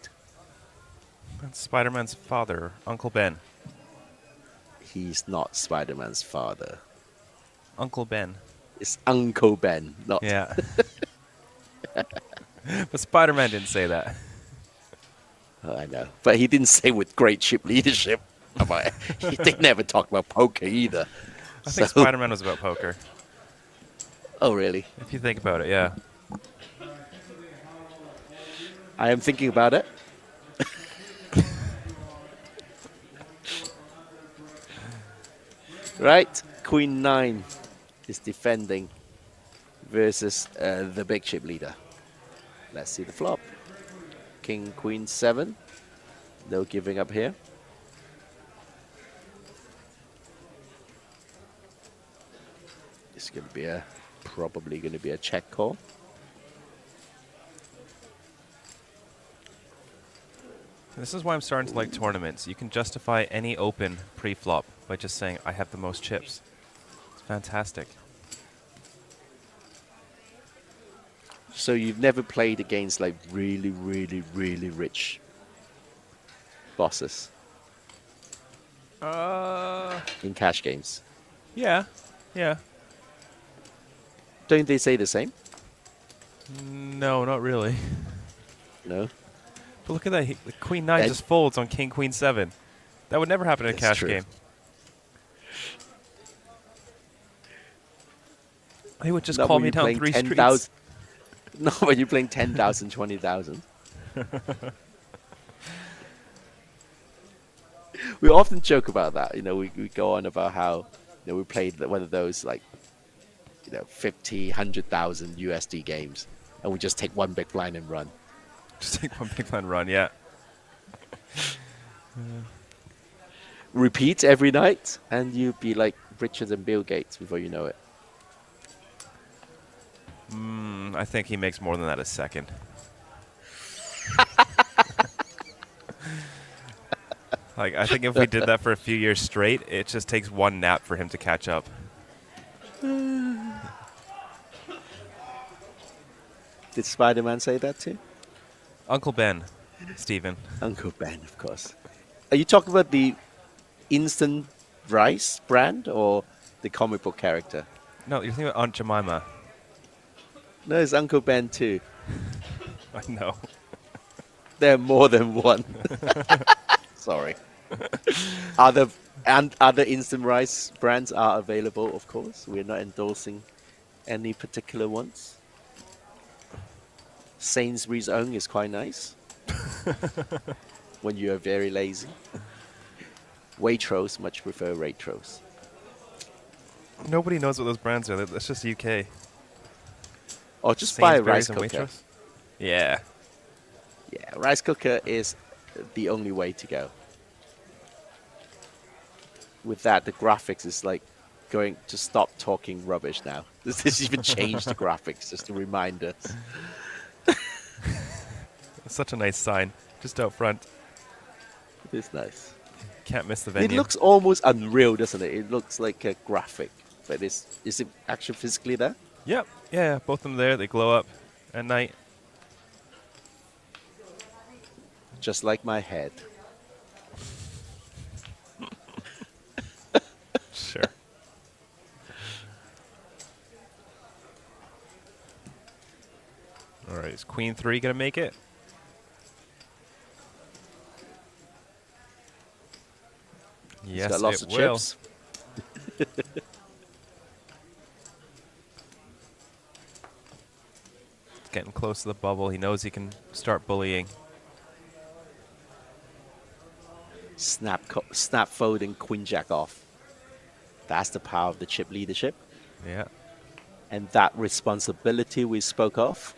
That's Spider-Man's father, Uncle Ben. He's not Spider-Man's father. Uncle Ben. It's Uncle Ben, not... Yeah. But Spider-Man didn't say that. Oh, I know. But he didn't say with great chip leadership. They never talked about poker either. I think Spider-Man was about poker. Oh, really? If you think about it, yeah. I am thinking about it. Right, Queen 9 is defending versus the big chip leader. Let's see the flop. King, Queen 7. No giving up here. It's going to be probably going to be a check call. This is why I'm starting to like tournaments. You can justify any open pre-flop by just saying, I have the most chips. It's fantastic. So you've never played against like really, really, really rich bosses? In cash games? Yeah, yeah. Don't they say the same? No, not really. No? But look at that. The Queen 9 just folds on King, Queen 7. That would never happen in a cash game. He would just call me down 3 streets. No, but you're playing 10,000, 20,000. We often joke about that. You know, we go on about how we played one of those like 50, 100,000 USD games, and we just take one big blind and run. Just take one big blind run, yeah. Repeat every night, and you'd be like richer than Bill Gates before you know it. I think he makes more than that a second. Like, I think if we did that for a few years straight, it just takes one nap for him to catch up. Did Spider-Man say that too? Uncle Ben, Stephen. Uncle Ben, of course. Are you talking about the instant rice brand or the comic book character? No, you're thinking about Aunt Jemima. No, it's Uncle Ben too. I know. There are more than one. Sorry. Other instant rice brands are available, of course. We're not endorsing any particular ones. Sainsbury's own is quite nice. When you are very lazy. Waitrose, much prefer Waitrose. Nobody knows what those brands are. That's just UK. Or just buy a rice Sainsbury's and cooker. Waitrose? Yeah. Yeah, rice cooker is the only way to go. With that, the graphics is like going to stop talking rubbish now. This even changed the graphics just to remind us. Such a nice sign, just out front. It is nice. Can't miss the venue. It looks almost unreal, doesn't it? It looks like a graphic, but is it actually physically there? Yep. Yeah, both of them there. They glow up at night. Just like my head. Sure. All right, is Queen 3 going to make it? Yes, got lots it of will. chips. Getting close to the bubble. He knows he can start bullying. Snap folding queen jack off. That's the power of the chip leadership. Yeah. And that responsibility we spoke of.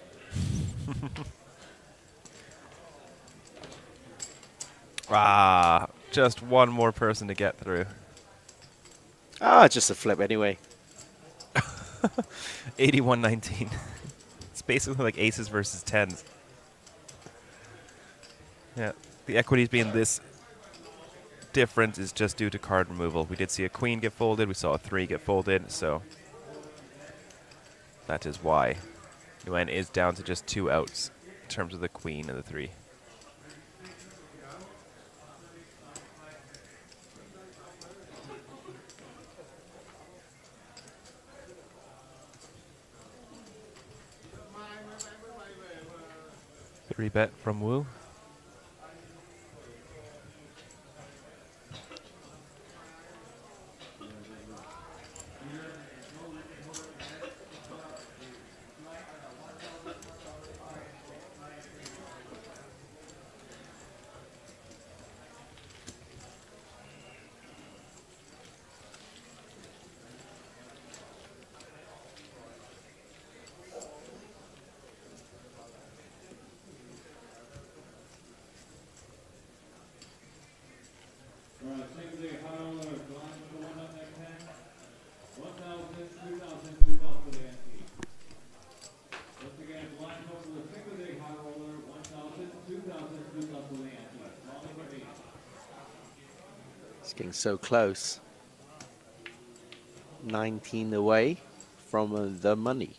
Just one more person to get through. Just a flip anyway. 81-19. It's basically like aces versus tens. Yeah, the equities being this different is just due to card removal. We did see a queen get folded. We saw a 3 get folded, so that is why Nguyen is down to just 2 outs in terms of the queen and the 3. Three bet from Wu. It's getting so close. 19 away from the money.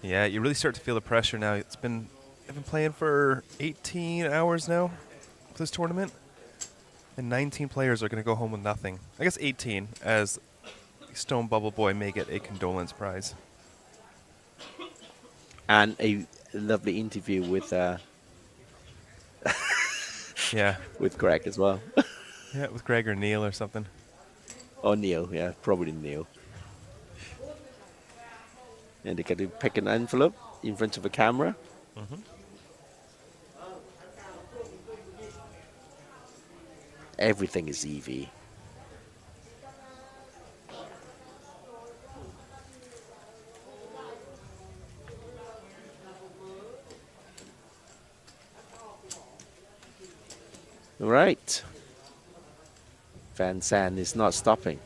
Yeah, you really start to feel the pressure now. I've been playing for 18 hours now for this tournament, and 19 players are going to go home with nothing. I guess 18, as Stone Bubble Boy may get a condolence prize. And a lovely interview with yeah, with Greg as well. Yeah, with Greg or Neil or something. Or Neil, yeah, probably Neil. And they get to pick an envelope in front of a camera. Mm-hmm. Everything is EV. Right. Van Zandt is not stopping.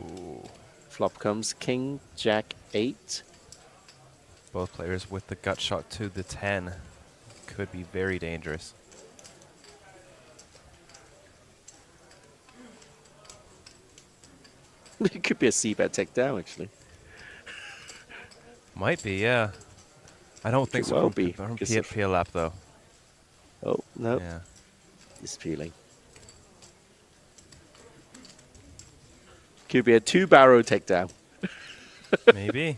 Ooh. Flop comes King, Jack, 8. Both players with the gut shot to the 10. Could be very dangerous. It could be a C-bet takedown, actually. Might be, yeah. I don't think Could so well from, be, from because P- of- PLAP, though. Oh. Nope. Yeah. It's peeling. Could be a 2-barrel takedown. Maybe.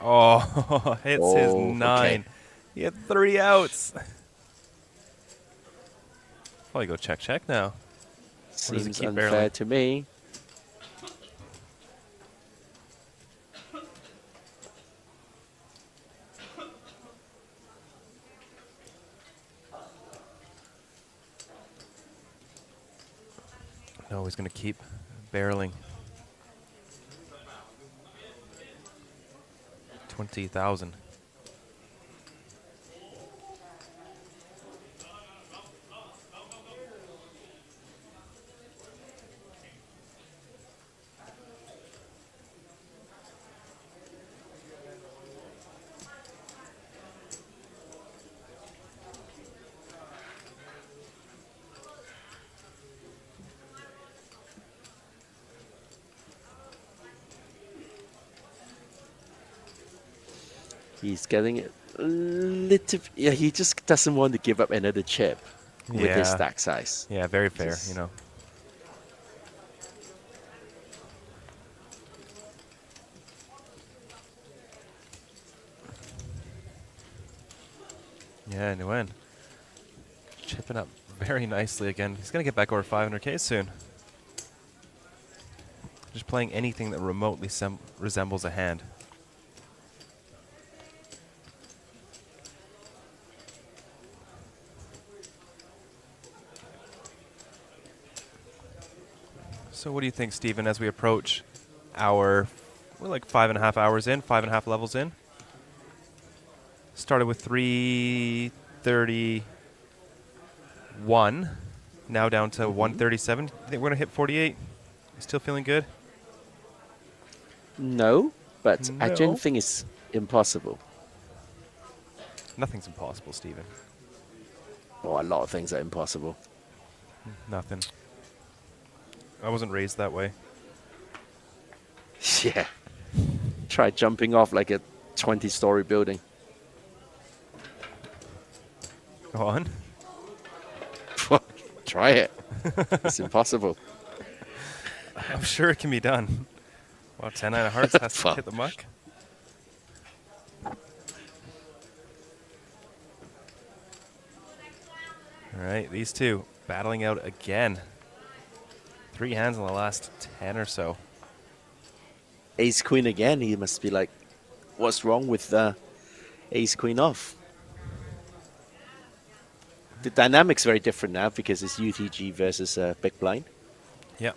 Oh, hits his Oh, 9. okay. He had 3 outs. Probably go check now. Or does it Seems keep unfair barreling? to me. No, he's going to keep barreling. 20,000. He's getting it a little. Yeah, he just doesn't want to give up another chip with his Yeah. stack size. Yeah, very fair, Just- you know. Yeah, Nguyen. Chipping up very nicely again. He's going to get back over 500k soon. Just playing anything that remotely resembles a hand. So what do you think, Stephen, as we approach our, we're like 5.5 hours in, 5.5 levels in? Started with 331, now down to 137. You think we're going to hit 48? Still feeling good? No, but I No. don't think it's impossible. Nothing's impossible, Stephen. Well, a lot of things are impossible. Nothing. I wasn't raised that way. Yeah. Try jumping off like a 20-story building. Go on. Try it. It's impossible. I'm sure it can be done. Well, 10-9 of hearts has to hit the muck. All right, these two battling out again. 3 hands in the last 10 or so. Ace Queen again. He must be like, what's wrong with Ace Queen off? The dynamic's very different now because it's UTG versus Big Blind. Yeah.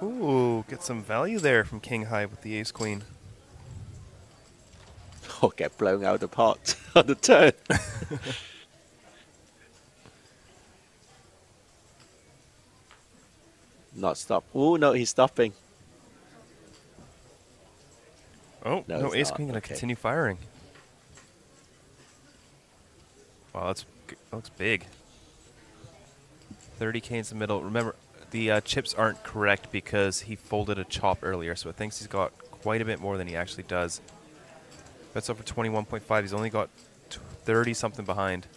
Ooh, get some value there from King High with the Ace Queen. Oh, get blown out of the pot on the turn. Not stop. Oh, no, he's stopping. Oh, No, no, it's Ace not. Queen going to Okay. continue firing. Wow, that looks big. 30k in the middle. Remember, the chips aren't correct because he folded a chop earlier, so it thinks he's got quite a bit more than he actually does. That's over 21.5. He's only got 30-something behind.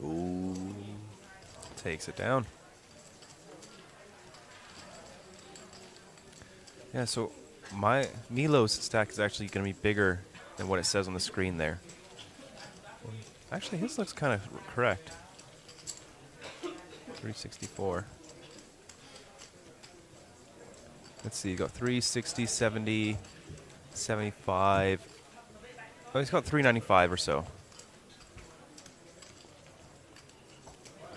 Ooh. Takes it down. Yeah, so my Milo's stack is actually going to be bigger than what it says on the screen there. Actually, his looks kind of correct. 364. Let's see, you got 360, 70, 75. Oh, he's got 395 or so.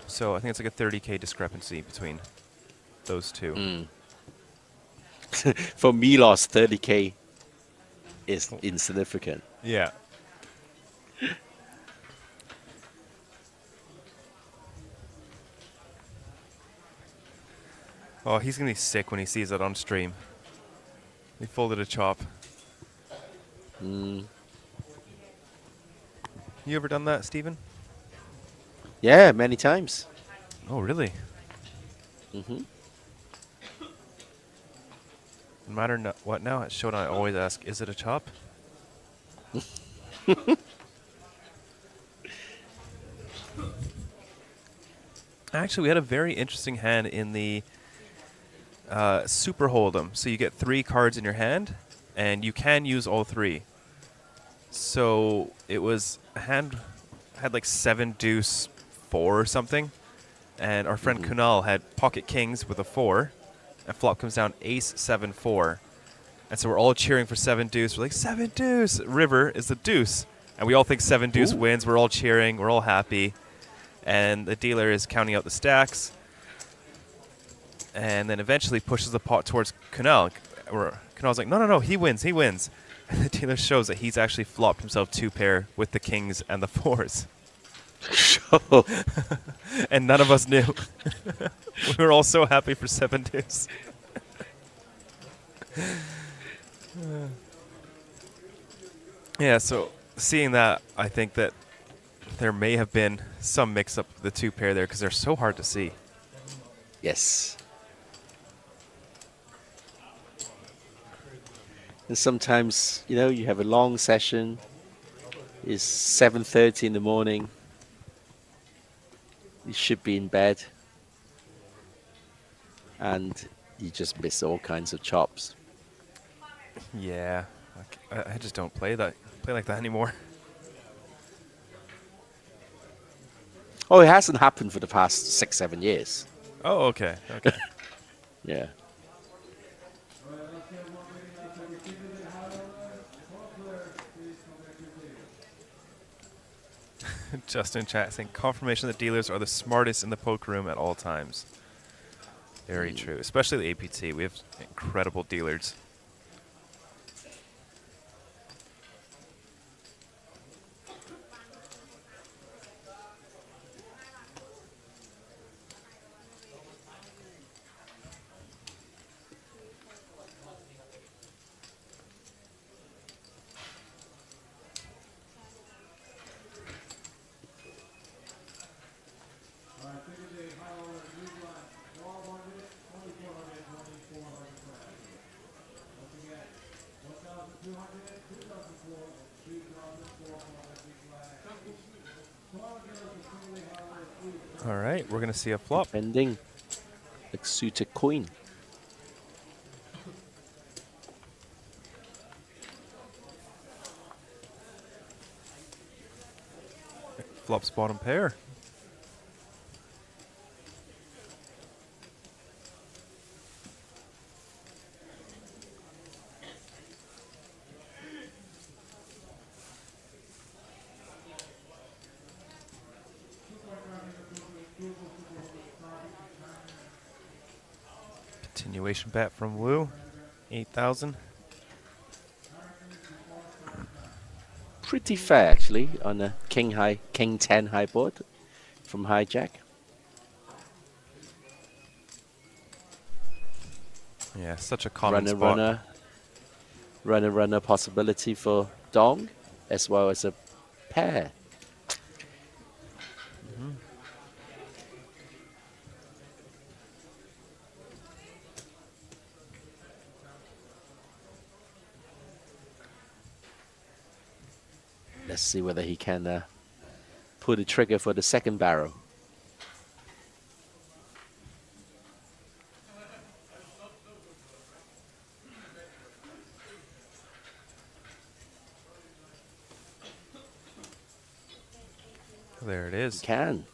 So I think it's like a 30k discrepancy between those two. For Milos, 30k is insignificant. Oh, he's going to be sick when he sees it on stream. He folded a chop. Mm. You ever done that, Steven? Yeah, many times. Oh, really? Mm-hmm. No matter what now, at Showdown I always ask, is it a chop? Actually, we had a very interesting hand in the Super Hold'em. So you get 3 cards in your hand, and you can use all 3. So it was a hand had like 7 deuce 4 or something, and our friend Kunal had pocket kings with a 4, and flop comes down ace 7 4, and so we're all cheering for 7 deuce. We're like 7 deuce. River is the deuce, and we all think 7 deuce wins. We're all cheering. We're all happy, and the dealer is counting out the stacks, and then eventually pushes the pot towards Kunal. Kunal's like, no, he wins. And the dealer shows that he's actually flopped himself 2 pair with the kings and the 4s. And none of us knew. We were all so happy for 7 deuce. Yeah, so seeing that, I think that there may have been some mix-up with the 2 pair there because they're so hard to see. Yes. And sometimes, you know, you have a long session. It's 7:30 in the morning. You should be in bed. And you just miss all kinds of chops. Yeah, I just don't play like that anymore. Oh, it hasn't happened for the past 6-7 years. Oh, okay. Okay. Yeah. Just in chat saying confirmation that dealers are the smartest in the poker room at all times. Very true, especially the APT. We have incredible dealers. All right, we're going to see a flop. Ending. Like suited queen. Flops bottom pair. Continuation bet from Wu, 8,000. Pretty fair actually on a king 10 high board from hijack. Yeah, such a common spot. Runner possibility for dong as well as a pair. Let's see whether he can pull the trigger for the second barrel. There it is. He can.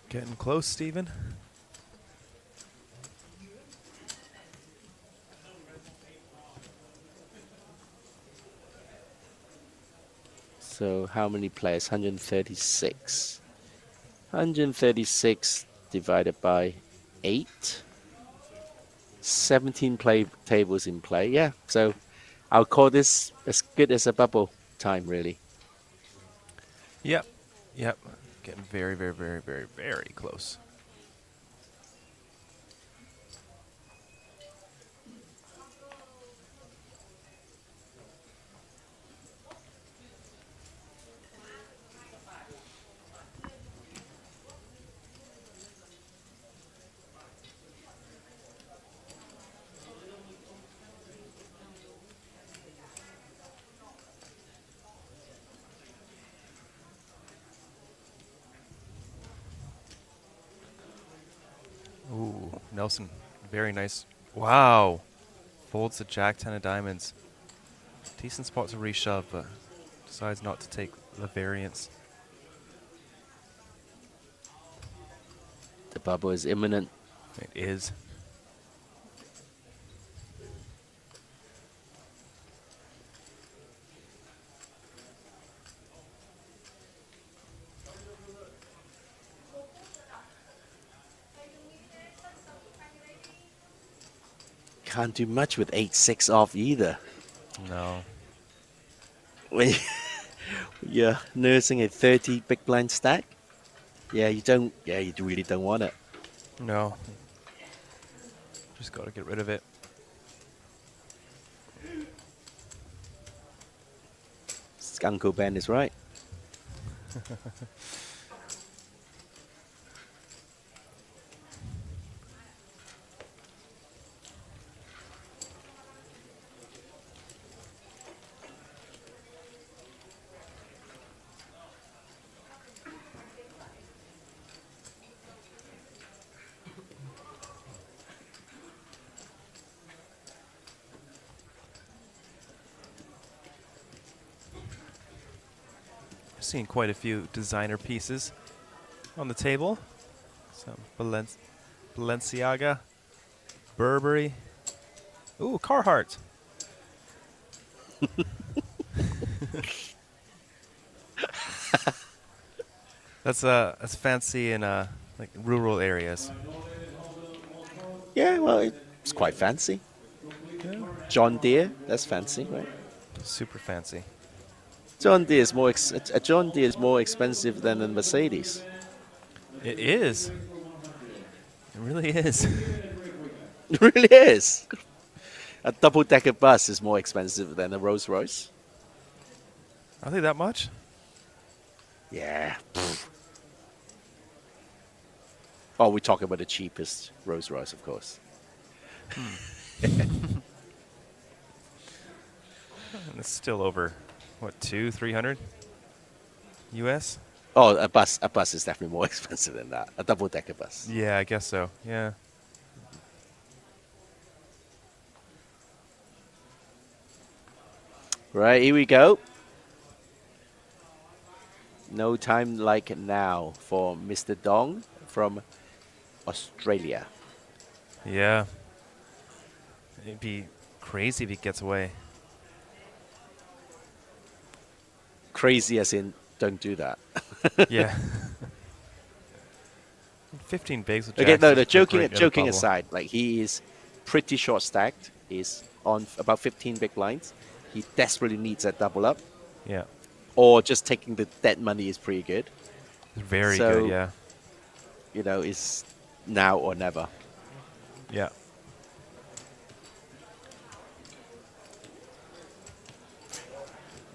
Getting close, Steven. So how many players? 136. 136 divided by 8. 17 tables in play. Yeah, so I'll call this as good as a bubble time, really. Yep. Yep. Getting very, very, very, very, very close. Ooh, Nelson, very nice. Wow. Folds the Jack 10 of diamonds. Decent spot to reshove, but decides not to take the variance. The bubble is imminent. It is. Can't do much with 8-6 off either. No. When you're nursing a 30 big blind stack, yeah, you don't. Yeah, you really don't want it. No. Just got to get rid of it. Uncle Ben is right. Seen quite a few designer pieces on the table. Some Balenciaga, Burberry. Ooh, Carhartt. That's fancy in like rural areas. Yeah, well, it's quite fancy. Yeah. John Deere, that's fancy, right? Super fancy. John Deere is more John Deere is more expensive than a Mercedes. It is. It really is. It really is. A double-decker bus is more expensive than a Rolls Royce. Are they that much? Yeah. Oh, we talk about the cheapest Rolls Royce, of course. And it's still over, what, 200-300 US? Oh, a bus is definitely more expensive than that. A double-decker bus. Yeah, I guess so. Yeah. Right, here we go. No time like now for Mr. Dong from Australia. Yeah. It'd be crazy if he gets away. Crazy as in, don't do that. Yeah. 15 bigs with Okay, jacks no, is no, a joking great joking bubble. aside, like he is pretty short stacked. He's on about 15 big blinds. He desperately needs that double up. Yeah. Or just taking the dead money is pretty good. Very So, good, yeah. You know, it's now or never. Yeah.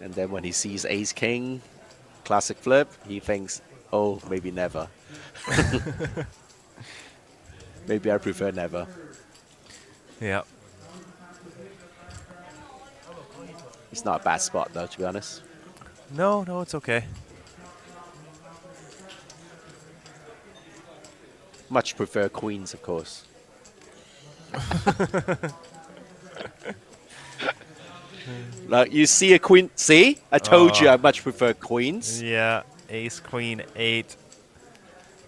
And then when he sees Ace King, classic flip, he thinks, oh, maybe never. Maybe I prefer never. Yeah. It's not a bad spot, though, to be honest. No, no, it's okay. Much prefer queens, of course. Like, you see a queen. See? I told you I much prefer queens. Yeah. Ace, queen, 8.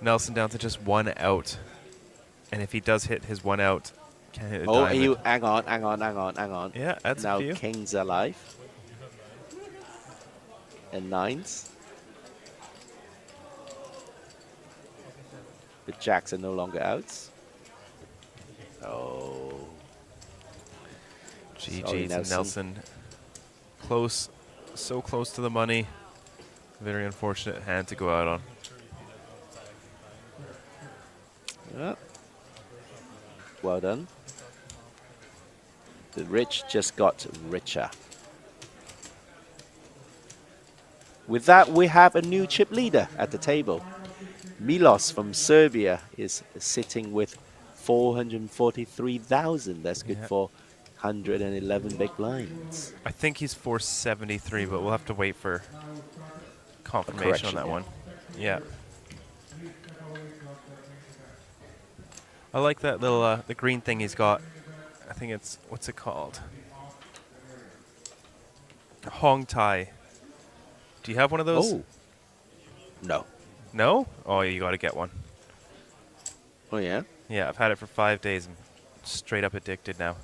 Nelson down to just 1 out. And if he does hit his 1 out, can hit a Oh, diamond. you hang on, hang on, hang on, hang on. Yeah, that's now a few. king's alive. and 9s. The jacks are no longer outs. Oh. Sorry, GG to Nelson. Close, so close to the money. Very unfortunate hand to go out on. Yeah. Well done. The rich just got richer. With that, we have a new chip leader at the table. Milos from Serbia is sitting with 443,000. That's good for 111 big blinds. I think he's 473, but we'll have to wait for confirmation on that one. Yeah. I like that little the green thing he's got. I think it's, what's it called? Hong Tai. Do you have one of those? Oh. No. No? Oh, you got to get one. Oh, yeah? Yeah, I've had it for 5 days. I'm straight up addicted now.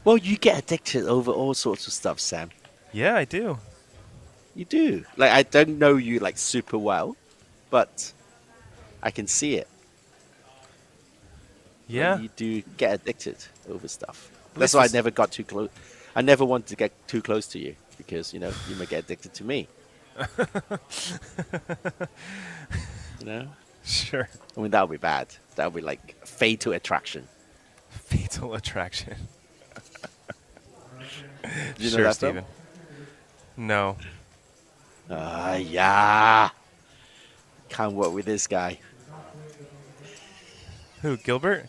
Well, you get addicted over all sorts of stuff, Sam. Yeah, I do. You do. Like, I don't know you, like, super well, but I can see it. Yeah. Like, you do get addicted over stuff. That's why I never got too close. I never wanted to get too close to you because, you know, you may get addicted to me. You know? Sure. I mean, that would be bad. That would be like fatal attraction. Fatal attraction. Did you know sure, that, Steven. No. Yeah. Can't work with this guy. Who, Gilbert?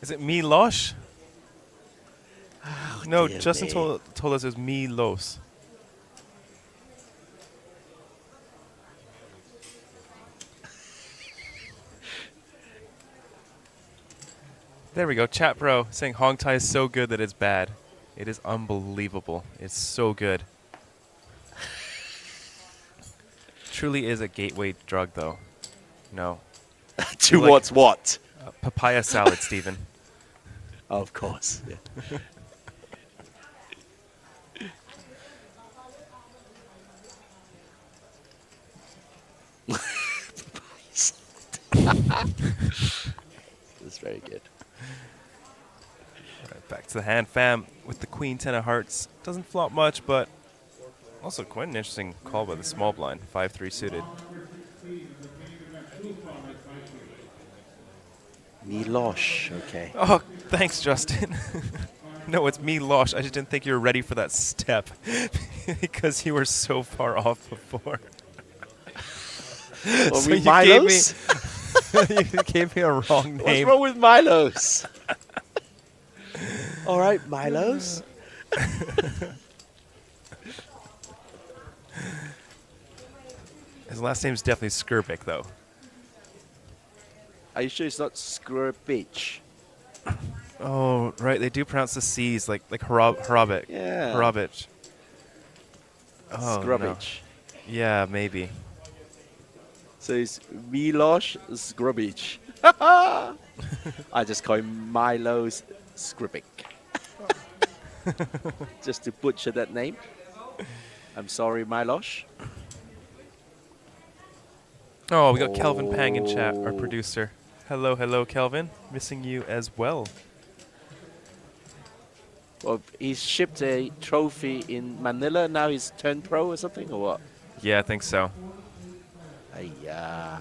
Is it Milosh? Oh, no, dear Justin me. told us it was Milos. There we go. Chat Bro saying Hong Tai is so good that it's bad. It is unbelievable. It's so good. Truly is a gateway drug, though. No. Towards what? Papaya salad, Stephen. Of course. Yeah. That's very good. Right, back to the hand, fam, with the queen 10 of hearts. Doesn't flop much, but also quite an interesting call by the small blind. 5-3 suited. Milosh, okay. Oh, thanks, Justin. No, it's Milosh. I just didn't think you were ready for that step because you were so far off before. Well, So with you gave Milos? you gave me a wrong name. What's wrong with Milos? All right, Milos. His last name's definitely Skirbic, though. Are you sure it's not Skrbich? Oh, right. They do pronounce the C's like Hrobic. Yeah. Hrobic. Oh, no. Skrbich. Yeah, maybe. So it's Milos Skrbich. I just call him Milos Skribic. Just to butcher that name. I'm sorry, Milos. Oh, we got Kelvin Pang in chat, our producer. Hello, hello, Kelvin. Missing you as well. Well, he shipped a trophy in Manila. Now he's turned pro or something, or what? Yeah, I think so. Yeah.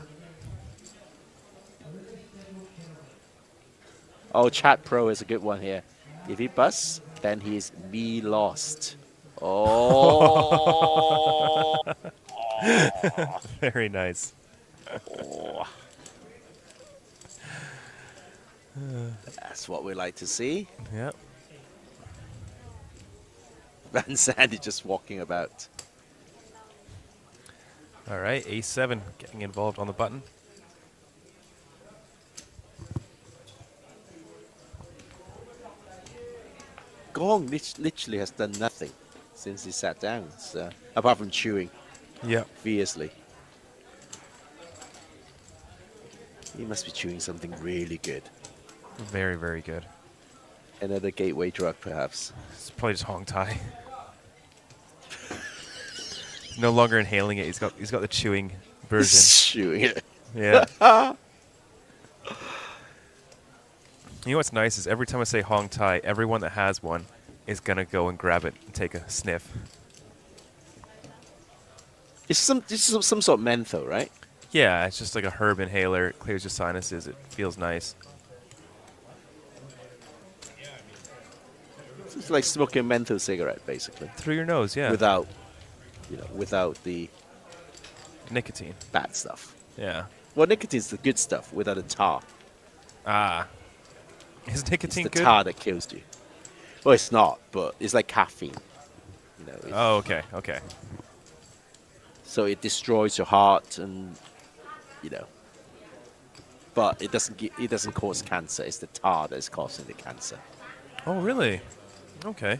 Oh, Chat Pro is a good one here. If he busts, then he's me lost. Oh. Very nice. Oh. That's what we like to see. Yep. Van Sandy just walking about. All right, A7 getting involved on the button. Gong literally has done nothing since he sat down, so, apart from chewing. Yeah. Fiercely. He must be chewing something really good. Very, very good. Another gateway drug, perhaps. It's probably just Hong Tai. No longer inhaling it. He's got the chewing version. Chewing it. Yeah. You know what's nice is every time I say Hong Tai, everyone that has one is gonna go and grab it and take a sniff. It's some sort of menthol, right? Yeah, it's just like a herb inhaler. It clears your sinuses. It feels nice. It's like smoking a menthol cigarette, basically. Through your nose, yeah. Without the nicotine. Bad stuff. Yeah. Well, nicotine's the good stuff without the tar. Ah. Is nicotine it's the good? tar that kills you. Well, it's not, but it's like caffeine. You know. Oh, okay, okay. So it destroys your heart, and but it doesn't cause cancer. It's the tar that's causing the cancer. Oh, really? Okay.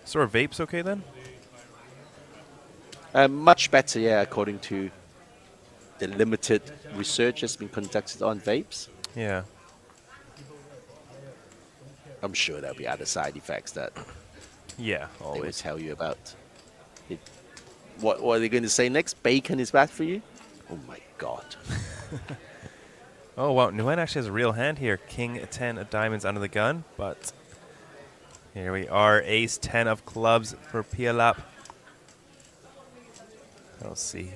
So are vapes okay then? Much better, yeah, according to the limited research that's been conducted on vapes. Yeah. I'm sure there'll be other side effects that yeah, they will always tell you about. What are they going to say next? Bacon is bad for you? Oh my god. Oh wow, Nguyen actually has a real hand here. King 10 of diamonds under the gun, but here we are. Ace 10 of clubs for Pialap. Let's see.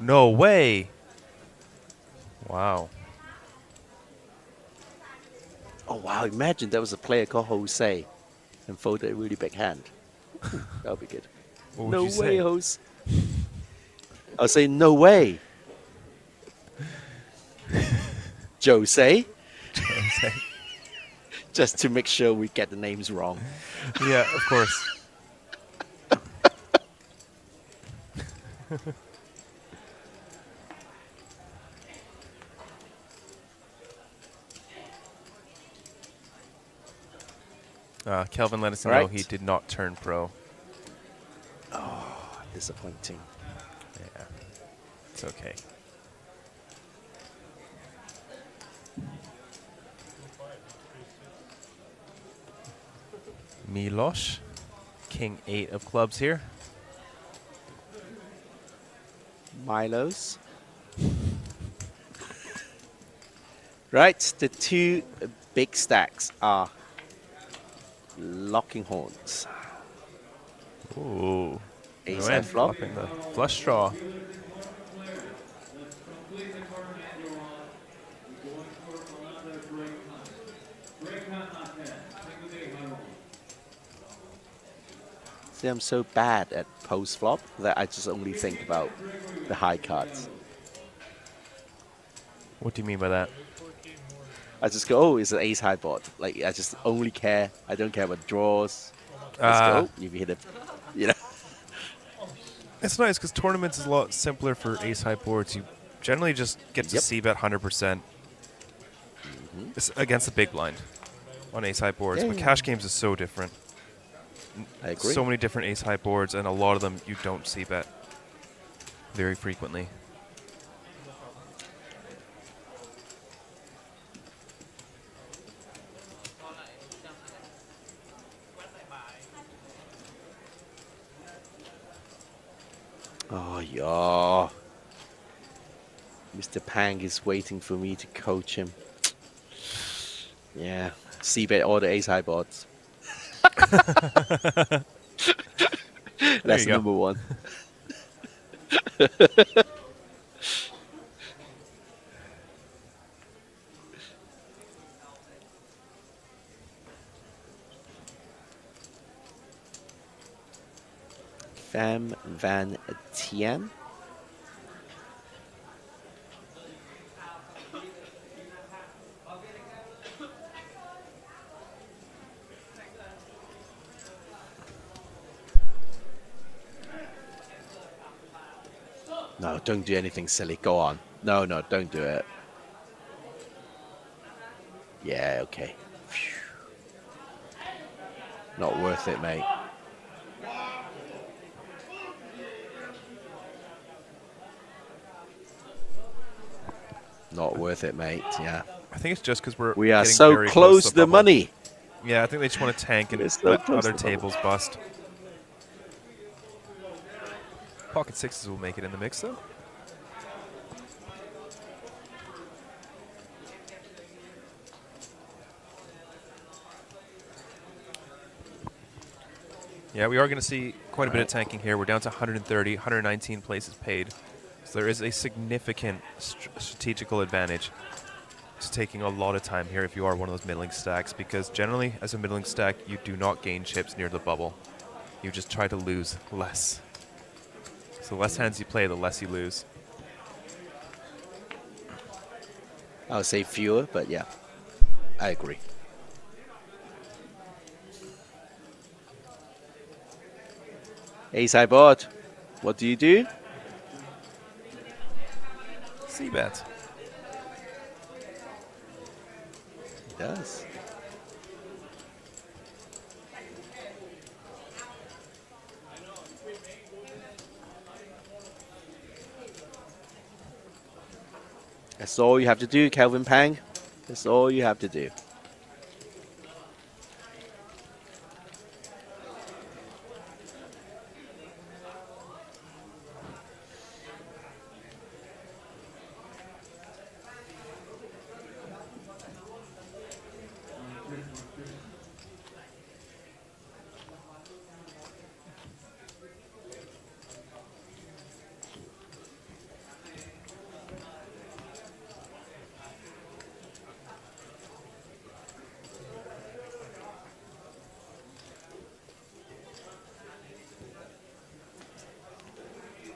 No way! Wow. Oh wow, imagine there was a player called Jose and folded a really big hand. That would be good. What would No you way, say? Jose. I'll say no way. Jose. Jose. Just to make sure we get the names wrong. Yeah, of course. Kelvin let us know Right. he did not turn pro. Oh, disappointing. Yeah, it's okay. Milosh, King 8 of clubs here. Milos. Right, the two big stacks are locking horns. Ooh. Ace Nguyen high flop. flopping the flush draw. See, I'm so bad at post flop that I just only think about the high cards. What do you mean by that? I just go, oh, it's an ace high board. Like, I just only care. I don't care about draws. Let's go. You hit it. You know. It's nice because tournaments is a lot simpler for ace high boards. You generally just get to see bet 100% against the big blind on ace high boards. Yeah, but yeah. cash games is so different. I agree. So many different ace high boards, and a lot of them you don't see bet very frequently. Oh, yeah. Mr. Pang is waiting for me to coach him. Yeah. C-bet all the ace high boards. That's you go. number one. Fam Van Tien. No, don't do anything silly. Go on. No, no, don't do it. Yeah, okay. Phew. Not worth it, mate. Not worth it, mate. Yeah. I think it's just because We are getting so very close to to the bubble. money. Yeah, I think they just want to tank and We're so let close other to the bubble. tables bust. Pocket sixes will make it in the mix, though. Yeah, we are going to see quite a bit of tanking here. We're down to 130, 119 places paid. So there is a significant strategical advantage to taking a lot of time here if you are one of those middling stacks, because generally, as a middling stack, you do not gain chips near the bubble. You just try to lose less. So the less hands you play, the less you lose. I would say fewer, but yeah, I agree. Ace high board. What do you do? C-bet. He does. That's all you have to do, Kelvin Pang. That's all you have to do.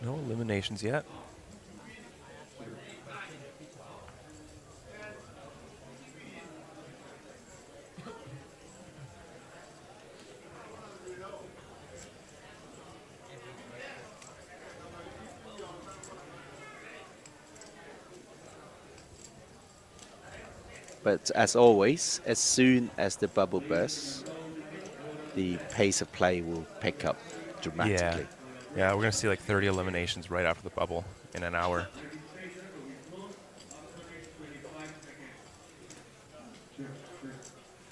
No eliminations yet. But as always, as soon as the bubble bursts, the pace of play will pick up dramatically. Yeah, we're going to see like 30 eliminations right after the bubble in an hour.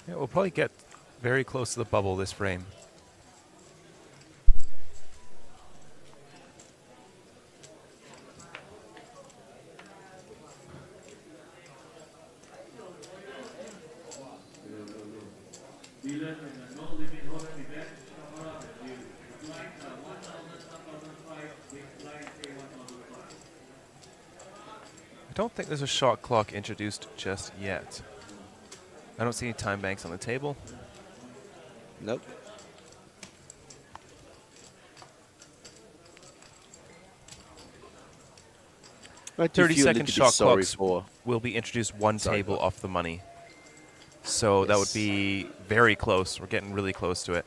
Yeah, we'll probably get very close to the bubble this frame. I don't think there's a shot clock introduced just yet. I don't see any time banks on the table. Nope. I do 30-second feel a little bit shot sorry clocks for- will be introduced one Sorry, table but- off the money. So that would Yes. be very close. We're getting really close to it.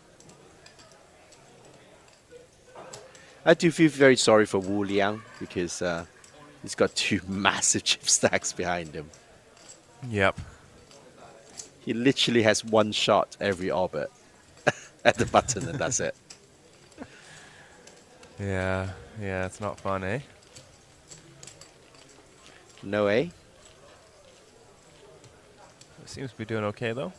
I do feel very sorry for Wu Liang because he's got two massive chip stacks behind him. Yep. He literally has one shot every orbit at the button, and that's it. Yeah, it's not fun, eh? No way. Seems to be doing okay, though.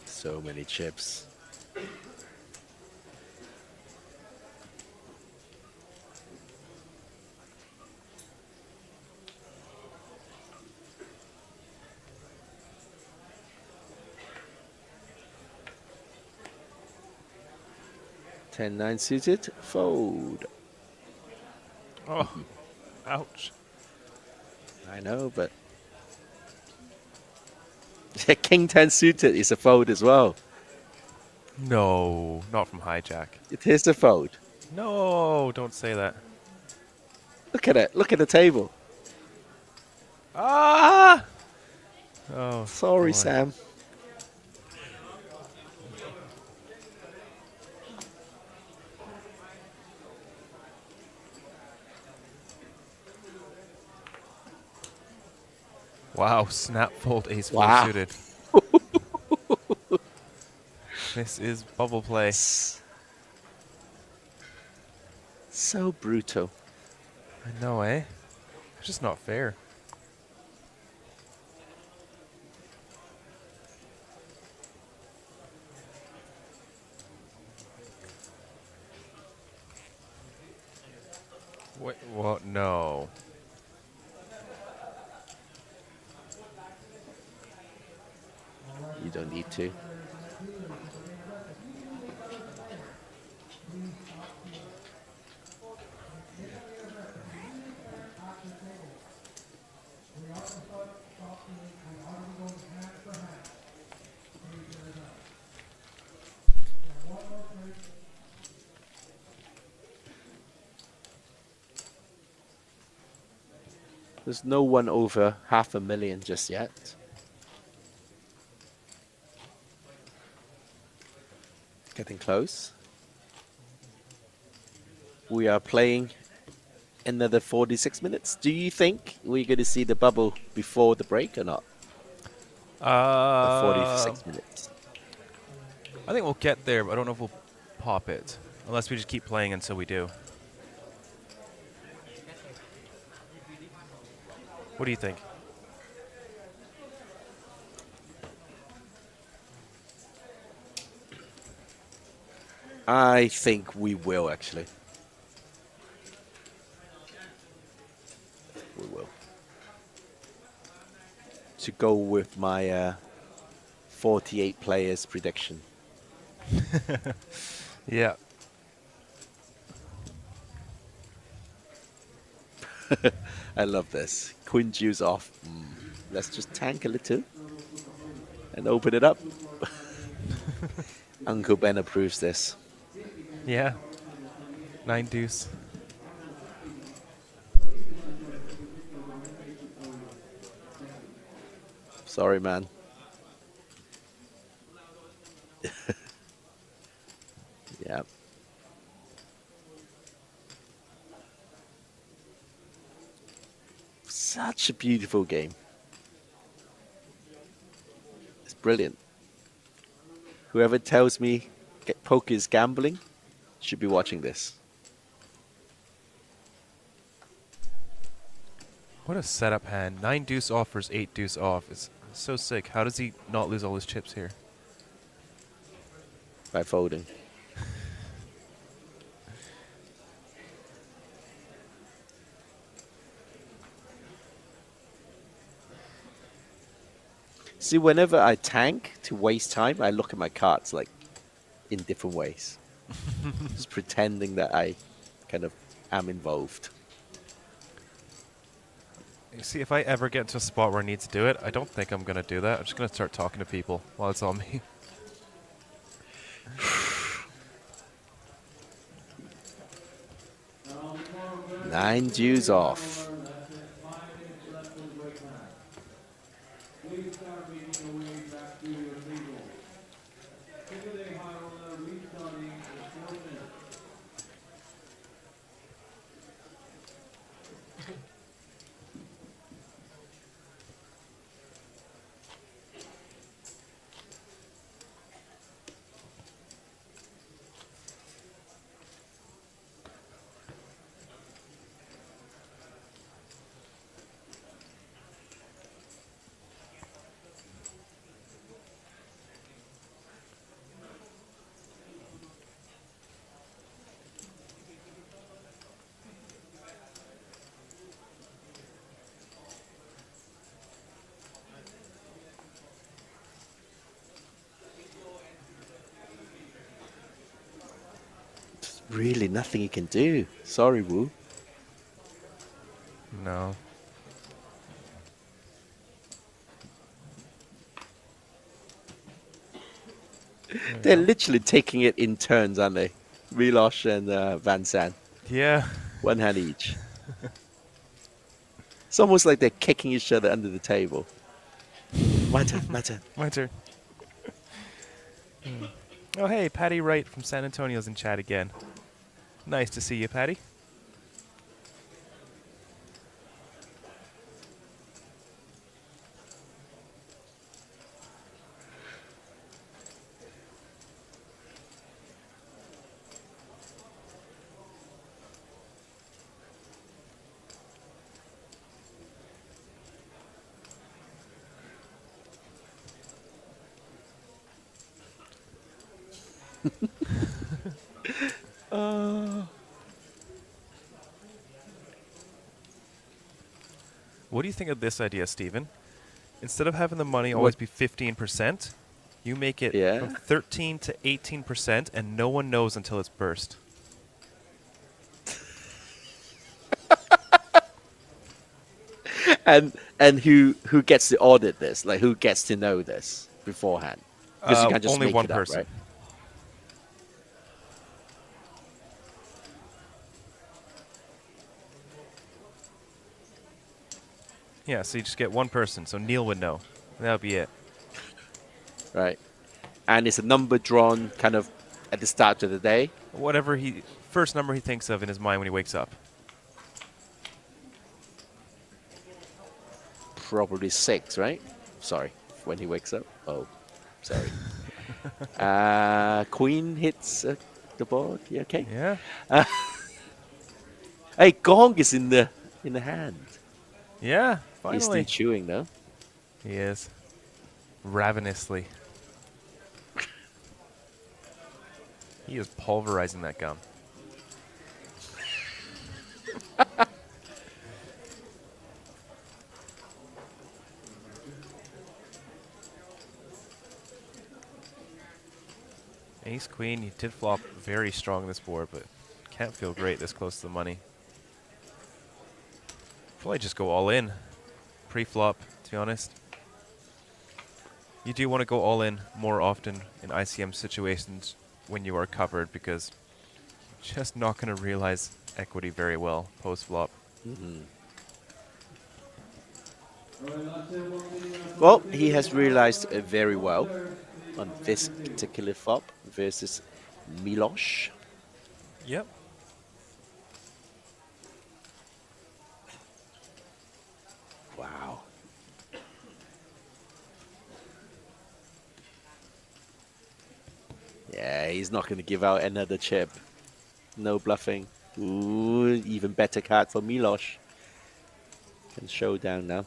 So many chips. Ten-9 suited, fold. Oh, ouch. I know, but King-10 suited is a fold as well. No, not from hijack. It is a fold. No, don't say that. Look at it. Look at the table. Ah! Oh, sorry, boy. Sam. Wow, snap fold ace four Wow. suited. This is bubble play. So brutal. I know, eh? It's just not fair. Wait, what? No. You don't need to. There's no one over 500,000 just yet. Getting close. We are playing another 46 minutes. Do you think we're going to see the bubble before the break or not? 46 minutes. I think we'll get there, but I don't know if we'll pop it. Unless we just keep playing until we do. What do you think? I think we will, actually. We will. To go with my 48 players prediction. Yeah. I love this. Queen Deuce off. Let's just tank a little and open it up. Uncle Ben approves this. Yeah. 9 deuce. Sorry, man. Yeah. Such a beautiful game. It's brilliant. Whoever tells me poker is gambling should be watching this. What a setup hand. 9 deuce offers 8 deuce off. It's so sick. How does he not lose all his chips here? By folding. See, whenever I tank to waste time, I look at my cards like in different ways. Just pretending that I kind of am involved. You see, if I ever get to a spot where I need to do it, I don't think I'm going to do that. I'm just going to start talking to people while it's on me. Nine deuce off. Really nothing you can do. Sorry, Wu. No. They're literally taking it in turns, aren't they? Milosh and Van San. Yeah. One hand each. It's almost like they're kicking each other under the table. My turn, my turn. My turn. Oh, hey, Patty Wright from San Antonio's in chat again. Nice to see you, Patty. What do you think of this idea, Steven? Instead of having the money always be 15%, you make it from 13 to 18%, and no one knows until it's burst. And who gets to audit this? Like, who gets to know this beforehand? Because you can't just only make one it up, person. right? Yeah, so you just get one person. So Neil would know. That would be it. Right. And it's a number drawn kind of at the start of the day. Whatever first number he thinks of in his mind when he wakes up. Probably 6, right? Sorry, when he wakes up. Oh, sorry. Queen hits the board. Yeah, okay. Yeah. Hey, Gong is in the hand. Yeah, He's still finally. chewing though. He is. Ravenously. He is pulverizing that gum. Ace Queen, he did flop very strong this board, but can't feel great this close to the money. Probably just go all in pre-flop, to be honest. You do want to go all in more often in ICM situations when you are covered, because you're just not going to realize equity very well post-flop. Well, he has realized very well on this particular flop versus Milosh. Yep. Wow. Yeah, he's not going to give out another chip. No bluffing. Ooh, even better card for Milosh. Can showdown now.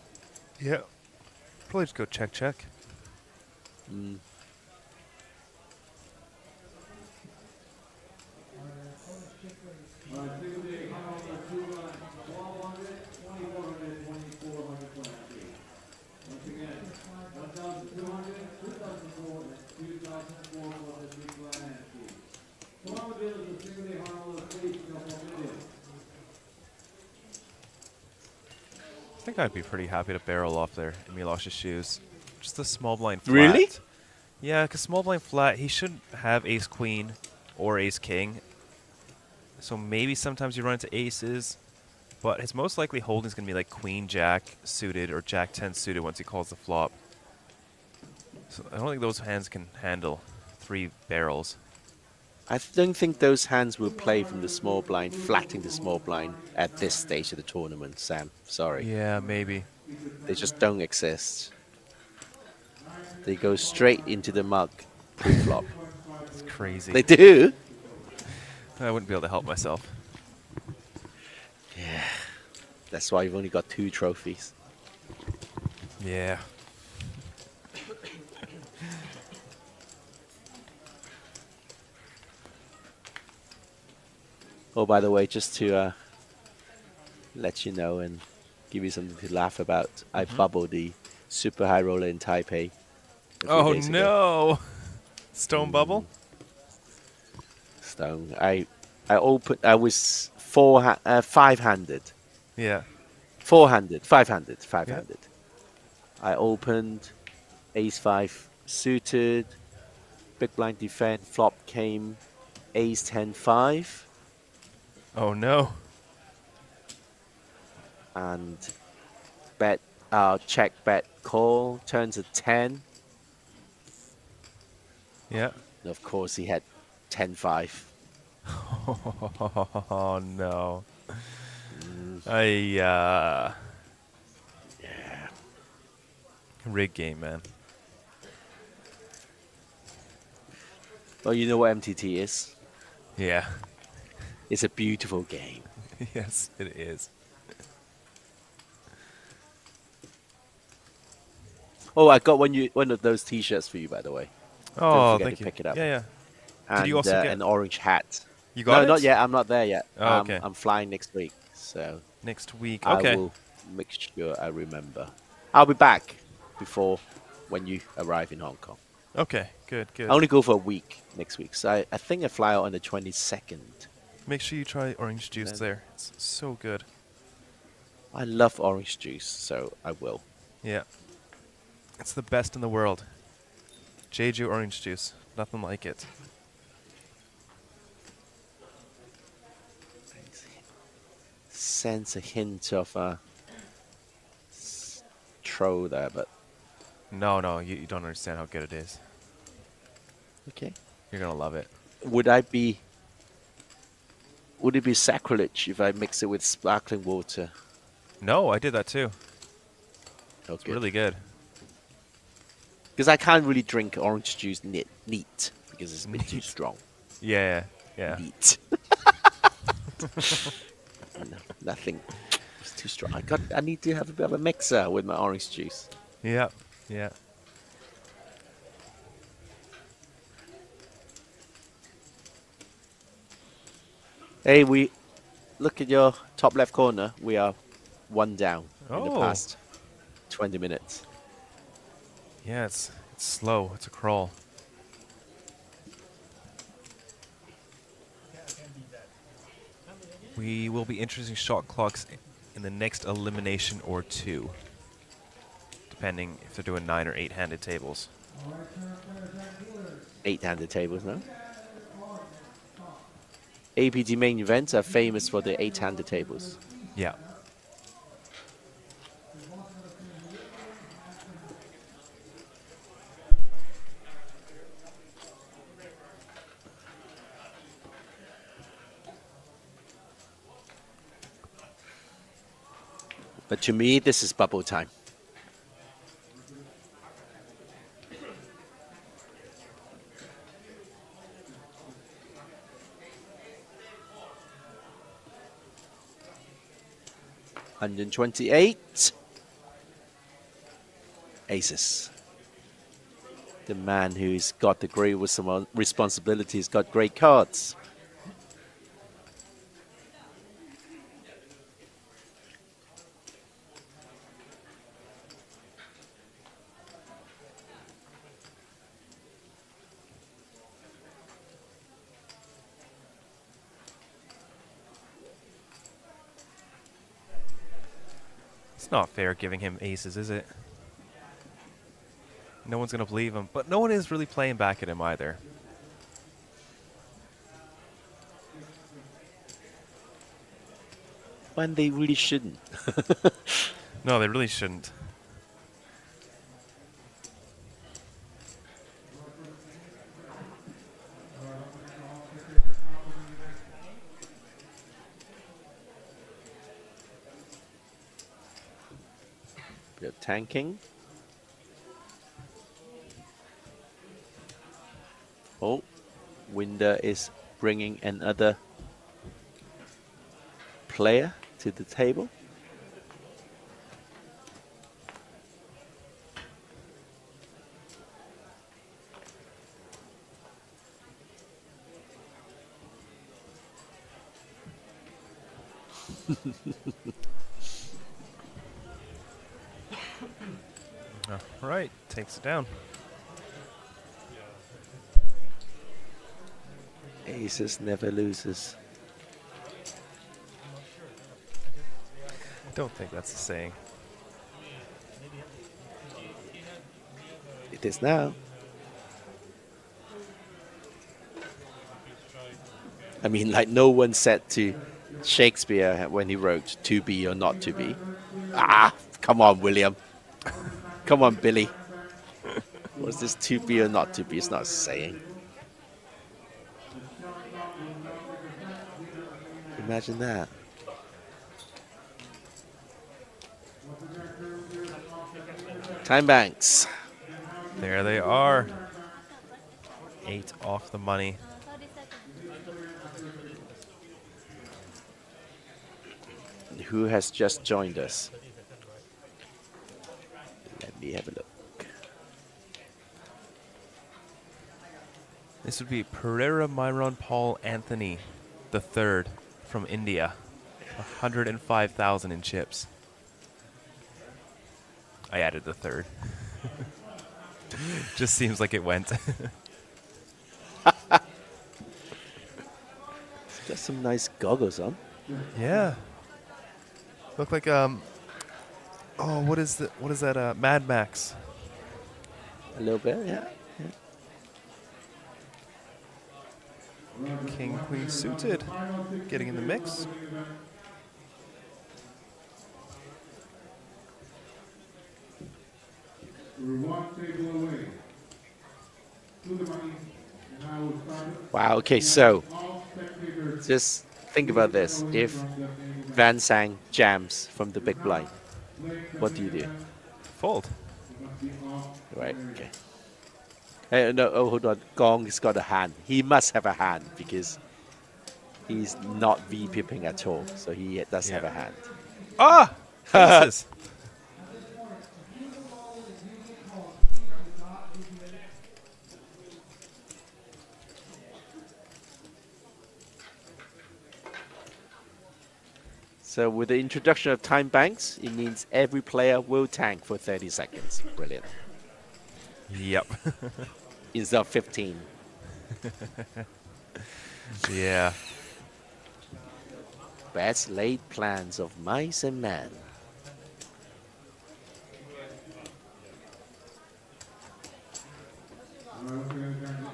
Yeah. Probably just go check, check. I think I'd be pretty happy to barrel off there in Milosh's shoes. Just the small blind flat. Really? Yeah, because small blind flat, he shouldn't have ace queen or ace king. So maybe sometimes you run into aces, but his most likely holding is going to be like queen jack suited or jack 10 suited once he calls the flop. So I don't think those hands can handle 3 barrels. I don't think those hands will play from the small blind, flatting the small blind at this stage of the tournament, Sam. Sorry. Yeah, maybe. They just don't exist. They go straight into the mug pre-flop. It's crazy. They do? I wouldn't be able to help myself. Yeah. That's why you've only got 2 trophies. Yeah. Oh, by the way, just to let you know and give you something to laugh about, I bubbled the super high roller in Taipei. a few Oh days ago. no! Stone bubble? Stone. I opened. I was 5-handed. Yeah. 4-handed. 5-handed. 5-handed. I opened ace 5 suited. Big blind defend. Flop came ace 10 5. Oh no. And bet, check, bet, call, turns a 10. Yeah. And of course, he had 10-5. Oh no. Yeah. Rig game, man. Well, you know what MTT is? Yeah. It's a beautiful game. Yes, it is. Oh, I got one of those T-shirts for you, by the way. Oh, Don't forget thank to you. pick it up. Yeah, yeah. and you also get an orange hat. You got no, it? not yet. I'm not there yet. Oh, okay. I'm flying next week, so next week. I Okay. will make sure I remember. I'll be back before when you arrive in Hong Kong. Okay, good, good. I only go for a week next week, so I think I fly out on the 22nd. Make sure you try orange juice there. It's so good. I love orange juice, so I will. Yeah. It's the best in the world. Jeju orange juice. Nothing like it. Sense a hint of troll there, but No, no, you don't understand how good it is. okay. You're gonna love it. Would it be sacrilege if I mix it with sparkling water? No, I did that too. Oh, It's really good. Because I can't really drink orange juice neat because it's a bit too strong. Yeah, yeah. Neat. No, nothing. It's too strong. I need to have a bit of a mixer with my orange juice. Yeah, yeah. Hey, we look at your top left corner. We are one down in the Oh. past 20 minutes. Yeah, it's slow. It's a crawl. We will be introducing shot clocks in the next elimination or two, depending if they're doing 9 or 8-handed tables. 8-handed tables, no? APT Main Events are famous for the 8-handed tables. Yeah. But to me, this is bubble time. $128. Aces. The man who's got the great responsibilities, got great cards. It's not fair giving him aces, is it? No one's going to believe him, but no one is really playing back at him either. When they really shouldn't. No, they really shouldn't. Bit of tanking. Oh, Winder is bringing another player to the table. All right, takes it down. Aces never loses. I don't think that's the saying. It is now. I mean, like no one said to Shakespeare when he wrote "to be or not to be." Ah, come on, William. Come on, Billy. What's this "to be or not to be"? It's not a saying. Imagine that. Time banks. There they are. 8 off the money. Who has just joined us? Let me have a look. This would be Pereira Myron Paul Anthony the third from India. 105,000 in chips. I added the third. Just seems like it went. Got some nice goggles on. Yeah. Look like oh, what is that? Mad Max. A little bit, yeah. King Queen suited, getting in the mix. Wow, okay, so just think about this. If Van Sang jams from the big blind, what do you do? Fold. Right, okay. No, oh, hold on. Gong has got a hand. He must have a hand because he's not V-pipping at all. So he does have a hand. Ah! Jesus. So with the introduction of time banks, it means every player will tank for 30 seconds. Brilliant. Yep. Instead of 15. Yeah. Best laid plans of mice and men.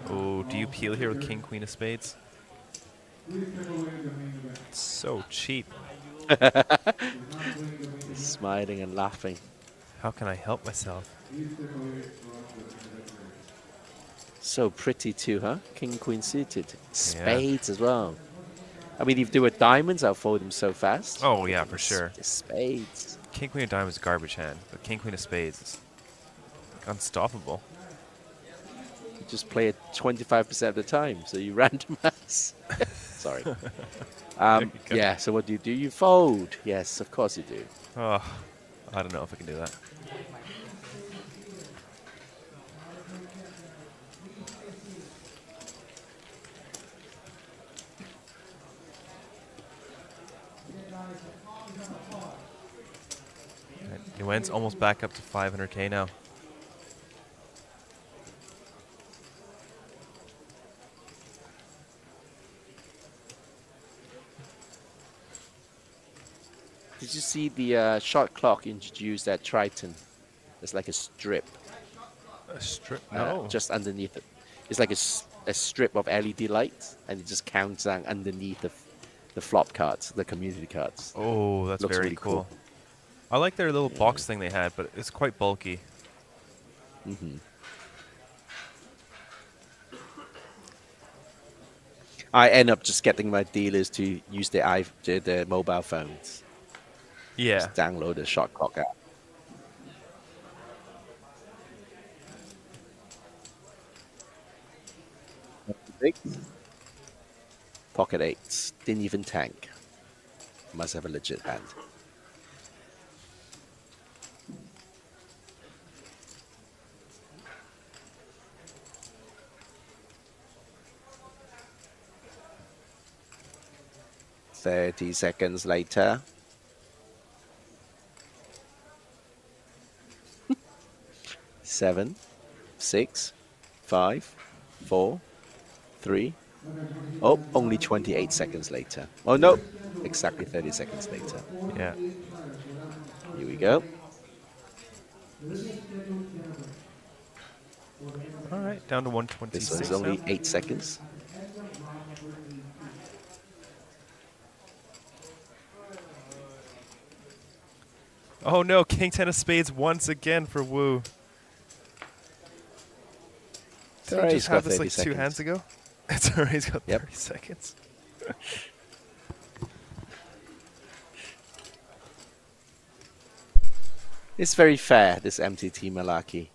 Oh, do you peel here with King Queen of Spades? So cheap. Smiling and laughing. How can I help myself? So pretty too, huh? King, queen suited. Spades as well. I mean, if they were diamonds, I'll fold them so fast. Oh, yeah, for sure. Spades. King Queen of Diamonds is garbage hand, but King Queen of Spades is unstoppable. You just play it 25% of the time, so you randomize. Sorry. Yeah, so what do? You fold. Yes, of course you do. Oh, I don't know if I can do that. Nguyen's almost back up to 500k now. Did you see the shot clock introduced at Triton? It's like a strip. A strip? No. Just underneath it. It's like a strip of LED lights, and it just counts down underneath the flop cards, the community cards. Oh, that's Looks very really cool. I like their little box thing they had, but it's quite bulky. Mm-hmm. I end up just getting my dealers to use the mobile phones. Yeah. Just download the shot clock app. Pocket eights. Didn't even tank. Must have a legit hand. Thirty seconds later. Seven, 6, 5, 4, 3. Oh, only 28 seconds later. Oh no, exactly 30 seconds later. Yeah. Here we go. All right, down to 126. This one's only now. 8 seconds. Oh no, King 10 of Spades once again for Wu. Did he just have this like 2 hands ago? It's alright, he's got 30 seconds. It's very fair, this MTT malarkey.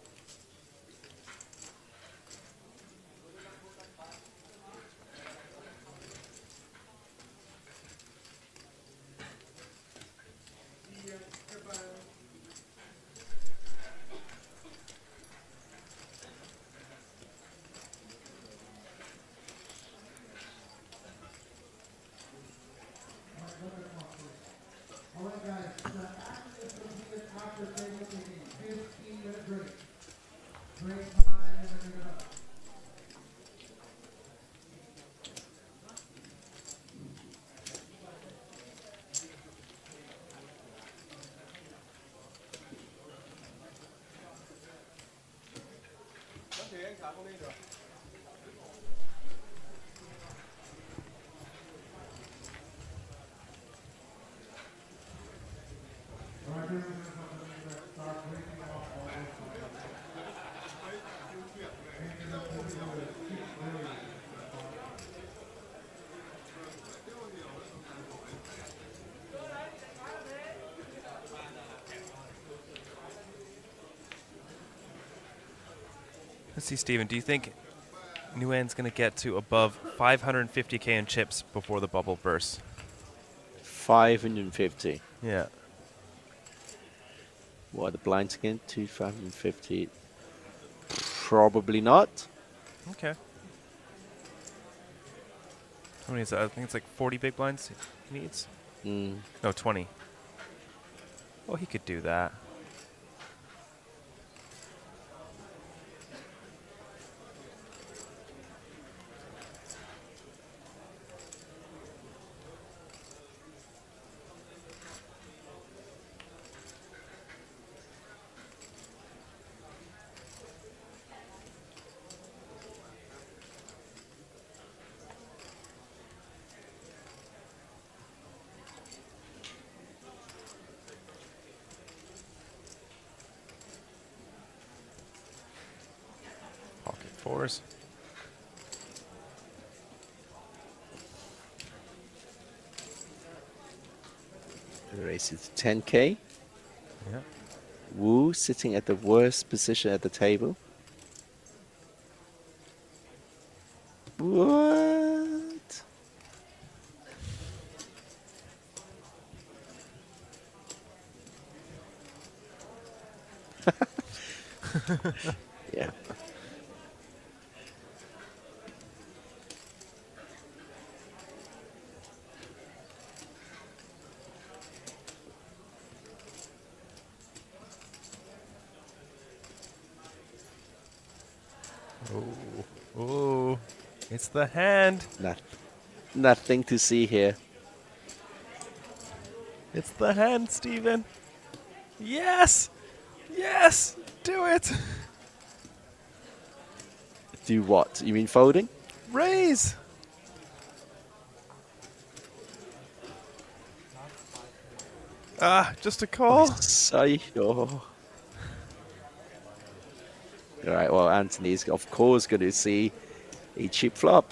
Let's see, Steven, do you think Nguyen's going to get to above 550k in chips before the bubble bursts? 550. Yeah. What are the blinds again? 550. Probably not. Okay. How many is that? I think it's like 40 big blinds he needs. No, 20. Well, he could do that. Pocket fours. The race is 10k. Yeah. Wu sitting at the worst position at the table. What? Yeah. Oh, oh, it's the hand. Nothing to see here. It's the hand, Steven. Yes! Yes! Do it! Do what? You mean folding? Raise! Ah, just a call. Oh. All right, well, Anthony's, of course, going to see a cheap flop.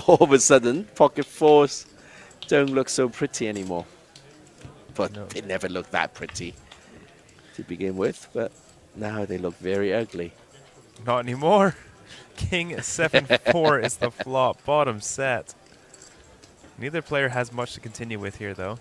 All of a sudden, pocket fours don't look so pretty anymore. But they never looked that pretty to begin with, but now they look very ugly. Not anymore. King 7-4 is the flop. Bottom set. Neither player has much to continue with here, though.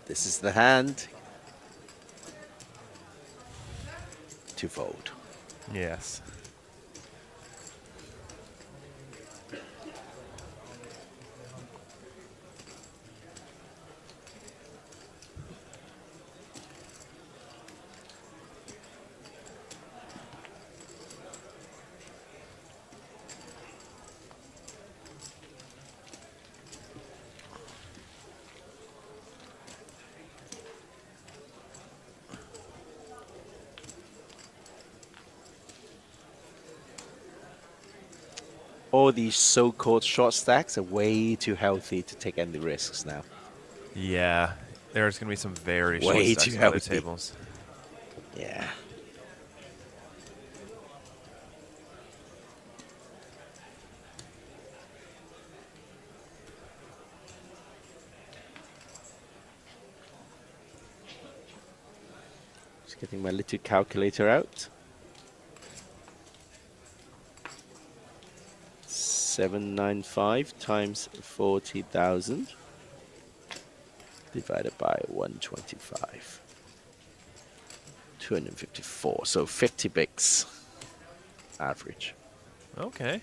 This is the hand to fold. Yes. All these so-called short stacks are way too healthy to take any risks now. Yeah, there's going to be some very Way short stacks too on other healthy. tables. Yeah. Just getting my little calculator out. 795 times 40,000 divided by 125. 254. So 50 bigs average. Okay.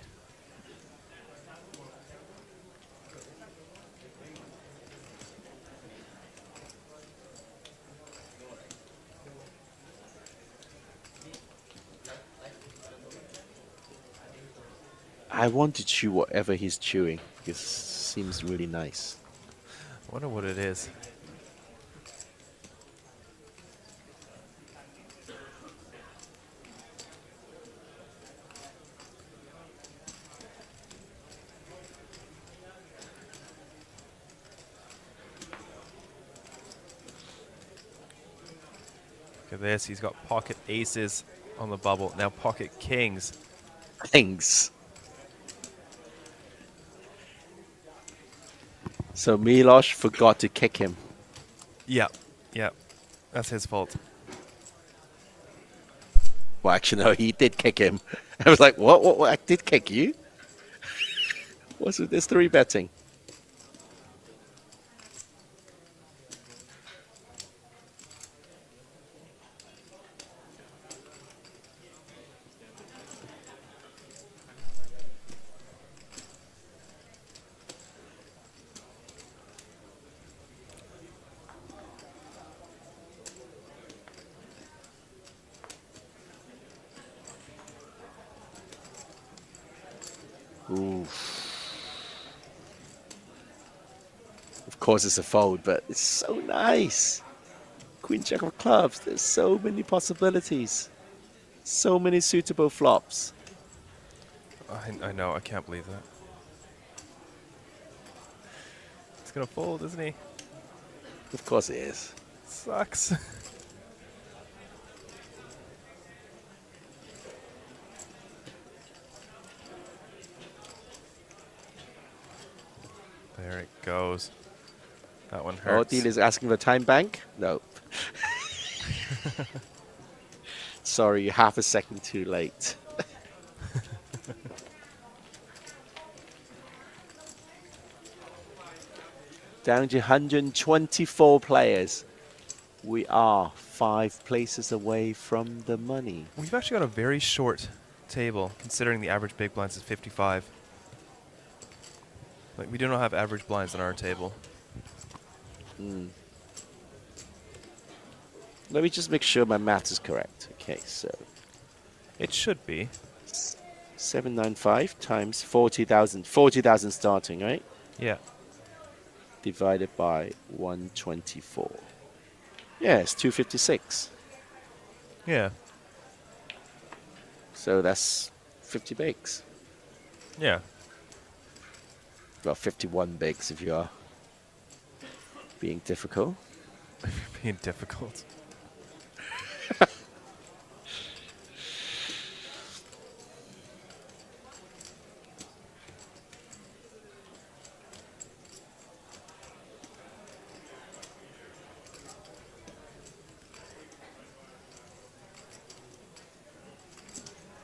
I want to chew whatever he's chewing. It seems really nice. I wonder what it is. Look at this. He's got pocket aces on the bubble. Now pocket kings. Kings. So Milosh forgot to kick him. Yeah. Yeah. That's his fault. Well, actually, no, he did kick him. I was like, what? I did kick you? What's with this 3-betting? Ooh. Of course it's a fold, but it's so nice. Queen Jack of clubs. There's so many possibilities. So many suitable flops. I know. I can't believe that. He's going to fold, isn't he? Of course it is. Sucks. There it goes. That one Oh, hurts. Deal is asking for time bank? No. Sorry, you're half a second too late. Down to 124 players. We are 5 places away from the money. We've actually got a very short table, considering the average big blinds is 55. Like, we do not have average blinds on our table. Let me just make sure my math is correct. Okay, so it should be 795 times 40,000. 40,000 starting, right? Yeah. Divided by 124. Yeah, it's 256. Yeah. So that's 50 bigs. Yeah. Well, 51 bigs if you are being difficult. Being difficult.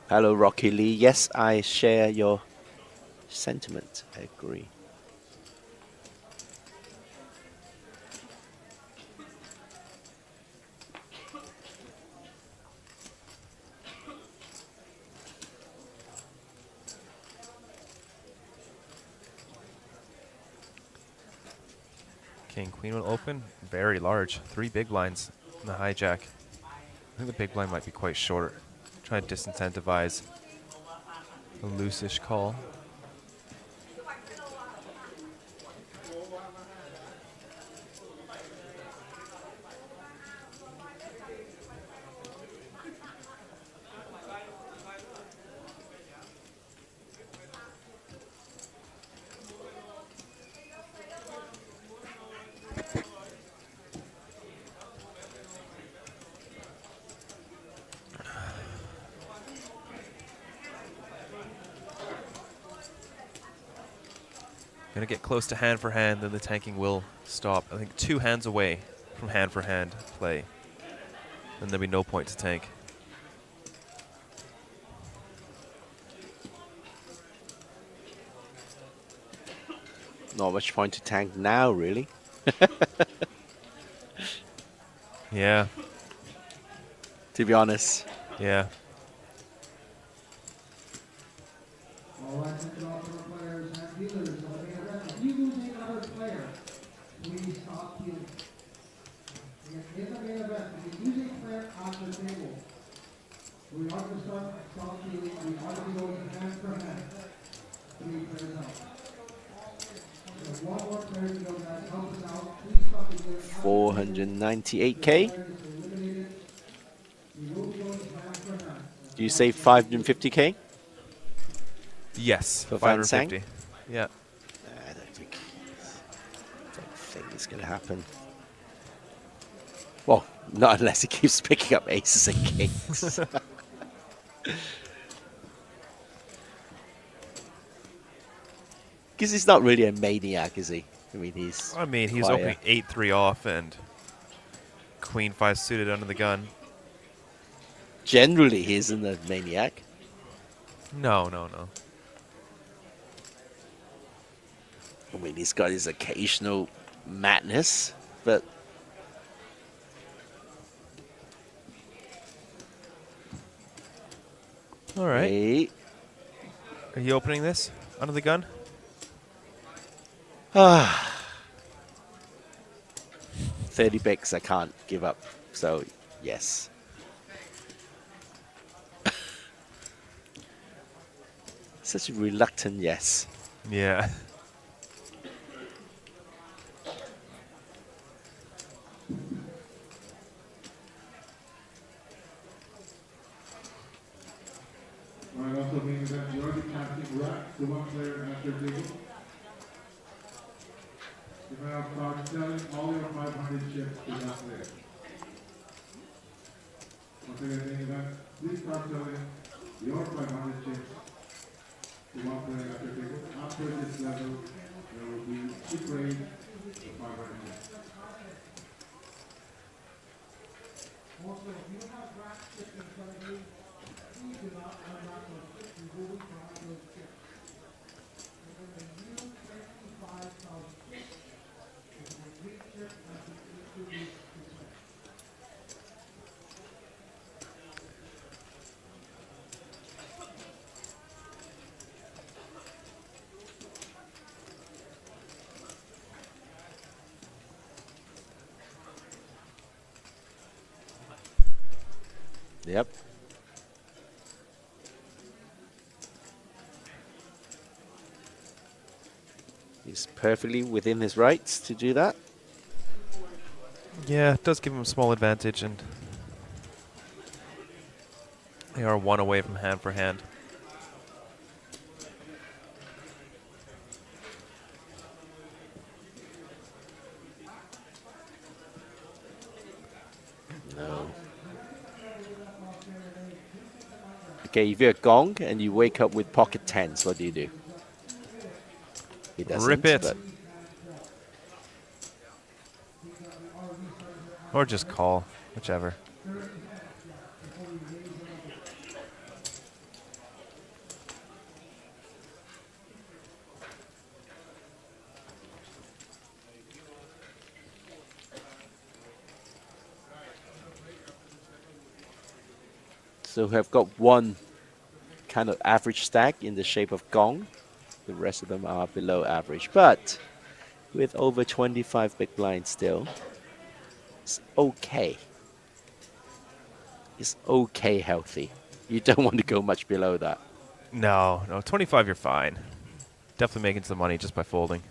Hello, Rocky Lee. Yes, I share your sentiment. I agree. King, queen will open. Very large. 3 big blinds in the hijack. I think the big blind might be quite short. Try to disincentivize a loose-ish call. Gonna get close to hand for hand, then the tanking will stop. I think 2 hands away from hand for hand play. Then there'll be no point to tank. not much point to tank now, really. Yeah. To be honest. Yeah. All attention all tour players and dealers of the main event. If you lose another player, please stop healing. In the main event, if you lose a player at the table, we are going to start stop healing. We are going to go hand for hand. 3 players out. So 1 more player to go, guys. Help us out. Please stop the healing. 498k. Do you say 550k? Yes. For Fan Sang? 550. Yeah. I don't think it's going to happen. Well, not unless he keeps picking up aces and kings. Because he's not really a maniac, is he? I mean, he's opening 8-3 off and Queen 5 suited under the gun. Generally, he isn't a maniac. No. I mean, he's got his occasional madness, but all right. Hey. Are you opening this under the gun? 30 bigs I can't give up, so yes. Such a reluctant yes. Yeah. Alright, also means that you're the casting rack to 1 player at your table. You now start selling all your 500 chips to that player. Once again, main event, please start selling your 500 chips to 1 player at your table. After this level, there will be 2 trades of 500 chips. Also, if you have rack chips in front of you, please do not unwrap those chips. You will grab those chips. And when the new 25,000 chips, is a complete chip that you introduce to play. Yep. He's perfectly within his rights to do that. Yeah, it does give him a small advantage, and they are 1 away from hand for hand. No. Okay, if you're a gong and you wake up with pocket tens, what do you do? He doesn't. Rip it. but- Or just call, whichever. So we have got 1 kind of average stack in the shape of gong. The rest of them are below average, but with over 25 big blinds still, it's okay. It's okay healthy. You don't want to go much below that. No, 25 you're fine. Definitely making some money just by folding.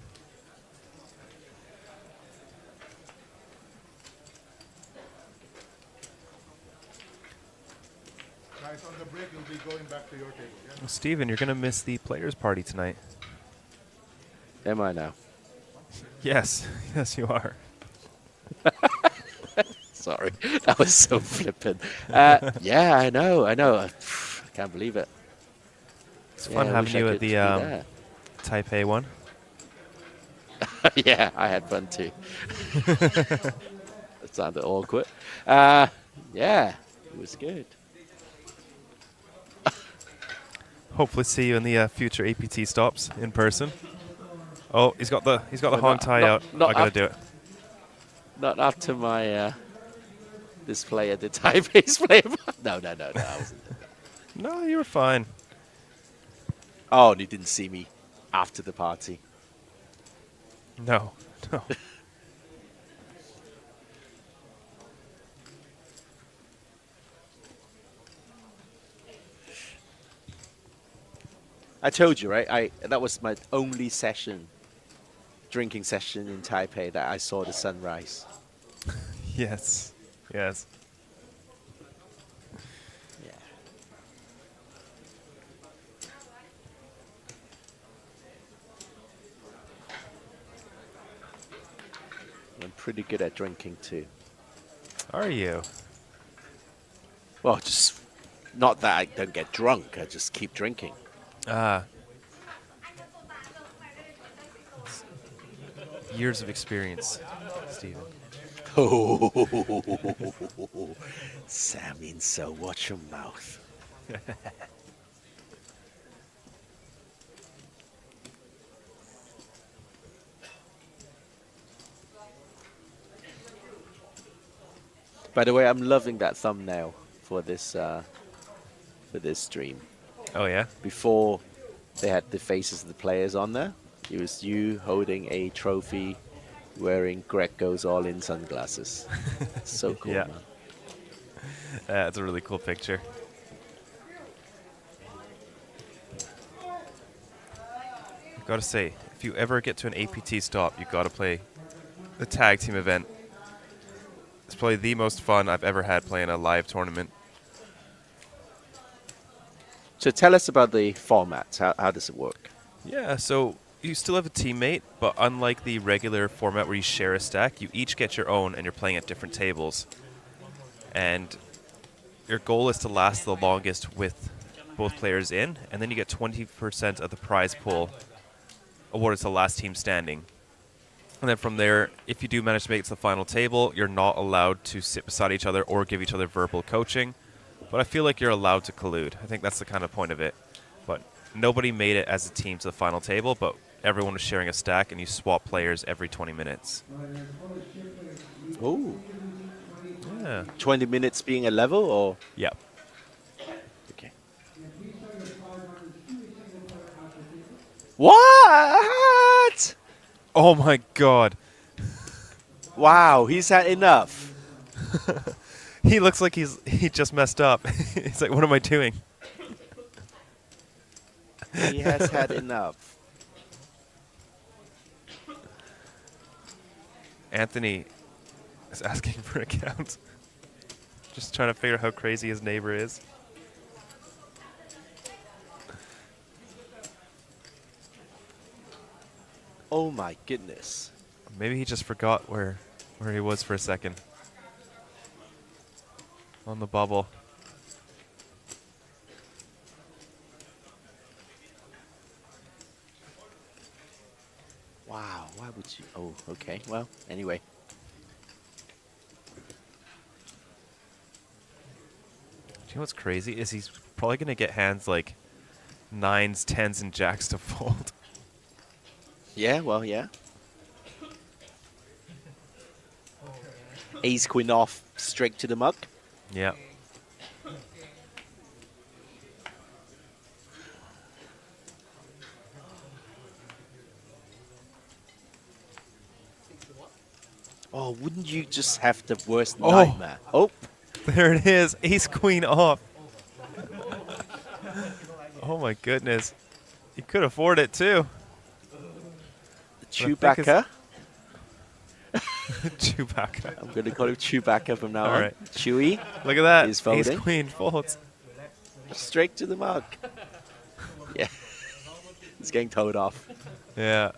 Guys, on the break, you'll be going back to your table. Yeah? Well, Steven, you're going to miss the players' party tonight. Am I now? Yes. Yes, you are. Sorry, that was so flippant. Yeah, I know. I can't believe it. It's fun having you at the Taipei one. Yeah, I had fun too. That sounded awkward. Yeah, it was good. Hopefully see you in the future APT stops in person. Oh, he's got the Hong Tai out. I gotta do it. Not after my this player, the Taipei's player. No. I wasn't. No, you were fine. Oh, and you didn't see me after the party. No. I told you, right? That was my only drinking session in Taipei that I saw the sunrise. Yes. Yes. Yeah. I'm pretty good at drinking too. Are you? Well, just not that I don't get drunk. I just keep drinking. Years of experience, Steven. Oh, Sammy, so watch your mouth. By the way, I'm loving that thumbnail for this stream. Oh yeah. Before they had the faces of the players on there, it was you holding a trophy, wearing Greg Goes All In sunglasses. So cool, Yeah. man. That's a really cool picture. I've got to say, if you ever get to an APT stop, you've got to play the tag team event. It's probably the most fun I've ever had playing a live tournament. So tell us about the format. How does it work? Yeah, so you still have a teammate, but unlike the regular format where you share a stack, you each get your own and you're playing at different tables. And your goal is to last the longest with both players in, and then you get 20% of the prize pool awarded to the last team standing. And then from there, if you do manage to make it to the final table, you're not allowed to sit beside each other or give each other verbal coaching. But I feel like you're allowed to collude. I think that's the kind of point of it. But nobody made it as a team to the final table, but everyone was sharing a stack, and you swap players every 20 minutes. Oh. Yeah. 20 minutes being a level, or? Yeah. Okay. What? Oh my god. Wow, he's had enough. He looks like he just messed up. He's like, what am I doing? He has had enough. Anthony is asking for a count. Just trying to figure out how crazy his neighbor is. Oh my goodness. Maybe he just forgot where he was for a second. On the bubble. Wow, why would you? Oh, okay. Well, anyway. Do you know what's crazy? Is he's probably going to get hands like 9s, 10s, and jacks to fold. Yeah, well, yeah. Ace queen off, straight to the mug. Yeah. Oh, wouldn't you just have the worst nightmare? Oh. There it is. Ace queen off. Oh my goodness. He could afford it too. Chewbacca. Chewbacca. I'm going to call him Chewbacca from now on. All right. Chewy. Look at that. Is folding. Ace queen folds. Straight to the mug. Yeah. He's getting towed off. Yeah.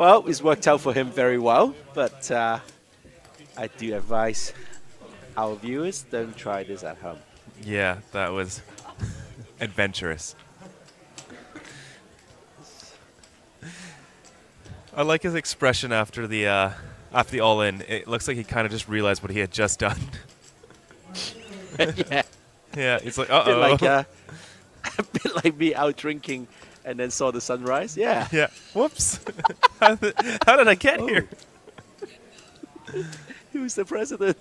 Well, it's worked out for him very well, but I do advise our viewers, don't try this at home. Yeah, that was adventurous. I like his expression after the all-in. It looks like he kind of just realized what he had just done. Yeah. Yeah, it's like, A bit uh-oh. like, a bit like me out drinking and then saw the sunrise. Yeah. Yeah. Whoops. How did I get here? Who's the president?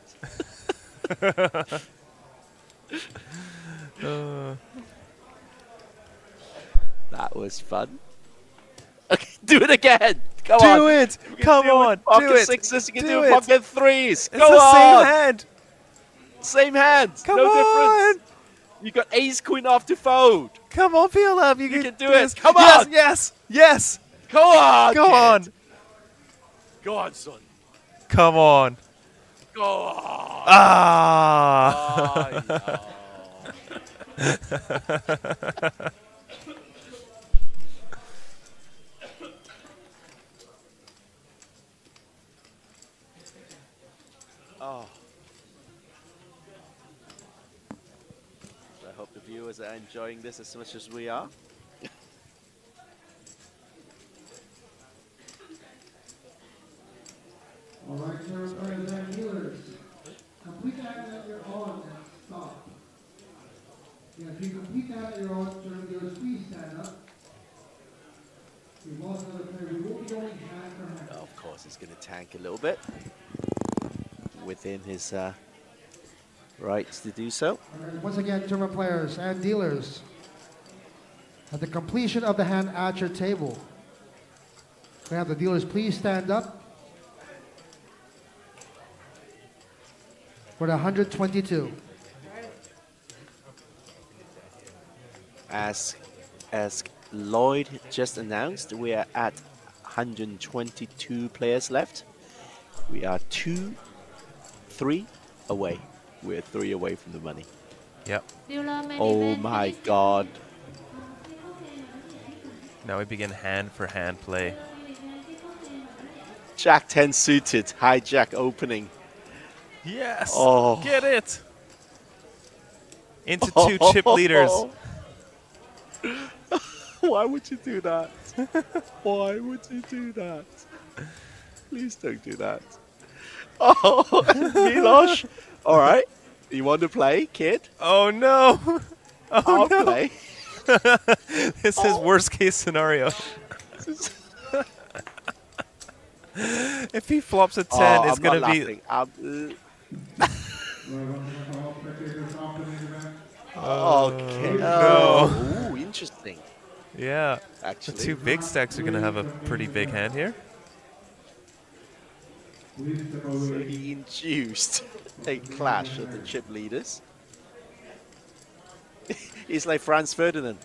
That was fun. Okay, do it again. Come on. Do it. You can Come do on. Pocket Do it. sixes. You can Do do it. pocket threes. It's Go the on. same hand. Same hand. Come no on. difference. You got ace queen off to fold. Come on, PLF. You can do this. it. Come Yes, on. yes, yes. Go on. Go kid. on. Go on, son. Come on. Go on. Ah. Oh. I hope the viewers are enjoying this as much as we are. All right, sir, players and dealers. Complete that at your own and stop. Yeah, if you complete that at your own, sir, dealers, please stand up. We've lost another player. We will be going hand for hand. Of course, he's going to tank a little bit within his rights to do so. All right, once again, tournament players and dealers, at the completion of the hand at your table, we have the dealers please stand up for the 122. As Lloyd just announced, we are at 122 players left. We are 3 away. We're 3 away from the money. Yep. Oh my God. Now we begin hand-for-hand play. Jack 10 suited, hijack opening. Yes. Oh. Get it. Into 2 chip leaders. Why would you do that? Why would you do that? Please don't do that. Oh, Milosh. All right. You want to play, kid? Oh, no. Oh, I'll no. play. This is worst case scenario. If he flops a 10, it's going to be... Okay. no. Ooh, interesting. Yeah. Actually. The 2 big stacks are going to have a pretty big hand here. So he induced a clash of the chip leaders. He's like Franz Ferdinand.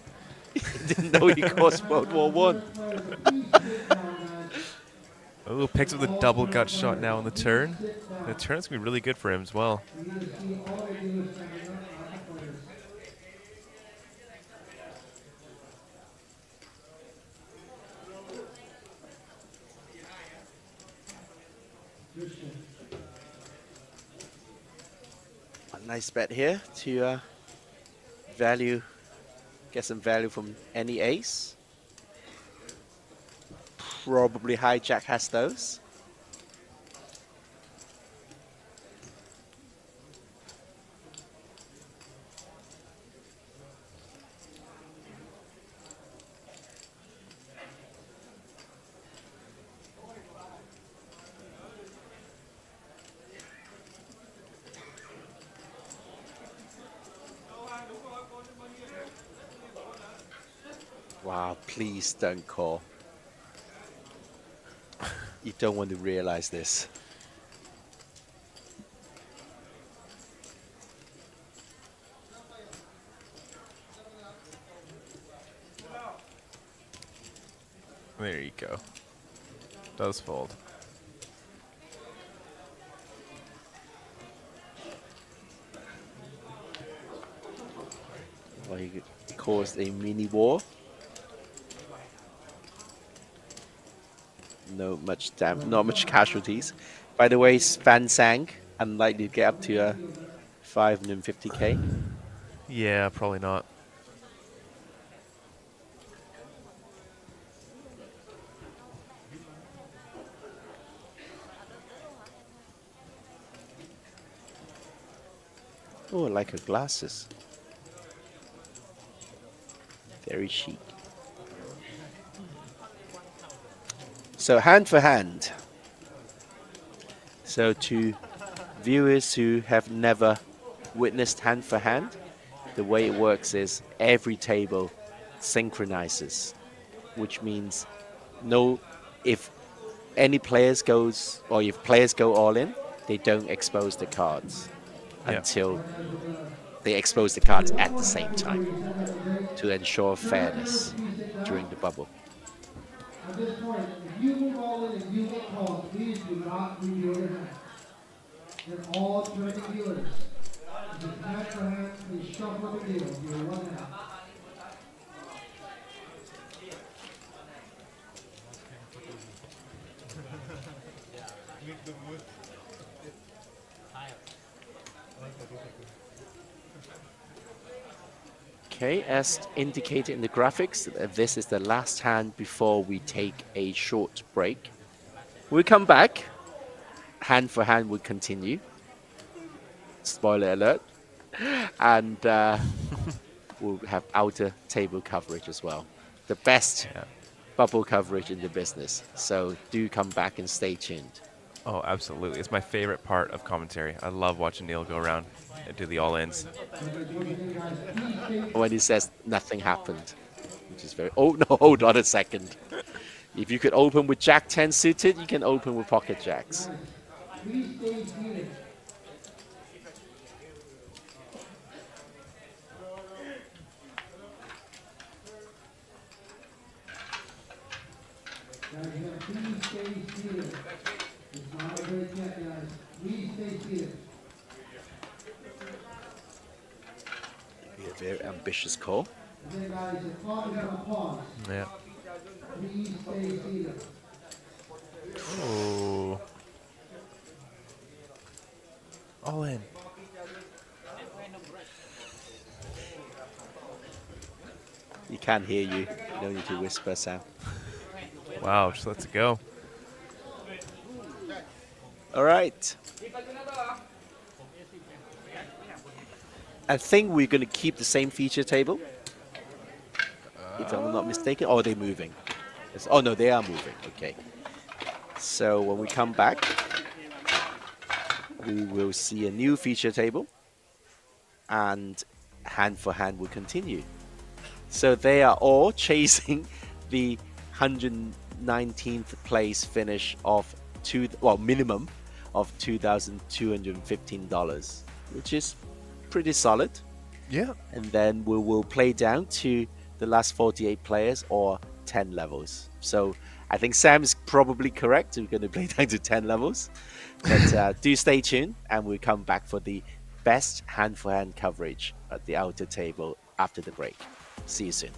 He didn't know he caused World War I. Oh, picks up the double gut shot now on the turn. The turn's going to be really good for him as well. A nice bet here to get some value from any ace. Probably hijack has those. Wow, please don't call. You don't want to realize this. There you go. Does fold. Well, he caused a mini war. not much casualties. By the way, Fan Sang unlikely to get up to 550k. Yeah, probably not. Oh, I like her glasses. Very chic. So hand for hand. So to viewers who have never witnessed hand for hand, the way it works is every table synchronizes, which means if any players goes, or if players go all in, they don't expose the cards until they expose the cards at the same time to ensure fairness during the bubble. At this point, if you move all in and you get called, please do not reveal your hand. They're all turning dealers. If it's hand for hand, please shuffle the deal. You're one hand. Okay, as indicated in the graphics, this is the last hand before we take a short break. We'll come back. Hand for hand will continue. Spoiler alert. And we'll have outer table coverage as well. The best bubble coverage in the business. So do come back and stay tuned. Oh, absolutely. It's my favorite part of commentary. I love watching Neil go around and do the all-ins. When he says nothing happened, which is very... Oh, no, hold on a second. If you could open with Jack 10 suited, you can open with pocket jacks. Please stay seated. Guys, please stay seated. It's not a break yet, guys. Please stay seated. Be a very ambitious call. Okay, guys, the clock is going to pause. Yeah. Please stay seated. Oh. All in. You can't hear you. No need to whisper, Sam. Wow, just let's go. All right. I think we're going to keep the same feature table. If I'm not mistaken. Oh, they're moving. Oh, no, they are moving. Okay. So when we come back, we will see a new feature table. And hand for hand will continue. So they are all chasing the 119th place finish of minimum of $2,215, which is pretty solid. Yeah. And then we will play down to the last 48 players or 10 levels. So I think Sam is probably correct. We're going to play down to 10 levels. But do stay tuned, and we'll come back for the best hand-for-hand coverage at the outer table after the break. See you soon.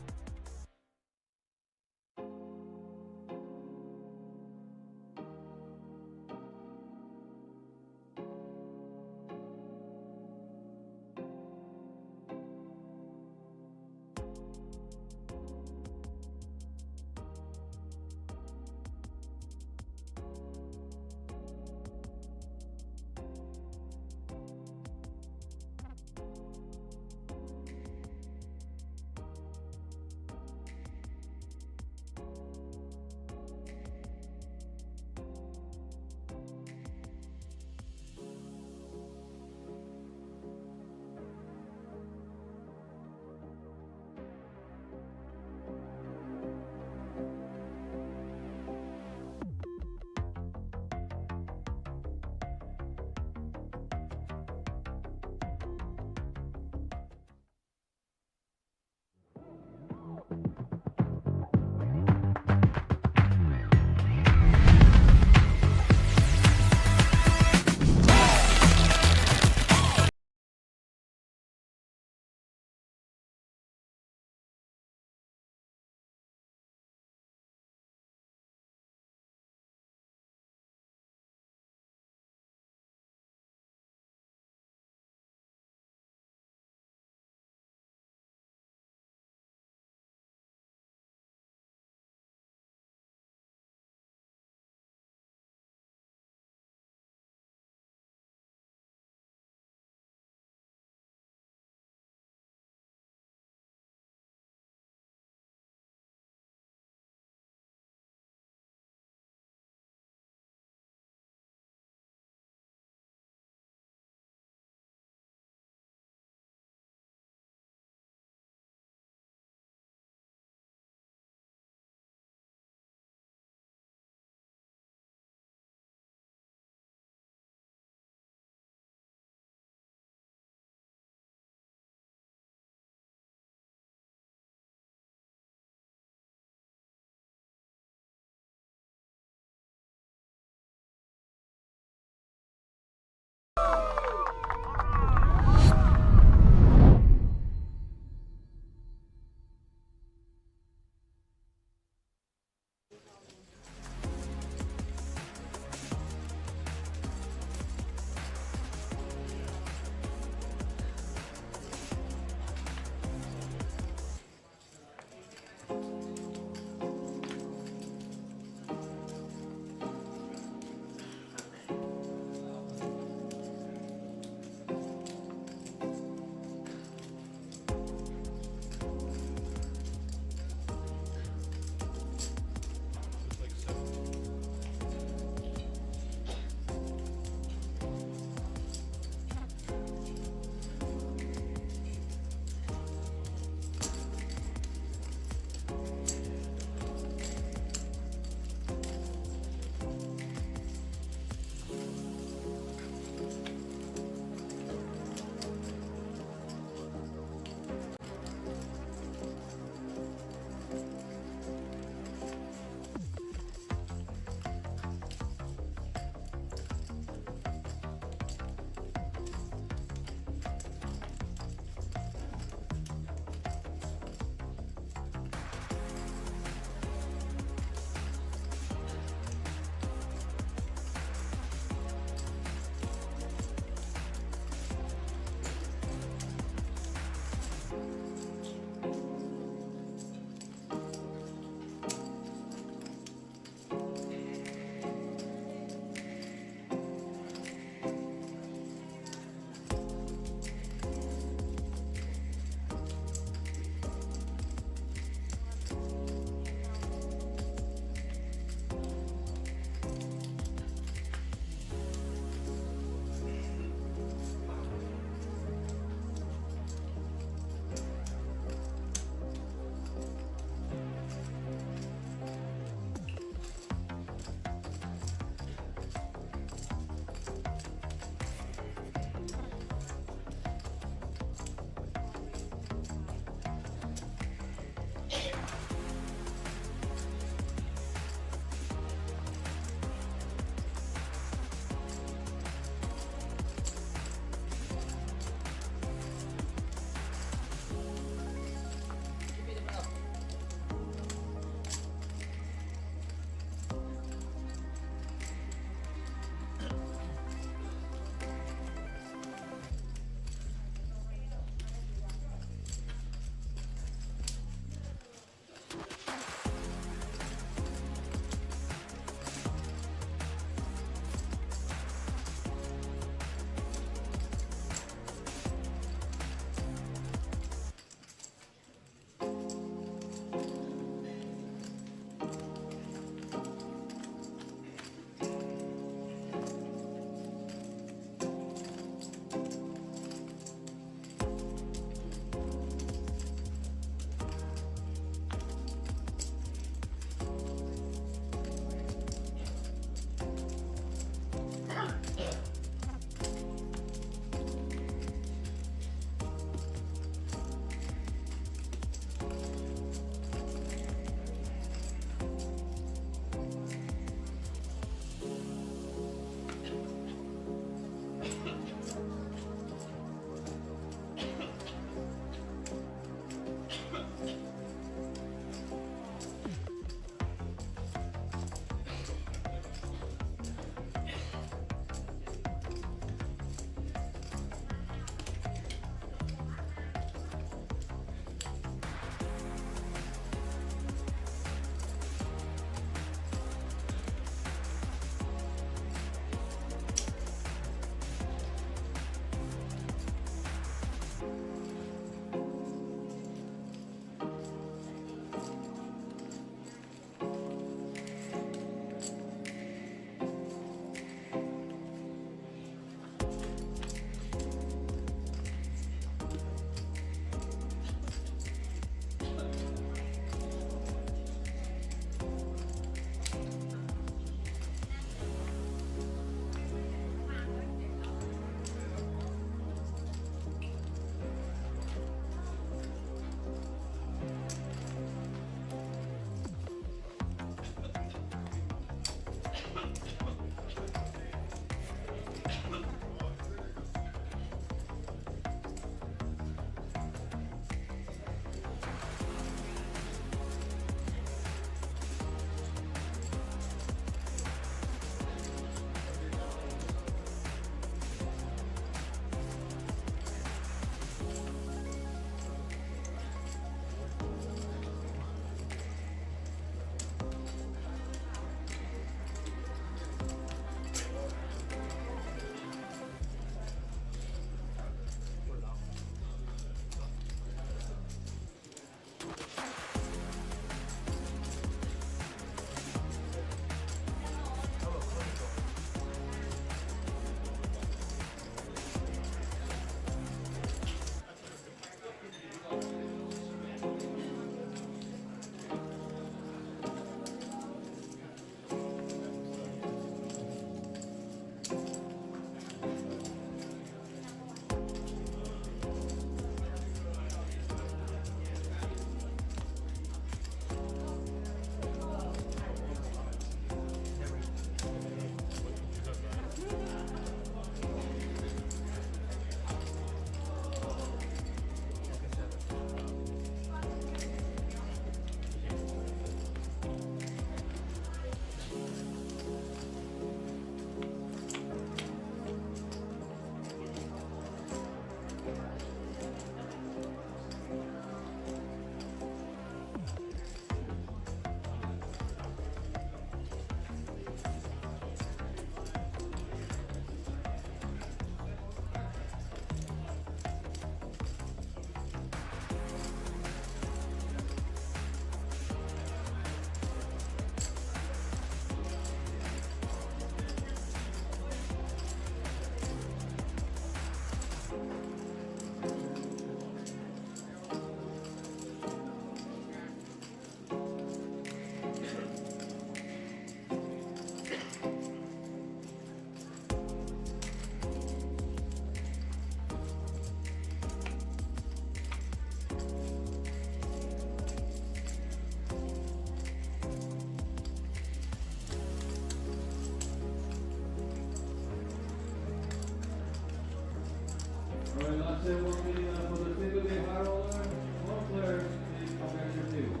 Alright, last set 1 minute for the single day high roller. All players, please come back to your table.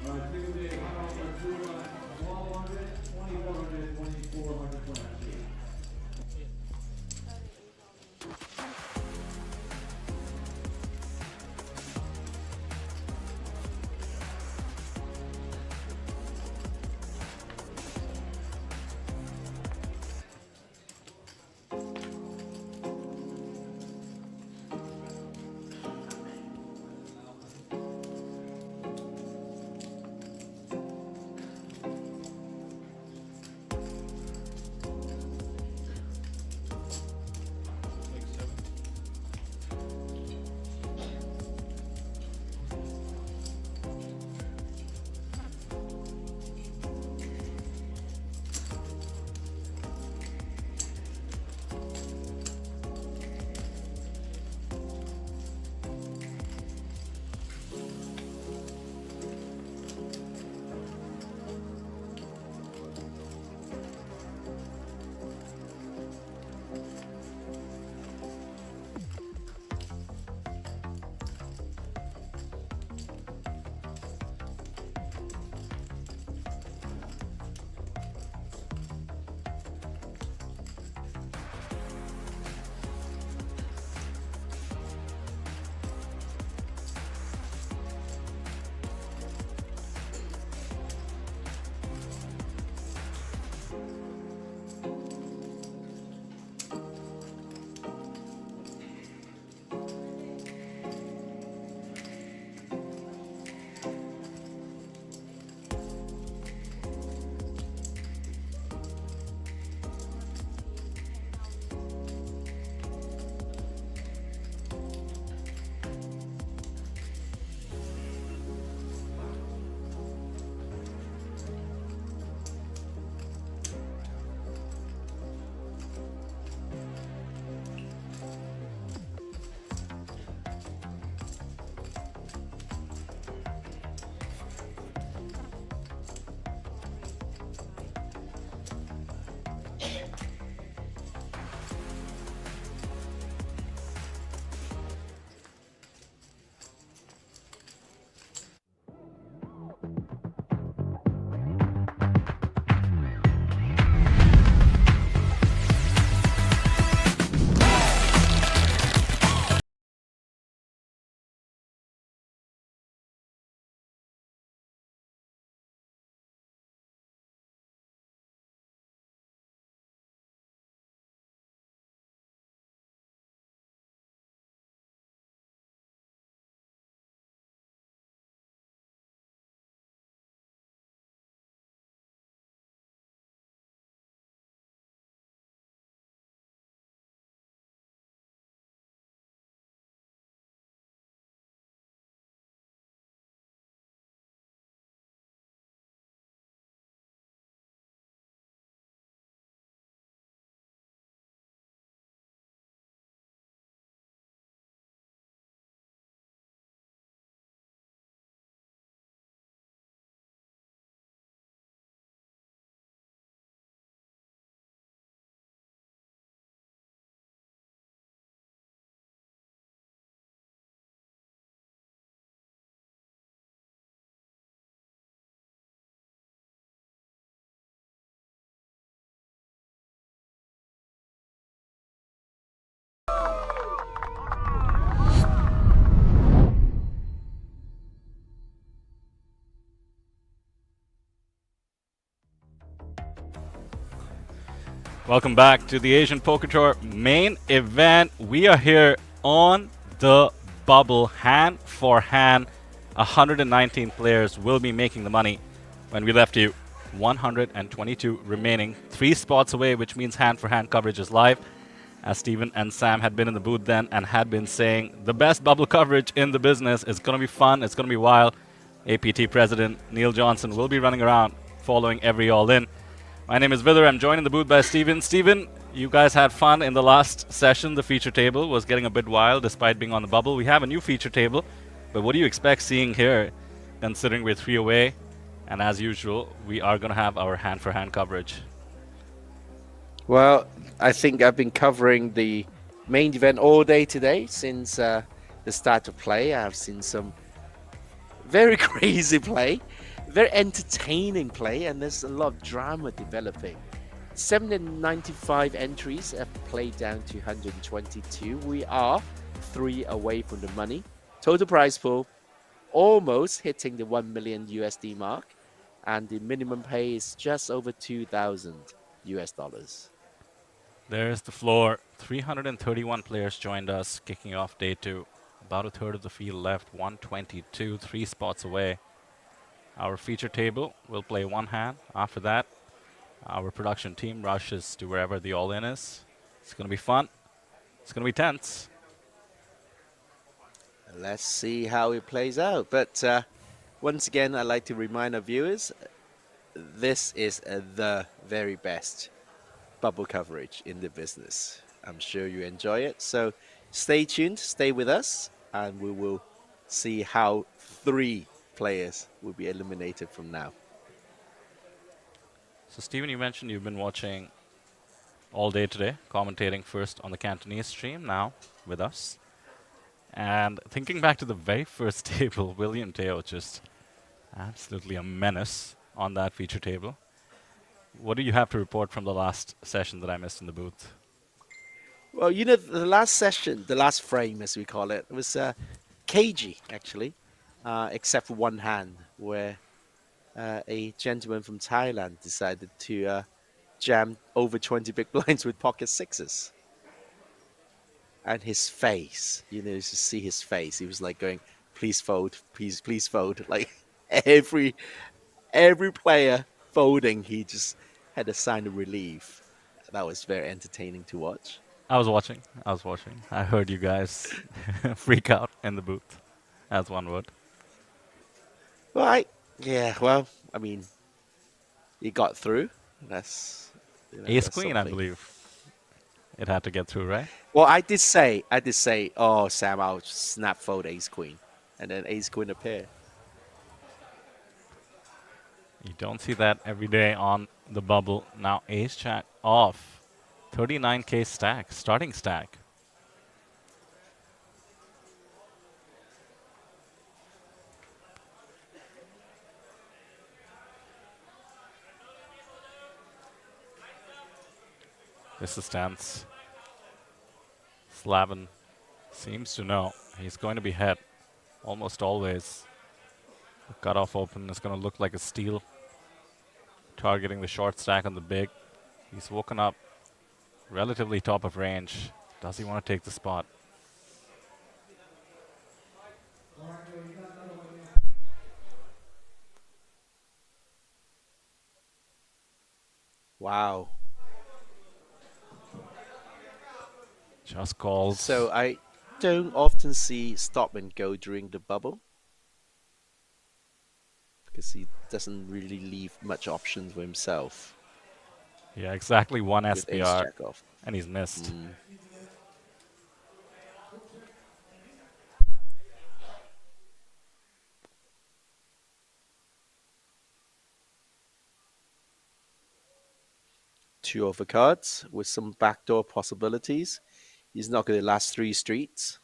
Alright, single day high roller 1200, 2400, 2400 flat. Welcome back to the Asian Poker Tour main event. We are here on the bubble, hand for hand. 119 players will be making the money when we left you 122 remaining. 3 spots away, which means hand-for-hand coverage is live. As Steven and Sam had been in the booth then and had been saying, the best bubble coverage in the business. It's going to be fun. It's going to be wild. APT President Neil Johnson will be running around following every all-in. My name is Vidar. I'm joined in the booth by Steven. Steven, you guys had fun in the last session. The feature table was getting a bit wild despite being on the bubble. We have a new feature table, but what do you expect seeing here, considering we're 3 away? And as usual, we are going to have our hand-for-hand coverage. Well, I think I've been covering the main event all day today since the start of play. I've seen some very crazy play, very entertaining play, and there's a lot of drama developing. 795 entries have played down to 122. We are 3 away from the money. Total prize pool almost hitting the 1 million USD mark, and the minimum pay is just over 2,000 US dollars. There's the floor. 331 players joined us, kicking off day 2. About a third of the field left, 122, 3 spots away. Our feature table will play 1 hand. After that, our production team rushes to wherever the all-in is. It's going to be fun. It's going to be tense. Let's see how it plays out. But once again, I'd like to remind our viewers, this is the very best bubble coverage in the business. I'm sure you enjoy it. So stay tuned, stay with us, and we will see how 3 players will be eliminated from now. So, Steven, you mentioned you've been watching all day today, commentating first on the Cantonese stream, now with us. And thinking back to the very first table, William Teo just absolutely a menace on that feature table. What do you have to report from the last session that I missed in the booth? Well, you know, the last session, the last frame, as we call it, was cagey, actually, except for 1 hand, where a gentleman from Thailand decided to jam over 20 big blinds with pocket 6s. And his face, you know, just see his face. He was like going, please fold, please fold. Like every player folding, he just had a sign of relief. That was very entertaining to watch. I was watching. I heard you guys freak out in the booth, as one would. Well, I mean, he got through. That's Ace Queen, I believe. It had to get through, right? Well, I did say, oh, Sam, I'll snap fold Ace Queen. And then Ace Queen appeared. You don't see that every day on the bubble. Now Ace Jack off. 39k stack, starting stack. This is tense. Slavin seems to know he's going to be hit almost always. The cutoff open is going to look like a steal, targeting the short stack on the big. He's woken up relatively top of range. Does he want to take the spot? Wow. Just calls. So I don't often see stop and go during the bubble, because he doesn't really leave much options for himself. Yeah, exactly 1 With ace SPR, jack off. and he's missed. Two overcards with some backdoor possibilities. He's not going to last 3 streets.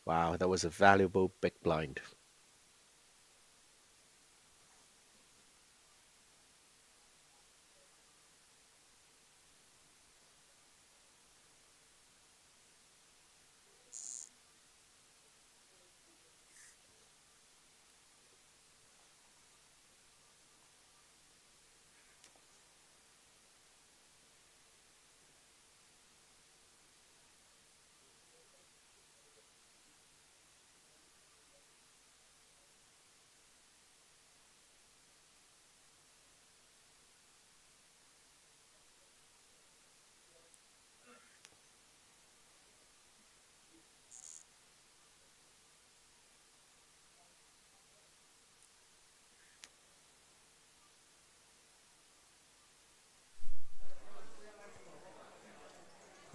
Wow, that was a valuable big blind.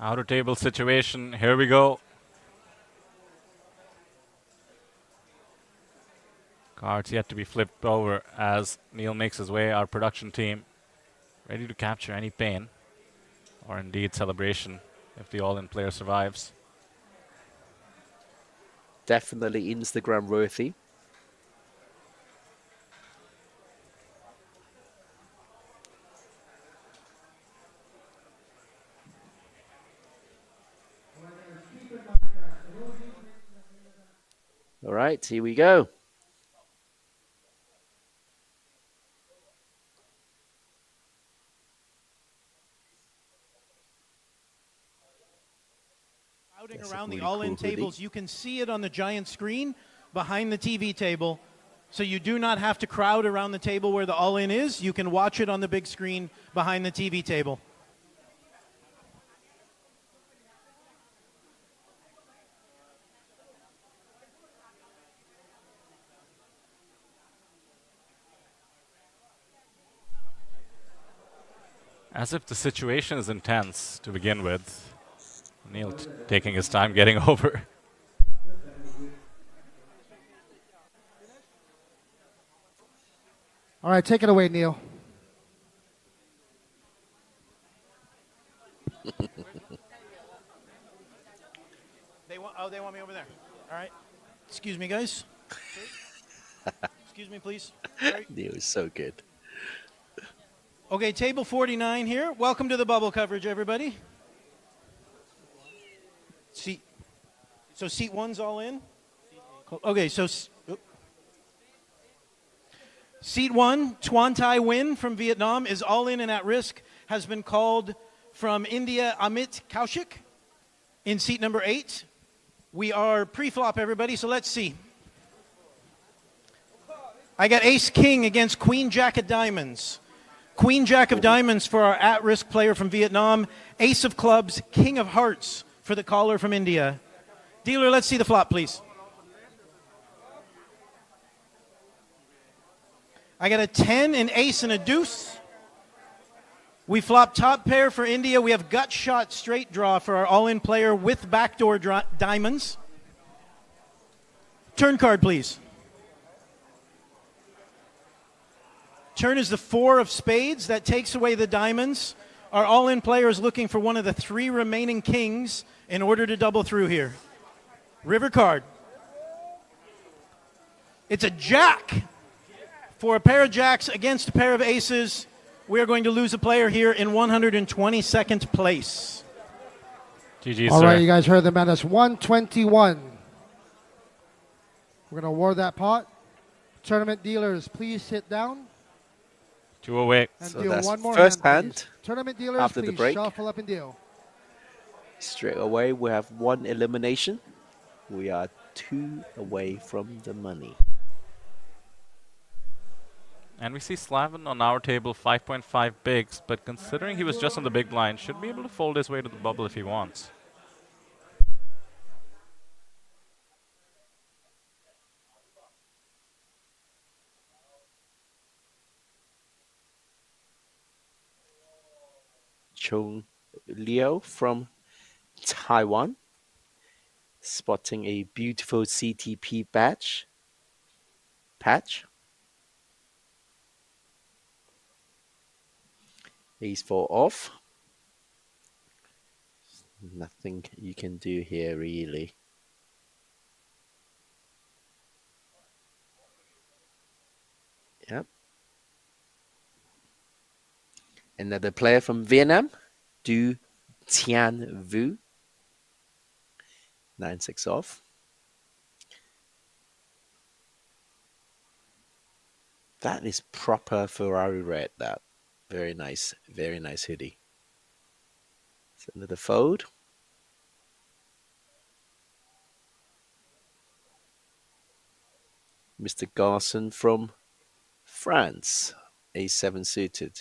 Outer table situation. Here we go. Cards yet to be flipped over as Neil makes his way. Our production team ready to capture any pain or indeed celebration if the all-in player survives. Definitely Instagram worthy. All right, here we go. Around the all-in tables, you can see it on the giant screen behind the TV table. So you do not have to crowd around the table where the all-in is. You can watch it on the big screen behind the TV table. As if the situation is intense to begin with. Neil taking his time getting over. All right, take it away, Neil. They want me over there. All right. Excuse me, guys. Excuse me, please. Sorry. Neil is so good. Okay, table 49 here. Welcome to the bubble coverage, everybody. Seat 1's all in. Okay, so seat 1, Tuan Thai Win from Vietnam is all in and at risk. Has been called from India, Amit Kaushik in seat number 8. We are pre-flop, everybody, so let's see. I got Ace King against Queen Jack of Diamonds. Queen Jack of Diamonds for our at-risk player from Vietnam. Ace of Clubs, King of Hearts for the caller from India. Dealer, let's see the flop, please. I got a 10, an ace, and a deuce. We flop top pair for India. We have gut shot straight draw for our all-in player with backdoor diamonds. Turn card, please. Turn is the 4 of spades. That takes away the diamonds. Our all-in player is looking for one of the 3 remaining kings in order to double through here. River card. It's a jack. For a pair of jacks against a pair of aces, we are going to lose a player here in 122nd place. GG, All sir. right, you guys heard the man. That's 121. We're going to award that pot. Tournament dealers, please sit down. 2 away. And So deal that's one more first hand, hand please. Tournament dealers, after the please break. shuffle up and deal. Straight away, we have 1 elimination. We are 2 away from the money. And we see Slavin on our table, 5.5 bigs, but considering he was just on the big blind, should be able to fold his way to the bubble if he wants. Chung Liu from Taiwan, spotting a beautiful CTP patch. Ace 4 off. Nothing you can do here, really. Yep. Another player from Vietnam, Du Tian Vu. 9-6 off. That is proper Ferrari red, that. Very nice hoodie. It's another fold. Mr. Garson from France, A7 suited.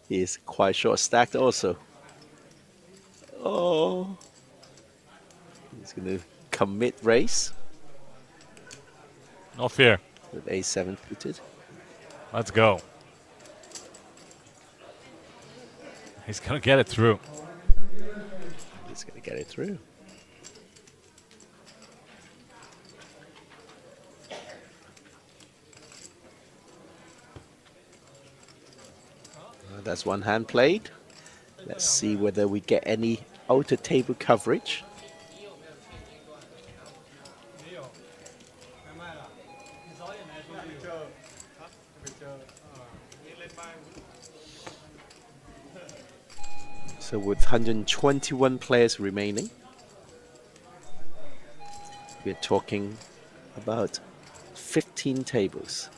He is quite short stacked also. Oh. He's going to commit race. No fear. With A7 suited. Let's go. He's going to get it through. He's going to get it through. That's one hand played. Let's see whether we get any outer table coverage. So with 121 players remaining, we're talking about 15 tables.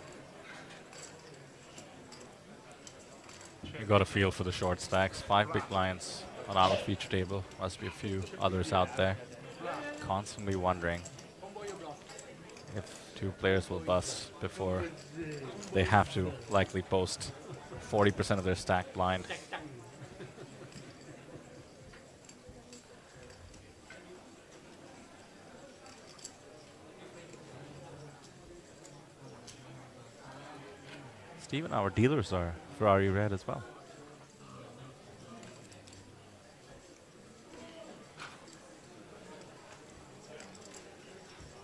You got a feel for the short stacks. 5 big blinds on our feature table. Must be a few others out there. Constantly wondering if 2 players will bust before they have to likely post 40% of their stack blind. Steven, our dealers are Ferrari red as well.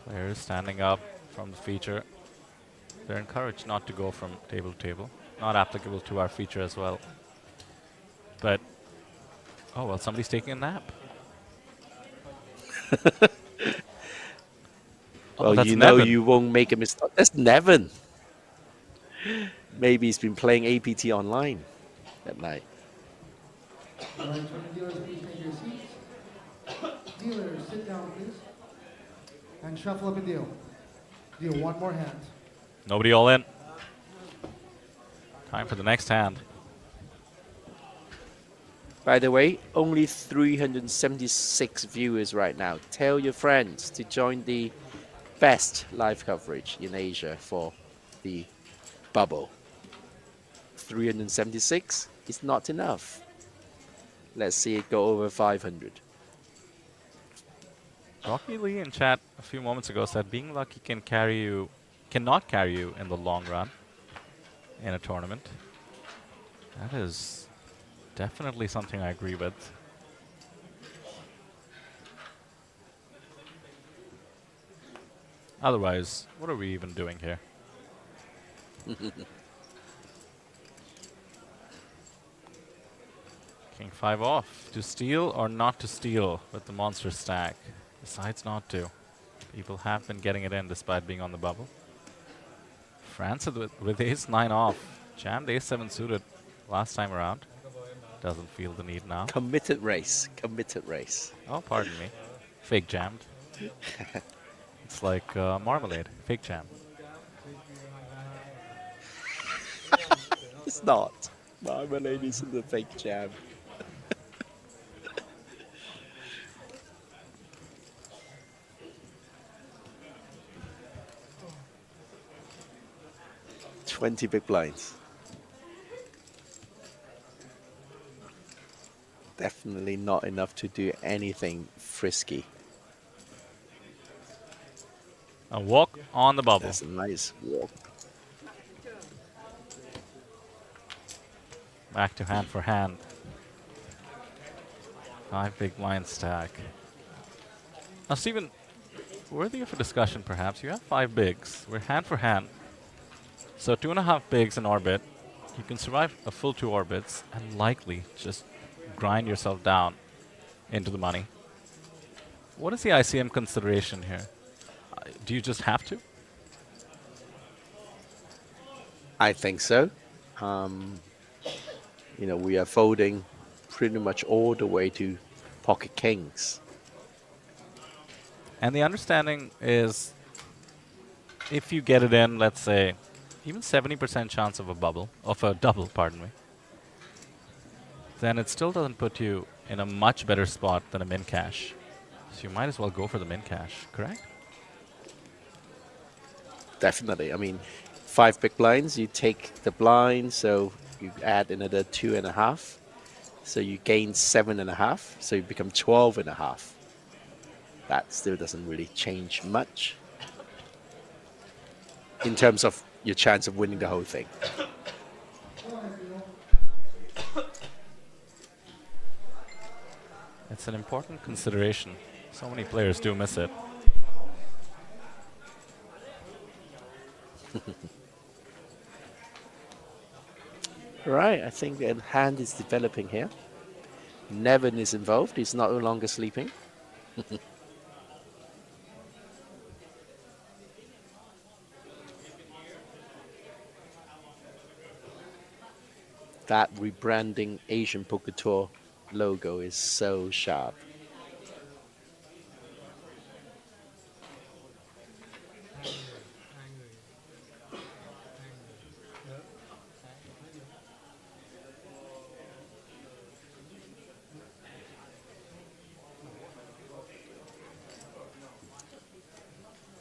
Players standing up from the feature. They're encouraged not to go from table to table. Not applicable to our feature as well. But, oh well, somebody's taking a nap. Well, that's you know Nevin. you won't make a mistake. That's Nevin. Maybe he's been playing APT online that night. All right, so the dealers, please take your seats. Dealers, sit down, please. And shuffle up a deal. Deal one more hand. Nobody all in. Time for the next hand. By the way, only 376 viewers right now. Tell your friends to join the best live coverage in Asia for the bubble. 376 is not enough. Let's see it go over 500. Rocky Lee in chat a few moments ago said being lucky cannot carry you in the long run in a tournament. That is definitely something I agree with. Otherwise, what are we even doing here? King 5 off. To steal or not to steal with the monster stack? Decides not to. People have been getting it in despite being on the bubble. France with ace 9 off. Jammed ace 7 suited last time around. Doesn't feel the need now. Committed race. Committed race. Oh, pardon me. Fake jammed. It's like marmalade. Fake jam. It's not. Marmalade isn't a fake jam. $20 big blinds. Definitely not enough to do anything frisky. A walk on the bubble. That's a nice walk. Back to hand for hand. 5 big blind stack. Now, Steven, worthy of a discussion perhaps. You have 5 bigs. We're hand for hand. So 2.5 bigs in orbit. You can survive a full 2 orbits and likely just grind yourself down into the money. What is the ICM consideration here? Do you just have to? I think so. You know, we are folding pretty much all the way to pocket kings. And the understanding is if you get it in, let's say, even 70% chance of a double, pardon me, then it still doesn't put you in a much better spot than a min cash. So you might as well go for the min cash, correct? Definitely. I mean, 5 big blinds, you take the blind, so you add another 2.5. So you gain 7.5. So you become 12.5. That still doesn't really change much. in terms of your chance of winning the whole thing. It's an important consideration. So many players do miss it. Right, I think a hand is developing here. Nevin is involved. He's no longer sleeping. That rebranding Asian Poker Tour logo is so sharp.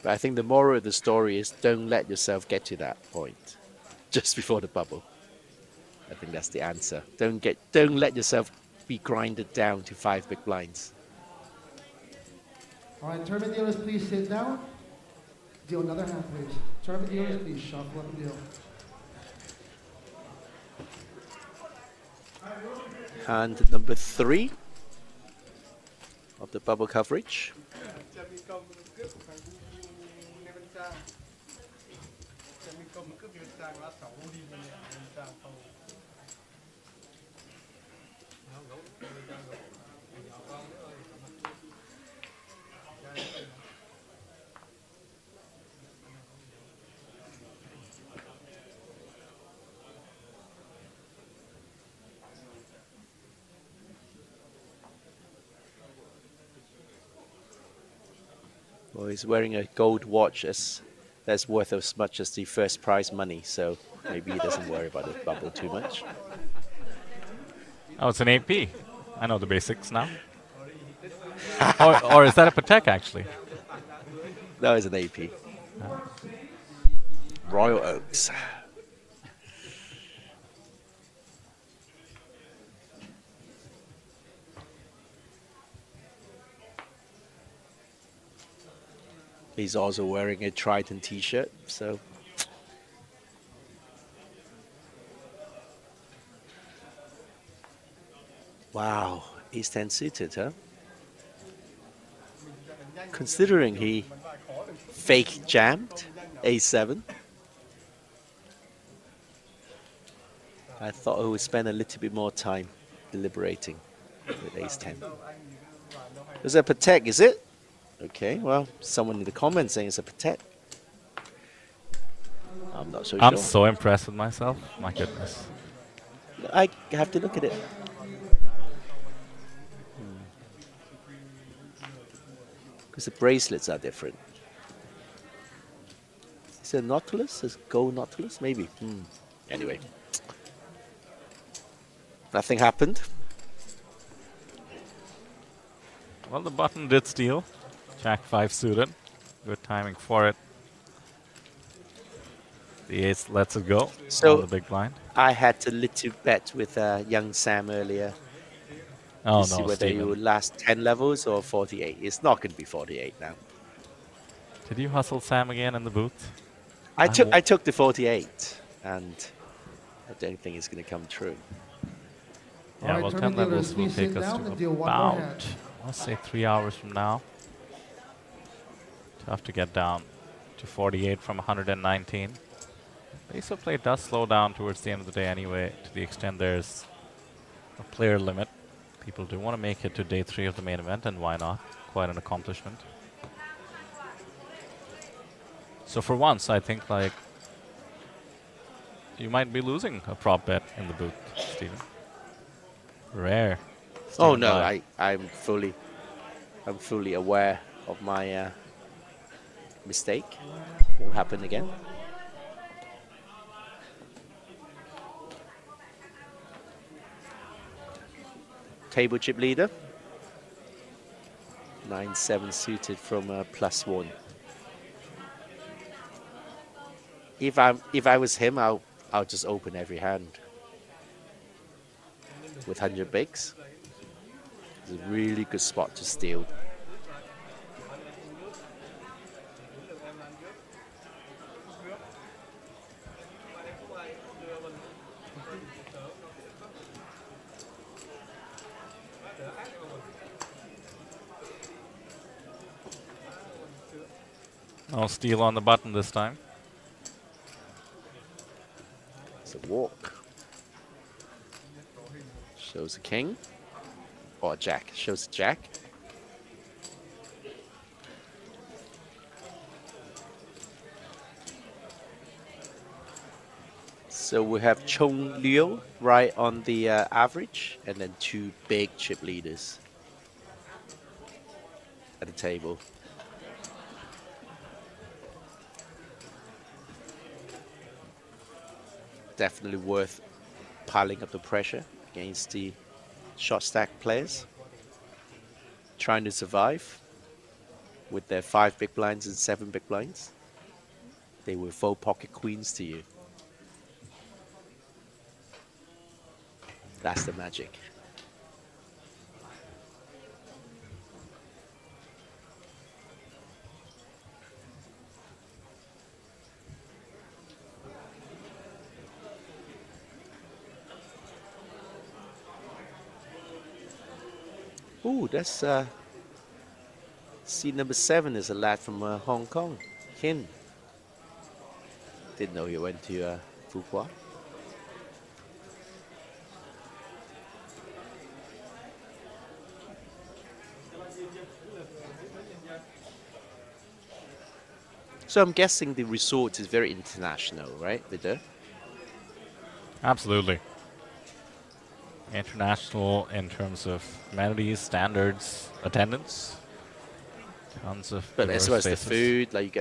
But I think the moral of the story is don't let yourself get to that point just before the bubble. I think that's the answer. Don't let yourself be grinded down to 5 big blinds. All right, tournament dealers, please sit down. Deal another hand, please. Tournament dealers, please shuffle up and deal. Hand number 3 of the bubble coverage. Well, he's wearing a gold watch that's worth as much as the first prize money, so maybe he doesn't worry about the bubble too much. Oh, it's an AP. I know the basics now. or is that a Patek, actually? No, it's an AP. Royal Oaks. He's also wearing a Triton t-shirt, so. Wow, Ace 10 suited, huh? Considering he fake jammed Ace 7, I thought I would spend a little bit more time deliberating with Ace 10. Is that Patek, is it? Okay, well, someone in the comments saying it's a Patek. I'm not so sure. I'm so impressed with myself. My goodness. I have to look at it. Because the bracelets are different. Is it Nautilus? Is gold Nautilus? Maybe. Anyway. Nothing happened. Well, the button did steal. Jack 5 suited. Good timing for it. The ace lets it go. So on the big blind. I had a little bet with young Sam earlier. Oh, to see no, whether he Stephen. would last 10 levels or 48. It's not going to be 48 now. Did you hustle Sam again in the booth? I took the 48, and I don't think it's going to come true. Yeah, All well, right, 10 tournament levels will dealers, please take sit us down to and deal one more hand. about, let's say, 3 hours from now. Tough to get down to 48 from 119. Pace of play does slow down towards the end of the day anyway, to the extent there's a player limit. People do want to make it to day 3 of the main event, and why not? Quite an accomplishment. So for once, I think like you might be losing a prop bet in the booth, Stephen. Rare. Oh Stephen no, Lai. I'm fully aware of my mistake. Won't happen again. Table chip leader. 9-7 suited from +1. If I was him, I'll just open every hand with 100 bigs. It's a really good spot to steal. No steal on the button this time. It's a walk. Shows a king. Or a jack. Shows a jack. So we have Chong Liu right on the average, and then two big chip leaders at the table. Definitely worth piling up the pressure against the short stack players. Trying to survive with their 5 big blinds and 7 big blinds. They will fold pocket queens to you. That's the magic. Ooh, that's seat number 7 is a lad from Hong Kong, Kin. Didn't know he went to Phu Quoc. So I'm guessing the resort is very international, right, Vidar? Absolutely. International in terms of amenities, standards, attendance. Tons of But as diverse well as the faces. food, like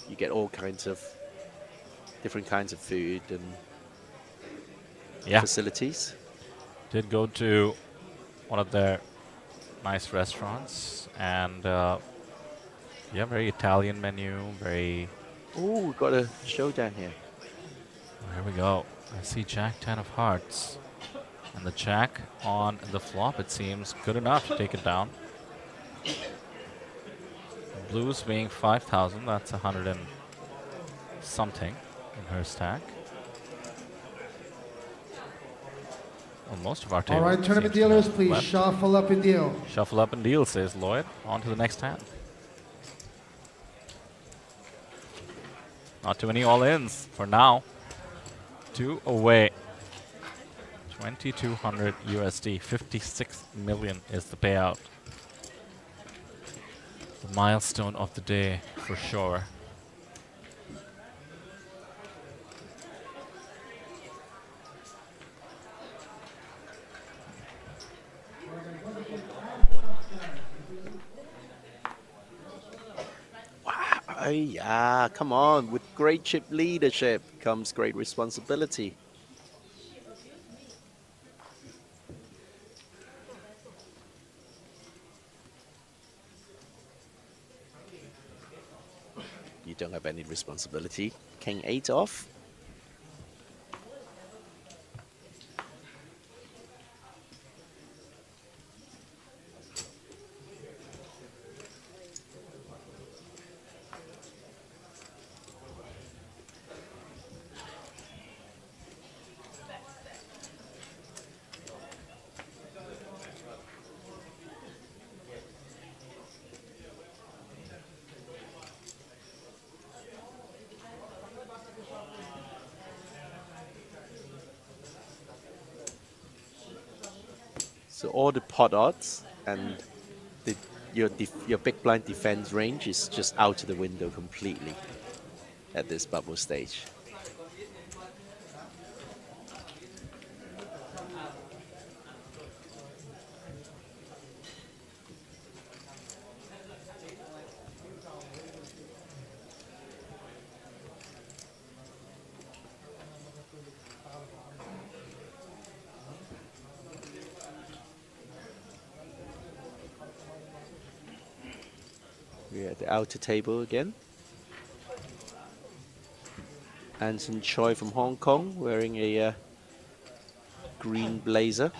you get all kinds of different kinds of food and facilities. Did go to one of their nice restaurants, and yeah, very Italian menu, very. Oh, we got a showdown here. Here we go. I see Jack 10 of hearts. And the Jack on the flop, it seems good enough to take it down. Blues being 5,000, that's 100 and something in her stack. Well, most of our table. All right, tournament dealers, please shuffle up and deal. Shuffle up and deal, says Lloyd. On to the next hand. Not too many all-ins for now. 2 away. 2,200 USD. 56 million is the payout. The milestone of the day for sure. Oh yeah, come on. With great chip leadership comes great responsibility. You don't have any responsibility. King 8 off. So all the pot odds and your big blind defense range is just out of the window completely at this bubble stage. We're at the outer table again. Anson Choi from Hong Kong wearing a green blazer.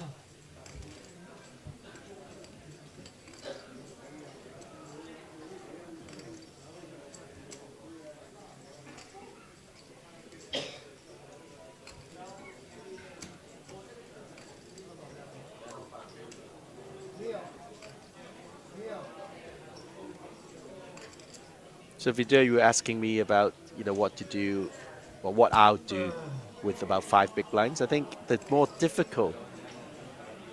So Vidya, you were asking me about what to do, or what I'll do with about 5 big blinds. I think the more difficult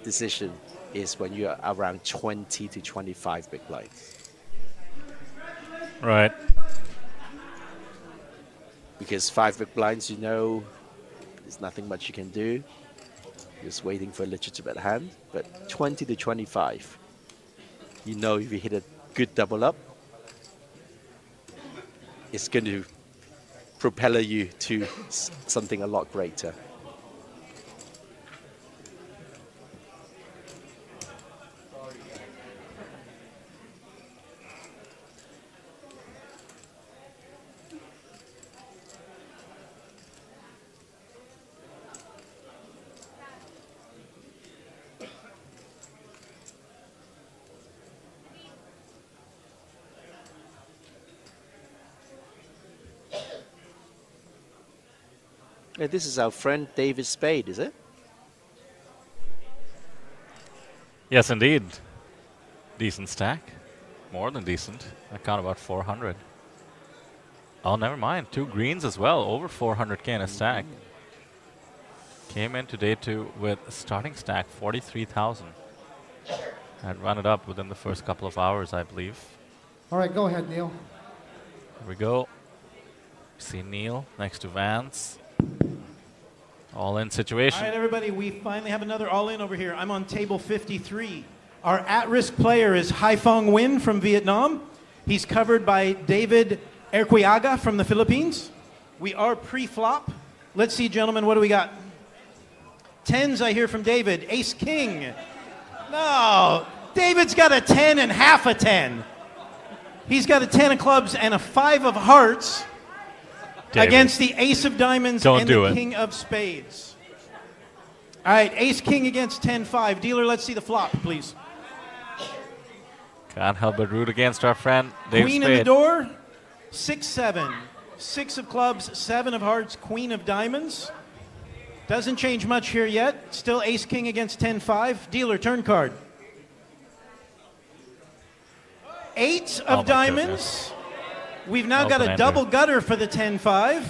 decision is when you're around 20 to 25 big blinds. Right. Because 5 big blinds, there's nothing much you can do. Just waiting for a legitimate hand. But 20 to 25, if you hit a good double up, it's going to propel you to something a lot greater. This is our friend David Spade, is it? Yes, indeed. Decent stack. More than decent. I count about 400. Oh, never mind. 2 greens as well. Over 400k in a stack. Came into day 2 with a starting stack 43,000. Had run it up within the first couple of hours, I believe. All right, go ahead, Neil. Here we go. See Neil next to Vance. All-in situation. All right, everybody, we finally have another all-in over here. I'm on table 53. Our at-risk player is Haifong Nguyen from Vietnam. He's covered by David Erquiaga from the Philippines. We are pre-flop. Let's see, gentlemen, what do we got? 10s I hear from David. Ace-King. No, David's got a 10 and half a 10. He's got a 10 of clubs and a 5 of hearts. David. Against the ace of diamonds Don't and do the it. king of spades. All right, ace-king against 10-5. Dealer, let's see the flop, please. Can't help but root against our friend Dave Queen Spade. in the door, 6-7. 6 of clubs, 7 of hearts, queen of diamonds. Doesn't change much here yet. Still ace-king against 10-5. Dealer, turn card. 8 Oh of my diamonds. goodness. We've now got a Open-ender. double gutter for the 10-5.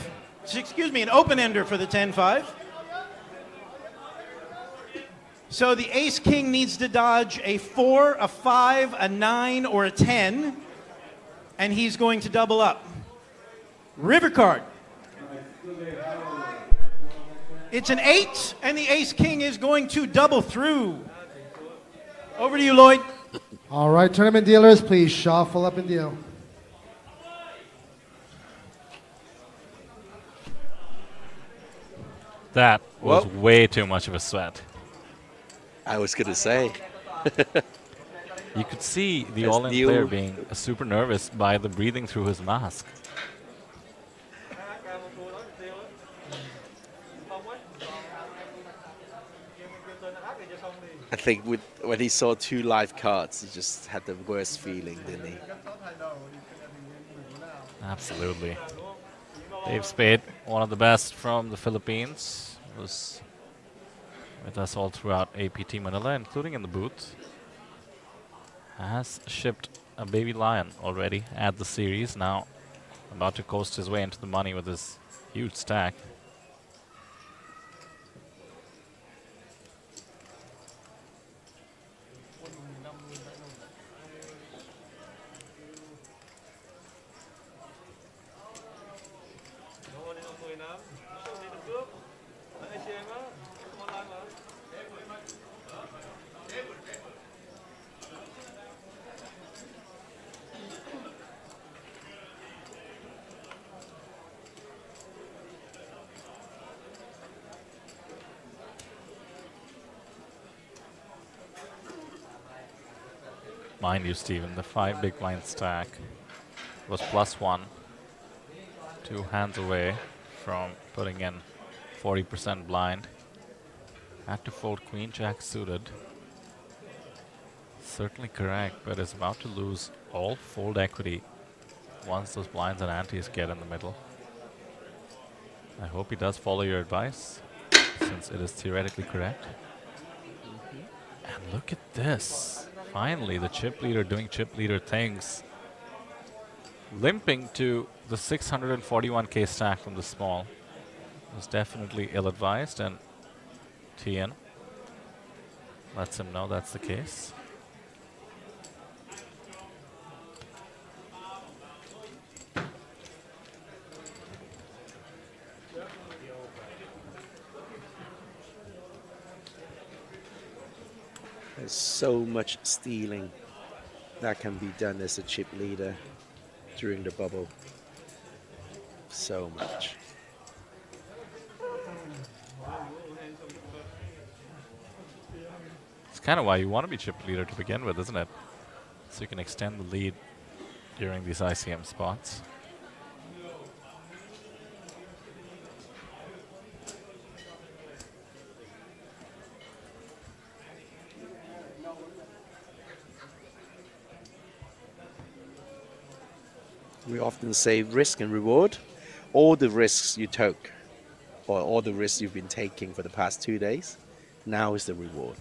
Excuse me, an open-ender for the 10-5. So the ace-king needs to dodge a 4, a 5, a 9, or a 10. And he's going to double up. River card. It's an 8, and the ace-king is going to double through. Over to you, Lloyd. All right, tournament dealers, please shuffle up and deal. That was Whoa. way too much of a sweat. I was going to say. You could see the As all-in Neil- player being super nervous by the breathing through his mask. I think when he saw 2 live cards, he just had the worst feeling, didn't he? Absolutely. Dave Spade, one of the best from the Philippines, was with us all throughout APT Manila, including in the booth. Has shipped a baby lion already at the series, now about to coast his way into the money with his huge stack. Mind you, Steven, the 5 big blind stack was +1. 2 hands away from putting in 40% blind. Had to fold Queen Jack suited. Certainly correct, but is about to lose all fold equity once those blinds and antes get in the middle. I hope he does follow your advice, since it is theoretically correct. And look at this. Finally, the chip leader doing chip leader things. limping to the 641k stack from the small was definitely ill-advised, and Tien lets him know that's the case. There's so much stealing that can be done as a chip leader during the bubble. So much. It's kind of why you want to be chip leader to begin with, isn't it? So you can extend the lead during these ICM spots. We often say risk and reward. All the risks you took, or all the risks you've been taking for the past 2 days, now is the reward.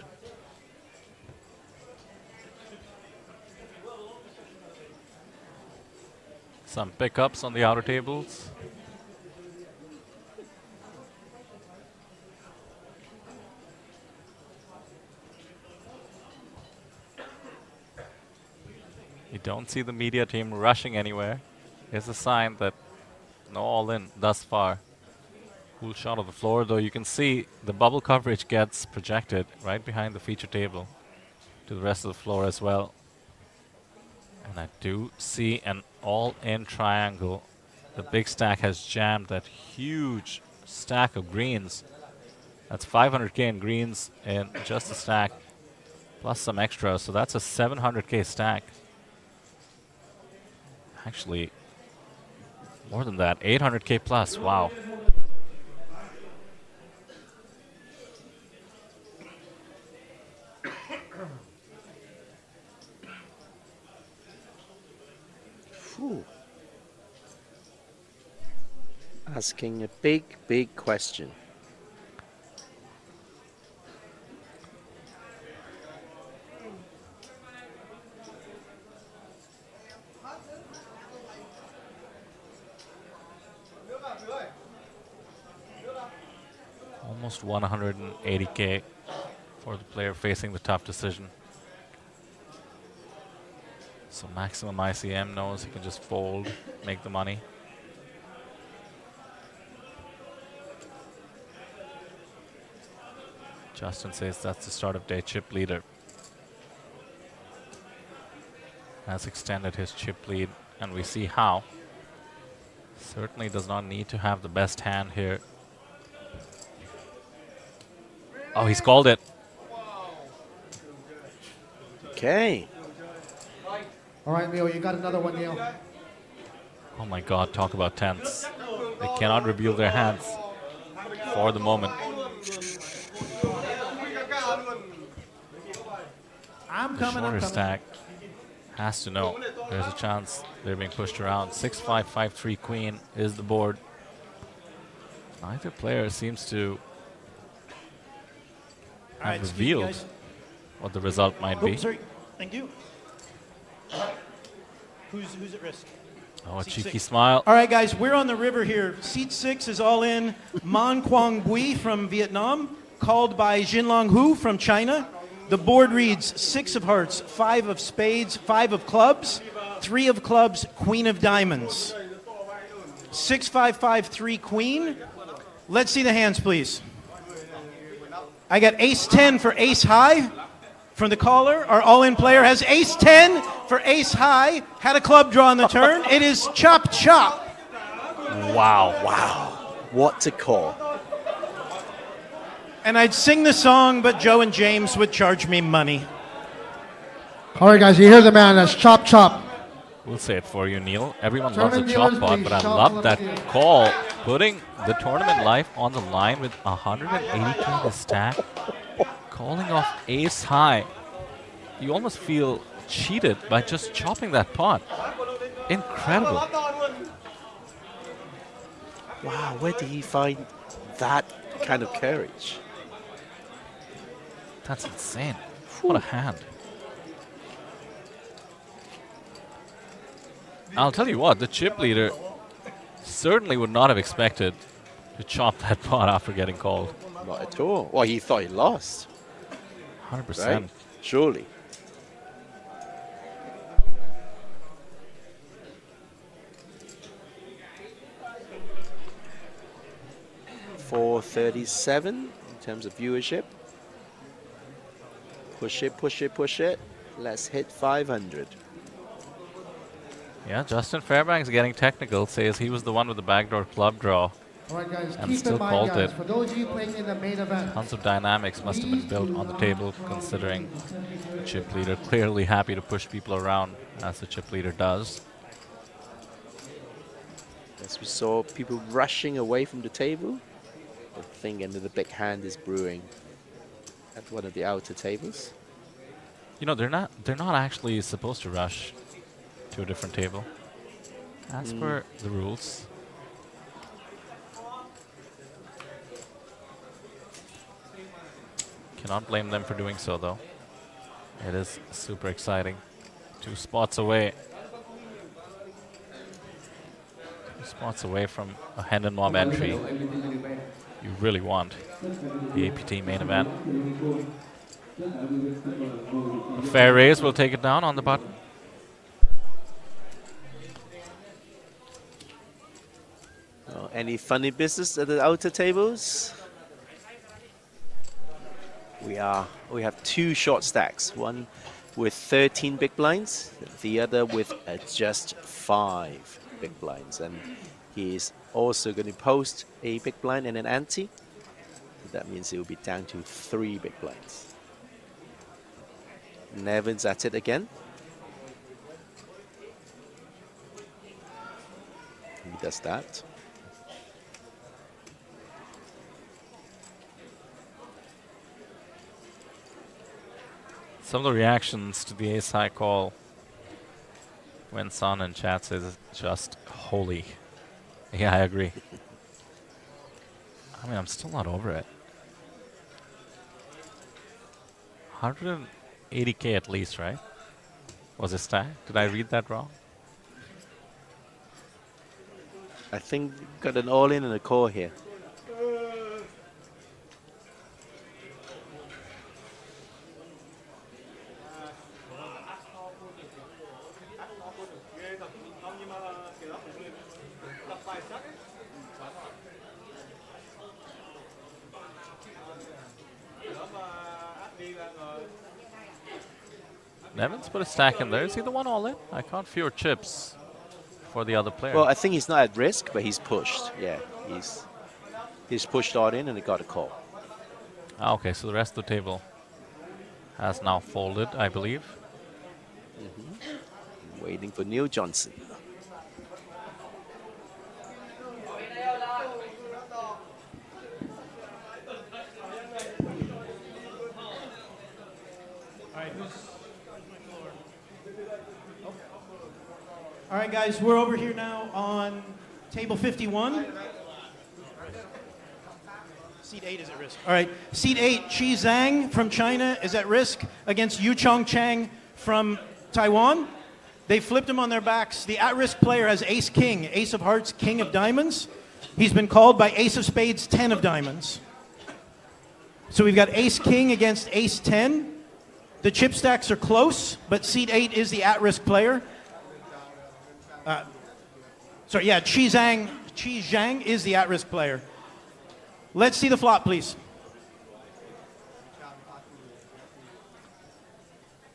Some pickups on the outer tables. You don't see the media team rushing anywhere. It's a sign that no all-in thus far. Cool shot of the floor, though you can see the bubble coverage gets projected right behind the feature table to the rest of the floor as well. And I do see an all-in triangle. The big stack has jammed that huge stack of greens. That's 500k in greens in just a stack, plus some extra, so that's a 700k stack. Actually, more than that, 800k plus, wow. Phew. Asking a big, big question. Almost 180k for the player facing the tough decision. So maximum ICM knows he can just fold, make the money. Justin says that's the start of day chip leader. Has extended his chip lead, and we see how. Certainly does not need to have the best hand here. Oh, he's called it. Okay. All right, Neil, you got another one, Neil. Oh my God, talk about tense. They cannot reveal their hands for the moment. I'm The coming, shorter I'm coming. stack has to know there's a chance they're being pushed around. 6-5, 5-3 queen is the board. Neither player seems to have Alright, excuse me, revealed guys. what the result might be. Oops, sorry. Thank you. Who's at risk? Oh, a Seat cheeky 6. smile. All right, guys, we're on the river here. Seat 6 is all in. Man Quang Bui from Vietnam, called by Jinlong Hu from China. The board reads 6 of hearts, 5 of spades, 5 of clubs, 3 of clubs, queen of diamonds. 6, 5, 5, 3, queen. Let's see the hands, please. I got ace 10 for ace high from the caller. Our all-in player has ace 10 for ace high. Had a club draw on the turn. It is chop chop. Wow. Wow. What a call. And I'd sing the song, but Joe and James would charge me money. All right, guys, you hear the man. That's chop chop. We'll say it for you, Neil. Everyone Tournament loves a chop dealers, pot, please. but I Chop love on that the field. call, putting the tournament life on the line with 180k to stack, calling off ace high. You almost feel cheated by just chopping that pot. Incredible. Wow, where did he find that kind of courage? That's insane. What a hand. I'll tell you what, the chip leader certainly would not have expected to chop that pot after getting called. Not at all. Well, he thought he lost. 100%. Right? Surely. $437 in terms of viewership. Push it, push it, push it. Let's hit 500. Yeah, Justin Fairbanks getting technical, says he was the one with the backdoor club draw. All right, guys, And keep still in mind, called guys, it. for those of you playing in the main event, Tons of dynamics must have been built on the table, considering the chip leader clearly happy to push people around, as the chip leader does. As we saw people rushing away from the table, I think another big hand is brewing at one of the outer tables. You know, they're not actually supposed to rush to a different table, as per the rules. Cannot blame them for doing so, though. It is super exciting. 2 spots away. 2 spots away from a hand and mob entry you really want. The APT main event. A fair raise will take it down on the button. Any funny business at the outer tables? We have 2 short stacks, one with 13 big blinds, the other with just 5 big blinds, and he's also going to post a big blind and an ante. That means it will be down to 3 big blinds. Nevin's at it again. He does that. Some of the reactions to the ace high call when Son in chat says just holy. Yeah, I agree. I mean, I'm still not over it. 180K at least, right? Was it stack? Did I read that wrong? I think got an all-in and a call here. Nevin's put a stack in there. Is he the one all in? I can't fewer chips for the other player. Well, I think he's not at risk, but he's pushed. Yeah, he's pushed all in and he got a call. Ah, okay, so the rest of the table has now folded, I believe. Waiting for Neil Johnson. All right, guys, we're over here now on table 51. Seat 8 is at risk. All right, seat 8, Qi Zhang from China is at risk against Yu Chong Chang from Taiwan. They flipped him on their backs. The at-risk player has ace-king, ace of hearts, king of diamonds. He's been called by ace of spades, 10 of diamonds. So we've got ace-king against ace-10. The chip stacks are close, but seat 8 is the at-risk player. Sorry, yeah, Qi Zhang is the at-risk player. Let's see the flop, please.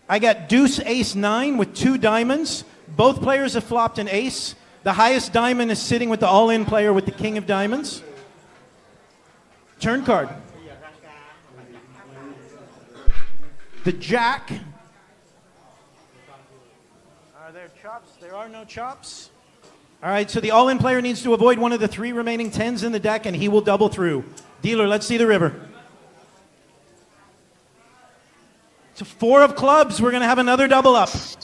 I got deuce ace 9 with 2 diamonds. Both players have flopped an ace. The highest diamond is sitting with the all-in player with the king of diamonds. Turn card. The jack. Are there chops? There are no chops. All right, so the all-in player needs to avoid one of the 3 remaining 10s in the deck, and he will double through. Dealer, let's see the river. So 4 of clubs, we're going to have another double up. I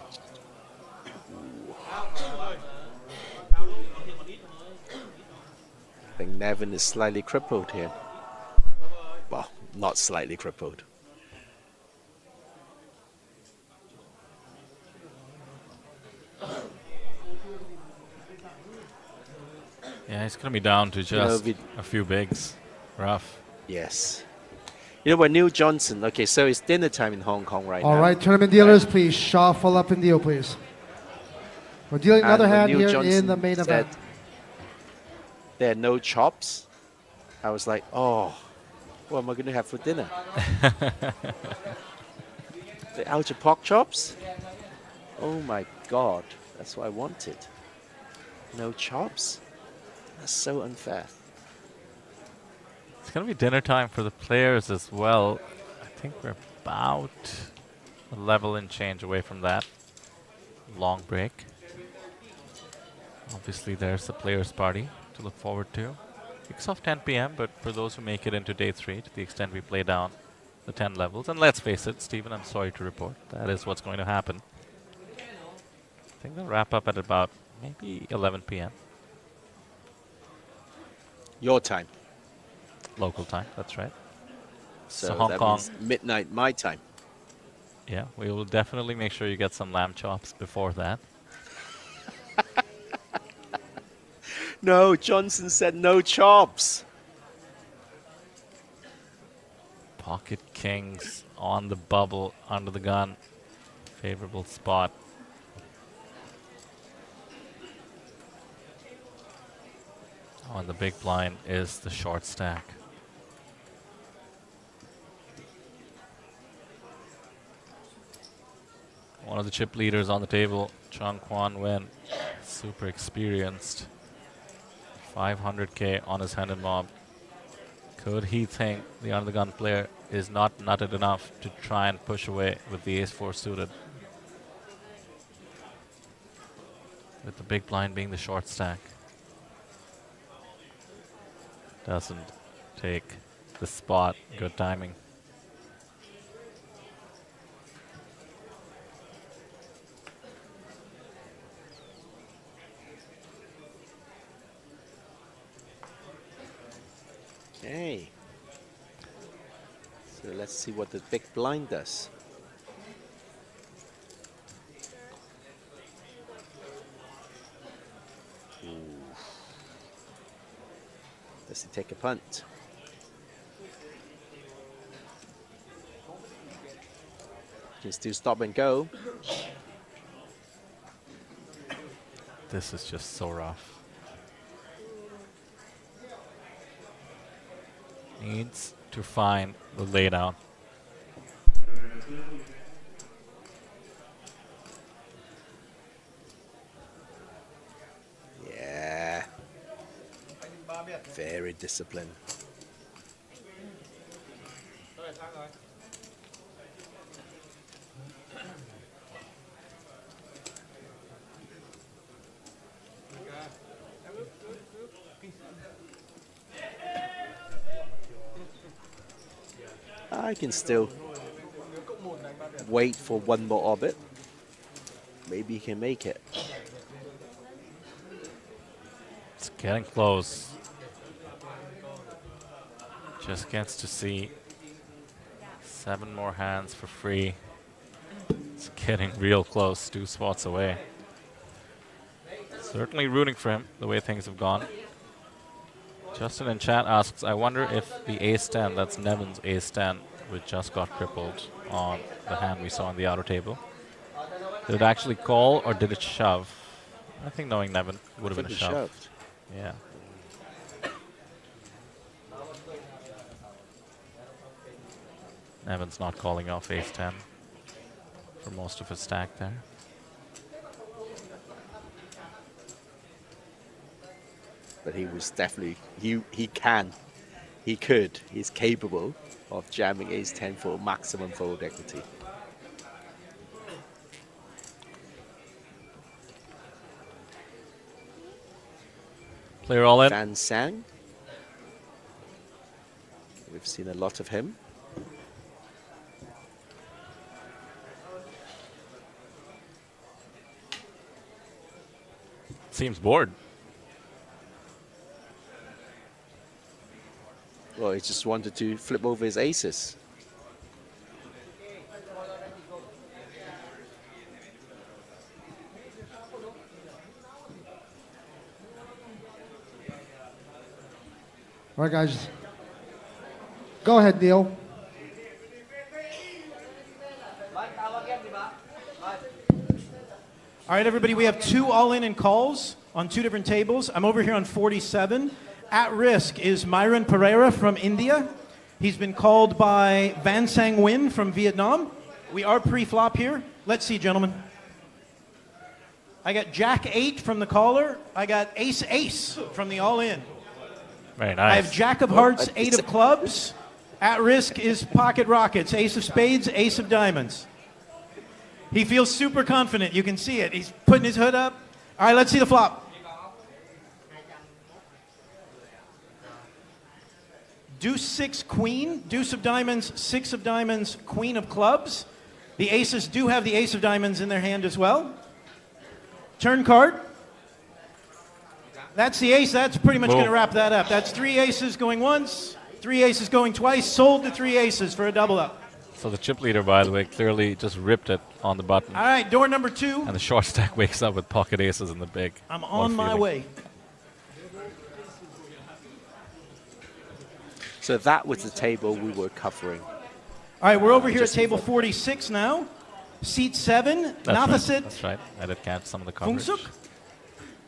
think Nevin is slightly crippled here. Well, not slightly crippled. Yeah, he's going to be down to You know, just a few bigs. Rough. Yes. You know, when Neil Johnson, okay, so it's dinner time in Hong Kong right now. All right, tournament dealers, please shuffle up and deal, please. We're dealing another And when hand Neil here Johnson in the main said event. there are no chops, I was like, oh, what am I going to have for dinner? The outer pork chops? Oh my God, that's what I wanted. No chops? That's so unfair. It's going to be dinner time for the players as well. I think we're about a level and change away from that. Long break. Obviously, there's the players' party to look forward to. Kicks off 10 p.m., but for those who make it into day 3, to the extent we play down the 10 levels, and let's face it, Stephen, I'm sorry to report, that is what's going to happen. I think they'll wrap up at about maybe 11 p.m. Your time. Local time, that's right. So Hong that Kong. means midnight my time. Yeah, we will definitely make sure you get some lamb chops before that. No, Johnson said no chops. Pocket kings on the bubble, under the gun. Favorable spot. On the big blind is the short stack. One of the chip leaders on the table, Chung Kwan Wen, super experienced. 500k on his hand and mob. Could he think the under the gun player is not nutted enough to try and push away with the ace-4 suited? With the big blind being the short stack. Doesn't take the spot. Good timing. Okay. So let's see what the big blind does. Ooh. Does he take a punt? Can still stop and go. This is just so rough. Needs to find the laydown. Yeah. Very disciplined. I can still wait for one more orbit. Maybe he can make it. It's getting close. Just gets to see 7 more hands for free. It's getting real close, 2 spots away. Certainly rooting for him, the way things have gone. Justin in chat asks, I wonder if the ace-10, that's Nevin's ace-10, which just got crippled on the hand we saw on the outer table. Did it actually call or did it shove? I think knowing Nevin would have been a shove. Shoved. Yeah. Nevin's not calling off ace-10 for most of his stack there. But he was definitely, he could, he's capable of jamming ace-10 for maximum fold equity. Player all in. Fan Sang. We've seen a lot of him. Seems bored. Well, he just wanted to flip over his aces. All right, guys. Go ahead, Neil. All right, everybody, we have 2 all-in and calls on 2 different tables. I'm over here on 47. At risk is Myron Pereira from India. He's been called by Van Sang Nguyen from Vietnam. We are pre-flop here. Let's see, gentlemen. I got Jack 8 from the caller. I got Ace Ace from the all-in. Very I nice. have Jack of Hearts, 8 of clubs. At risk is Pocket Rockets, Ace of Spades, Ace of Diamonds. He feels super confident. You can see it. He's putting his hood up. All right, let's see the flop. Deuce 6 Queen, Deuce of Diamonds, 6 of Diamonds, Queen of Clubs. The aces do have the Ace of Diamonds in their hand as well. Turn card. That's the ace. That's pretty much going to wrap that up. That's 3 aces going once, 3 aces going twice. Sold to 3 aces for a double up. So the chip leader, by the way, clearly just ripped it on the button. All right, door number 2. And the short stack wakes up with pocket aces in the big. I'm on my way. So that was the table we were covering. All right, we're over here at table 46 now. Seat 7, That's Nathasit right. That's right. I did catch some of the coverage. Phungsuk.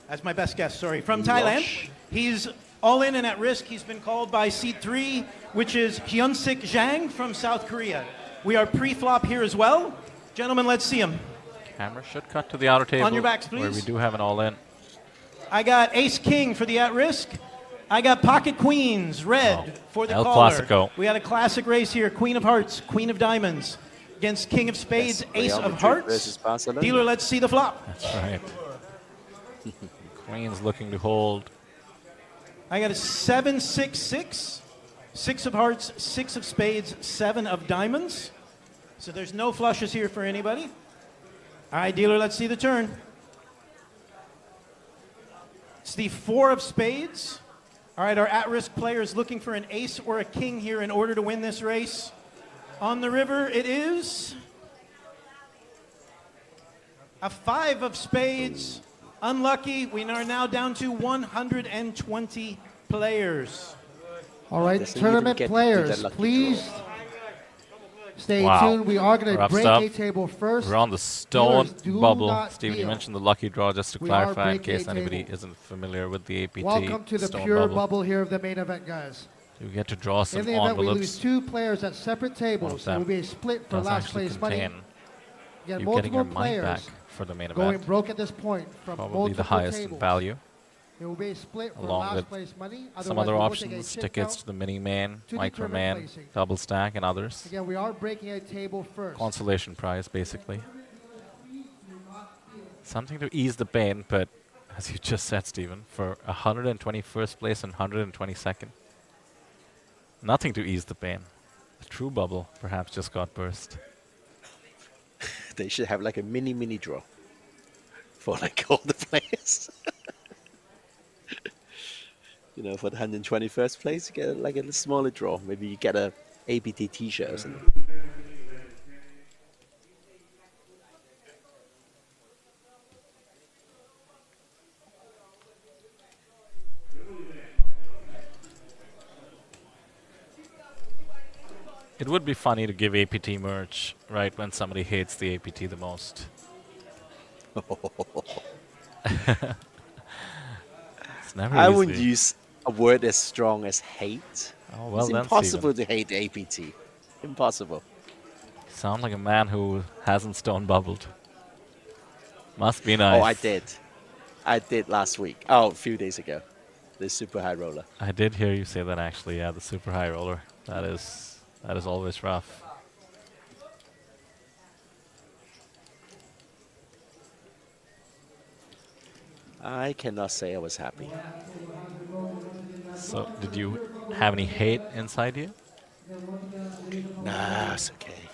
That's my best guess, sorry. From Thailand. He's all in and at risk. He's been called by seat 3, which is Hyunsik Zhang from South Korea. We are pre-flop here as well. Gentlemen, let's see him. Camera should cut to the outer table. On your backs, Where we please. do have an all-in. I got Ace King for the at risk. I got Pocket Queens, red, for the El caller. Clasico. We had a classic race here. Queen of Hearts, Queen of Diamonds against King of Spades, Yes, Ace Real of Madrid versus Hearts. Barcelona. Dealer, let's see the flop. That's right. Queen's looking to hold. I got a 7-6-6, 6 of Hearts, 6 of Spades, 7 of Diamonds. So there's no flushes here for anybody. All right, dealer, let's see the turn. It's the 4 of Spades. All right, our at-risk player is looking for an ace or a king here in order to win this race. On the river, it is a 5 of Spades. Unlucky. We are now down to 120 players. All right, Listen, you tournament didn't get players, that lucky please stay Wow. tuned. We are going to Rough break stuff. a table first. We're on the stone Dealers, do bubble. not Steven, you deal. mentioned the lucky draw. Just to We are clarify, in breaking case a anybody table. isn't familiar with the APT Welcome to the stone pure bubble. bubble here of the main event, guys. You get to draw some In the event we lose envelopes. 2 players at separate tables, there will be a split for does last actually place money. contain Again, you getting your multiple money back players for the main going event. broke at this point from Probably multiple the highest in tables. value. It will be a split for Along last with place money. some Otherwise, other we will take a options, chip tickets count to the mini main, to micro determine main, placing. double stack, and others. Again, we are breaking a table first. Consolation prize, basically. Something to ease the pain, but as you just said, Stephen, for 121st place and 122nd, nothing to ease the pain. The true bubble perhaps just got burst. They should have like a mini draw for like all the players. You know, for the 121st place, you get like a smaller draw. Maybe you get a APT T-shirt or something. It would be funny to give APT merch right when somebody hates the APT the most. It's never I easy. wouldn't use a word as strong as hate. Oh, well it's then, impossible to hate APT. Impossible. Sound like a man who hasn't stone bubbled. Must be nice. Oh, I did. I did last week. Oh, a few days ago. The super high roller. I did hear you say that actually. Yeah, the super high roller. That is always rough. I cannot say I was happy. So, did you have any hate inside you? Nah, it's okay.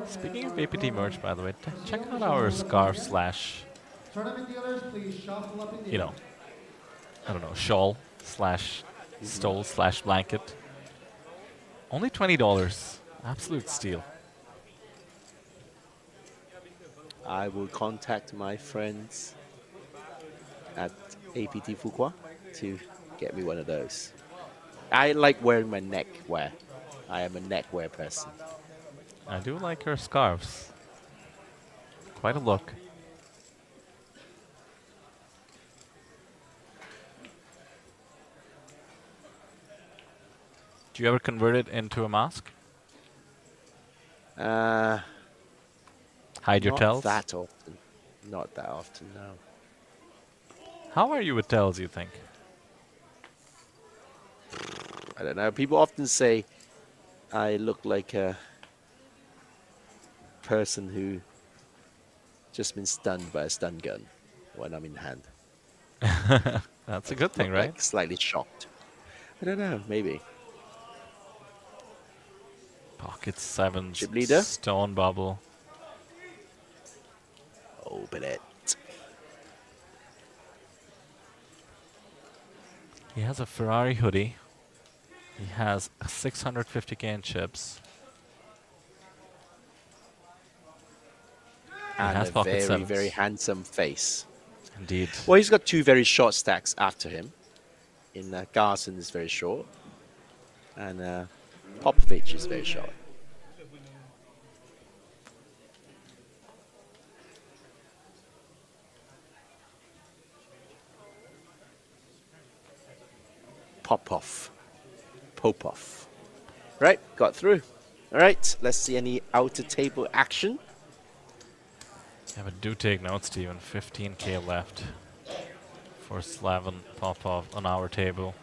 Speaking of APT merch, by the way, check out our scarf slash, Tournament dealers, please shuffle up in the you know, I don't know, shawl slash stole slash blanket. Only $20. Absolute steal. I will contact my friends at APT Phu Quoc to get me one of those. I like wearing my neckwear. I am a neckwear person. I do like her scarves. Quite a look. Do you ever convert it into a mask? Hide your not tells? that often. Not that often, no. How are you with tells, you think? I don't know. People often say I look like a person who just been stunned by a stun gun when I'm in hand. That's a good thing, Look right? Like slightly shocked. I don't know. Maybe. Pocket sevens. Chip leader? Stone bubble. Open it. He has a Ferrari hoodie. He has 650k in chips. He And has a pocket very, sevens. very handsome face. Indeed. Well, he's got two very short stacks after him. In Garson is very short. And Popovich is very short. Popov. Right, got through. All right, let's see any outer table action. Yeah, but do take note, Steven. 15k left for Slaven Popov on our table.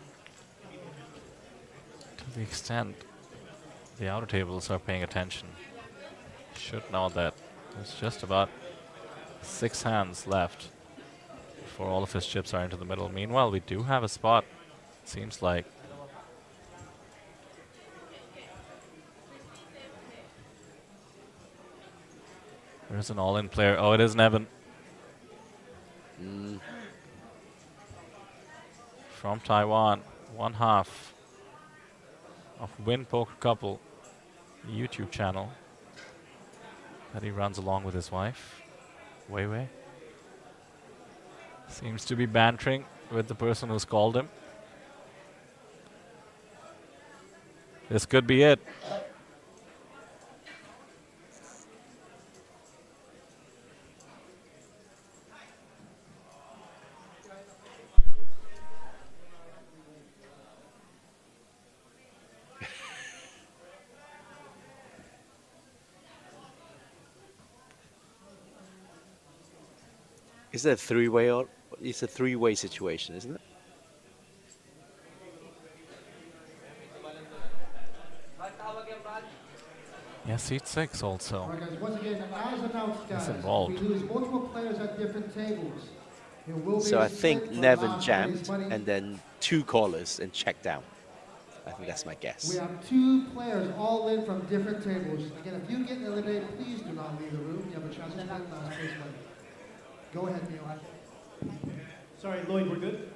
To the extent the outer tables are paying attention, you should know that there's just about 6 hands left before all of his chips are into the middle. Meanwhile, we do have a spot, seems like. There's an all-in player. Oh, it is Nevin. From Taiwan, 1/2 of Win Poker Couple YouTube channel that he runs along with his wife, Wei Wei. Seems to be bantering with the person who's called him. This could be it. Is it a three-way or it's a three-way situation, isn't it? Yeah, seat 6 also. All right, guys, once again, as announced, guys, involved. if we lose multiple players at different tables, there will be So a I think split for Nevin round jammed prize money. and then 2 callers and checked down. I think that's my guess. We have 2 players all in from different tables. Again, if you get eliminated, please do not leave the room. You have a chance to win last place money. Go ahead, Neil. Sorry, Lloyd, we're good?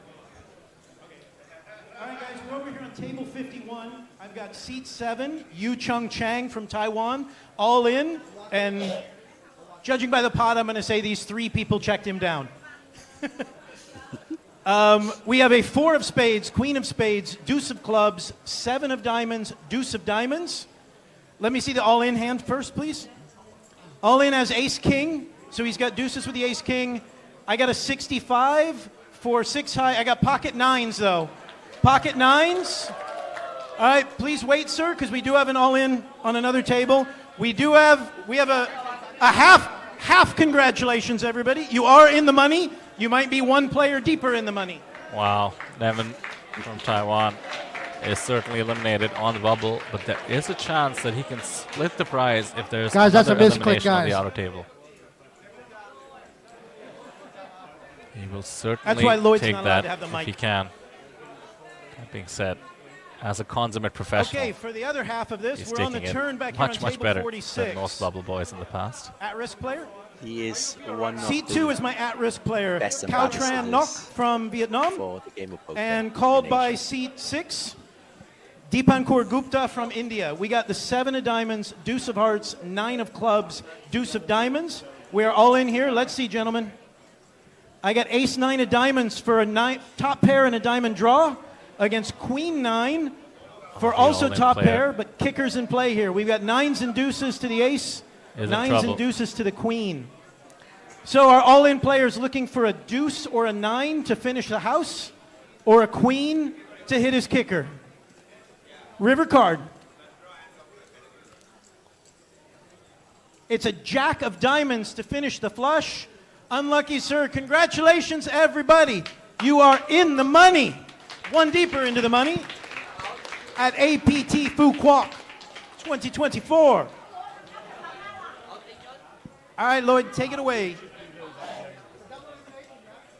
All right, guys, we're over here on table 51. I've got seat 7, Yu Chung Chang from Taiwan, all in. And judging by the pot, I'm going to say these 3 people checked him down. We have a 4 of spades, Queen of spades, Deuce of clubs, 7 of diamonds, Deuce of diamonds. Let me see the all-in hand first, please. All-in has ace king, so he's got deuces with the ace king. I got a 65 for 6 high. I got pocket 9s, though. Pocket 9s. All right, please wait, sir, because we do have an all-in on another table. We have a half congratulations, everybody. You are in the money. You might be 1 player deeper in the money. Wow, Nevin from Taiwan is certainly eliminated on the bubble, but there is a chance that he can split the prize if there's Guys, that's another a misclick, elimination on the guys. outer table. He will certainly That's why Lloyd's take not allowed that to have the if mic. he can. That being said, as a consummate professional, Okay, for the other half of this, he's we're on the taking turn it back here on much table better 46. than most bubble boys in the past. At-risk player. He is one of Seat the 2 is my at-risk player, best Cao Tran Ngoc ambassadors from Vietnam. for the game of poker. And called by seat 6, Deepankar Gupta from India. We got the 7 of diamonds, Deuce of hearts, 9 of clubs, Deuce of diamonds. We're all in here. Let's see, gentlemen. I got ace 9 of diamonds for a top pair and a diamond draw. against Queen 9 for the also all-in top player. pair, but kickers in play here. We've got 9s and deuces to the ace, Is in 9s trouble. and deuces to the queen. So are all-in players looking for a deuce or a 9 to finish the house, or a queen to hit his kicker? River card. It's a jack of diamonds to finish the flush. Unlucky, sir. Congratulations, everybody. You are in the money. One deeper into the money at APT Phu Quoc 2024. All right, Lloyd, take it away.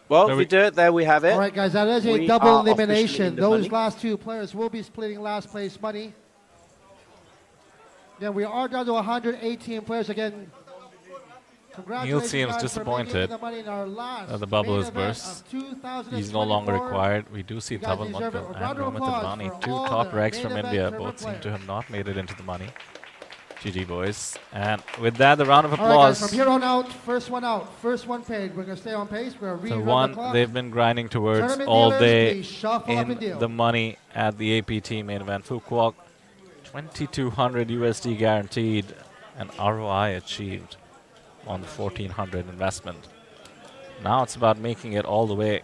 Well, if we do it, there we have it. All right, guys, that is a We double are officially elimination. in the Those money. last two players will be splitting last place money. Again, we are down to 118 players. Again, Neil congratulations, seems guys, for disappointed making the money in our last that the bubble main is event burst. of 2024. He's no longer required. We do see You guys double deserve Mudville a round and of Roman applause Tadvani. for Two all top the ranks main from event India. river Both seem players. to have not made it into the money. GG, boys. And with that, the round of All right, guys, applause. from here on out, first one out, first one paid. We're going to stay on pace. We're going to The rerun one the clock. they've been grinding towards Tournament all dealers, day please shuffle up and in deal. the money at the APT main event. Phu Quoc, 2,200 USD guaranteed and ROI achieved on the 1,400 investment. Now it's about making it all the way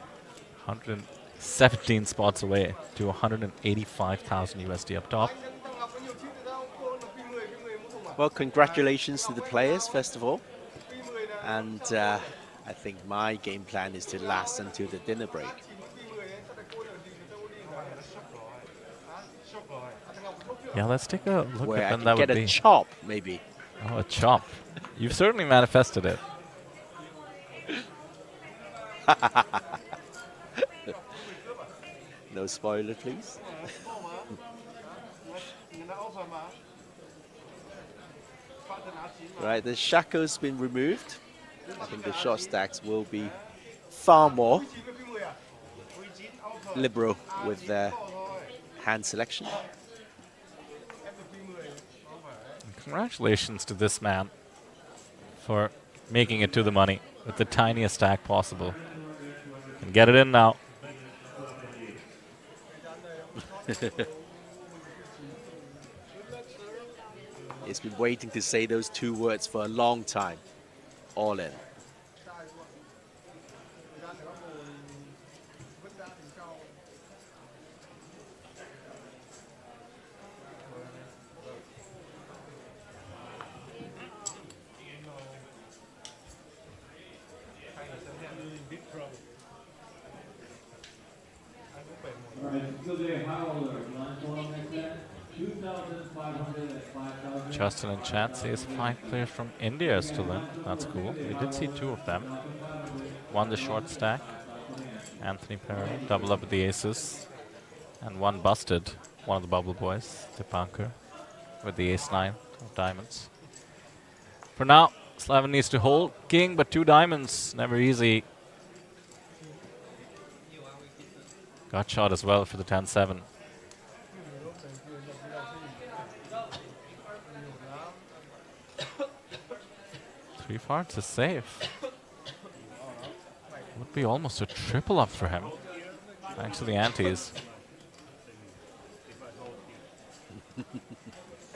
117 spots away to 185,000 USD up top. Well, congratulations to the players, first of all. And I think my game plan is to last until the dinner break. Yeah, let's take a look Where at I when can that would get a be. chop, maybe. Oh, a chop. You've certainly manifested it. No spoiler, please. Right, the shackle's been removed. I think the shot stacks will be far more liberal with their hand selection. Congratulations to this man for making it to the money with the tiniest stack possible. Can get it in now. He's been waiting to say those two words for a long time. All in. All right, today, high roller, line 12 next set, 2,500 and 5,000. Justin and Chad says 5 players from India are still in. That's cool. We did see 2 of them. One the short stack, Anthony Perry, double up with the aces. And one busted, one of the bubble boys, Dipankar, with the ace-9 of diamonds. For now, Slavin needs to hold king, but 2 diamonds, never easy. Got shot as well for the 10-7. Three farts is safe. Would be almost a triple up for him. Thanks to the antes.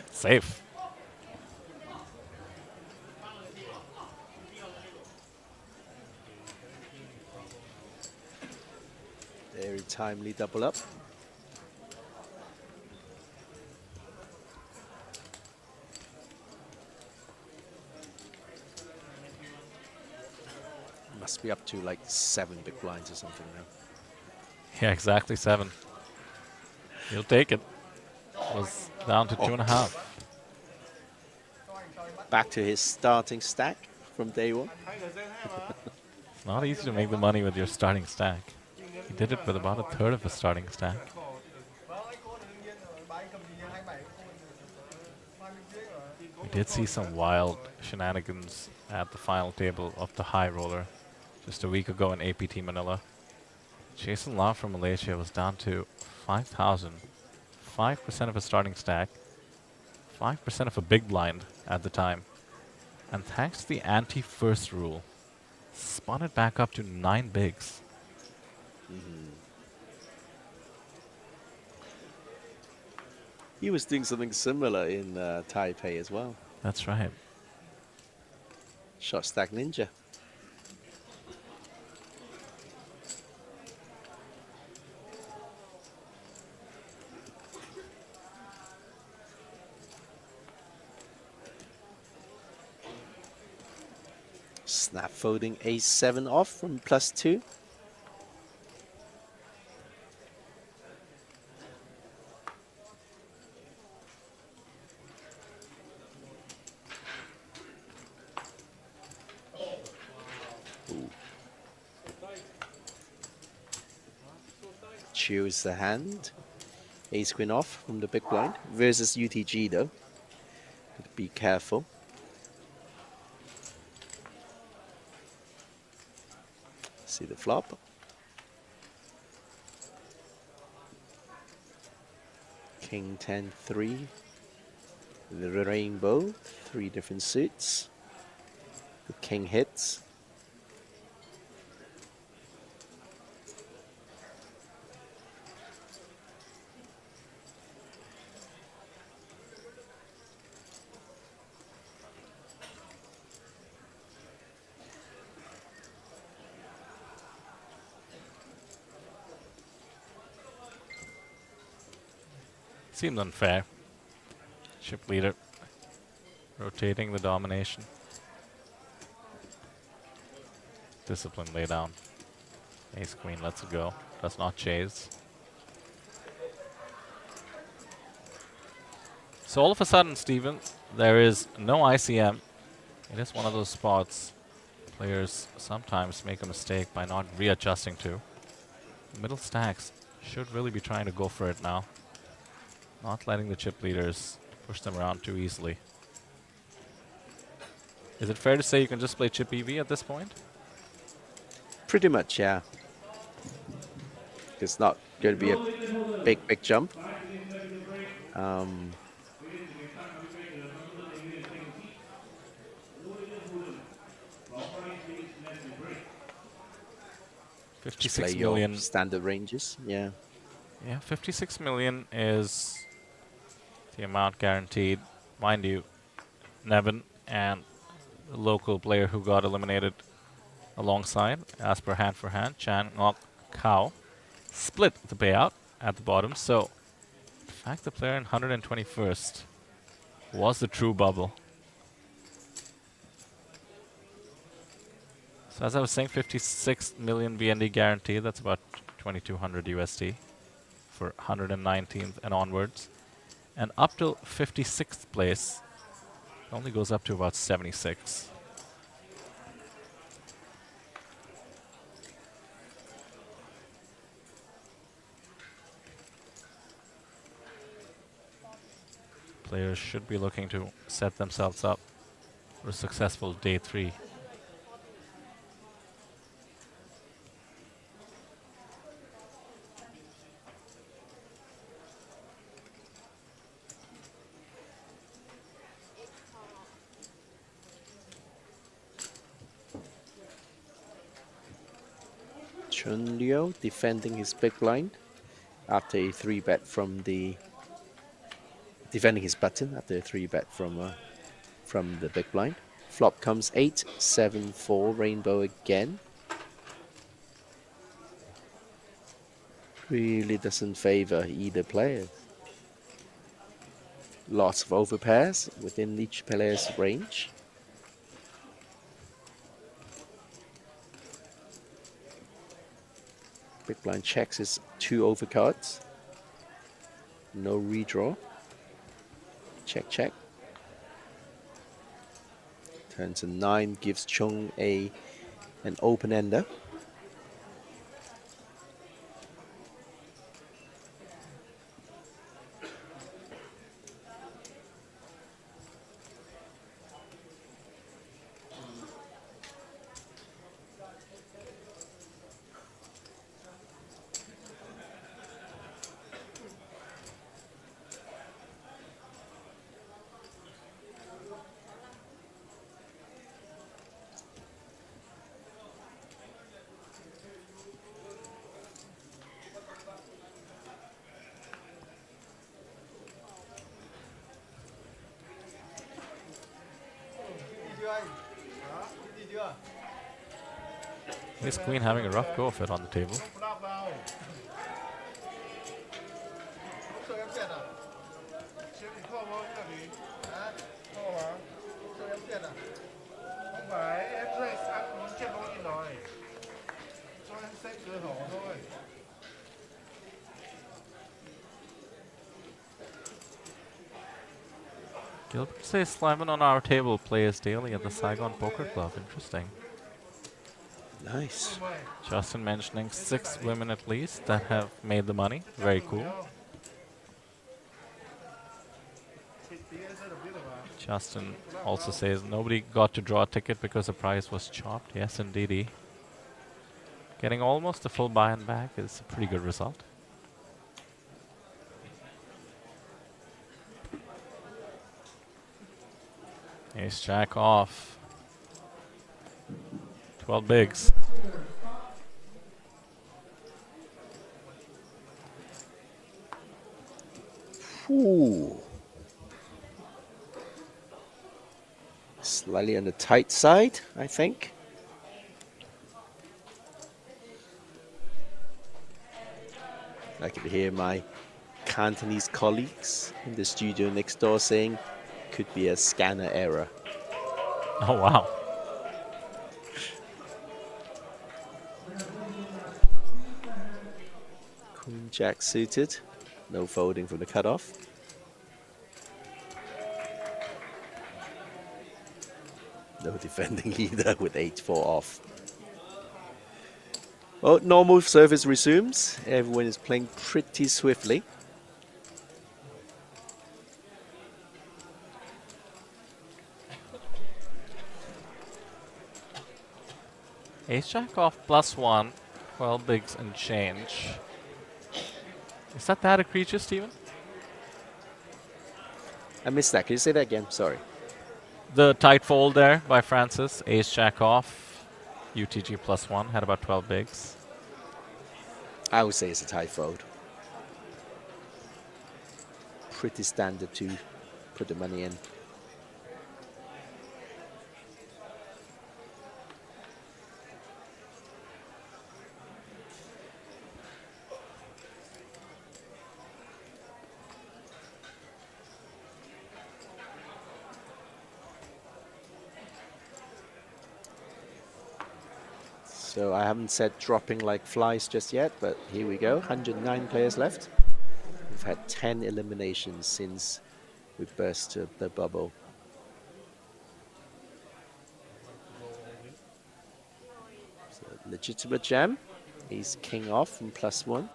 Safe. Very timely double up. Must be up to like 7 big blinds or something now. Yeah, exactly 7. He'll take it. Was down to 2.5. Back to his starting stack from day one. It's not easy to make the money with your starting stack. He did it with about 1/3 of his starting stack. We did see some wild shenanigans at the final table of the high roller just a week ago in APT Manila. Jason Lau from Malaysia was down to 5,000. 5% of his starting stack. 5% of a big blind at the time. And thanks to the anti-first rule, spun it back up to 9 bigs. He was doing something similar in Taipei as well. That's right. Shot stack ninja. Snap folding ace-7 off from +2. Ooh. Choose the hand. Ace-queen off from the big blind versus UTG though. Be careful. See the flop. King 10-3. The rainbow. 3 different suits. The king hits. Seems unfair. Chip leader rotating the domination. Discipline lay down. Ace queen lets it go. Does not chase. So all of a sudden, Steven, there is no ICM. It is one of those spots players sometimes make a mistake by not readjusting to. Middle stacks should really be trying to go for it now. Not letting the chip leaders push them around too easily. Is it fair to say you can just play chip EV at this point? Pretty much, yeah. It's not going to be a big jump. $56 your million. Standard ranges, yeah. Yeah, 56 million is the amount guaranteed. Mind you, Nevin and the local player who got eliminated alongside, as per hand for hand, Chan Ngok Kao, split the payout at the bottom. So, in fact, the player in 121st was the true bubble. So, as I was saying, 56 million VND guaranteed. That's about 2,200 USD for 119th and onwards. And up till 56th place, it only goes up to about 76. Players should be looking to set themselves up for a successful day 3. Chun Liu defending his big blind after a 3-bet from the defending his button after a 3-bet from the big blind. Flop comes 8-7-4 rainbow again. Really doesn't favor either player. Lots of overpairs within each player's range. Big blind checks his 2 overcards. No redraw. Check, check. Turns a 9, gives Chung an open ender. Ace Queen having a rough go of it on the table. Gilbert says Slavin on our table plays daily at the Saigon Poker Club. Interesting. Nice. Justin mentioning 6 women at least that have made the money. Very cool. Justin also says nobody got to draw a ticket because the prize was chopped. Yes, indeedy. Getting almost a full buy and back is a pretty good result. Ace Jack off. 12 bigs. Ooh. Slightly on the tight side, I think. I can hear my Cantonese colleagues in the studio next door saying could be a scanner error. Oh, wow. Queen Jack suited. No folding from the cutoff. No defending either with 8-4 off. Well, normal service resumes. Everyone is playing pretty swiftly. Ace Jack off +1. 12 bigs and change. Is that a creature, Steven? I missed that. Can you say that again? Sorry. The tight fold there by Francis. Ace Jack off. UTG +1. Had about 12 bigs. I would say it's a tight fold. Pretty standard to put the money in. So I haven't said dropping like flies just yet, but here we go. 109 players left. We've had 10 eliminations since we burst the bubble. So legitimate jam. He's king off and +1.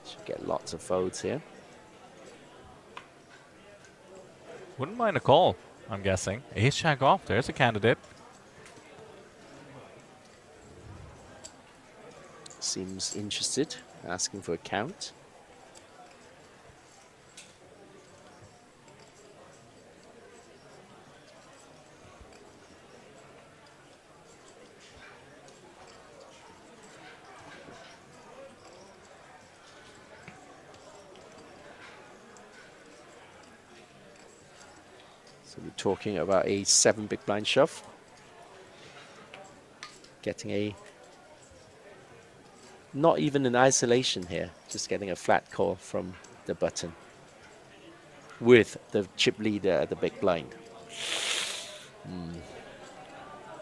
Should get lots of folds here. Wouldn't mind a call, I'm guessing. Ace Jack off. There's a candidate. Seems interested, asking for a count. So we're talking about a 7 big blind shove. Getting a not even an isolation here, just getting a flat call from the button with the chip leader at the big blind.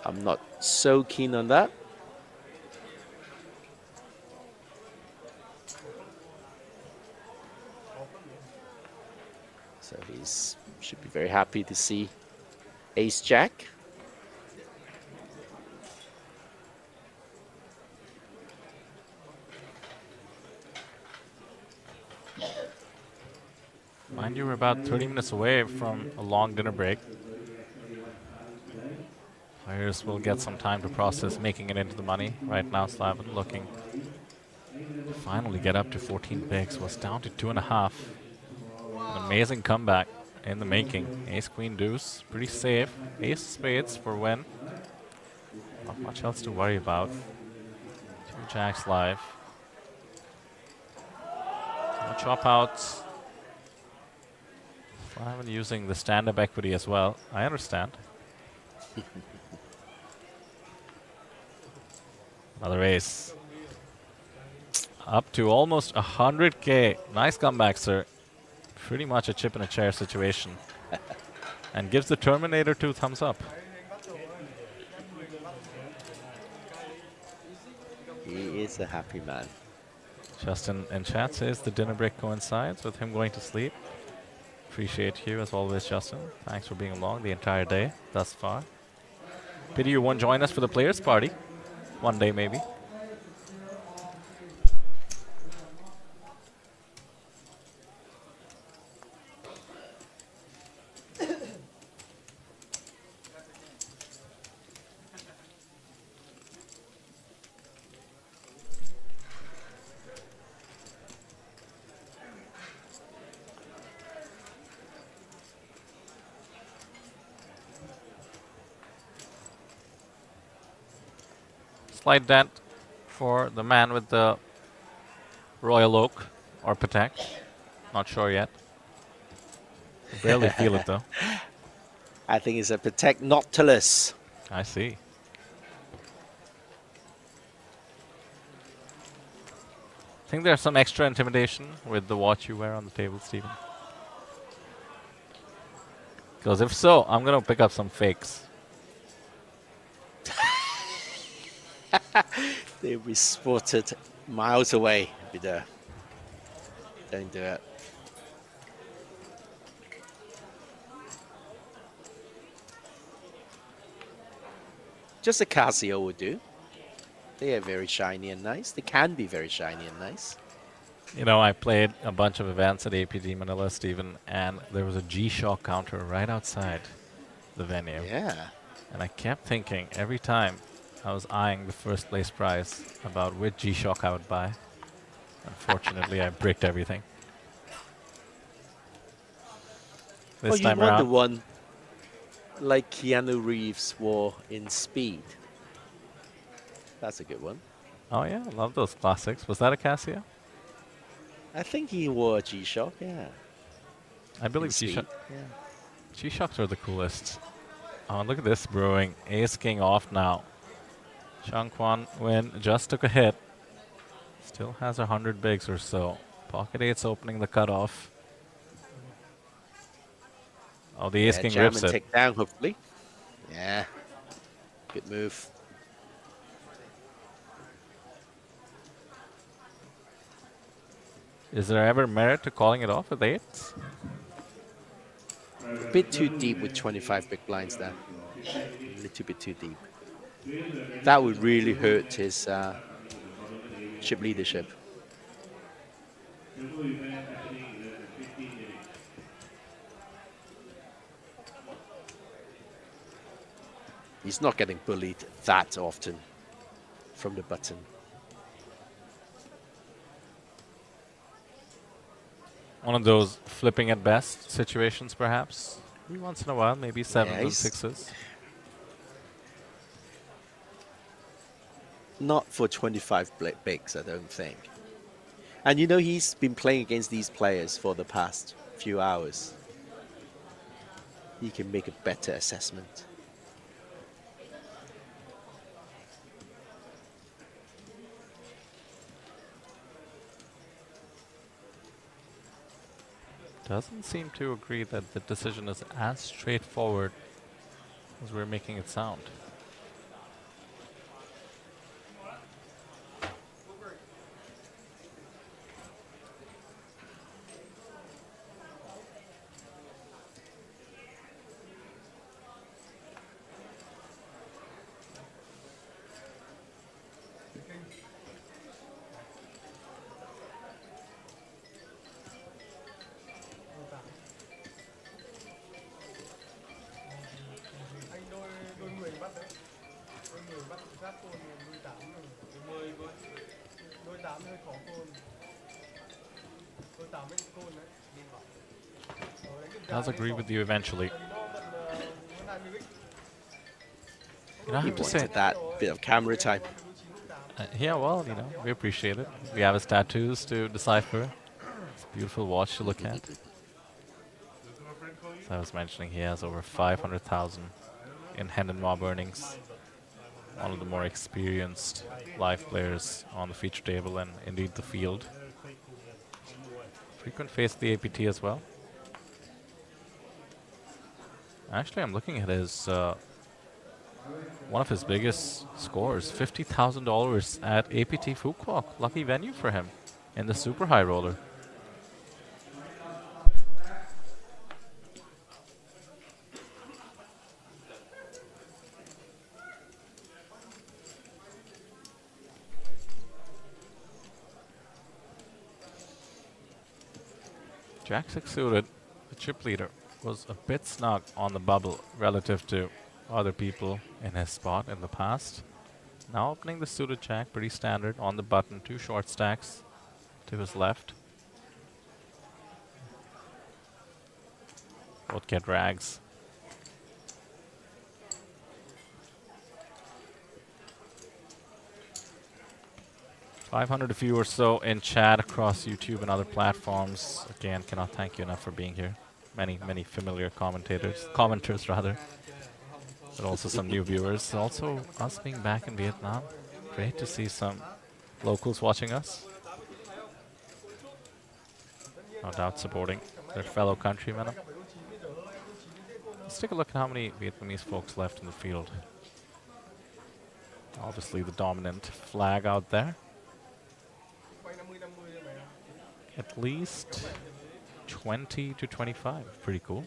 I'm not so keen on that. So he's should be very happy to see Ace Jack. Mind you, we're about 30 minutes away from a long dinner break. Players will get some time to process making it into the money. Right now, Slavin looking to finally get up to 14 bigs. Was down to 2.5. An amazing comeback in the making. Ace, Queen, Deuce. Pretty safe. Ace spades for win. Not much else to worry about. 2 jacks live. No chop outs. I've been using the stand-up equity as well. I understand. Another ace. Up to almost 100K. Nice comeback, sir. Pretty much a chip in a chair situation. And gives the Terminator 2 thumbs up. He is a happy man. Justin in chat says the dinner break coincides with him going to sleep. Appreciate you as always, Justin. Thanks for being along the entire day thus far. Pity you won't join us for the players' party. One day, maybe. Slight dent for the man with the Royal Oak or Patek. Not sure yet. Barely feel it though. I think it's a Patek Nautilus. I see. Think there's some extra intimidation with the watch you wear on the table, Stephen? Because if so, I'm going to pick up some fakes. They'll be spotted miles away. Be there. Don't do it. Just a Casio would do. They are very shiny and nice. They can be very shiny and nice. You know, I played a bunch of events at APT Manila, Stephen, and there was a G-Shock counter right outside the venue. Yeah. And I kept thinking every time I was eyeing the first place prize about which G-Shock I would buy. Unfortunately, I bricked everything. This time you want the around, one like Keanu Reeves wore in Speed. That's a good one. oh yeah, I love those classics. Was that a Casio? I think he wore a G-Shock, yeah. I believe In Speed, G-Shock. yeah. G-Shocks are the coolest. Oh, look at this brewing. Ace King off now. Chang Kwan Win just took a hit. Still has 100 bigs or so. Pocket 8's opening the cutoff. Oh, the Ace King jam rips and it. take down, hopefully. Yeah. Good move. Is there ever merit to calling it off with 8s? A bit too deep with 25 big blinds there. A little bit too deep. That would really hurt his chip leadership. He's not getting bullied that often from the button. One of those flipping at best situations, perhaps. Every once in a while, maybe 7s and he's 6s. Not for 25 bigs, I don't think. And you know, he's been playing against these players for the past few hours. He can make a better assessment. Doesn't seem to agree that the decision is as straightforward as we're making it sound. Does agree with you eventually. You know, I He have to say wanted that bit of camera time. Yeah, well, you know, we appreciate it. We have his tattoos to decipher. It's a beautiful watch to look at. As I was mentioning, he has over 500,000 in hand and mob earnings. One of the more experienced live players on the feature table and indeed the field. Frequent face of the APT as well. Actually, I'm looking at his one of his biggest scores, $50,000 at APT Phu Quoc. Lucky venue for him in the super high roller. Jack 6 suited, the chip leader, was a bit snug on the bubble relative to other people in his spot in the past. Now opening the suited jack, pretty standard on the button, 2 short stacks to his left. Both get rags. $500 of you or so in chat across YouTube and other platforms. Again, cannot thank you enough for being here. Many, many familiar commenters rather. But also some new viewers. Also, us being back in Vietnam. Great to see some locals watching us. No doubt supporting their fellow countrymen. Let's take a look at how many Vietnamese folks left in the field. Obviously the dominant flag out there. At least 20 to 25. Pretty cool.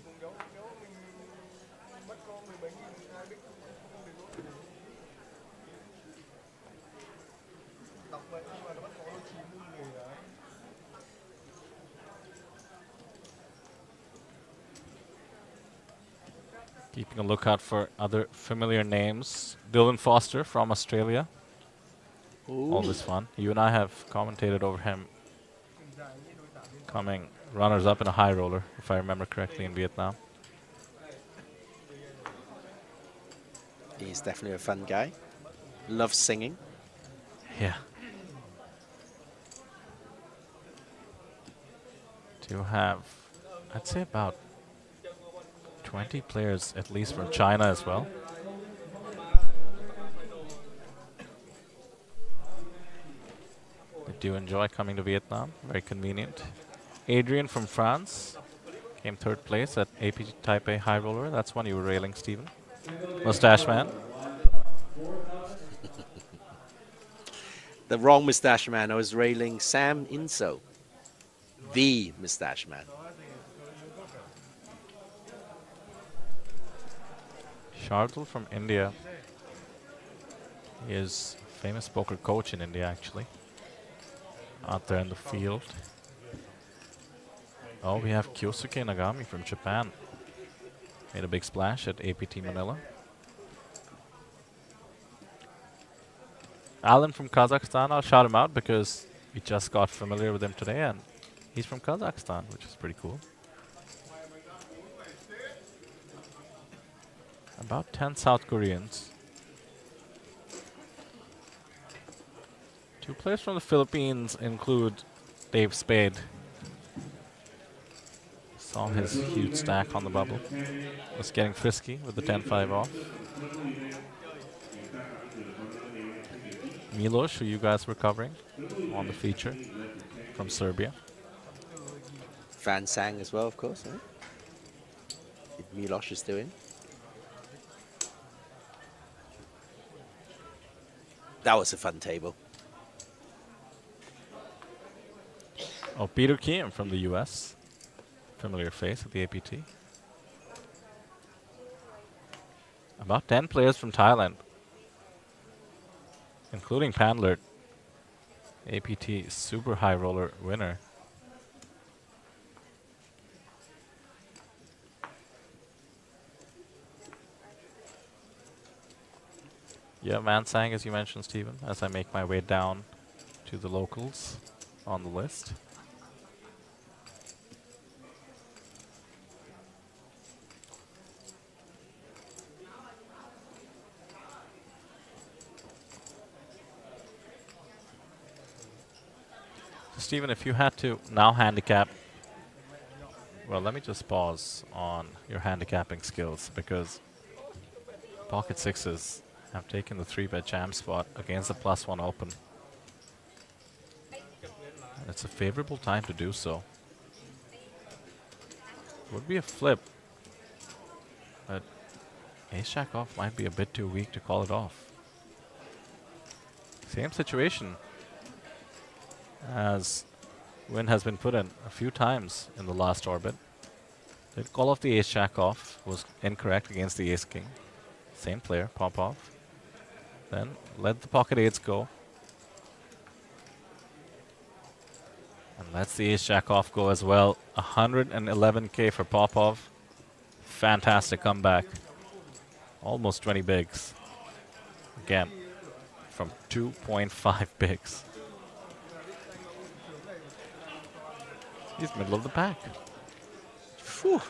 Keeping a lookout for other familiar names. Dylan Foster from Australia. Ooh. Always fun. You and I have commentated over him coming runners-up in a high roller, if I remember correctly, in Vietnam. He's definitely a fun guy. Loves singing. Yeah. To have, I'd say about 20 players at least from China as well. They do enjoy coming to Vietnam, very convenient. Adrian from France came 3rd place at APT Taipei High Roller. That's one you were railing, Stephen. Mustache Man. The wrong Mustache Man. I was railing Sam Inso. The Mustache Man. Shardul from India. He is a famous poker coach in India, actually. Out there in the field. Oh, we have Kyosuke Nagami from Japan. Made a big splash at APT Manila. Alan from Kazakhstan, I'll shout him out because we just got familiar with him today and he's from Kazakhstan, which is pretty cool. About 10 South Koreans. 2 players from the Philippines include Dave Spade. Saw his huge stack on the bubble. Was getting frisky with the 10-5 off. Milos, who you guys were covering on the feature from Serbia. Van Sang as well, of course. Right? Milos is doing. That was a fun table. Oh, Peter Kim from the US. Familiar face at the APT. About 10 players from Thailand, including Pandlert, APT Super High Roller winner. Yeah, Mansang, as you mentioned, Stephen, as I make my way down to the locals on the list. Stephen, if you had to now handicap Well, let me just pause on your handicapping skills because pocket sixes have taken the 3-bet jam spot against the +1 open. And it's a favorable time to do so. Would be a flip, but ace-jack off might be a bit too weak to call it off. Same situation as Win has been put in a few times in the last orbit. Did call off the ace-jack off, was incorrect against the ace-king. Same player, pop off. Then let the pocket eights go. And lets the ace-jack off go as well. 111k for Popov. Fantastic comeback. Almost 20 bigs. Again, from 2.5 bigs. He's middle of the pack. Phew.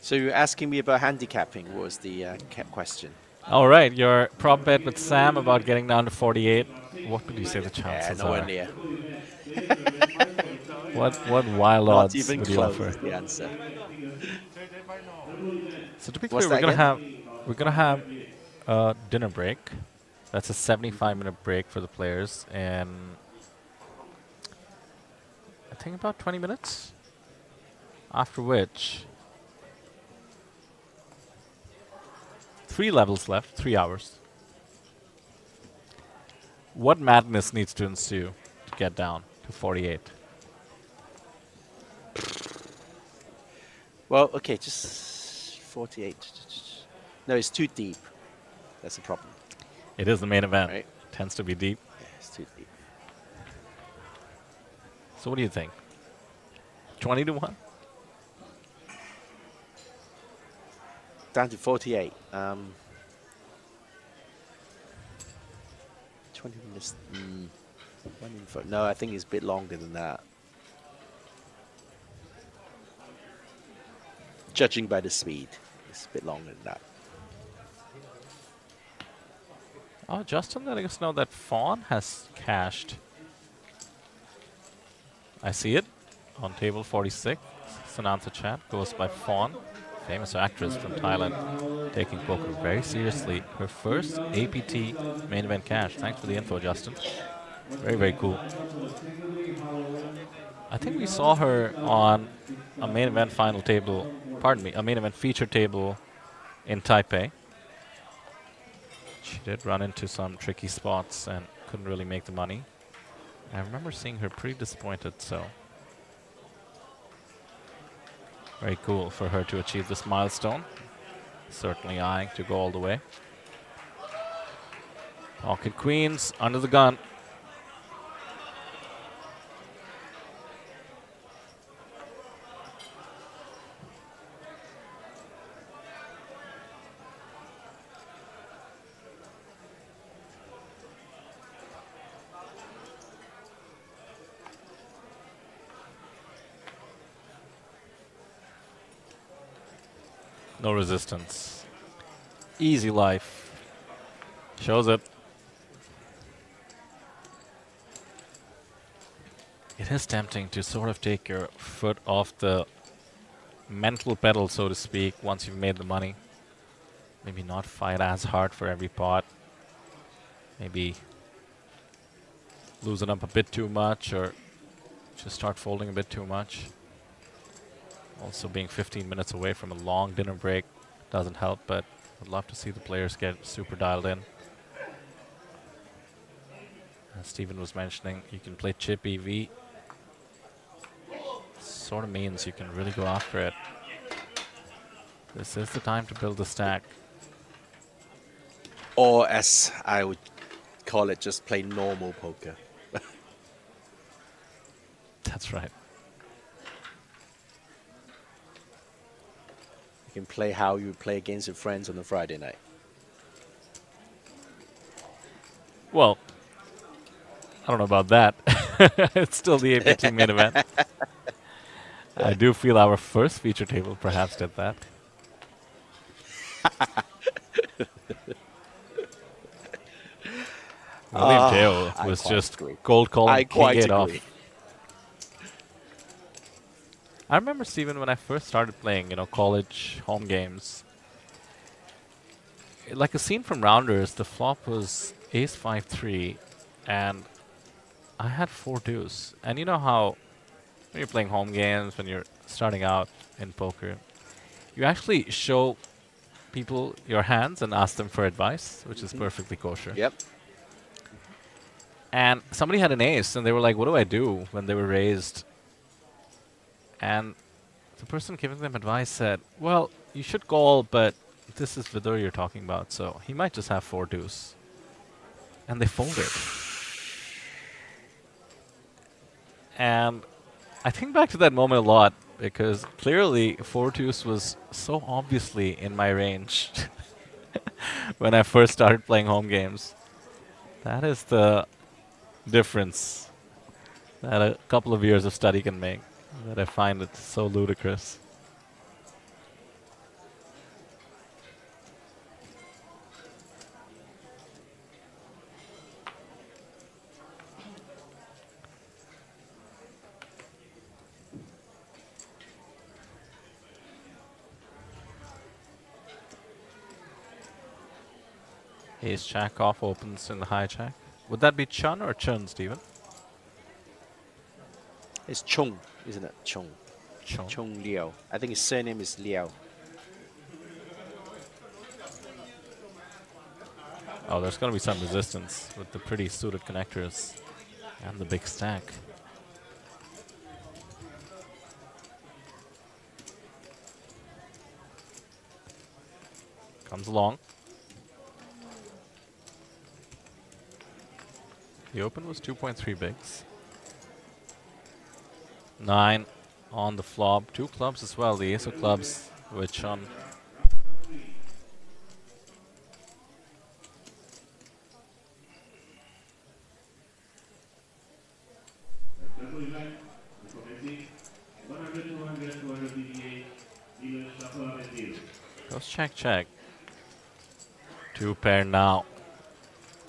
So you're asking me about handicapping, what was the question? All right, your prop bet with Sam about getting down to 48. What would you say the chances nowhere are? near. What wild Not odds even would you close offer? is the answer. So to be What's clear, that we're gonna have a dinner break. That's a 75-minute break for the players, and I think about 20 minutes. After which, 3 levels left, 3 hours. What madness needs to ensue to get down to 48? Well, okay, just 48. No, it's too deep. That's the problem. It is the main event. Right. Tends to be deep. Yeah, it's too deep. So what do you think? 20 to 1? Down to 48. 20 minutes. No, I think it's a bit longer than that. Judging by the speed, it's a bit longer than that. Oh, Justin letting us know that Fawn has cashed. I see it on table 46. Sanantha chat goes by Fawn, famous actress from Thailand, taking poker very seriously. Her first APT main event cash. Thanks for the info, Justin. Very, very cool. I think we saw her on a main event final table, pardon me, a main event feature table in Taipei. She did run into some tricky spots and couldn't really make the money. I remember seeing her pretty disappointed, so very cool for her to achieve this milestone. Certainly eyeing to go all the way. Pocket queens under the gun. No resistance. Easy life. Shows it. It is tempting to sort of take your foot off the mental pedal, so to speak, once you've made the money. Maybe not fight as hard for every pot. Maybe loosen up a bit too much or just start folding a bit too much. Also being 15 minutes away from a long dinner break doesn't help, but I'd love to see the players get super dialed in. As Stephen was mentioning, you can play chip EV. Sort of means you can really go after it. This is the time to build the stack. Or as I would call it, just play normal poker. That's right. You can play how you play against your friends on a Friday night. Well, I don't know about that. It's still the APT main event. I do feel our first feature table perhaps did that. William Dale was just cold calling King 8 off. I remember, Steven, when I first started playing, college home games, like a scene from Rounders, the flop was ace 5-3, and I had 4 deuce. And you know how when you're playing home games, when you're starting out in poker, you actually show people your hands and ask them for advice, which is perfectly kosher. Yep. And somebody had an ace, and they were like, what do I do when they were raised? And the person giving them advice said, well, you should call, but this is Vidur you're talking about, so he might just have 4 deuce. And they folded. And I think back to that moment a lot, because clearly 4 deuce was so obviously in my range when I first started playing home games. That is the difference that a couple of years of study can make, that I find it so ludicrous. Ace jack off opens in the hijack. Would that be Chun or Chun, Steven? It's Chung, isn't it? Chung. Chung. Chung Liao. I think his surname is Liao. Oh, there's going to be some resistance with the pretty suited connectors and the big stack. Comes along. The open was 2.3 bigs. 9 on the flop. 2 clubs as well. The ace of clubs with Chun. Goes check, check. 2 pair now.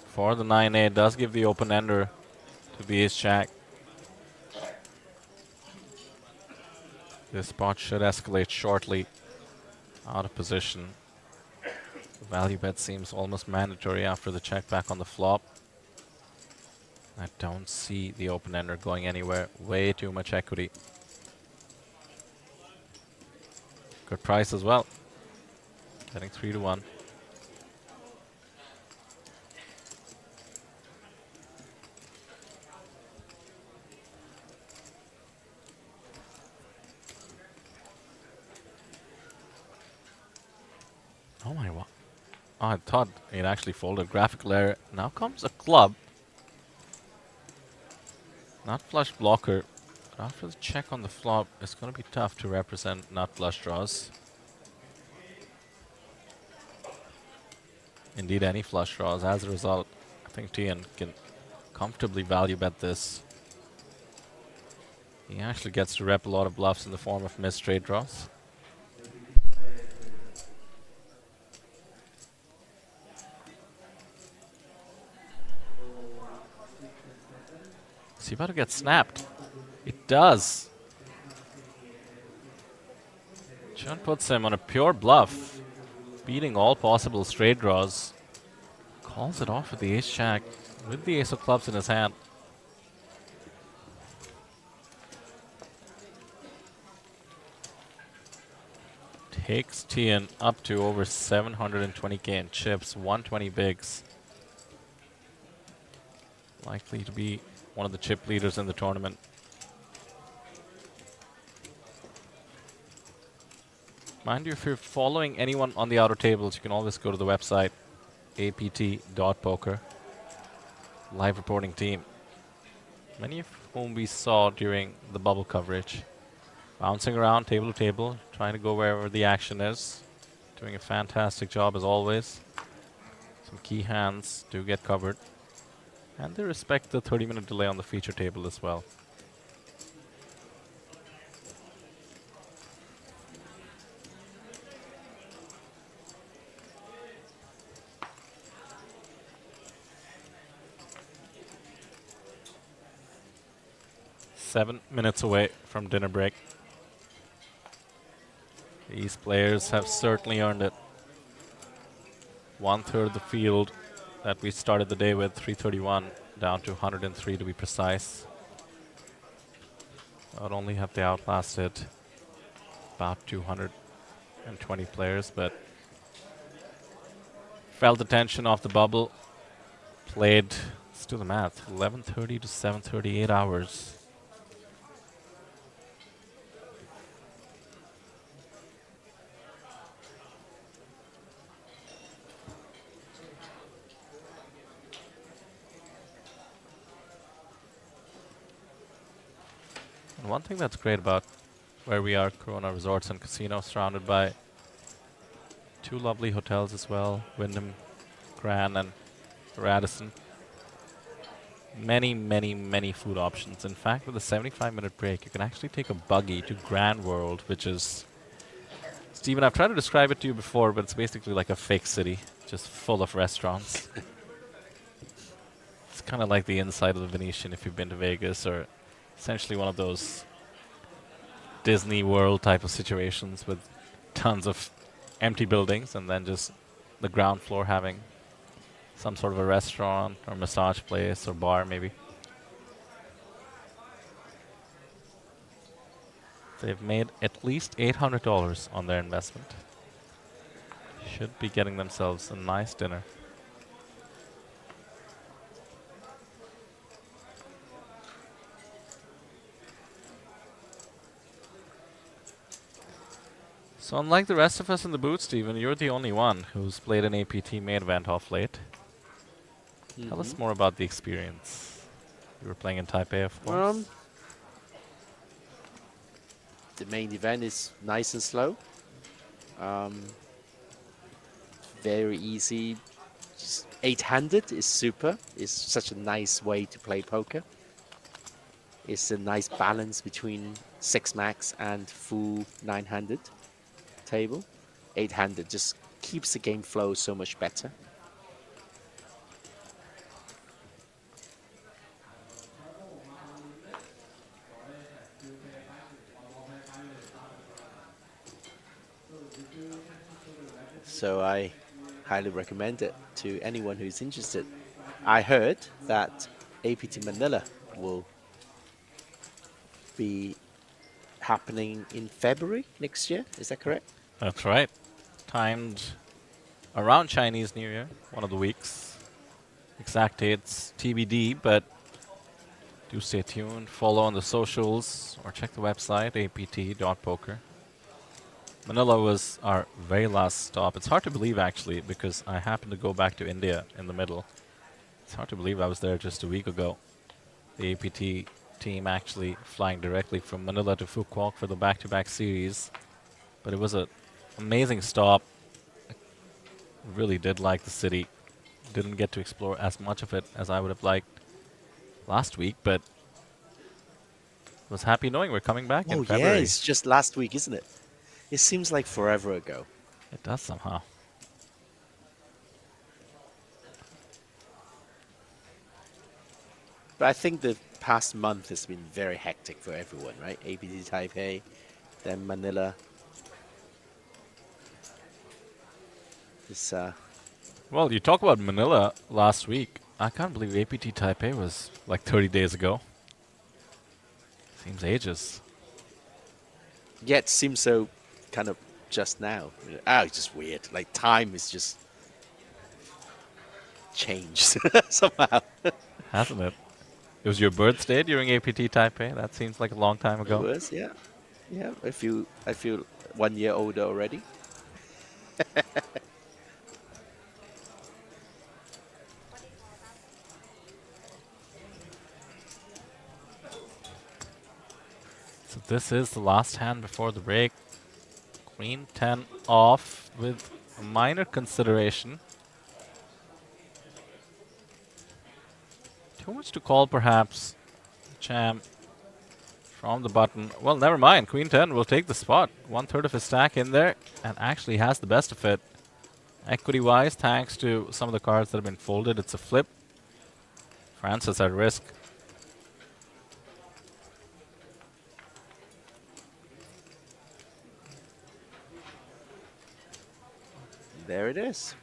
For the 9-8, does give the open ender to the ace jack. This spot should escalate shortly. Out of position. The value bet seems almost mandatory after the check back on the flop. I don't see the open ender going anywhere. Way too much equity. Good price as well. Getting 3-1. Oh my god. Oh, I thought it actually folded. Graphical error. Now comes a club. Not flush blocker. But after the check on the flop, it's going to be tough to represent not flush draws. Indeed, any flush draws. As a result, I think Tian can comfortably value bet this. He actually gets to rep a lot of bluffs in the form of missed straight draws. Is he about to get snapped? It does. Chun puts him on a pure bluff, beating all possible straight draws. Calls it off with the ace jack, with the ace of clubs in his hand. Takes Tian up to over 720k in chips, 120 bigs. Likely to be one of the chip leaders in the tournament. Mind you, if you're following anyone on the outer tables, you can always go to the website, apt.poker. Live reporting team. Many of whom we saw during the bubble coverage. Bouncing around table to table, trying to go wherever the action is. Doing a fantastic job as always. Some key hands do get covered. And they respect the 30-minute delay on the feature table as well. Seven minutes away from dinner break. These players have certainly earned it. 1/3 of the field that we started the day with, 331, down to 103 to be precise. Not only have they outlasted about 220 players, but felt the tension off the bubble. Played, let's do the math, 11:30 to 7:30, 8 hours. And one thing that's great about where we are, Corona Resorts and Casino, surrounded by 2 lovely hotels as well, Wyndham, Grand, and Radisson. Many, many, many food options. In fact, with a 75-minute break, you can actually take a buggy to Grand World, which is... Stephen, I've tried to describe it to you before, but it's basically like a fake city, just full of restaurants. It's kind of like the inside of the Venetian if you've been to Vegas, or essentially one of those Disney World type of situations with tons of empty buildings and then just the ground floor having some sort of a restaurant or massage place or bar maybe. They've made at least $800 on their investment. Should be getting themselves a nice dinner. So unlike the rest of us in the booth, Stephen, you're the only one who's played an APT Main Event off late. Tell us more about the experience. You were playing in Taipei, of course. The main event is nice and slow. Very easy. Just 8-handed is super. It's such a nice way to play poker. It's a nice balance between 6 max and full 9-handed table. 8-handed just keeps the game flow so much better. So I highly recommend it to anyone who's interested. I heard that APT Manila will be happening in February next year. Is that correct? That's right. Timed around Chinese New Year, one of the weeks. Exact dates TBD, but do stay tuned. Follow on the socials or check the website, apt.poker. Manila was our very last stop. It's hard to believe, actually, because I happened to go back to India in the middle. It's hard to believe I was there just a week ago. The APT team actually flying directly from Manila to Phu Quoc for the back-to-back series. But it was an amazing stop. I really did like the city. Didn't get to explore as much of it as I would have liked last week, but was happy knowing we're coming back in February. Yeah, it's just last week, isn't it? It seems like forever ago. It does somehow. But I think the past month has been very hectic for everyone, right? APT Taipei, then Manila. It's, well, you talk about Manila last week. I can't believe APT Taipei was like 30 days ago. Seems ages. Yeah, it seems so kind of just now. It's just weird. Like, time is just changed somehow. Hasn't it? It was your birthday during APT Taipei. That seems like a long time ago. It was, yeah. Yeah, I feel 1 year older already. So this is the last hand before the break. Queen 10 off with a minor consideration. Too much to call, perhaps. Cham from the button. Well, never mind. Queen 10 will take the spot. 1/3 of his stack in there, and actually has the best of it. Equity-wise, thanks to some of the cards that have been folded, it's a flip. Francis at risk. There it is.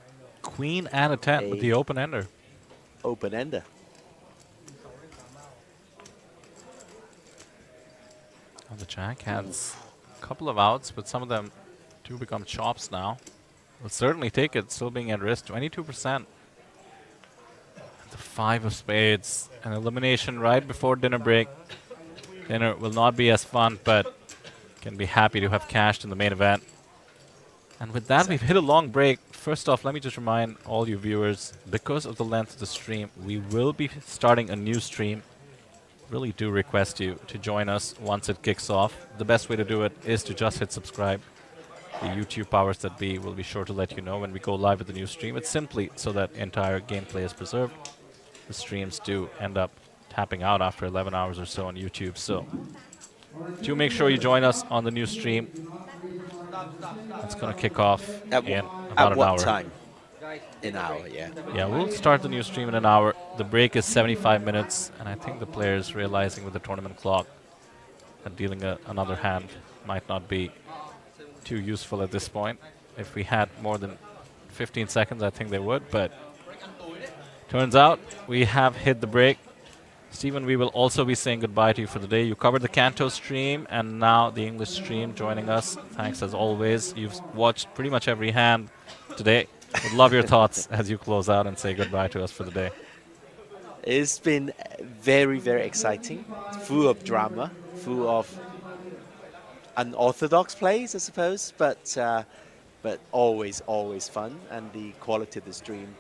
Queen and a 10 with the open-ender. Open-ender. The jack has a couple of outs, but some of them do become chops now. Will certainly take it, still being at risk. 22%. The 5 of spades. An elimination right before dinner break. Dinner will not be as fun, but can be happy to have cashed in the main event. And with that, we've hit a long break. First off, let me just remind all you viewers, because of the length of the stream, we will be starting a new stream. Really do request you to join us once it kicks off. The best way to do it is to just hit subscribe. The YouTube powers that be will be sure to let you know when we go live with the new stream. It's simply so that entire gameplay is preserved. The streams do end up tapping out after 11 hours or so on YouTube, so do make sure you join us on the new stream. It's going to kick off in about an hour. At what time? An hour, yeah. Yeah, we'll start the new stream in an hour. The break is 75 minutes, and I think the players realizing with the tournament clock that dealing another hand might not be too useful at this point. If we had more than 15 seconds, I think they would, but turns out we have hit the break. Stephen, we will also be saying goodbye to you for the day. You covered the Canto stream and now the English stream joining us. Thanks as always. You've watched pretty much every hand today. Would love your thoughts as you close out and say goodbye to us for the day. It's been very, very exciting. Full of drama, full of unorthodox plays, I suppose, but always, always fun. And the quality of the stream,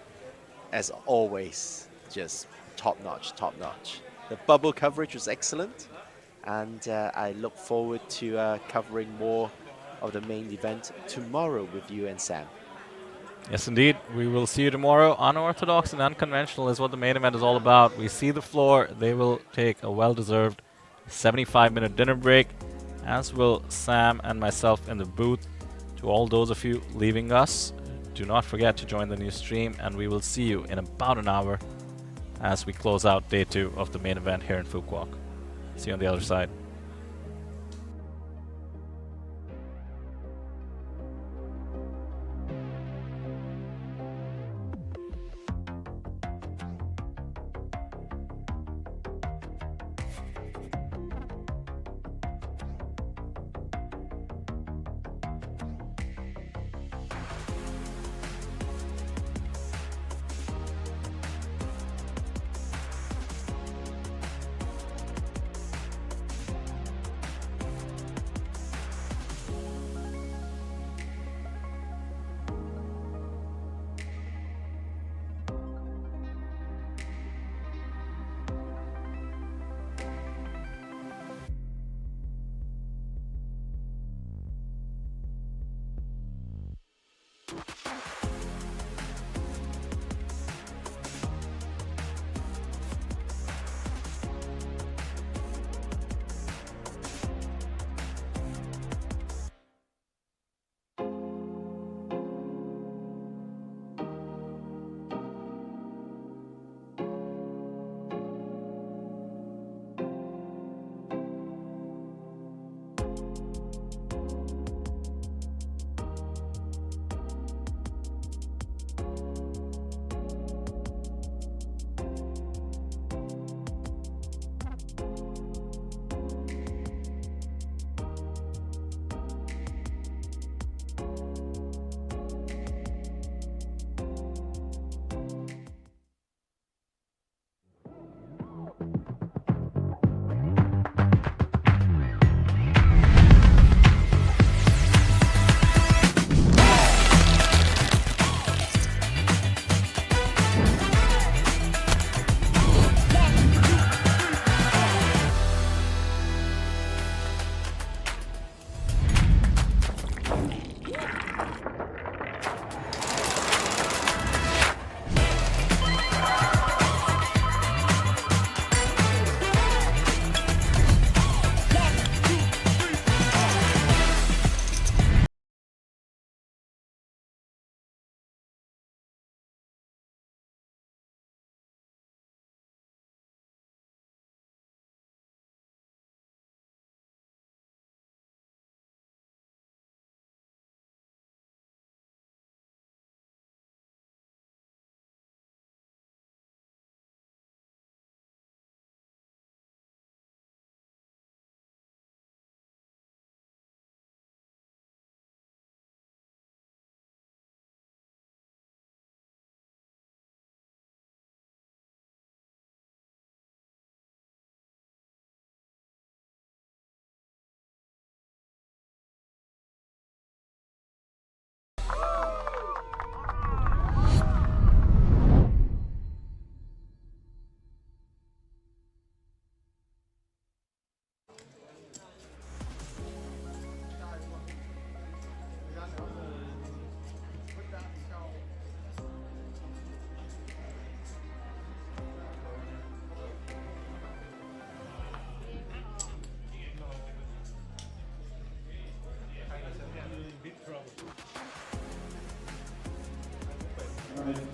as always, just top-notch, top-notch. The bubble coverage was excellent, and I look forward to covering more of the main event tomorrow with you and Sam. Yes, indeed. We will see you tomorrow. Unorthodox and unconventional is what the main event is all about. We see the floor. They will take a well-deserved 75-minute dinner break, as will Sam and myself in the booth. To all those of you leaving us, do not forget to join the new stream, and we will see you in about an hour as we close out day 2 of the main event here in Phu Quoc. See you on the other side.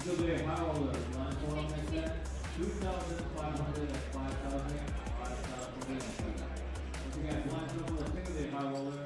Single day high roller, line 4 on next set, 2,500 and 5,000, 5,000. Once again, line 2 for a single day high roller,